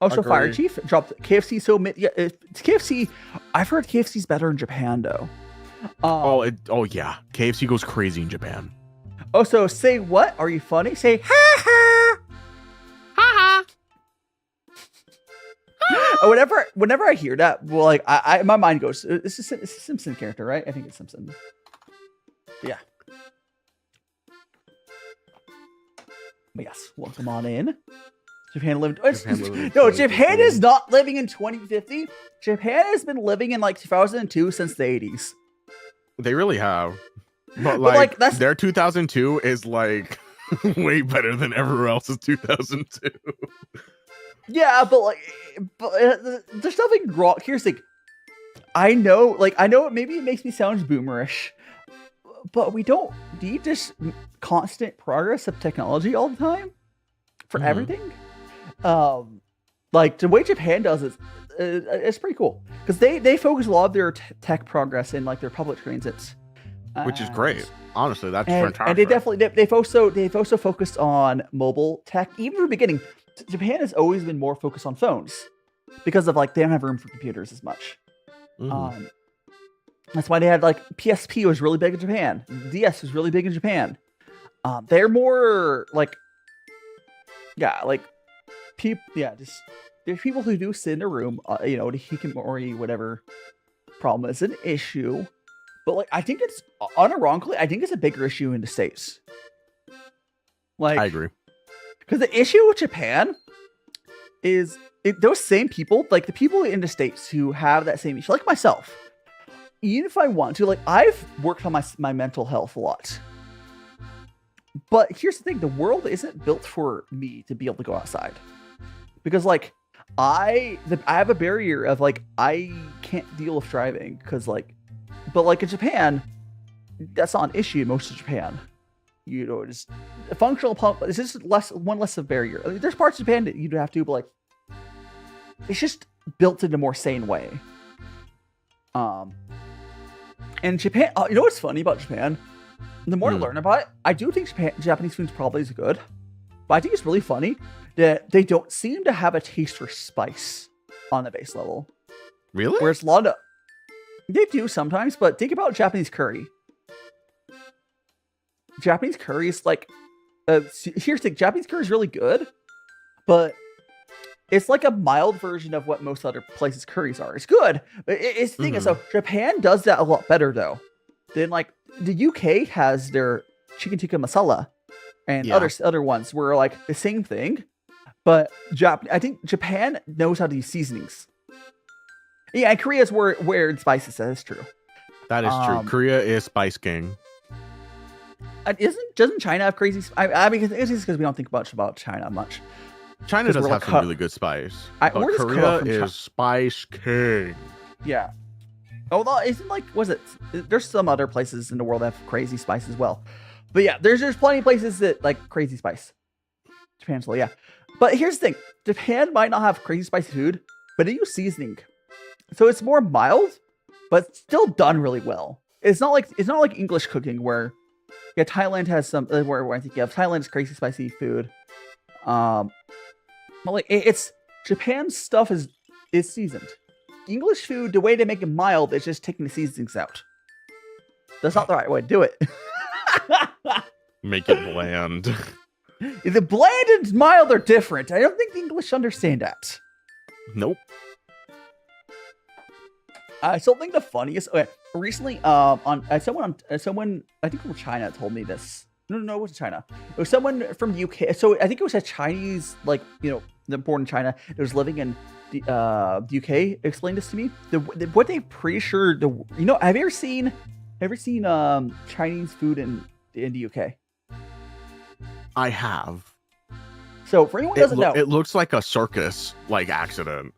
Also, Fire Agree. Chief dropped KFC. So yeah, it's KFC. I've heard KFC's better in Japan though. Oh yeah. KFC goes crazy in Japan. Oh, so say what? Are you funny? Say ha ha. Ha Whenever I hear that, well, like my mind goes, it's a Simpson character, right? I think it's Simpson. Yeah. But yes, welcome on in. Japan lived. Japan is not living in 2050. Japan has been living in like 2002 since the 80s. They really have. But like, that's- their 2002 is like way better than everywhere else's 2002. Yeah, but there's nothing wrong. Here's the thing. I know maybe it makes me sound boomerish, but we don't need this constant progress of technology all the time for Mhm. everything. Like the way Japan does it, it's pretty cool because they focus a lot of their tech progress in like their public transits, Which is great. Honestly, that's and fantastic. they definitely they've also focused on mobile tech even from the beginning. Japan has always been more focused on phones because of like they don't have room for computers as much. Mhm. That's why they had like PSP was really big in Japan. DS was really big in Japan. They're more like just there's people who do sit in a room, the hikikomori whatever problem is an issue. But like I think it's unironically, I think it's a bigger issue in the States. Like I agree. because the issue with Japan is those same people, like the people in the States who have that same issue, like myself. Even if I want to, like I've worked on my mental health a lot. But here's the thing, the world isn't built for me to be able to go outside. Because like I have a barrier of like I can't deal with driving because but like in Japan, that's not an issue in most of Japan. Just a functional pump. It's just one less of a barrier. I mean, there's parts of Japan that you'd have to, but like it's just built in a more sane way. And Japan, you know what's funny about Japan? The more I learn about it, I do think Japanese food's probably is good, but I think it's really funny that they don't seem to have a taste for spice on the base level. Really? Whereas a lot of they do sometimes, but think about Japanese curry. Japanese curry is like here's the thing, Japanese curry is really good, but it's like a mild version of what most other places curries are. It's good, but it's the thing is, so Japan does that a lot better though. Than like the UK has their chicken tikka masala, and Yeah. other ones were like the same thing, but I think Japan knows how to use seasonings. Yeah, and Korea is where it spices. That is true. That is true. Korea is Spice King. Doesn't China have crazy? I mean, it's just because we don't think much about China much. China does have some really good spice. But we're just cut Korea off from is Spice King. Yeah. Although isn't like there's some other places in the world that have crazy spice as well. But yeah, there's plenty of places that like crazy spice. Japan's yeah. But here's the thing. Japan might not have crazy spicy food, but they use seasoning. So it's more mild, but still done really well. It's not like English cooking where Thailand has some where I think Thailand's crazy spicy food. But like it's Japan's stuff is seasoned. English food, the way to make it mild is just taking the seasonings out. That's not the right way to do it. Make it bland. The bland and mild are different. I don't think the English understand that. Nope. I still think the funniest. Okay, recently, someone I think from China told me this. No, it wasn't China. It was someone from the UK. So I think it was a Chinese, like born in China. That was living in the UK. Explained this to me. What they pretty sure have you ever seen Chinese food in the UK? I have. So for anyone who doesn't know, it looks like a circus accident.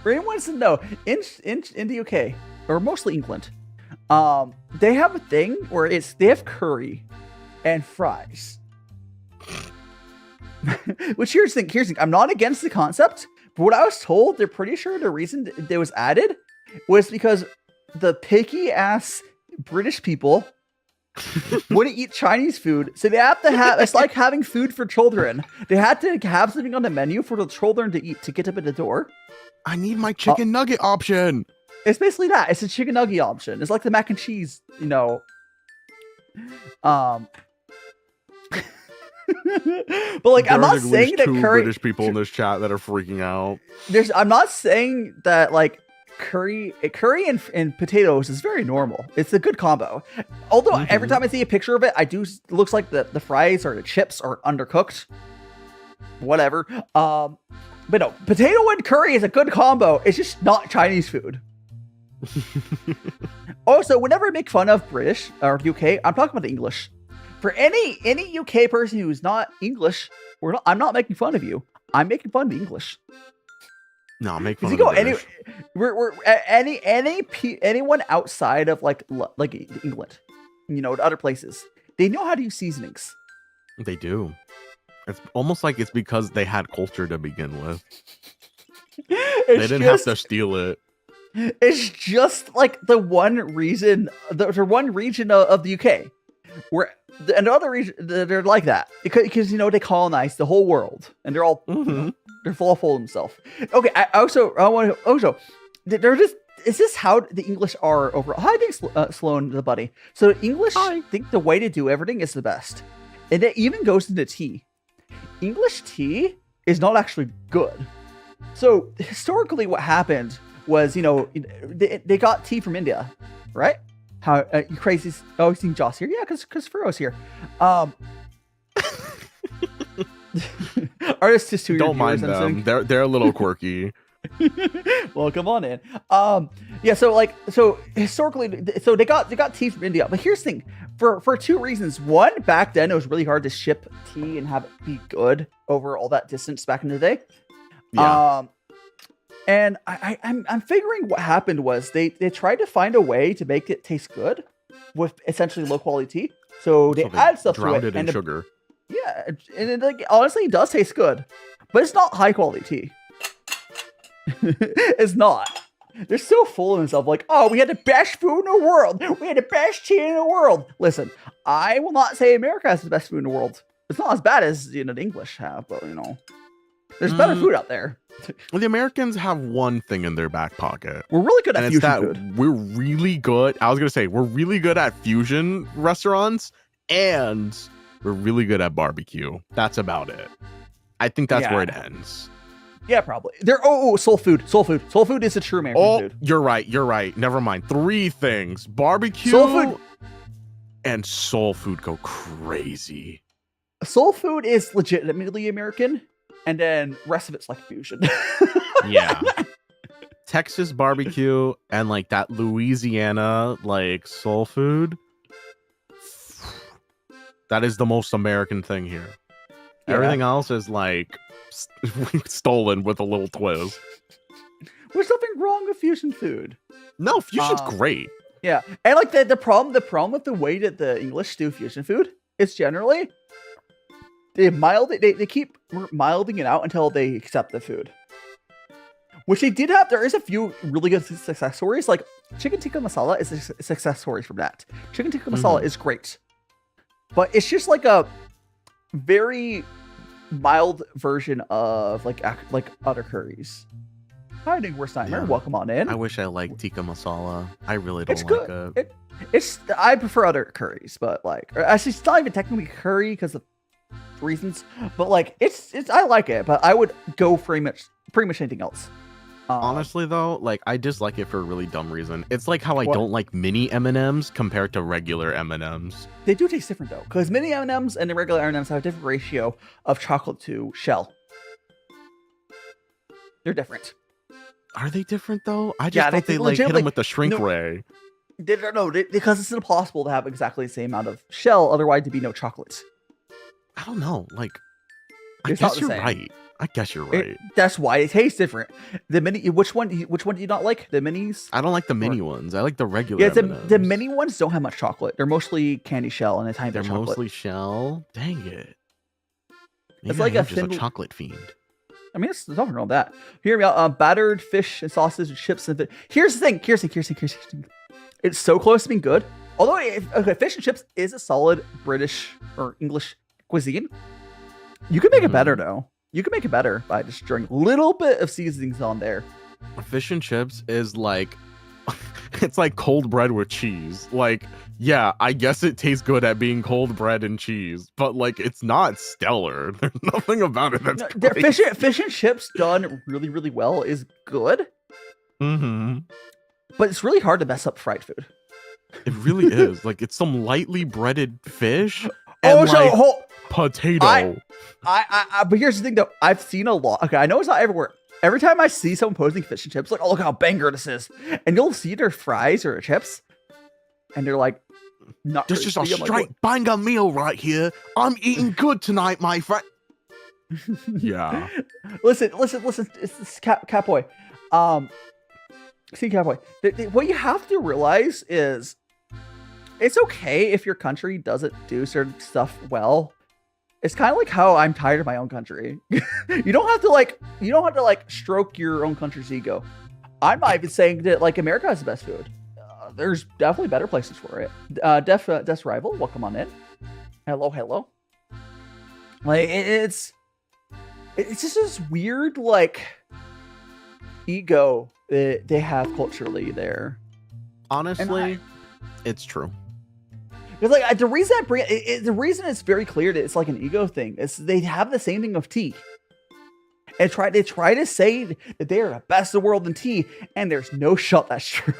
For anyone who doesn't know, in the UK or mostly England, they have a thing where they have curry and fries. Which here's the thing. I'm not against the concept, but what I was told, they're pretty sure the reason it was added was because the picky ass British people wouldn't eat Chinese food, so they have to have. It's like having food for children. They had to have something on the menu for the children to eat to get up at the door. I need my chicken nugget option. It's basically that. It's a chicken nugget option. It's like the mac and cheese, But like, I'm not saying that curry. British people in this chat that are freaking out. I'm not saying that like curry and potatoes is very normal. It's a good combo. Although every time I see a picture of it, looks like the fries or the chips are undercooked. Whatever. But no, potato and curry is a good combo. It's just not Chinese food. Also, whenever I make fun of British or UK, I'm talking about the English. For any UK person who's not English, I'm not making fun of you. I'm making fun of the English. No, make fun of the British. Anyone outside of like England, other places, they know how to use seasonings. They do. It's almost like it's because they had culture to begin with. They didn't have to steal it. It's just like the one reason, the one region of the UK where another region they're like that because they colonized the whole world and they're all they're full of themselves. Okay, I want to is this how the English are overall? Hi, thanks, Sloan the buddy. So English think the way to do everything is the best, and it even goes into tea. English tea is not actually good. So historically, what happened was, they got tea from India, right? How you crazy? Oh, you seen Joss here? Yeah, because Furro's here. Artists just who don't mind them. They're a little quirky. Well, come on in. Yeah. So historically, so they got tea from India. But here's the thing: for two reasons. One, back then it was really hard to ship tea and have it be good over all that distance back in the day. Yeah. And I'm figuring what happened was they tried to find a way to make it taste good with essentially low quality tea. So they add stuff to it. Drowned it in sugar. Yeah, and it honestly, it does taste good, but it's not high quality tea. It's not. They're so full of themselves. Like, oh, we had the best food in the world. We had the best tea in the world. Listen, I will not say America has the best food in the world. It's not as bad as the English have, but there's better food out there. The Americans have one thing in their back pocket. We're really good at fusion food. We're really good. I was gonna say we're really good at fusion restaurants, and we're really good at barbecue. That's about it. I think that's where it ends. Yeah, probably. Soul food. Soul food is a true American food. You're right. Never mind. 3 things: barbecue, soul food, and soul food go crazy. Soul food is legitimately American, and then rest of it's like fusion. Yeah. Texas barbecue and like that Louisiana like soul food. That is the most American thing here. Yeah. Everything else is like stolen with a little twist. There's nothing wrong with fusion food. No, fusion's great. Yeah, and like the problem with the way that the English do fusion food is generally they keep milding it out until they accept the food. Which they did have. There is a few really good success stories. Like chicken tikka masala is a success story from that. Chicken tikka masala is great, but it's just like a very mild version of like other curries. Hi, Worst Nightmare. Yeah. Welcome on in. I wish I liked tikka masala. I really don't It's like good. I prefer other curries, but like actually it's not even technically curry because of reasons. But like it's I like it, but I would go pretty much anything else. Honestly, though, like I dislike it for a really dumb reason. It's like how I What? don't like mini M&Ms compared to regular M&Ms. They do taste different though, because mini M&Ms and the regular M&Ms have a different ratio of chocolate to shell. They're different. Are they different though? I just Yeah, thought they they like hit them legitimately- with the shrink no. ray. Because it's impossible to have exactly the same amount of shell, otherwise there'd be no chocolate. I don't know. Like, I It's not guess the you're same. right. I guess you're right. That's why it tastes different. The mini, which one do you not like? The minis? I don't like the mini ones. I like the regular. Yeah, M&Ms. the mini ones don't have much chocolate. They're mostly candy shell and a tiny bit They're of chocolate. mostly shell. Dang it. Maybe It's like I am a just a thin- chocolate fiend. I mean, there's nothing wrong with that. Hear me out. Battered fish and sausage and chips. Here's the thing. Here's the thing. It's so close to being good. Although, fish and chips is a solid British or English cuisine. You can make it better, though. You can make it better by just throwing a little bit of seasonings on there. Fish and chips is like, it's like cold bread with cheese. Like, yeah, I guess it tastes good at being cold bread and cheese, but like, it's not stellar. There's nothing about it that's No, great. fish and chips done really, really well is good, Mm-hmm. but it's really hard to mess up fried food. It really is. Like, it's some lightly breaded fish and potato. But here's the thing though. I've seen a lot. Okay, I know it's not everywhere. Every time I see someone posting fish and chips, like, oh, look how banger this is. And you'll see their fries or their chips, and they're like, not This is a crispy. I'm like, straight banger meal right here. I'm eating good tonight, my friend. Yeah. Listen. It's Catboy. See, Catboy. What you have to realize is it's okay if your country doesn't do certain stuff well. It's kind of like how I'm tired of my own country. You don't have to like stroke your own country's ego. I'm not even saying that like America has the best food. There's definitely better places for it. Death's Rival, welcome on in. Hello. Like it's just this weird like ego that they have culturally there. Honestly, it's true. Because like the reason I bring it, the reason it's very clear that it's like an ego thing is they have the same thing of tea, and they try to say that they are the best in the world in tea, and there's no shot that's true.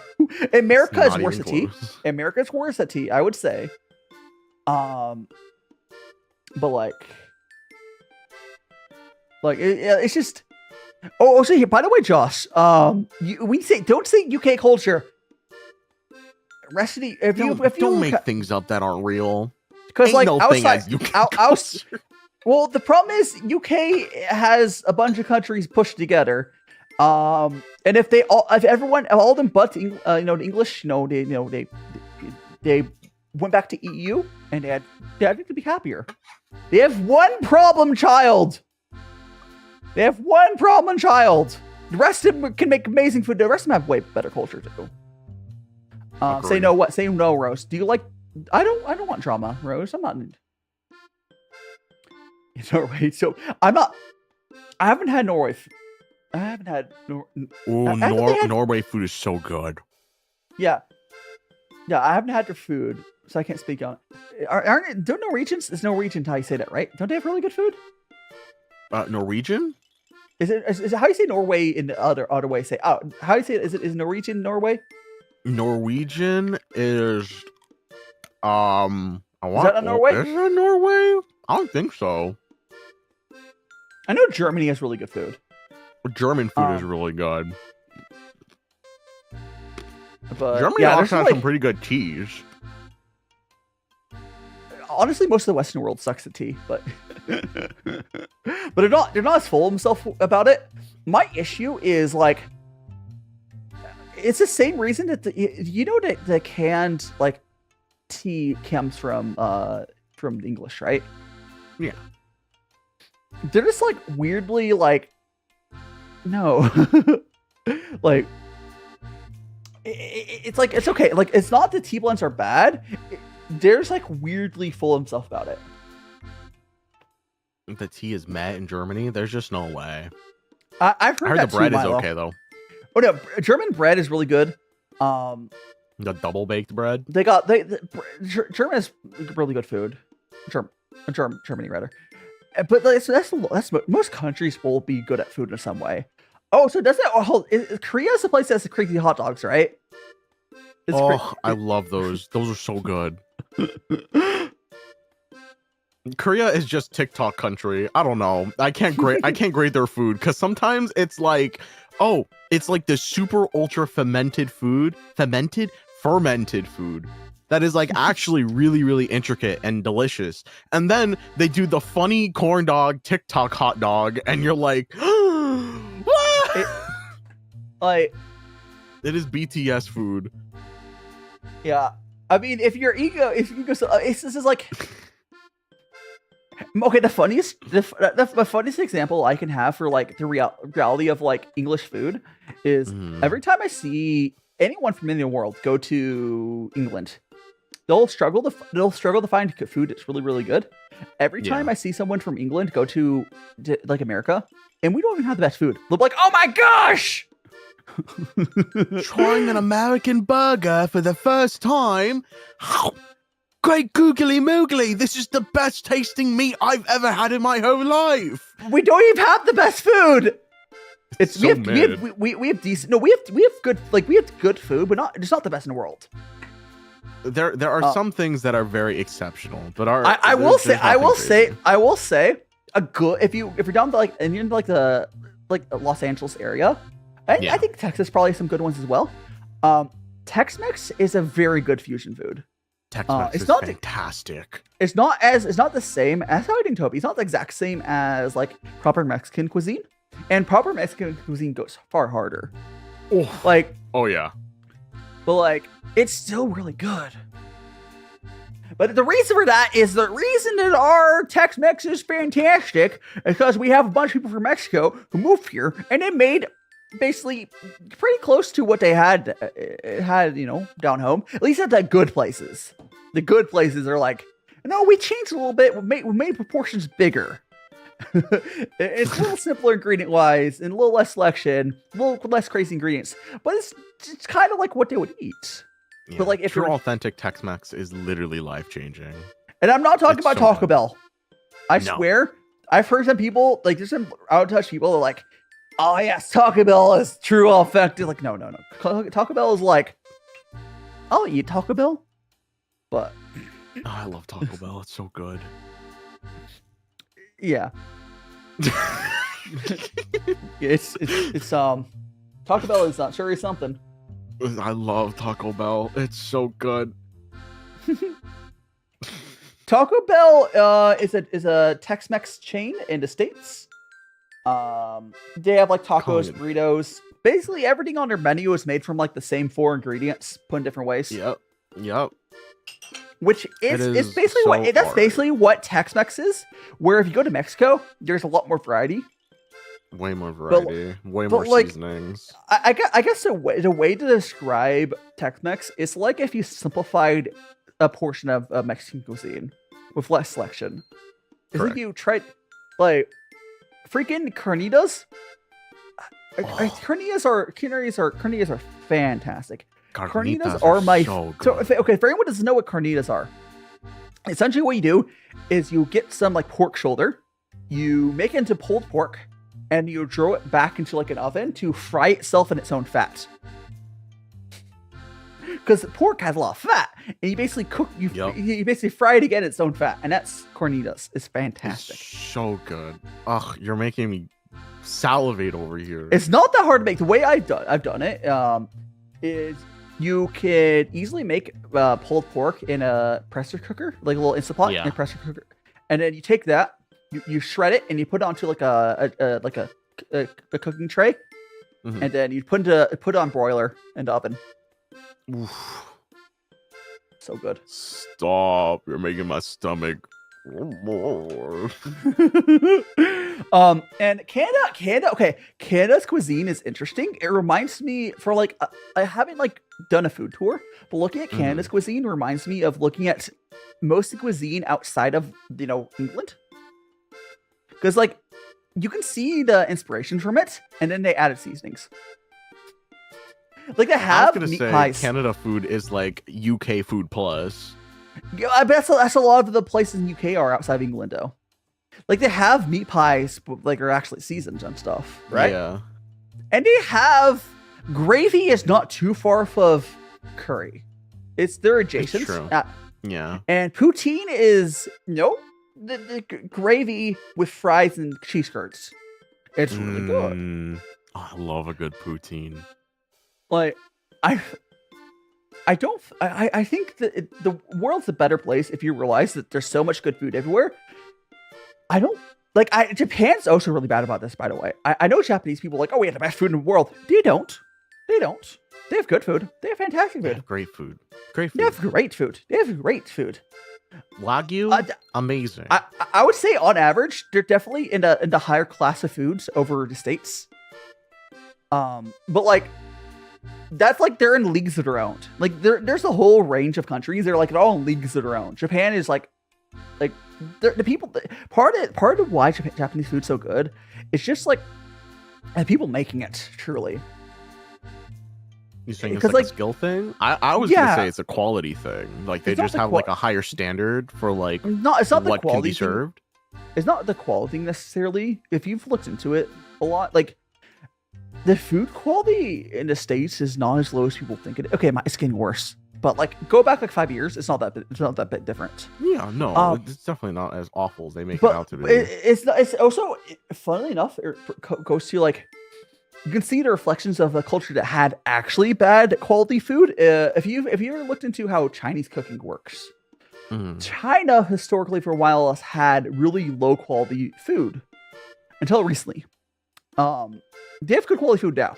America is Not worse even at tea. close. America's worse at tea, I would say. But like it's just. Oh, so here, by the way, Josh, don't say UK culture. Recipe, if you Don't make things up that aren't real. because Ain't like no thing outside, as UK outside. Well, the problem is UK has a bunch of countries pushed together, and if everyone, all of them but the English, they went back to EU and they had to be happier. They have one problem child. The rest of them can make amazing food. The rest of them have way better culture too. Say no. What? Say no, Rose. Do you like? I don't want drama, Rose. I'm not. Norway. So I'm not. I haven't had Norway. I haven't had. Norway food is so good. Yeah. I haven't had their food, so I can't speak on it. Don't Norwegians? It's Norwegian how you say that, right? Don't they have really good food? Norwegian? Is it how you say Norway in the other way? Say how do you say it? Is Norwegian Norway? Norwegian is that not Norway? Is that Norway? I don't think so. I know Germany has really good food. German food is really good. But Germany also has some pretty good teas. Honestly, most of the Western world sucks at tea, but they're not as full of themselves about it. My issue is like, it's the same reason that the canned like tea comes from English, right? Yeah. They're just like weirdly like, no, like it's like, it's okay. Like, it's not that tea blends are bad. They're just like weirdly full of himself about it. The tea is meh in Germany. There's just no way. I've heard, I heard that the bread too, is Milo. okay though. Oh no, German bread is really good. The double baked bread. German is really good food. Germany rather. But that's most countries will be good at food in some way. Oh, so doesn't Korea is the place that has the crazy hot dogs, right? I love those. Those are so good. Korea is just TikTok country. I don't know. I can't grade their food because sometimes it's like, oh, it's like the super ultra fermented food that is like actually really, really intricate and delicious. And then they do the funny corn dog TikTok hot dog, and you're like, like, it is BTS food. Yeah, I mean, if you go, this is like, okay. The funniest example I can have for like the reality of like English food is every time I see anyone from the world go to England, they'll struggle to find food that's really, really good. Every time I see someone from England go to like America, and we don't even have the best food, they'll be like, "Oh my gosh!" Trying an American burger for the first time. Great googly moogly, this is the best tasting meat I've ever had in my whole life. We don't even have the best food. It's so we have decent. No, we have good food, but it's not the best in the world. There are some things that are very exceptional, but I will say a good, if you're down to like, and you're in like the Los Angeles area, I think Texas probably some good ones as well. Tex-Mex is a very good fusion food. Tex-Mex is fantastic. It's not the same as Toby. It's not the exact same as like proper Mexican cuisine, and proper Mexican cuisine goes far harder. Oh yeah. But like, it's still really good. But the reason for that is the reason that our Tex-Mex is fantastic is because we have a bunch of people from Mexico who moved here, and they made basically pretty close to what they had, down home. At least at the good places. The good places are like, no, we changed a little bit. We made proportions bigger. It's a little simpler ingredient wise, and a little less selection, a little less crazy ingredients. But it's kind of like what they would eat. Yeah, but like, if true you're authentic Tex-Mex is literally life changing. And I'm not talking about Taco Bell. I swear, I've heard some people, like, there's some out of touch people that are like, oh yes, Taco Bell is true authentic. Like, no. Taco Bell is like, I'll eat Taco Bell, but I love Taco Bell. It's so good. Yeah. it's Taco Bell is not sure something. I love Taco Bell. It's so good. Taco Bell is a Tex-Mex chain in the States. They have like tacos, burritos. Basically everything on their menu is made from like the same 4 ingredients put in different ways. Yep. Which is basically basically what Tex-Mex is. Where if you go to Mexico, there's a lot more variety. Way more variety. Way more like, seasonings. I guess the way to describe Tex-Mex is like if you simplified a portion of Mexican cuisine with less selection. It's like you tried, like, freaking carnitas. Carnitas are fantastic. Carnitas are my for anyone who doesn't know what carnitas are, essentially what you do is you get some like pork shoulder, you make it into pulled pork, and you throw it back into like an oven to fry itself in its own fat. because pork has a lot of fat, and you basically cook you basically fry it again in its own fat, and that's cornitas. It's fantastic. It's so good. Ugh, you're making me salivate over here. It's not that hard to make. The way I've done it is you could easily make pulled pork in a pressure cooker, like a little Instant Pot in a pressure cooker, and then you take that, you shred it, and you put it onto like a cooking tray, and then you put it on broiler in the oven. Oof. So good. Stop! You're making my stomach. And Canada's cuisine is interesting. It reminds me for like I haven't like done a food tour, but looking at Canada's cuisine reminds me of looking at most of the cuisine outside of England, because like you can see the inspiration from it, and then they added seasonings. Like they have meat pies. Canada food is like UK food plus. Yeah, I bet that's a lot of the places in UK are outside of England, though. Like they have meat pies, but like are actually seasoned and stuff, right? Yeah. And they have gravy is not too far off of curry. They're adjacent. It's true. Yeah. And poutine is the gravy with fries and cheese curds. It's really good. Oh, I love a good poutine. Like I think that the world's a better place if you realize that there's so much good food everywhere. Japan's also really bad about this, by the way. I know Japanese people are like, oh, we have the best food in the world. They don't. They have good food. They have fantastic food. They have great food. Great food. They have great food. Wagyu, amazing. I would say on average, they're definitely in the higher class of foods over the States. But like, that's like they're in leagues of their own. Like there's a whole range of countries. They're like all in leagues of their own. Japan is like the people. Part of why Japanese food's so good, it's just like the people making it. Truly, you saying it's like a skill thing? I was gonna say it's a quality thing. Like they just have like a higher standard for like it's not what the quality can be served. It's not the quality thing necessarily. If you've looked into it a lot, like. The food quality in the States is not as low as people think it. Okay, it's getting worse, but like go back like 5 years, it's not that bit different. Yeah, no, it's definitely not as awful as they make it out to be. It's also, funnily enough, it goes to like you can see the reflections of a culture that had actually bad quality food. If you ever looked into how Chinese cooking works, China historically for a while has had really low quality food until recently. They have good quality food now,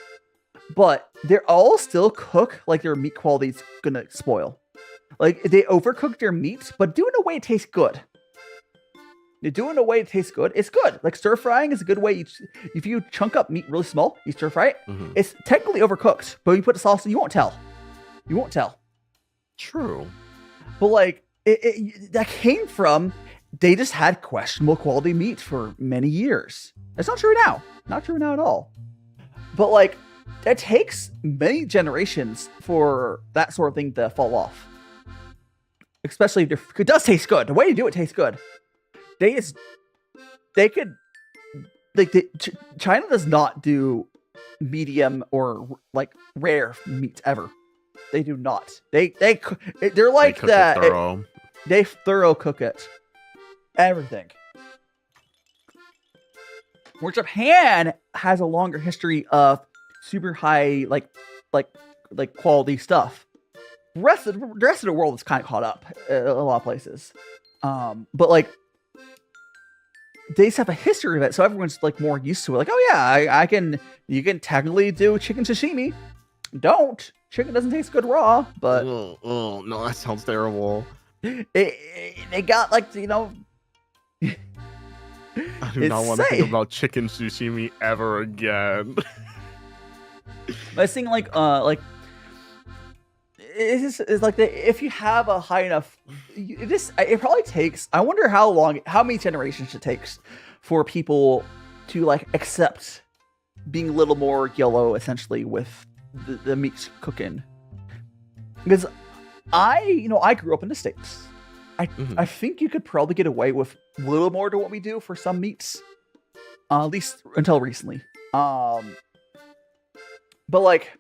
but they're all still cook like their meat quality is gonna spoil. Like they overcook their meats, but do it in a way it tastes good. They do it in a way it tastes good. It's good. Like stir frying is a good way. If you chunk up meat really small, you stir fry it. It's technically overcooked, but you put the sauce in, you won't tell. You won't tell. True. But like that came from they just had questionable quality meat for many years. That's not true now. Not true now at all. But like, it takes many generations for that sort of thing to fall off. Especially if it does taste good. The way you do it tastes good. China does not do medium or like rare meat ever. They do not. They're like that. They thorough cook it. Everything. Where Japan has a longer history of super high, like quality stuff. The rest of the world is kind of caught up a lot of places. But like, they just have a history of it, so everyone's like more used to it. Like, oh yeah, you can technically do chicken sashimi. Chicken doesn't taste good raw, but oh no, that sounds terrible. They got like I do not want to think about chicken sashimi ever again. I think it's like if you have a high enough, it probably takes. I wonder how many generations it takes for people to like accept being a little more yellow, essentially, with the meat cooking. Because I grew up in the States. I think you could probably get away with a little more to what we do for some meats, at least until recently. But like,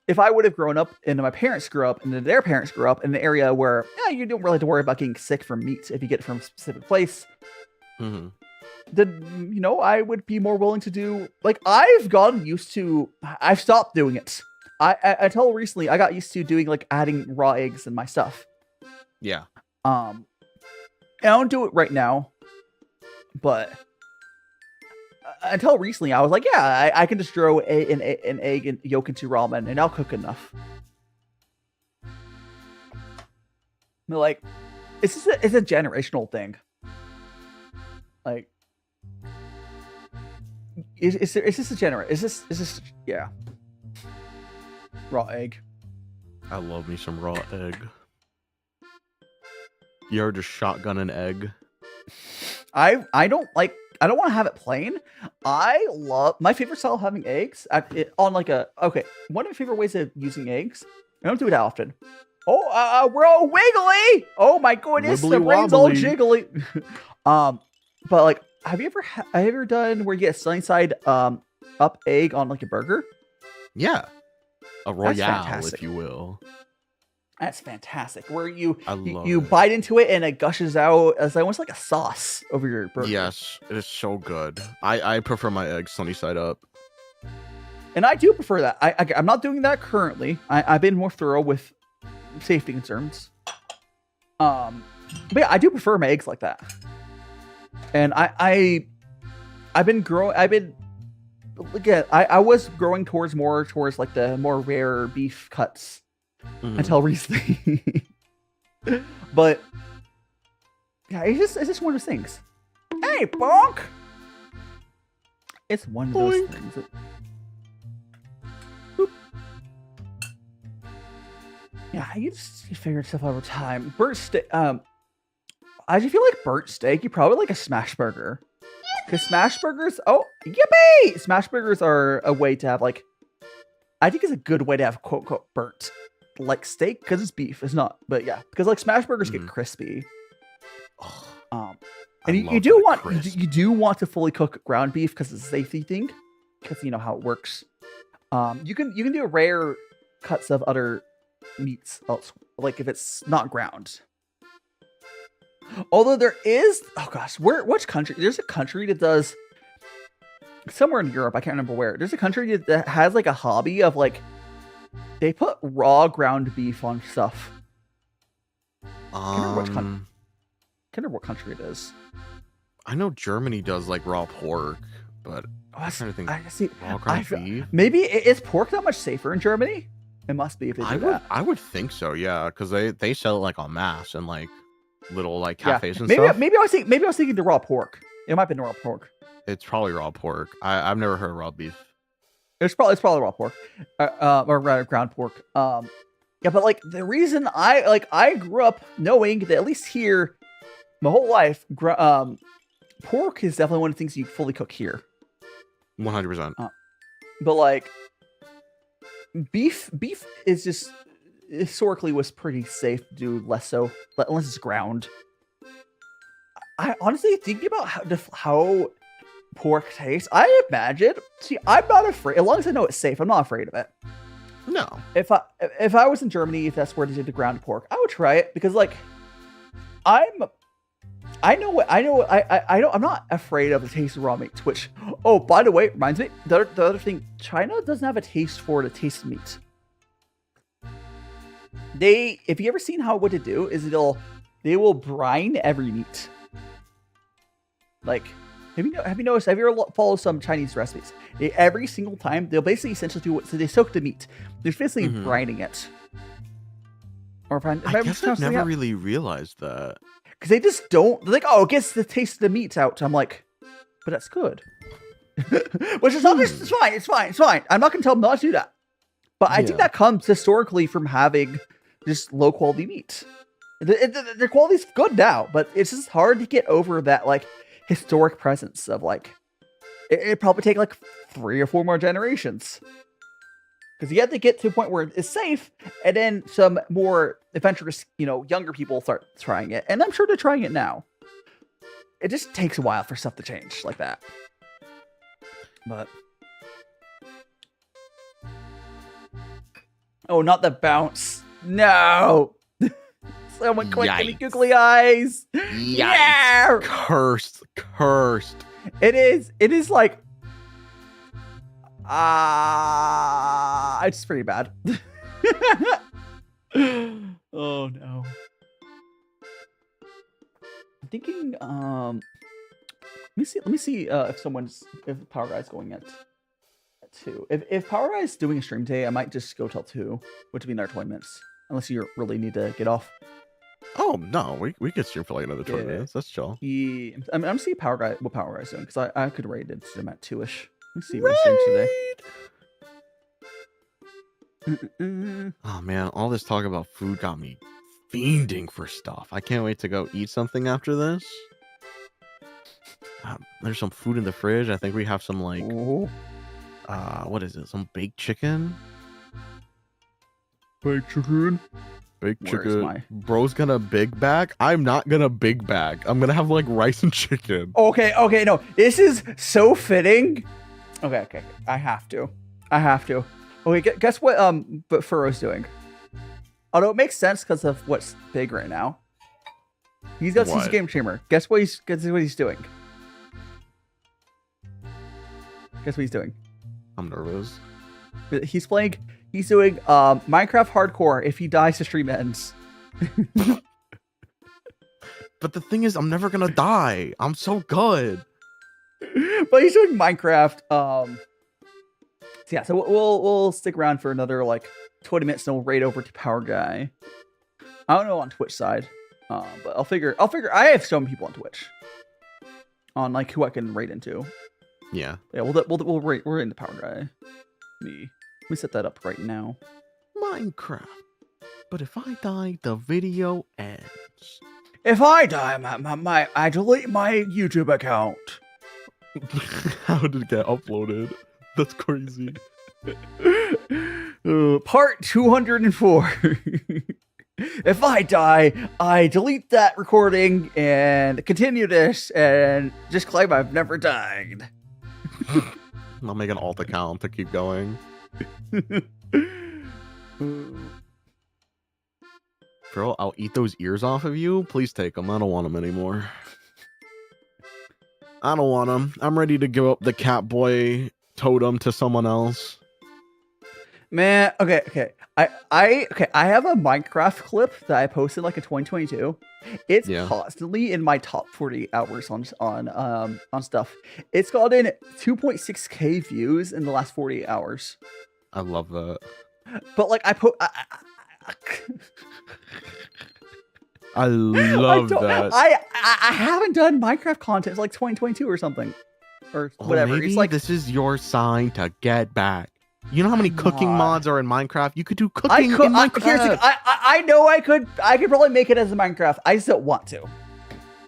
if I would have grown up and my parents grew up and then their parents grew up in an area where you don't really have to worry about getting sick from meat if you get it from a specific place, then, I would be more willing to do, like, I've stopped doing it. Until recently, I got used to doing, like, adding raw eggs in my stuff. Yeah. And I don't do it right now, but until recently, I was like, I can just throw an egg and yolk into ramen, and I'll cook enough. But, like, it's a generational thing. Like, is this raw egg? I love me some raw egg. You ever just shotgun an egg? I don't want to have it plain. My favorite style of having eggs on like one of my favorite ways of using eggs. I don't do it that often. Oh, we're all wiggly. Oh my goodness, Wibbly the brain's all wobbly. jiggly. But like, have you ever done where you get a sunny side up egg on like a burger? Yeah. A royale, fantastic. if you will. That's fantastic. Where you love you it. bite into it and it gushes out as almost like a sauce over your burger. Yes, it is so good. I prefer my eggs sunny side up. And I do prefer that. I'm not doing that currently. I've been more thorough with safety concerns. But yeah, I do prefer my eggs like that. And I was growing towards like the more rare beef cuts until recently. But yeah, it's just one of those things. Hey, bonk! It's one of those things. Yeah, you figure stuff out over time. Burnt steak. I just feel like burnt steak. You probably like a smash burger. Because smash burgers. Oh, yippee! Smash burgers are a way to have like. I think it's a good way to have quote unquote burnt like steak because it's beef. It's not, but yeah, because like smash burgers get crispy. And you do want to fully cook ground beef because it's a safety thing. Because you know how it works. You can do rare cuts of other meats else, like if it's not ground. Although there is, which country? There's a country that does somewhere in Europe. I can't remember where. There's a country that has like a hobby of like they put raw ground beef on stuff. Can't remember what country it is. I know Germany does like raw pork, but I'm trying to think. Raw ground beef. Maybe is pork that much safer in Germany? It must be if they do that. I would think so, yeah, because they sell it like en masse and like little like cafes and stuff. Maybe I was thinking the raw pork. It might have been raw pork. It's probably raw pork. I've never heard of raw beef. It's probably raw pork, or rather ground pork. Yeah, but like the reason I grew up knowing that at least here, my whole life, pork is definitely one of the things you fully cook here. 100%. But like beef is just historically was pretty safe to do less so, unless it's ground. I honestly thinking about how pork tastes. I imagine. See, I'm not afraid as long as I know it's safe. I'm not afraid of it. No. If I was in Germany, if that's where they did the ground pork, I would try it because like I'm not afraid of the taste of raw meat. Which, oh, by the way, reminds me the other thing. China doesn't have a taste for the taste of meat. If you ever seen what they do is they will brine every meat. Like, have you noticed? Have you ever followed some Chinese recipes? Every single time they'll basically essentially do so they soak the meat. They're basically brining it. I guess I've never really realized that. Because they just don't. They're like, oh, it gets the taste of the meat out. I'm like, but that's good. Which is not. It's fine. It's fine. I'm not gonna tell them not to do that. But I think that comes historically from having just low quality meat. The quality's good now, but it's just hard to get over that like historic presence of like. It'd probably take like 3 or 4 more generations. Because you have to get to a point where it's safe, and then some more adventurous, younger people start trying it. And I'm sure they're trying it now. It just takes a while for stuff to change like that. But Oh, not the bounce. No. Someone click any Yikes. googly eyes. Yikes. Yeah. Cursed. It is like it's pretty bad. Oh no. I'm thinking let me see if Power Guy's going at 2. If Power Guy's doing a stream today, I might just go till 2, which would be another 20 minutes. Unless you really need to get off. Oh no, we could stream for like another 20 minutes. That's chill. I'm seeing Power Guy what Power Guy's doing, because I could rate it him at 2ish. Let me see what he's doing today. Oh man, all this talk about food got me fiending for stuff. I can't wait to go eat something after this. There's some food in the fridge. I think we have some like Ooh. what is it? Some baked chicken? Baked chicken? Baked Where's chicken. my- Bro's gonna big bag. I'm not gonna big bag. I'm gonna have like rice and chicken. Okay, no. This is so fitting. Okay. I have to. Okay, guess what but Furro's doing? Although it makes sense because of what's big right now. He's a game streamer. Guess what he's doing? Guess what he's doing? I'm nervous. He's doing Minecraft hardcore. If he dies, the stream ends. But the thing is, I'm never gonna die. I'm so good. But he's doing Minecraft. So we'll stick around for another like 20 minutes, and we'll raid over to Power Guy. I don't know on Twitch side, but I'll figure. I have so many people on Twitch, on like who I can raid into. Yeah. We'll raid. We're into Power Guy. Let me set that up right now. Minecraft. But if I die, the video ends. If I die, I delete my YouTube account. How did it get uploaded? That's crazy. Part 204. If I die, I delete that recording and continue this and just claim I've never died. I'll make an alt account to keep going. Bro, I'll eat those ears off of you. Please take them. I don't want them anymore. I don't want them. I'm ready to give up the Catboy totem to someone else. Man, okay. I have a Minecraft clip that I posted like in 2022. It's constantly in my top 40 hours on stuff. It's gotten 2.6k views in the last 48 hours. I love that. But like I love that. I haven't done Minecraft content since like 2022 or something, or whatever. Maybe it's like this is your sign to get back. You know how many cooking mods are in Minecraft? You could do cooking in Minecraft. Here's the thing, I know I could probably make it as a Minecraft. I just don't want to.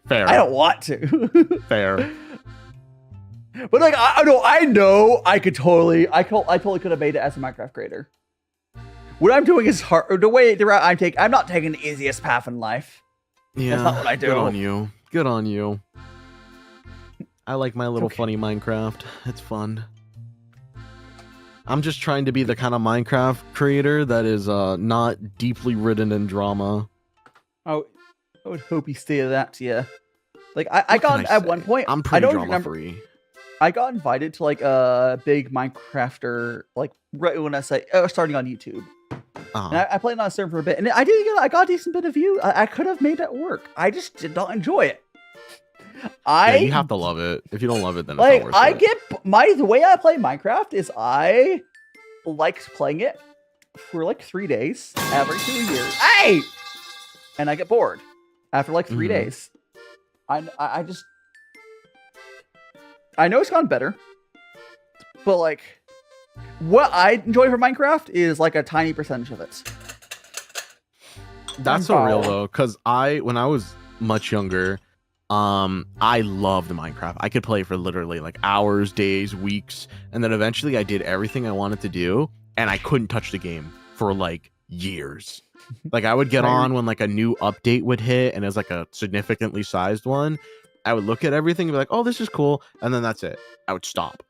Fair. I don't want to. Fair. But like I know I totally could have made it as a Minecraft creator. What I'm doing is hard. The route I'm taking, I'm not taking the easiest path in life. Yeah, that's not what I do. Good on you. I like my little funny Minecraft. It's fun. I'm just trying to be the kind of Minecraft creator that is not deeply ridden in drama. Oh, I would hope you stay that, yeah. Like I got at one point. I'm pretty drama remember, free. I got invited to like a big Minecrafter, like right when I starting on YouTube. And I played on a server for a bit, and I got a decent bit of view. I could have made that work. I just did not enjoy it. You have to love it. If you don't love it, then it's not worth it. The way I play Minecraft is I like playing it for like 3 days every 2 years. Hey! And I get bored after like 3 days. I know it's gone better, but like what I enjoy from Minecraft is like a tiny percentage of it. That's so real though, because when I was much younger, I loved Minecraft. I could play for literally like hours, days, weeks, and then eventually I did everything I wanted to do, and I couldn't touch the game for like years. Like I would get on when like a new update would hit, and it was like a significantly sized one. I would look at everything and be like, "Oh, this is cool," and then that's it. I would stop.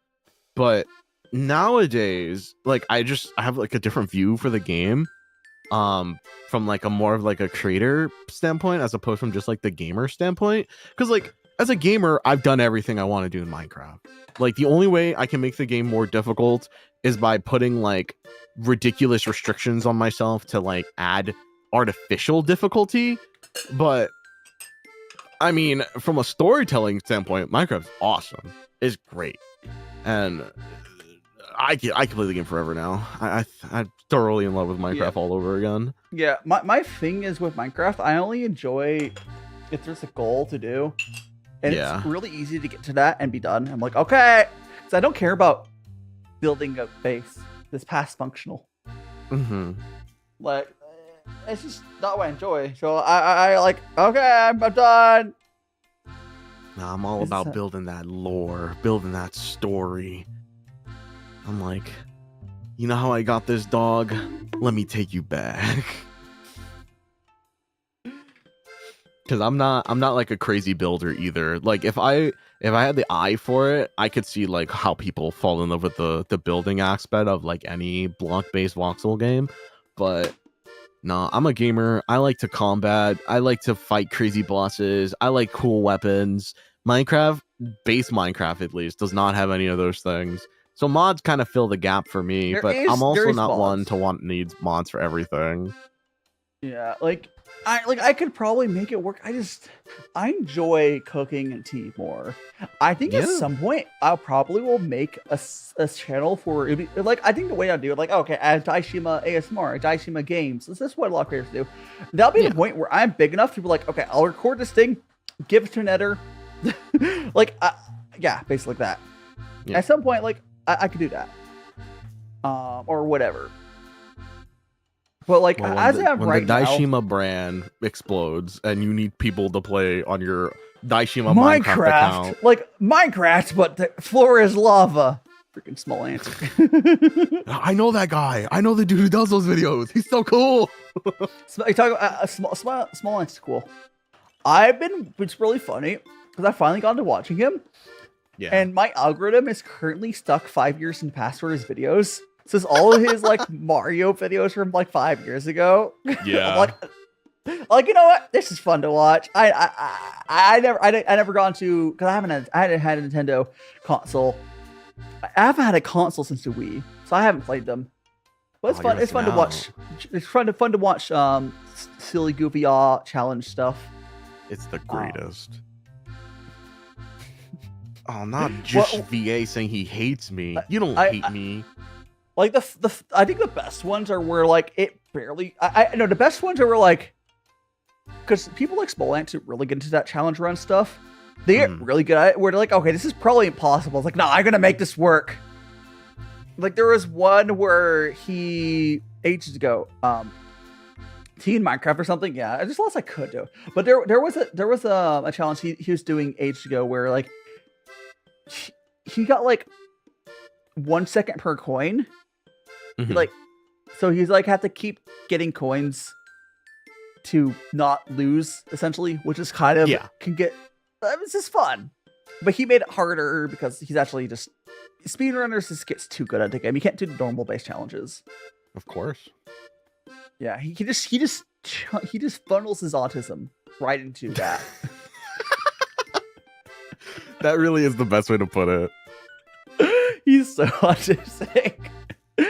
But nowadays, like I have like a different view for the game, from like a more of like a creator standpoint as opposed from just like the gamer standpoint. Because like as a gamer, I've done everything I want to do in Minecraft. Like the only way I can make the game more difficult is by putting like ridiculous restrictions on myself to like add artificial difficulty. But I mean, from a storytelling standpoint, Minecraft's awesome. It's great, and I can play the game forever now. I'm thoroughly in love with Minecraft all over again. Yeah, my thing is with Minecraft, I only enjoy if there's a goal to do, and it's really easy to get to that and be done. I'm like, okay, so I don't care about building a base that's past functional. Like, it's just not what I enjoy. So I like, okay, I'm done. Nah, I'm all about building that lore, building that story. I'm like, you know how I got this dog? Let me take you back. Because I'm not like a crazy builder either. Like if I had the eye for it, I could see like how people fall in love with the building aspect of like any block-based voxel game. But no, I'm a gamer. I like to combat. I like to fight crazy bosses. I like cool weapons. Minecraft, base Minecraft at least, does not have any of those things. So mods kind of fill the gap for me, but I'm also not one to needs mods for everything. Yeah, I could probably make it work. I enjoy cooking and tea more. I think at some point I probably will make a channel for like, I think the way I do it, like, okay, I have Daishima ASMR, Daishima Games. This is what a lot of creators do. That'll be the point where I'm big enough to be like, okay, I'll record this thing, give it to an editor. Like, yeah, basically like that. Yeah. At some point, like, I could do that, or whatever. But like, when the Daishima brand explodes and you need people to play on your Daishima Minecraft account, like Minecraft, but the floor is lava. Freaking small ant. I know that guy. I know the dude who does those videos. He's so cool. You talk about small ant's cool. It's really funny because I finally got into watching him. Yeah. And my algorithm is currently stuck 5 years in the past for his videos. So it's all of his like Mario videos from like 5 years ago. Yeah. like, you know what? This is fun to watch. I never gone to, because I hadn't had a Nintendo console. I haven't had a console since the Wii, so I haven't played them. But it's fun. It's fun to watch. It's fun to watch silly goofy challenge stuff. It's the greatest. Oh, not just VA saying he hates me. You don't hate me. Like I think the best ones are where like it barely. I know the best ones are where like, because people like Small Ant to really get into that challenge run stuff. They get really good at it. Where they're like, okay, this is probably impossible. It's like, no, I'm gonna make this work. Like there was one where he ages ago, Teen Minecraft or something. Yeah, I just lost I could do. But there was a challenge he was doing ages ago where like he got like 1 second per coin. Like, so he's like have to keep getting coins to not lose essentially, which is kind of can get. It's just fun, but he made it harder because he's actually just speedrunners just gets too good at the game. You can't do the normal base challenges. Of course. Yeah, he just funnels his autism right into that. That really is the best way to put it. He's so autistic.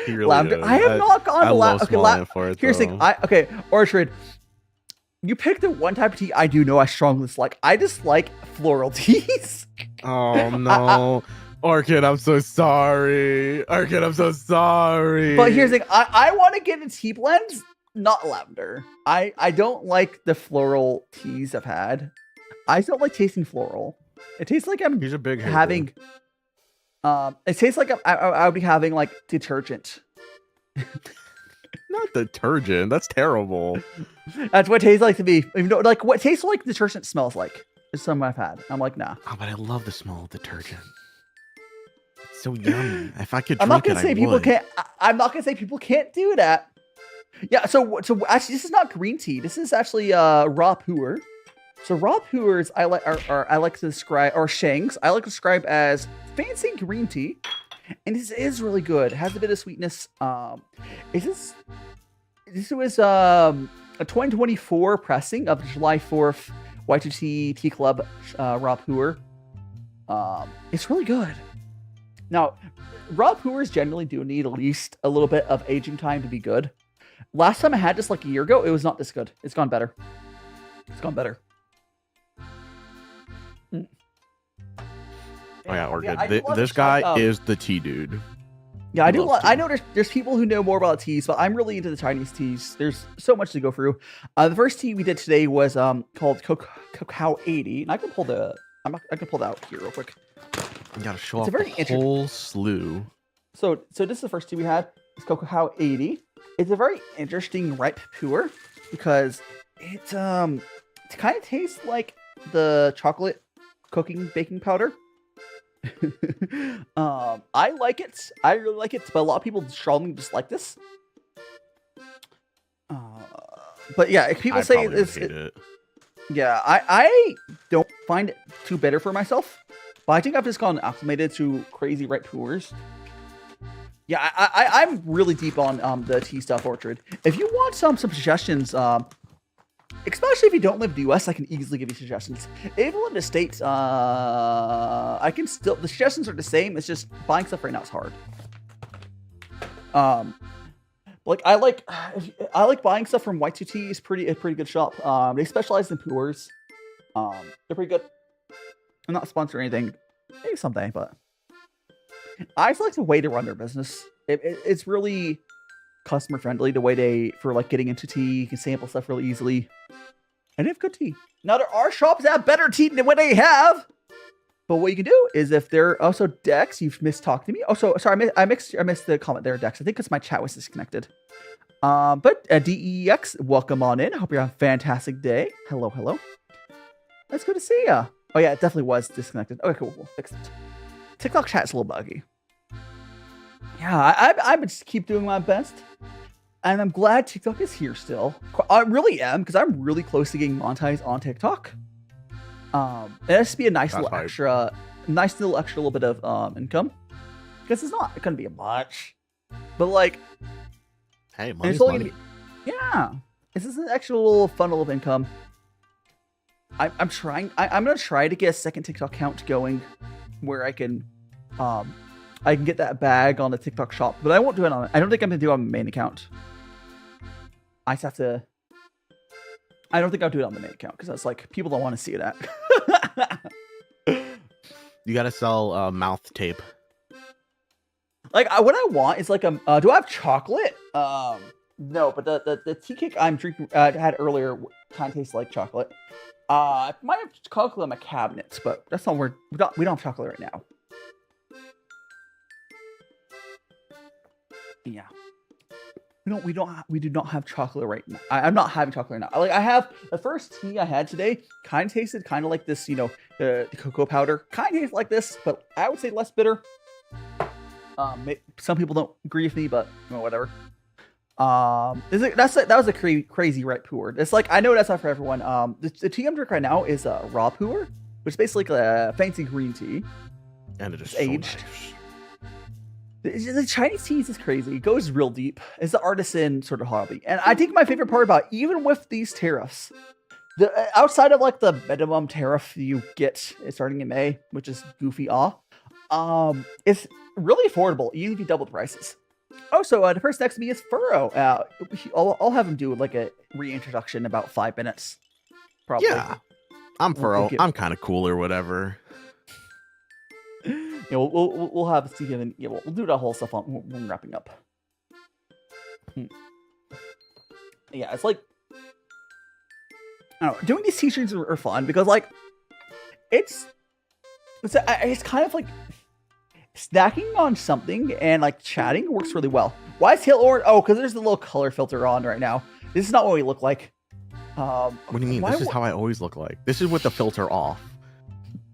He really is. I have not gone to Lab for it. Here's the thing. Orchard. You picked the one type of tea I do know I strongly dislike. I dislike floral teas. Oh no. Orchid, I'm so sorry. Orchid, I'm so sorry. But here's the thing. I want to get a tea blend, not lavender. I don't like the floral teas I've had. I don't like tasting floral. It tastes like I'm He's a big having it tastes like I would be having like detergent. Not detergent. That's terrible. That's what it tastes like to me. Even though, like what tastes like detergent smells like is some I've had. I'm like, nah. Oh, but I love the smell of detergent. It's so yummy. If I could, I'm not gonna say people can't. I'm not gonna say people can't do that. Yeah. So actually, this is not green tea. This is actually raw pu'er. So raw pu'ers I like to describe, or shanks I like to describe as fancy green tea. and this is really good. It has a bit of sweetness. This was a 2024 pressing of the July 4th Y2T Tea Club raw pu'er. It's really good. Now, raw pu'ers generally do need at least a little bit of aging time to be good. Last time I had this like a year ago, it was not this good. It's gone better. It's gone better. Oh yeah, we're Yeah, good. This guy is the tea dude. Yeah, I do. I know there's people who know more about teas, but I'm really into the Chinese teas. There's so much to go through. The first tea we did today was called Cacao 80, and I can pull the I can pull that out here real quick. You gotta show off the whole slew. So this is the first tea we had. It's Cacao 80. It's a very interesting ripe pu'er because it kind of tastes like the chocolate cooking baking powder. I like it. I really like it, but a lot of people strongly dislike this. But yeah, if people say it. Yeah, I don't find it too bitter for myself, but I think I've just gotten acclimated to crazy ripe pu'ers. Yeah, I'm really deep on the tea stuff orchard. If you want some suggestions, especially if you don't live in the US, I can easily give you suggestions. If you live in the States, I can still, the suggestions are the same. It's just buying stuff right now is hard. Like I like buying stuff from Live2D. Is a pretty good shop. They specialize in pu'ers. They're pretty good. I'm not sponsoring anything, maybe someday, but I just like the way they run their business. It's really customer friendly. The way for like getting into tea, you can sample stuff really easily, and they have good tea. Now there are shops that have better tea than what they have. But what you can do is if they're also Dex, you've mistalked to me. Oh, so sorry, I missed the comment there, Dex. I think because my chat was disconnected. But DEX, welcome on in. I hope you're having a fantastic day. Hello, hello. That's good to see ya. Oh yeah, it definitely was disconnected. Okay, cool. We'll fix it. TikTok chat's a little buggy. Yeah, I would just keep doing my best. And I'm glad TikTok is here still. I really am, because I'm really close to getting monetized on TikTok. It has to be a nice little extra little bit of income. Because it couldn't be much. But like, hey, money's money. This is an extra little funnel of income. I'm gonna try to get a second TikTok account going where I can get that bag on the TikTok shop, but I won't do it on. I don't think I'm gonna do it on the main account. I just have to. I don't think I'll do it on the main account because that's like people don't want to see that. You gotta sell mouth tape. Like what I want is like do I have chocolate? No, but the tea cake I'm drinking had earlier kind of tastes like chocolate. I might have chocolate in my cabinets, but that's not where we don't have chocolate right now. Yeah. We do not have chocolate right now. I'm not having chocolate right now. Like I have the first tea I had today kind of tasted kind of like this, you know, the cocoa powder. Kind of tastes like this, but I would say less bitter. Some people don't agree with me, but you know, whatever. That was a crazy ripe pu'er. It's like I know that's not for everyone. The tea I'm drinking right now is a raw pu'er, which is basically like a fancy green tea. And it is aged. So nice. The Chinese tea is crazy. It goes real deep. It's the artisan sort of hobby. And I think my favorite part about even with these tariffs, outside of like the minimum tariff you get starting in May, which is goofy it's really affordable, even if you double the prices. Also, the person next to me is Furro. I'll have him do like a reintroduction in about 5 minutes. Probably. Yeah. I'm Furro. I'm kind of cool or whatever. Yeah, we'll have Steve and yeah, we'll do that whole stuff when wrapping up. Yeah, it's like I don't know. Doing these t-shirts are fun because like it's kind of like snacking on something and like chatting works really well. Why is Hill orange? Oh, because there's the little color filter on right now. This is not what we look like. What do you mean? This is how I always look like. This is with the filter off.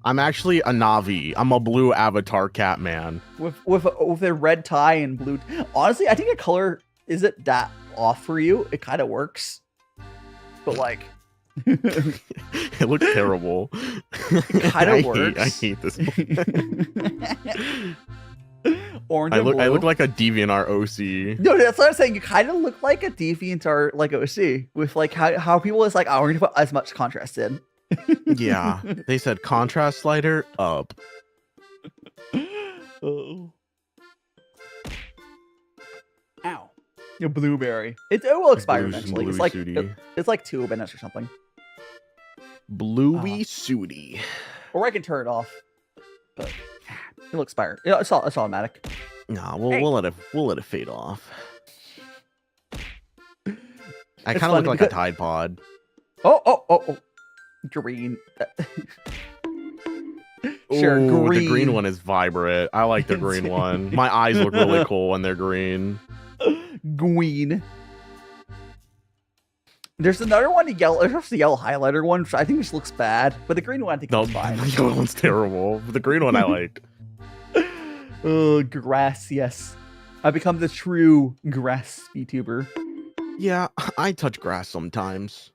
I'm actually a Navi. I'm a blue avatar cat man. With a red tie and blue. Honestly, I think a color isn't that off for you. It kind of works. But like it looks terrible. It kind of works. I hate this. Orange I and look blue. like a DeviantArt OC. No, that's what I'm saying. You kind of look like a DeviantArt like OC with like how people is like, oh, we're gonna put as much contrast in. Yeah, they said contrast slider up. Oh. Ow. Your blueberry. It will expire eventually. It's like 2 minutes or something. Bluey Sooty. Or I can turn it off. But it'll expire. It's automatic. Nah, Hey. we'll let it fade off. I It's kind of look funny like a Tide Pod. Oh. Green. Sure, Ooh, green. The green one is vibrant. I like the green one. My eyes look really cool when they're green. Green. There's another one, there's the yellow highlighter one, which I think just looks bad, but the green one I think No, is fine. the yellow one's terrible. But the green one I like. Oh, grass, yes. I've become the true grass VTuber. Yeah, I touch grass sometimes.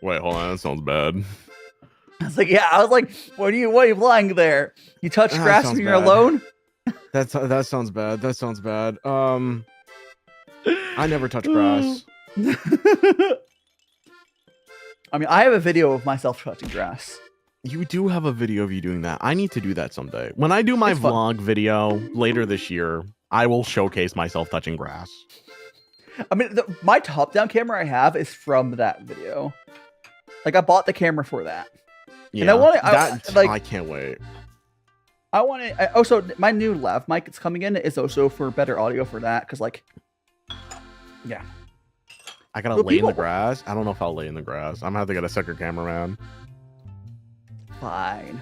Wait, hold on, that sounds bad. I was like, yeah, I was like, what are you lying there? You touch That grass sounds when you're bad. alone? That sounds bad. That sounds bad. I never touch grass. I mean, I have a video of myself touching grass. You do have a video of you doing that. I need to do that someday. When I do my It's fun. vlog video later this year, I will showcase myself touching grass. I mean, my top-down camera I have is from that video. Like, I bought the camera for that. Yeah, And I want I can't wait. I want to. Also, my new lav mic that's coming in is also for better audio for that. Because, like, yeah. I gotta Well, lay in the grass. I don't know if I'll lay in the grass. I'm gonna have to get a second cameraman. Fine.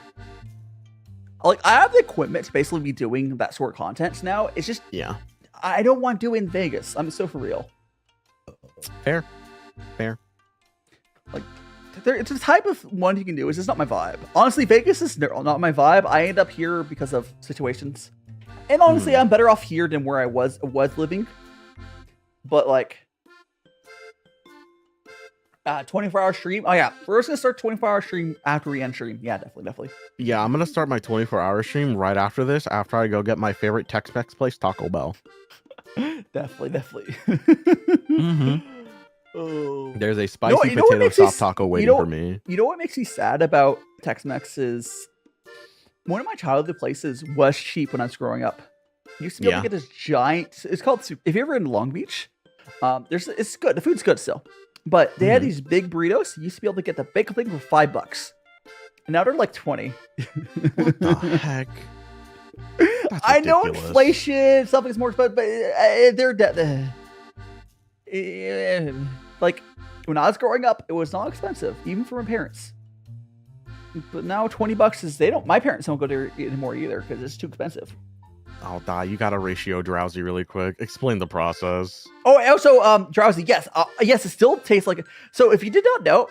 Like, I have the equipment to basically be doing that sort of content now. It's just, Yeah, I don't want to do it in Vegas. I'm so for real. fair. Like, it's a type of one you can do. It's just not my vibe. Honestly, Vegas is not my vibe. I end up here because of situations. And honestly, I'm better off here than where I was living. But, like, 24-hour stream. Oh, yeah. We're just going to start 24-hour stream after we end stream. Yeah, definitely. Yeah, I'm gonna start my 24-hour stream right after this. After I go get my favorite Tex-Mex place, Taco Bell. Definitely. Oh. There's a spicy what potato makes me soft taco waiting for me. You know what makes me sad about Tex-Mex is one of my childhood places was cheap when I was growing up. You used to be able to get this giant. It's called. If you're ever in Long Beach, it's good. The food's good still, but they had these big burritos. You used to be able to get the big thing for $5, and now they're like 20. What the heck? That's I know ridiculous. inflation, something's more expensive, but they're like when I was growing up, it was not expensive, even for my parents. But now $20 is my parents don't go there anymore either because it's too expensive. I'll die. You got to ratio drowsy really quick. Explain the process. Oh, and also, drowsy. Yes, yes, it still tastes like. So, if you did not know,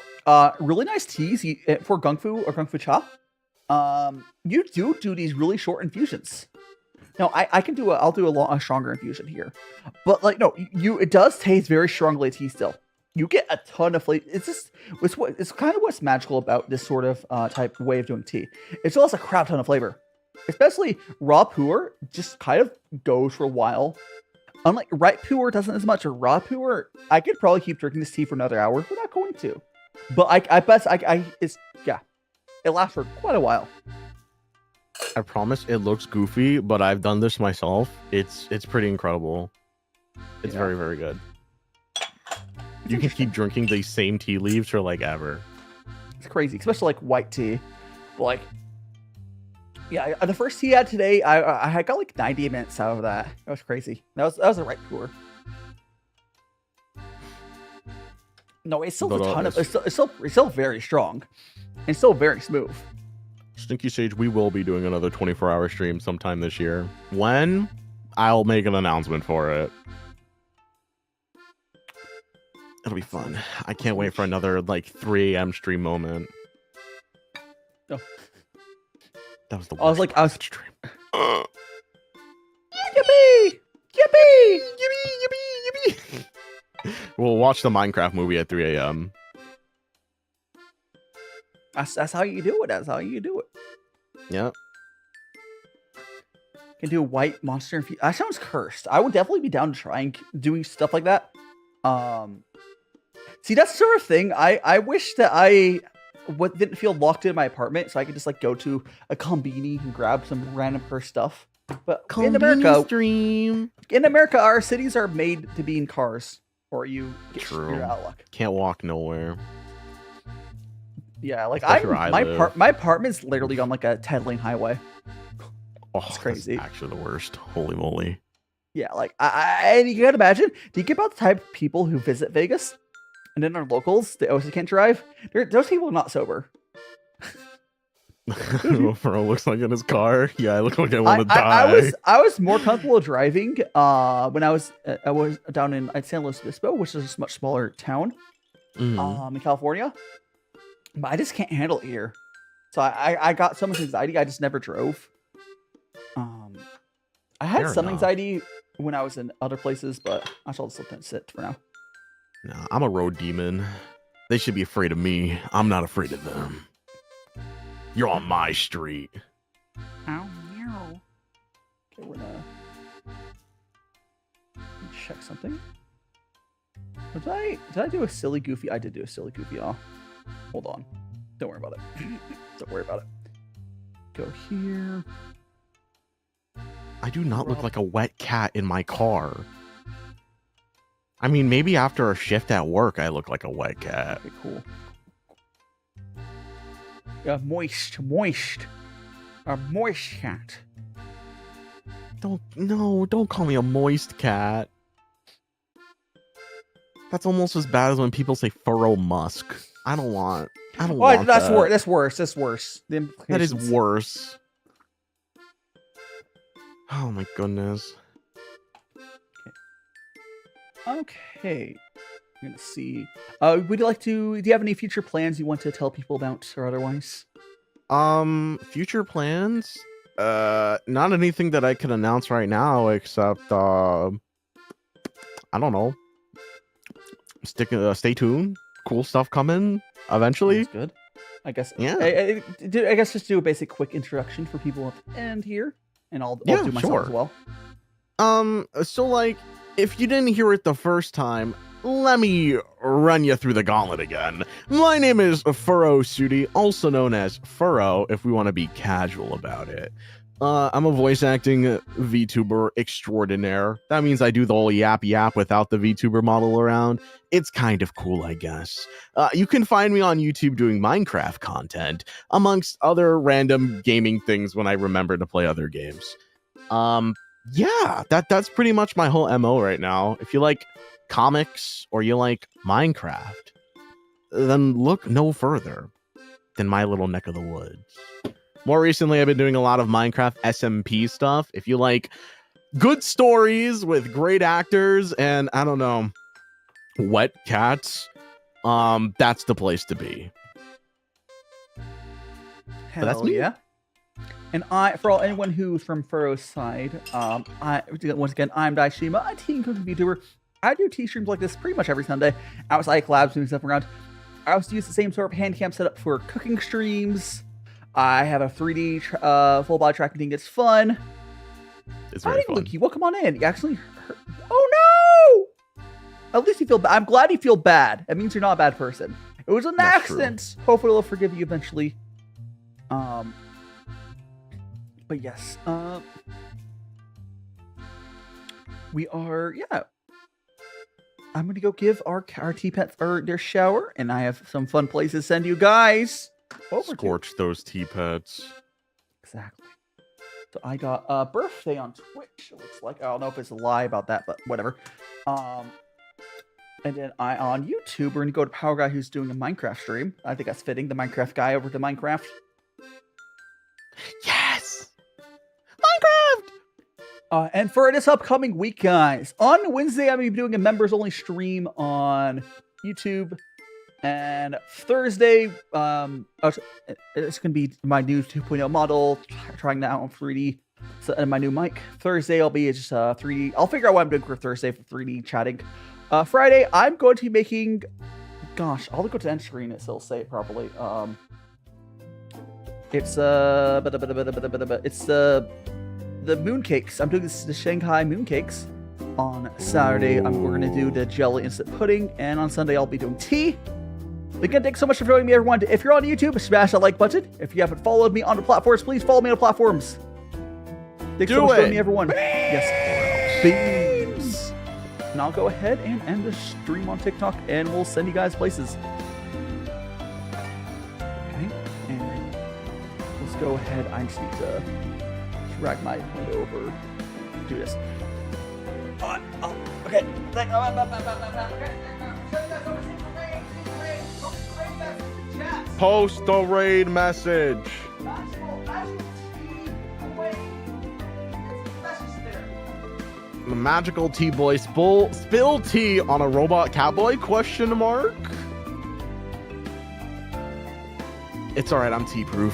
really nice teas for gongfu or gongfucha. You do these really short infusions. No, I can do I'll do a stronger infusion here, but like no, it does taste very strongly tea still. You get a ton of flavor. It's kind of what's magical about this sort of type way of doing tea. It still has a crap ton of flavor. Especially raw pu'er just kind of goes for a while. Unlike ripe pu'er doesn't as much. Or raw pu'er, I could probably keep drinking this tea for another hour. We're not going to. But I bet it lasts for quite a while. I promise it looks goofy, but I've done this myself. It's pretty incredible. It's very, very good. You can keep drinking the same tea leaves for like ever. It's crazy, especially like white tea. But like, yeah, the first tea I had today, I got like 90 minutes out of that. That was crazy. That was a right pour. No, it's still a ton of. It's still very strong, and still very smooth. Stinky Sage, we will be doing another 24-hour stream sometime this year. When? I'll make an announcement for it. It'll be fun. I can't wait for another like 3 a.m. stream moment. Oh. That was the worst. I was like, stream. Yippee! Yippee! Yippee! We'll watch the Minecraft movie at 3 a.m. That's how you do it. That's how you do it. Yeah. Can do white monster. That sounds cursed. I would definitely be down to trying doing stuff like that. See, that's the sort of thing. I wish that I didn't feel locked in my apartment, so I could just like go to a combini and grab some random cursed stuff. But in America, our cities are made to be in cars, or you're out of luck. Can't walk nowhere. Yeah, like my apartment's literally on like a 10-lane highway. Oh, it's crazy. That's actually the worst. Holy moly. Yeah, like and you can imagine. Do you get about the type of people who visit Vegas and then are locals? They also can't drive. Those people are not sober. Bro looks like in his car. Yeah, I look like I want to die. I was more comfortable driving when I was down in San Luis Obispo, which is a much smaller town in California. But I just can't handle it here. So I got so much anxiety. I just never drove. I had some anxiety when I was in other places, but I shall just let that sit for now. Nah, I'm a road demon. They should be afraid of me. I'm not afraid of them. You're on my street. Ow, meow. Okay, we're gonna check something. Did I do a silly goofy? I did do a silly goofy. Oh, hold on. Don't worry about it. Don't worry about it. Go here. I do not look like a wet cat in my car. I mean, maybe after a shift at work, I look like a wet cat. Okay, cool. Moist. A moist cat. Don't call me a moist cat. That's almost as bad as when people say furrow musk. I don't want That's worse. That's worse. That is worse. Oh my goodness. Okay. I'm gonna see. Would you like to? Do you have any future plans you want to tell people about, or otherwise? Future plans? Not anything that I can announce right now, except I don't know. Stay tuned. Cool stuff coming eventually. That's good. I guess. Yeah. I guess just do a basic quick introduction for people at the end here, and I'll do myself as well. So like, if you didn't hear it the first time, let me run you through the gauntlet again. My name is Furrosuti, also known as Furro, if we want to be casual about it. I'm a voice acting VTuber extraordinaire. That means I do the whole yap without the VTuber model around. It's kind of cool, I guess. You can find me on YouTube doing Minecraft content, amongst other random gaming things when I remember to play other games. Yeah, that's pretty much my whole MO right now. If you like comics or you like Minecraft, then look no further than my little neck of the woods. More recently, I've been doing a lot of Minecraft SMP stuff. If you like good stories with great actors and, I don't know, wet cats, that's the place to be. Hell, that's me. Yeah. And for anyone who's from Furrow's side, once again, I'm DaiShima, a teen cooking VTuber. I do tea streams like this pretty much every Sunday, outside collabs, moving stuff around. I also use the same sort of hand cam setup for cooking streams. I have a 3D full body tracking thing. It's fun. It's very fun. Luki, well, come on in. You actually hurt. Oh no! At least you feel bad. I'm glad you feel bad. It means you're not a bad person. It was an accident. True. Hopefully, they'll forgive you eventually. But yes, we are. Yeah, I'm gonna go give our tea pets their shower, and I have some fun places to send you guys. Scorch those tea pets. Exactly. So I got a birthday on Twitch. It looks like I don't know if it's a lie about that, but whatever. And then on YouTube, we're gonna go to Power Guy, who's doing a Minecraft stream. I think that's fitting. The Minecraft guy over to Minecraft. Yes, Minecraft. And for this upcoming week, guys, on Wednesday, I'm gonna be doing a members only stream on YouTube. And Thursday, it's gonna be my new 2.0 model, trying that out on 3D, and my new mic. Thursday, I'll be just 3D. I'll figure out what I'm doing for Thursday for 3D chatting. Friday, I'm going to be making. Gosh, I'll go to end screen. It'll say it properly. It's the the mooncakes. I'm doing the Shanghai mooncakes. On Saturday, we're going to do the jelly instant pudding. And on Sunday, I'll be doing tea. Again, thanks so much for joining me, everyone. If you're on YouTube, smash that like button. If you haven't followed me on the platforms, please follow me on the platforms. Thanks so much for joining me, everyone. Yes. Beans. And I'll go ahead and end the stream on TikTok, and we'll send you guys places. Okay. And let's go ahead. I just need to drag my window over. Do this. Okay. Post the raid message. The magical tea boy spill tea on a robot cowboy? Question mark. It's all right. I'm tea proof.